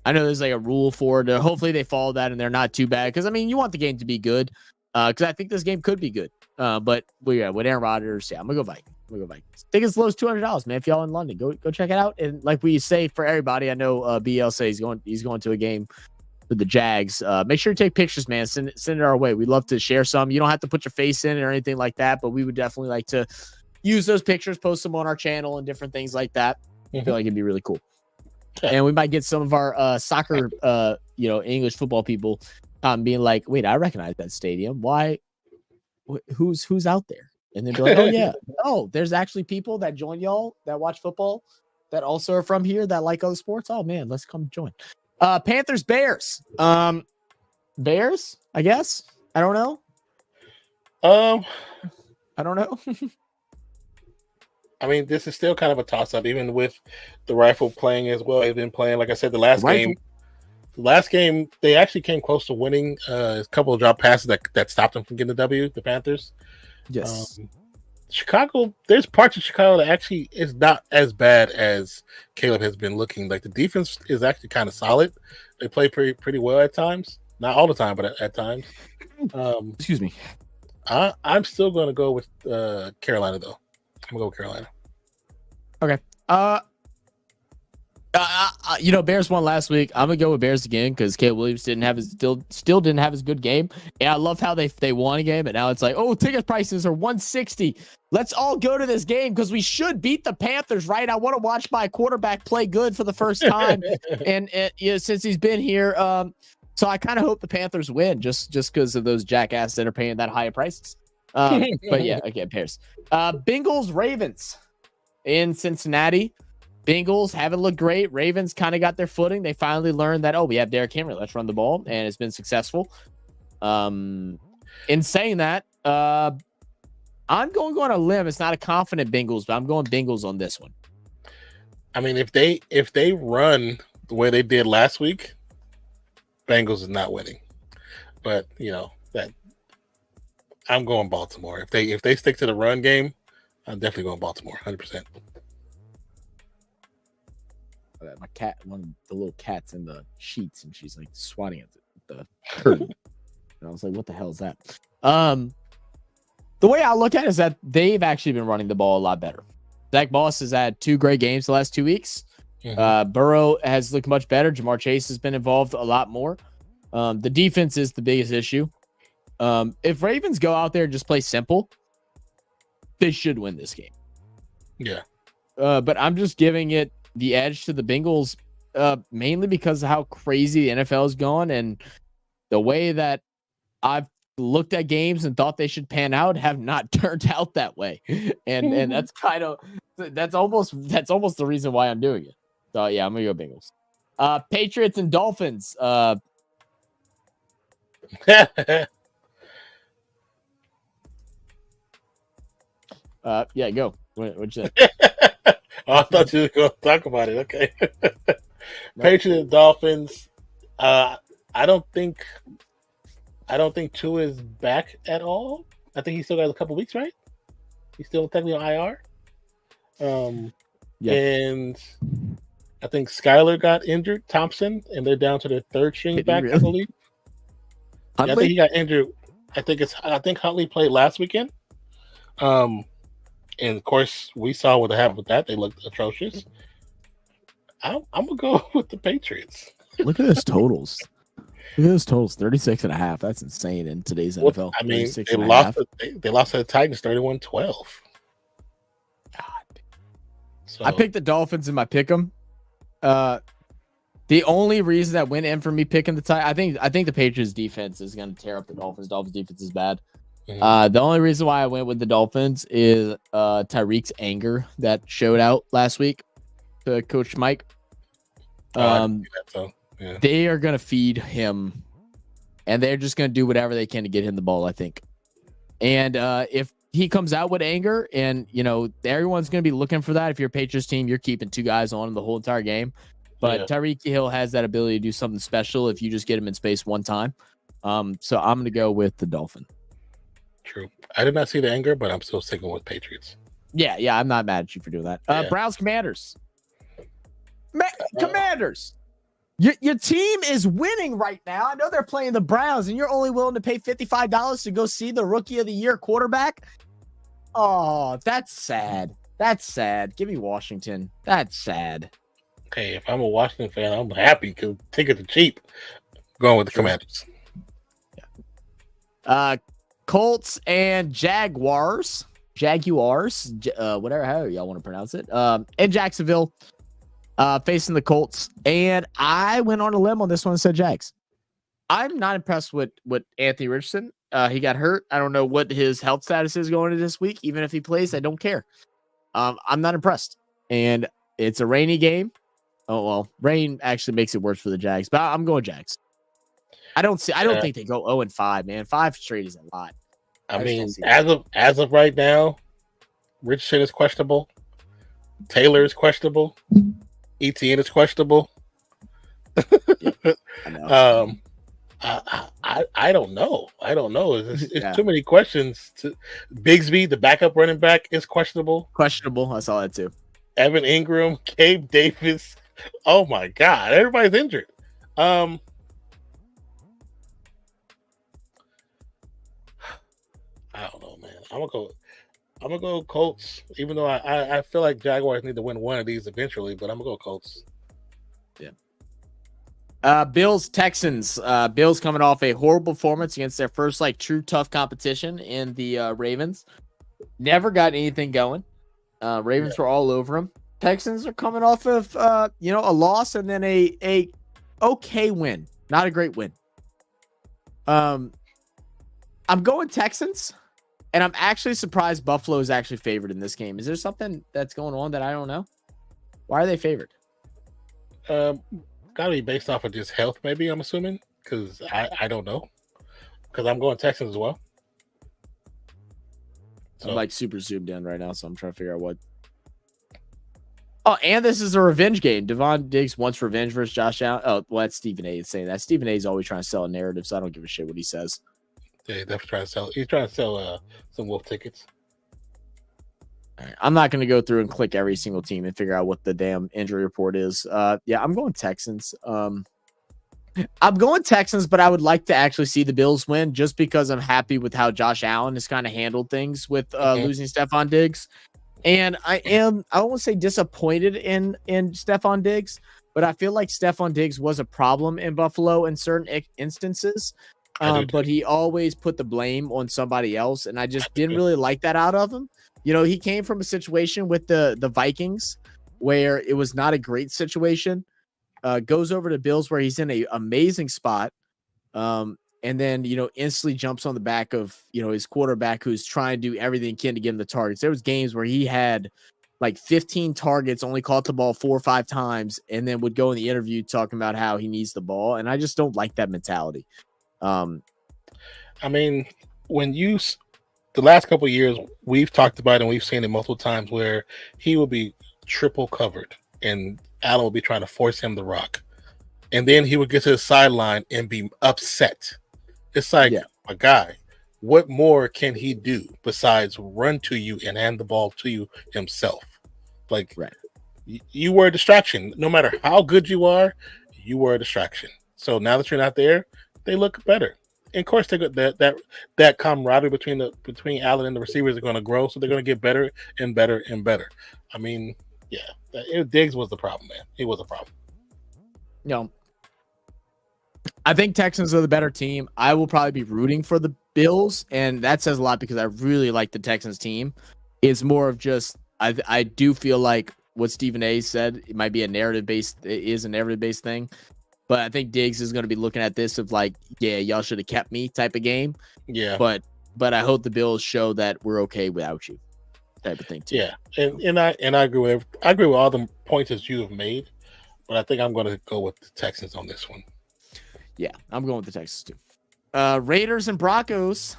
[SPEAKER 1] I know there's like a rule for it. Hopefully they follow that and they're not too bad. Because, I mean, you want the game to be good. Because I think this game could be good. But yeah, with Aaron Rodgers, yeah, I'm going to go Vikings. I think it's as low as $200, man. If y'all in London, go check it out. And like we say for everybody, I know BL says he's going to a game with the Jags. Make sure you take pictures, man. Send it our way. We'd love to share some. You don't have to put your face in it or anything like that, but we would definitely like to use those pictures, post them on our channel and different things like that. I feel like it'd be really cool. And we might get some of our soccer, English football people being like, wait, I recognize that stadium. Why? Who's out there? And then be like, oh, yeah. Oh, there's actually people that join y'all that watch football that also are from here that like other sports. Oh, man, let's come join. Panthers, Bears. Bears, I guess. I don't know. I don't know.
[SPEAKER 2] I mean, this is still kind of a toss-up, even with the rifle playing as well. They've been playing, like I said, the last game, they actually came close to winning. A couple of drop passes that stopped them from getting the W, the Panthers.
[SPEAKER 1] Yes.
[SPEAKER 2] Chicago, there's parts of Chicago that actually is not as bad as Caleb has been looking. Like the defense is actually kind of solid. They play pretty well at times. Not all the time, but at times.
[SPEAKER 1] Excuse me.
[SPEAKER 2] I'm still going to go with Carolina, though. I'm going to go with Carolina.
[SPEAKER 1] Okay. Bears won last week. I'm gonna go with Bears again because Caleb Williams still didn't have his good game. And I love how they won a game, and now it's like, oh, ticket prices are $160. Let's all go to this game because we should beat the Panthers, right? I want to watch my quarterback play good for the first time, and since he's been here. So I kind of hope the Panthers win just because of those jackasses that are paying that higher prices. But yeah, again, Bears. Bengals, Ravens in Cincinnati. Bengals haven't looked great. Ravens kind of got their footing. They finally learned that, we have Derrick Henry. Let's run the ball. And it's been successful. In saying that, I'm going on a limb. It's not a confident Bengals, but I'm going Bengals on this one.
[SPEAKER 2] I mean, if they run the way they did last week, Bengals is not winning. But, that I'm going Baltimore. If they stick to the run game, I'm definitely going Baltimore, 100%.
[SPEAKER 1] My cat, one of the little cats in the sheets, and she's like swatting at the curtain. And I was like, "What the hell is that?" The way I look at it is that they've actually been running the ball a lot better. Zach Moss has had 2 great games the last 2 weeks. Burrow has looked much better. Jamar Chase has been involved a lot more. The defense is the biggest issue. If Ravens go out there and just play simple, they should win this game.
[SPEAKER 2] Yeah.
[SPEAKER 1] But I'm just giving it the edge to the Bengals, mainly because of how crazy the NFL is going and the way that I've looked at games and thought they should pan out have not turned out that way. And that's almost the reason why I'm doing it. So yeah, I'm gonna go Bengals. Patriots and Dolphins. Yeah, go. What'd you say?
[SPEAKER 2] I thought you were going to talk about it. Okay. Patriots and Dolphins. I don't think Tua is back at all. I think he still got a couple weeks, right? He's still technically on IR. And I think Skyler got injured, Thompson, and they're down to their 3rd string back, I believe. Yeah, I think he got injured. I think Huntley played last weekend. And of course, we saw what happened with that. They looked atrocious. I'm gonna go with the Patriots.
[SPEAKER 1] Look at those totals. Look at those totals, 36.5. That's insane in today's NFL.
[SPEAKER 2] I mean, they lost to the Titans 31-12.
[SPEAKER 1] God.
[SPEAKER 2] So,
[SPEAKER 1] I picked the Dolphins in my pick'em. The only reason that went in for me picking the Titans, I think the Patriots defense is going to tear up the Dolphins. Dolphins defense is bad. The only reason why I went with the Dolphins is Tyreek's anger that showed out last week to Coach Mike. They are going to feed him, and they're just going to do whatever they can to get him the ball, I think. And if he comes out with anger, and everyone's going to be looking for that. If you're a Patriots team, you're keeping 2 guys on him the whole entire game. But Tyreek Hill has that ability to do something special if you just get him in space one time. So I'm going to go with the Dolphin.
[SPEAKER 2] True. I did not see the anger, but I'm still sticking with Patriots.
[SPEAKER 1] Yeah, I'm not mad at you for doing that. Browns, Commanders. Commanders. Your team is winning right now. I know they're playing the Browns, and you're only willing to pay $55 to go see the Rookie of the Year quarterback. Oh, that's sad. That's sad. Give me Washington. That's sad.
[SPEAKER 2] Okay, if I'm a Washington fan, I'm happy because tickets are cheap. Going with the Commanders.
[SPEAKER 1] Colts and Jaguars, whatever, however y'all want to pronounce it, in Jacksonville, facing the Colts. And I went on a limb on this one and said Jags. I'm not impressed with Anthony Richardson. He got hurt. I don't know what his health status is going into this week. Even if he plays, I don't care. I'm not impressed. And it's a rainy game. Oh, well, rain actually makes it worse for the Jags, but I'm going Jags. I don't think they go 0-5, man. 5 straight is a lot.
[SPEAKER 2] I mean, as of right now, Richardson is questionable. Taylor is questionable. ETN is questionable. I don't know. It's too many questions. Bigsby, the backup running back, is questionable.
[SPEAKER 1] I saw that too.
[SPEAKER 2] Evan Ingram, Gabe Davis. Oh my God, everybody's injured. I don't know, man. I'm gonna go Colts, even though I feel like Jaguars need to win one of these eventually, but I'm gonna go Colts.
[SPEAKER 1] Yeah. Bills, Texans. Bills coming off a horrible performance against their first true tough competition in the Ravens. Never got anything going. Ravens were all over them. Texans are coming off of a loss and then a okay win, not a great win. I'm going Texans. And I'm actually surprised Buffalo is actually favored in this game. Is there something that's going on that I don't know? Why are they favored?
[SPEAKER 2] Gotta be based off of just health, maybe, I'm assuming. Because I don't know. Because I'm going Texans as well.
[SPEAKER 1] So. I'm super zoomed in right now, so I'm trying to figure out what. Oh, and this is a revenge game. Devon Diggs wants revenge versus Josh Allen. Oh, well, that's Stephen A. saying that. Stephen A. is always trying to sell a narrative, so I don't give a shit what he says.
[SPEAKER 2] Yeah, definitely trying to sell. He's trying to sell some Wolf tickets.
[SPEAKER 1] All right, I'm not going to go through and click every single team and figure out what the damn injury report is. Yeah, I'm going Texans. I'm going Texans, but I would like to actually see the Bills win just because I'm happy with how Josh Allen has kind of handled things with losing Stephon Diggs. And I won't say disappointed in Stephon Diggs, but I feel like Stephon Diggs was a problem in Buffalo in certain instances. But he always put the blame on somebody else, and I just didn't really like that out of him. You know, he came from a situation with the Vikings where it was not a great situation. Goes over to Bills where he's in an amazing spot. And then, you know, instantly jumps on the back of, you know, his quarterback who's trying to do everything he can to get him the targets. There was games where he had like 15 targets, only caught the ball 4 or 5 times, and then would go in the interview talking about how he needs the ball. And I just don't like that mentality.
[SPEAKER 2] I mean, the last couple of years, we've talked about it and we've seen it multiple times where he will be triple covered and Allen will be trying to force him to rock. And then he would get to the sideline and be upset. It's like, my guy, what more can he do besides run to you and hand the ball to you himself? Like, you were a distraction. No matter how good you are, you were a distraction. So now that you're not there, they look better. And of course, they got that camaraderie between Allen and the receivers are going to grow, so they're going to get better and better and better. I mean, Diggs was the problem, man. He was a problem.
[SPEAKER 1] No, I think Texans are the better team. I will probably be rooting for the Bills, and that says a lot because I really like the Texans team. It's more of just I do feel like what Stephen A said, it might be a narrative-based thing. But I think Diggs is going to be looking at this of like, yeah, y'all should have kept me type of game.
[SPEAKER 2] Yeah.
[SPEAKER 1] But I hope the Bills show that we're okay without you type of thing too.
[SPEAKER 2] Yeah. And I agree with all the points that you have made, but I think I'm going to go with the Texans on this one.
[SPEAKER 1] Yeah, I'm going with the Texans too. Raiders and Broncos,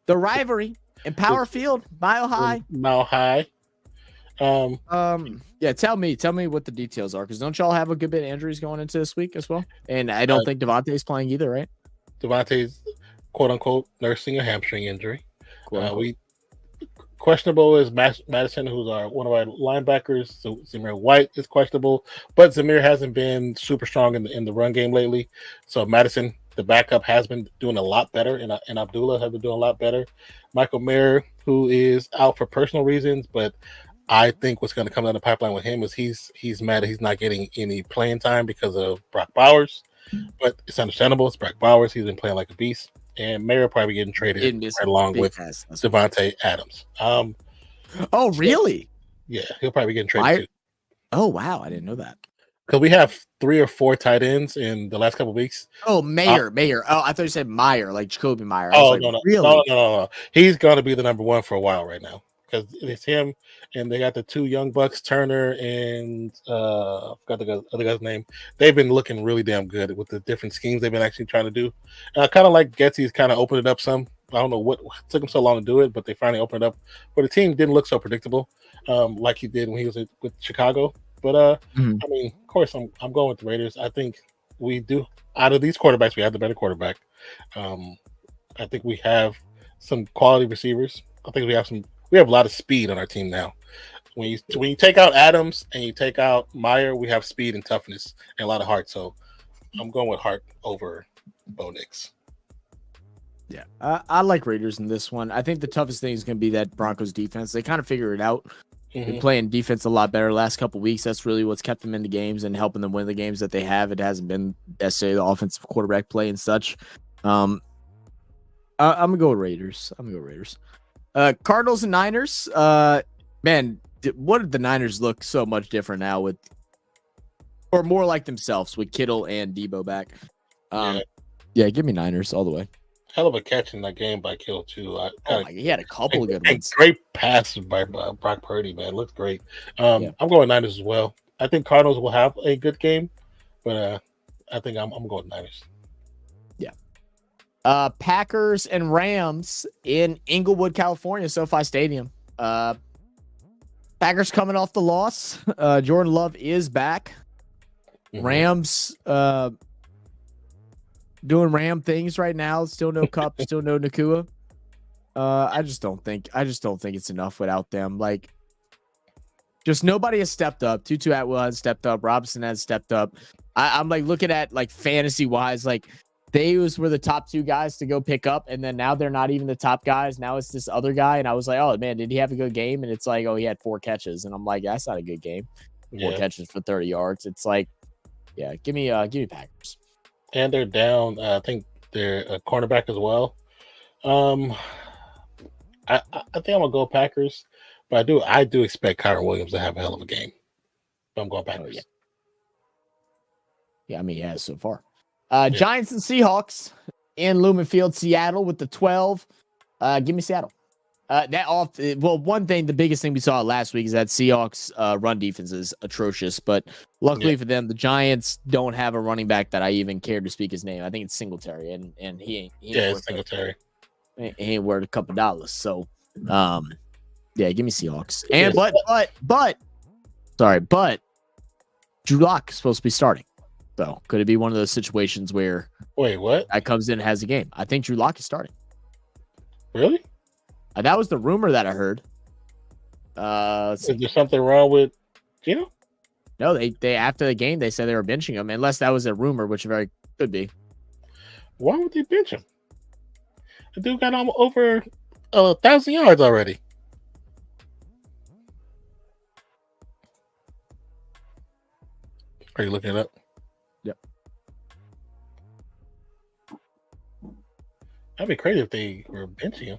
[SPEAKER 1] the rivalry in Power Field, Mile High. Yeah, tell me what the details are, because don't y'all have a good bit of injuries going into this week as well? And I don't think Devontae's playing either, right?
[SPEAKER 2] Devontae's quote unquote nursing a hamstring injury. We questionable is Madison, who's one of our linebackers. So Zamir White is questionable, but Zamir hasn't been super strong in the run game lately. So Madison, the backup, has been doing a lot better, and Abdullah has been doing a lot better. Michael Mayer, who is out for personal reasons, but I think what's going to come down the pipeline with him is he's mad that he's not getting any playing time because of Brock Bowers. But it's understandable. It's Brock Bowers. He's been playing like a beast. And Mayer probably getting traded right along with Devontae Adams.
[SPEAKER 1] Oh, really?
[SPEAKER 2] Yeah, he'll probably be getting traded too.
[SPEAKER 1] Oh, wow. I didn't know that.
[SPEAKER 2] Because we have 3 or 4 tight ends in the last couple of weeks.
[SPEAKER 1] Oh, Mayer. Oh, I thought you said Meyer, like Jacoby Meyer.
[SPEAKER 2] No.
[SPEAKER 1] Really?
[SPEAKER 2] No. He's going to be the number 1 for a while right now. Because it's him, and they got the 2 young bucks, Turner and I forgot the other guy's name. They've been looking really damn good with the different schemes they've been actually trying to do. And I kind of like Getsy's kind of opened it up some. I don't know what took him so long to do it, but they finally opened it up where the team didn't look so predictable, like he did when he was with Chicago. But I mean, of course, I'm going with the Raiders. I think we do, out of these quarterbacks, we have the better quarterback. I think we have some quality receivers. I think we have a lot of speed on our team now. When you take out Adams and you take out Meyer, we have speed and toughness and a lot of heart. So I'm going with heart over Bo Nix.
[SPEAKER 1] Yeah, I like Raiders in this one. I think the toughest thing is going to be that Broncos defense. They kind of figure it out. They're playing defense a lot better the last couple of weeks. That's really what's kept them in the games and helping them win the games that they have. It hasn't been necessarily the offensive quarterback play and such. I'm gonna go with Raiders. Cardinals and Niners. Man, what did the Niners look so much different now with, or more like themselves with Kittle and Debo back? Yeah, give me Niners all the way.
[SPEAKER 2] Hell of a catch in that game by Kittle too.
[SPEAKER 1] He had a couple of good ones.
[SPEAKER 2] Great pass by Brock Purdy, man. Looks great. I'm going Niners as well. I think Cardinals will have a good game, but I think I'm going Niners.
[SPEAKER 1] Yeah. Packers and Rams in Inglewood, California, SoFi Stadium. Packers coming off the loss. Jordan Love is back. Rams, doing Ram things right now. Still no Cup, still no Nakua. I just don't think it's enough without them. Like, just nobody has stepped up. Tutu Atwell has stepped up. Robinson has stepped up. I'm like looking at like fantasy wise, like they were the top 2 guys to go pick up, and then now they're not even the top guys. Now it's this other guy, and I was like, oh man, did he have a good game? And it's like, oh, he had 4 catches, and I'm like, that's not a good game. 4 catches for 30 yards. It's like, yeah, give me Packers.
[SPEAKER 2] And they're down. I think they're a cornerback as well. I think I'm gonna go Packers, but I do expect Kyron Williams to have a hell of a game. But I'm going Packers.
[SPEAKER 1] Oh, yeah, I mean, he has so far. Giants and Seahawks in Lumen Field, Seattle with the 12. Give me Seattle. One thing, the biggest thing we saw last week is that Seahawks run defense is atrocious, but luckily for them, the Giants don't have a running back that I even care to speak his name. I think it's Singletary, and he ain't.
[SPEAKER 2] It's Singletary.
[SPEAKER 1] He ain't worth a couple dollars. So, yeah, give me Seahawks. And but Drew Lock is supposed to be starting. So could it be one of those situations where
[SPEAKER 2] what?
[SPEAKER 1] Guy comes in and has a game? I think Drew Lock is starting.
[SPEAKER 2] Really?
[SPEAKER 1] That was the rumor that I heard.
[SPEAKER 2] Is there something wrong with Gino?
[SPEAKER 1] No, they after the game they said they were benching him, unless that was a rumor, which very could be.
[SPEAKER 2] Why would they bench him? The dude got over 1,000 yards already. Are you looking it up?
[SPEAKER 1] Yep.
[SPEAKER 2] That'd be crazy if they were benching him.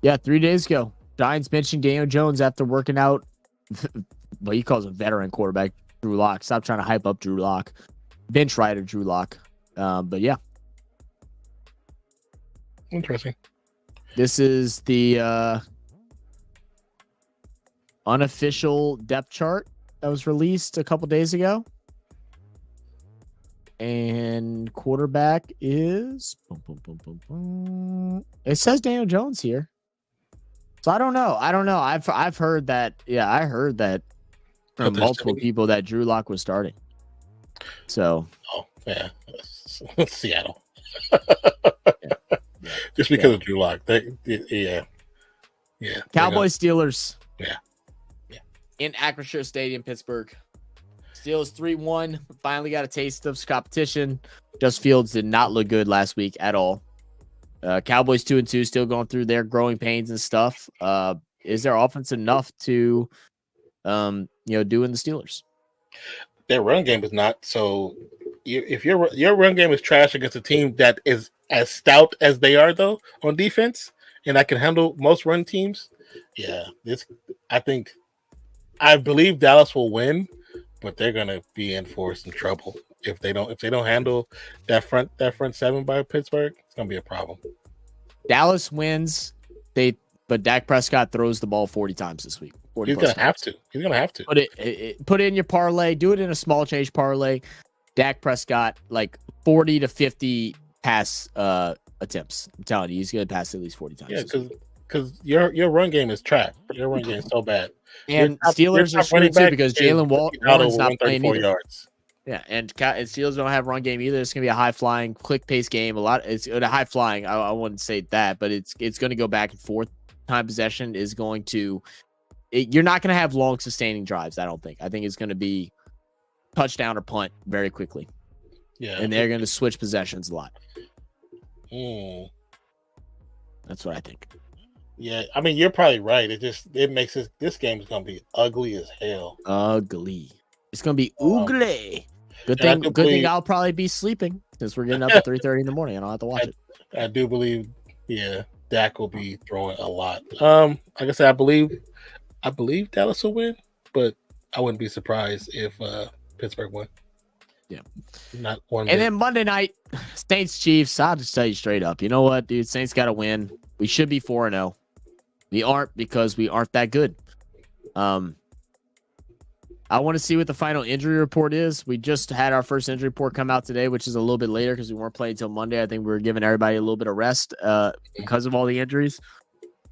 [SPEAKER 1] Yeah, 3 days ago, Giants benching Daniel Jones after working out what he calls a veteran quarterback, Drew Lock. Stop trying to hype up Drew Lock. Bench rider Drew Lock. But yeah.
[SPEAKER 2] Interesting.
[SPEAKER 1] This is the unofficial depth chart that was released a couple days ago. And quarterback is... It says Daniel Jones here. So I don't know. I've heard that. Yeah, I heard that from multiple people that Drew Lock was starting. So.
[SPEAKER 2] Oh yeah, Seattle. Just because of Drew Lock. Yeah.
[SPEAKER 1] Cowboys Steelers.
[SPEAKER 2] Yeah.
[SPEAKER 1] In Acrisure Stadium, Pittsburgh. Steelers 3-1. Finally got a taste of competition. Just Fields did not look good last week at all. Cowboys 2-2, still going through their growing pains and stuff. Is their offense enough to, do in the Steelers?
[SPEAKER 2] Their run game is not. So, if your run game is trash against a team that is as stout as they are, though, on defense, and I can handle most run teams, I believe Dallas will win, but they're gonna be in for some trouble. If they don't handle that front seven by Pittsburgh, it's gonna be a problem.
[SPEAKER 1] Dallas wins, but Dak Prescott throws the ball 40 times this week.
[SPEAKER 2] He's gonna have to.
[SPEAKER 1] Put it in your parlay. Do it in a small change parlay. Dak Prescott like 40 to 50 pass attempts. I'm telling you, he's gonna pass at least 40 times.
[SPEAKER 2] Yeah, because your run game is trash. Your run game is so bad.
[SPEAKER 1] And Steelers are screwed too because Jalen Warren's not playing either.
[SPEAKER 2] Yards.
[SPEAKER 1] Yeah, and Steelers don't have run game either. It's gonna be a high flying, quick pace game. It's a high flying. I wouldn't say that, but it's gonna go back and forth. Time possession is going to. You're not gonna have long sustaining drives. I don't think. I think it's gonna be touchdown or punt very quickly.
[SPEAKER 2] Yeah,
[SPEAKER 1] and they're gonna switch possessions a lot. That's what I think.
[SPEAKER 2] Yeah, I mean you're probably right. It makes this game is gonna be ugly as hell.
[SPEAKER 1] Ugly. It's gonna be ugly. Good thing I'll probably be sleeping since we're getting up at 3:30 in the morning and I'll have to watch it.
[SPEAKER 2] I do believe, Dak will be throwing a lot. Like I said, I believe Dallas will win, but I wouldn't be surprised if Pittsburgh won. Yeah, not one.
[SPEAKER 1] And then Monday night, Saints Chiefs. I'll just tell you straight up. You know what, dude? Saints got to win. We should be 4-0. We aren't because we aren't that good. I want to see what the final injury report is. We just had our first injury report come out today, which is a little bit later because we weren't playing until Monday. I think we were giving everybody a little bit of rest because of all the injuries.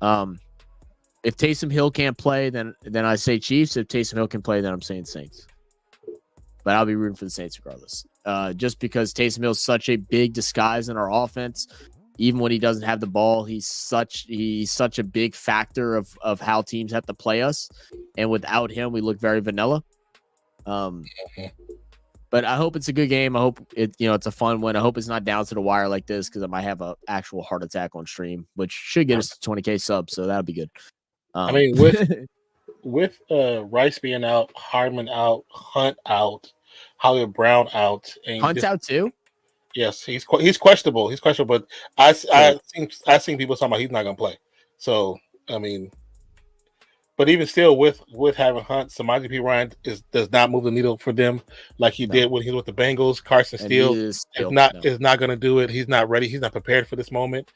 [SPEAKER 1] If Taysom Hill can't play, then I say Chiefs. If Taysom Hill can play, then I'm saying Saints. But I'll be rooting for the Saints regardless. Just because Taysom Hill is such a big disguise in our offense. Even when he doesn't have the ball, he's such a big factor of how teams have to play us. And without him, we look very vanilla. But I hope it's a good game. I hope it's a fun one. I hope it's not down to the wire like this because I might have an actual heart attack on stream, which should get us to 20K subs. So that'll be good.
[SPEAKER 2] I mean, with Rice being out, Hardman out, Hunt out, Hollywood Brown out, and
[SPEAKER 1] Hunt's out too.
[SPEAKER 2] Yes, he's questionable. He's questionable, but I've seen people talking about he's not going to play. So I mean, but even still, with having Hunt, Samaje P. Ryan does not move the needle for them like he did when he was with the Bengals. Carson Steele is not going to do it. He's not ready. He's not prepared for this moment.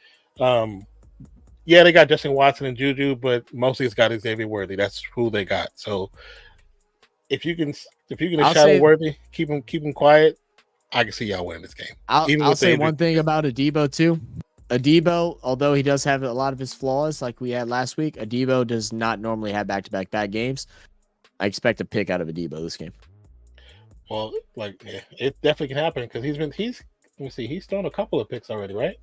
[SPEAKER 2] Yeah, they got Justin Watson and Juju, but mostly it's got Xavier Worthy. That's who they got. So if you can shadow Worthy, keep him quiet. I can see y'all winning this game.
[SPEAKER 1] I'll say one thing about Adebo too. Adebo, although he does have a lot of his flaws like we had last week, Adebo does not normally have back-to-back bad games. I expect a pick out of Adebo this game.
[SPEAKER 2] Well, it definitely can happen because he's thrown a couple of picks already, right?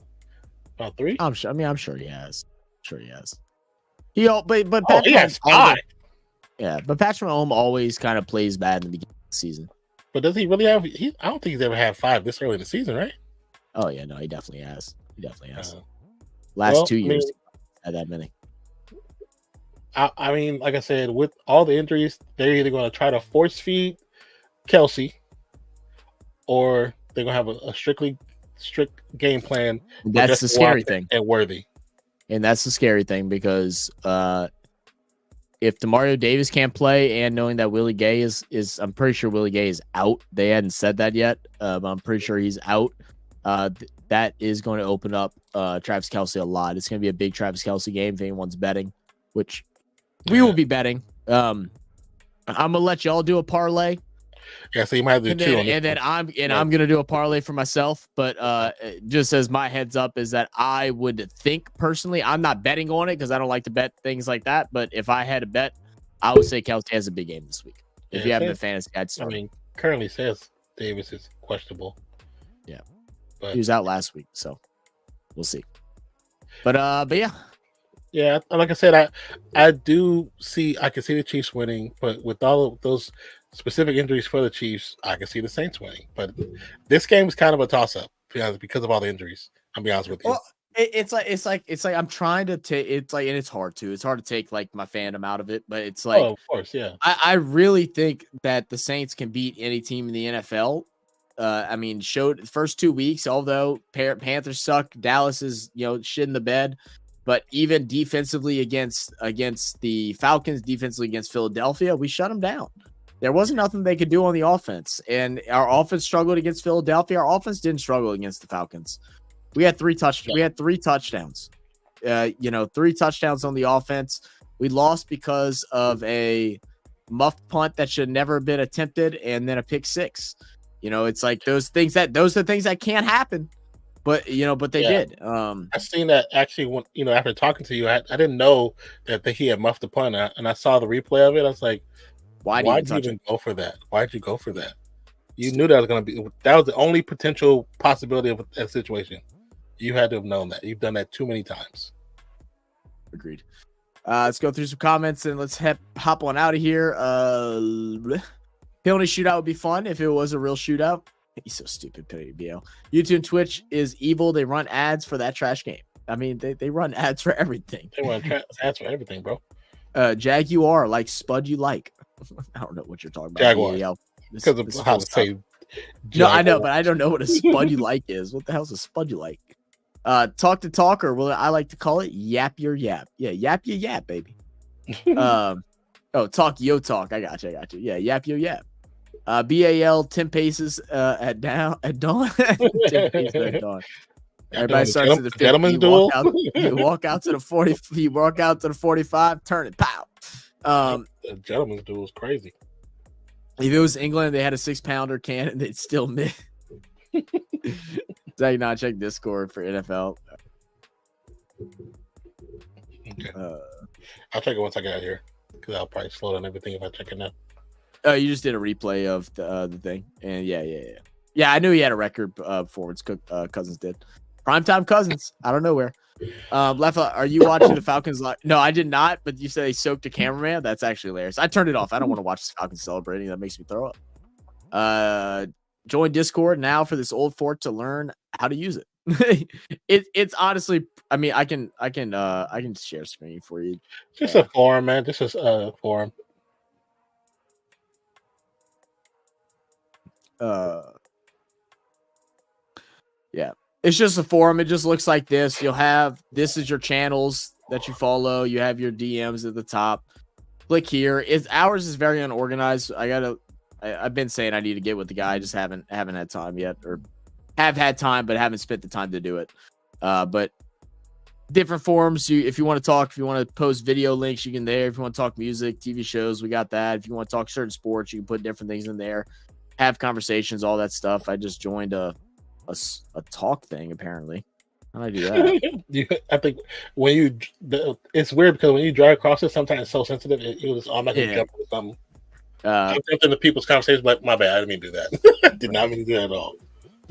[SPEAKER 2] About 3?
[SPEAKER 1] I'm sure he has. But
[SPEAKER 2] he has 5.
[SPEAKER 1] Yeah, but Patrick Mahomes always kind of plays bad in the beginning of the season.
[SPEAKER 2] But does he really have? I don't think he's ever had 5 this early in the season, right?
[SPEAKER 1] Oh yeah, no, he definitely has. Last 2 years, had that many.
[SPEAKER 2] I mean, like I said, with all the injuries, they're either going to try to force feed Kelsey, or they're going to have a strict game plan.
[SPEAKER 1] That's the scary thing.
[SPEAKER 2] And Worthy,
[SPEAKER 1] and that's the scary thing because if Demario Davis can't play, and knowing that Willie Gay is I'm pretty sure Willie Gay is out. They hadn't said that yet, but I'm pretty sure he's out. That is going to open up Travis Kelce a lot. It's going to be a big Travis Kelce game if anyone's betting, which we will be betting. I'm gonna let y'all do a parlay.
[SPEAKER 2] Yeah, so you might have to do 2 on this.
[SPEAKER 1] And then I'm gonna do a parlay for myself. But just as my heads up is that I would think personally, I'm not betting on it because I don't like to bet things like that. But if I had a bet, I would say Kelce has a big game this week. If you have a fantasy, I'd start.
[SPEAKER 2] I mean, currently says Davis is questionable.
[SPEAKER 1] Yeah,
[SPEAKER 2] but
[SPEAKER 1] he was out last week, so we'll see. But yeah.
[SPEAKER 2] Yeah, like I said, I can see the Chiefs winning, but with all of those specific injuries for the Chiefs, I can see the Saints winning. But this game is kind of a toss-up because of all the injuries. I'll be honest with you.
[SPEAKER 1] Well, it's like I'm trying to take and it's hard to. It's hard to take like my fandom out of it, but it's like,
[SPEAKER 2] of course, yeah.
[SPEAKER 1] I really think that the Saints can beat any team in the NFL. I mean, showed the first 2 weeks, although Panthers suck, Dallas is shit in the bed. But even defensively against the Falcons, defensively against Philadelphia, we shut them down. There wasn't nothing they could do on the offense. And our offense struggled against Philadelphia. Our offense didn't struggle against the Falcons. We had 3 touchdowns. We had 3 touchdowns. 3 touchdowns on the offense. We lost because of a muffed punt that should never have been attempted, and then a pick 6. It's like those are the things that can't happen. But they did.
[SPEAKER 2] I seen that actually when after talking to you, I didn't know that he had muffed the punt, and I saw the replay of it. I was like, why'd you even go for that? Why'd you go for that? You knew that was the only potential possibility of a situation. You had to have known that. You've done that too many times.
[SPEAKER 1] Agreed. Let's go through some comments and let's hop on out of here. Penalty shootout would be fun if it was a real shootout. He's so stupid, BL. YouTube and Twitch is evil. They run ads for that trash game. I mean, they run ads for everything.
[SPEAKER 2] They run ads for everything, bro.
[SPEAKER 1] Jaguar, like Spud you like. I don't know what you're talking about.
[SPEAKER 2] Jaguar. Because of how to say
[SPEAKER 1] No, I know, but I don't know what a Spud you like is. What the hell's a Spud you like? Talk to talker. Well, I like to call it yap your yap. Yeah, yap your yap, baby. Talk yo talk. I got you. Yeah, yap your yap. BAL 10 paces at dawn. 10 paces at dawn. Everybody starts at the 50.
[SPEAKER 2] Gentleman's duel.
[SPEAKER 1] You walk out to the 40. You walk out to the 45. Turn it. Pow.
[SPEAKER 2] The gentleman's duel is crazy.
[SPEAKER 1] If it was England, they had a 6-pounder cannon, they'd still miss. Zach, not check Discord for NFL.
[SPEAKER 2] Okay. I'll check it once I get out here because I'll probably slow down everything if I check it now.
[SPEAKER 1] Oh, you just did a replay of the thing, and yeah. I knew he had a record forwards. Cousins did. Primetime Cousins out of nowhere. Leffa, are you watching the Falcons live? No, I did not. But you said they soaked a cameraman. That's actually hilarious. I turned it off. I don't want to watch the Falcons celebrating. That makes me throw up. Join Discord now for this old fort to learn how to use it. It's honestly, I mean, I can share screen for you.
[SPEAKER 2] Just a forum, man. This is a forum.
[SPEAKER 1] Yeah, it's just a forum. It just looks like this. You'll have, this is your channels that you follow. You have your DMs at the top. Click here. Ours is very unorganized. I've been saying I need to get with the guy. I just haven't had time yet, or have had time, but haven't spent the time to do it. But different forums. If you want to talk, if you want to post video links, you can there. If you want to talk music, TV shows, we got that. If you want to talk certain sports, you can put different things in there. Have conversations, all that stuff. I just joined a talk thing apparently. How do I do that?
[SPEAKER 2] I think when it's weird because when you drive across it, sometimes it's so sensitive. It was automatically jump into something. I'm jumping into people's conversations, like my bad, I didn't mean to do that. Did not mean to do that at all.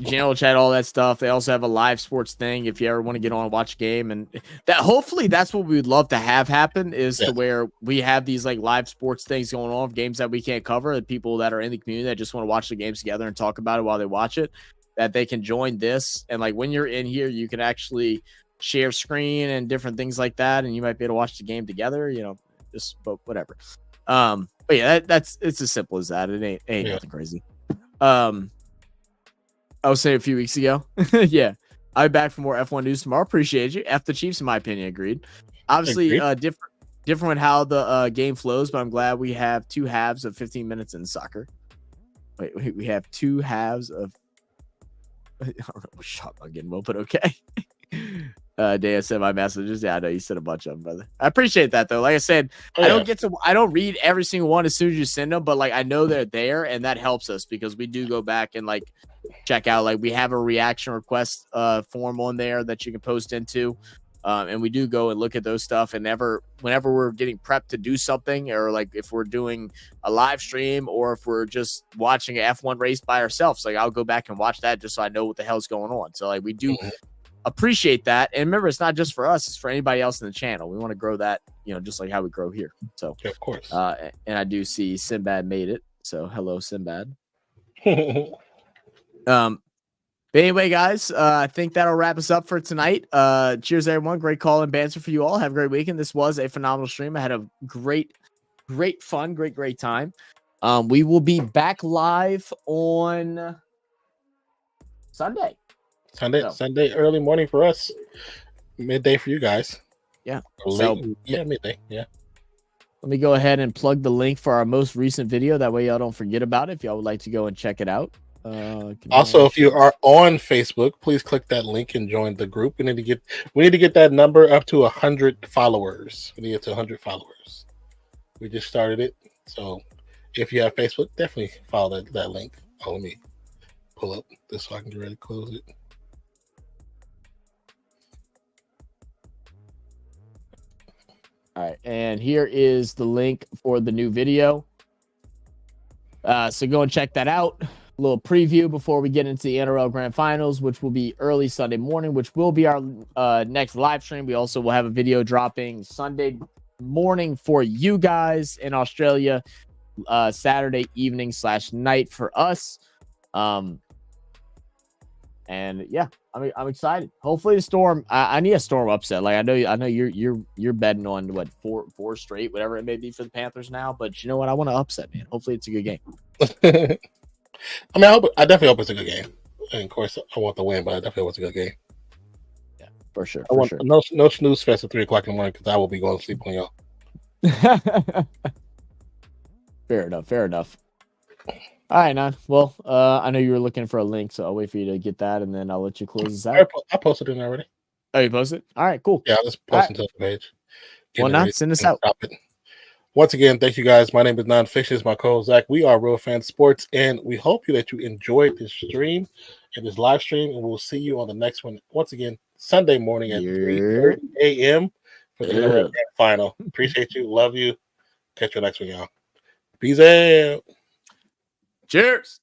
[SPEAKER 1] Channel chat, all that stuff. They also have a live sports thing if you ever want to get on and watch a game, and that hopefully that's what we would love to have happen is to where we have these like live sports things going on, games that we can't cover, and people that are in the community that just want to watch the games together and talk about it while they watch it, that they can join this. And like when you're in here, you can actually share screen and different things like that, and you might be able to watch the game together, but whatever. But yeah, it's as simple as that. It ain't nothing crazy. I was saying a few weeks ago. Yeah. I'll be back for more F1 news tomorrow. Appreciate you. F the Chiefs, in my opinion, agreed. Obviously, different with how the game flows, but I'm glad we have 2 halves of 15 minutes in soccer. Wait, we have 2 halves of I don't know what shot I'm getting well, but okay. Daya said my messages. Yeah, I know you said a bunch of them, brother. I appreciate that though. Like I said, I don't read every single one as soon as you send them, but like I know they're there, and that helps us because we do go back and like check out. Like we have a reaction request form on there that you can post into, and we do go and look at those stuff. And whenever we're getting prepped to do something, or like if we're doing a live stream, or if we're just watching an F1 race by ourselves, like I'll go back and watch that just so I know what the hell's going on. So like we do. Appreciate that. And remember, it's not just for us, it's for anybody else in the channel. We want to grow that, just like how we grow here. So
[SPEAKER 2] yeah, of course.
[SPEAKER 1] And I do see Sinbad made it. So hello, Sinbad. But anyway, guys, I think that'll wrap us up for tonight. Cheers, everyone. Great call and banter for you all. Have a great weekend. This was a phenomenal stream. I had a great fun, great time. We will be back live on Sunday.
[SPEAKER 2] Sunday early morning for us, midday for you guys.
[SPEAKER 1] Yeah,
[SPEAKER 2] midday. Yeah.
[SPEAKER 1] Let me go ahead and plug the link for our most recent video. That way, y'all don't forget about it. If y'all would like to go and check it out.
[SPEAKER 2] Also, if you are on Facebook, please click that link and join the group. We need to get that number up to 100 followers. We need to get to 100 followers. We just started it, so if you have Facebook, definitely follow that link. Oh, let me pull up this so I can get ready to close it.
[SPEAKER 1] All right, and here is the link for the new video. So go and check that out. A little preview before we get into the NRL Grand Finals, which will be early Sunday morning, which will be our next live stream. We also will have a video dropping Sunday morning for you guys in Australia, Saturday evening / night for us. And yeah, I'm excited. Hopefully the Storm. I need a Storm upset. Like I know you're betting on what four straight, whatever it may be for the Panthers now. But you know what? I want to upset, man. Hopefully it's a good game.
[SPEAKER 2] I mean, I definitely hope it's a good game. And of course, I want the win, but I definitely hope it's a good game.
[SPEAKER 1] Yeah, for sure.
[SPEAKER 2] No snooze fest at 3 o'clock in the morning because I will be going to sleep on y'all.
[SPEAKER 1] Fair enough. All right, Nan. Well, I know you were looking for a link, so I'll wait for you to get that, and then I'll let you close this out.
[SPEAKER 2] I posted it already.
[SPEAKER 1] Oh, you posted? All right, cool.
[SPEAKER 2] Yeah, I'll just post it to the page.
[SPEAKER 1] Well, Nan, send us out.
[SPEAKER 2] Once again, thank you guys. My name is Nonfiction. It's my co-host Zach. We are Real Fan Sports, and we hope that you enjoyed this stream and this live stream, and we'll see you on the next one. Once again, Sunday morning at 3:30 a.m. for the NCAA final. Appreciate you. Love you. Catch you next one, y'all. Peace out.
[SPEAKER 1] Cheers.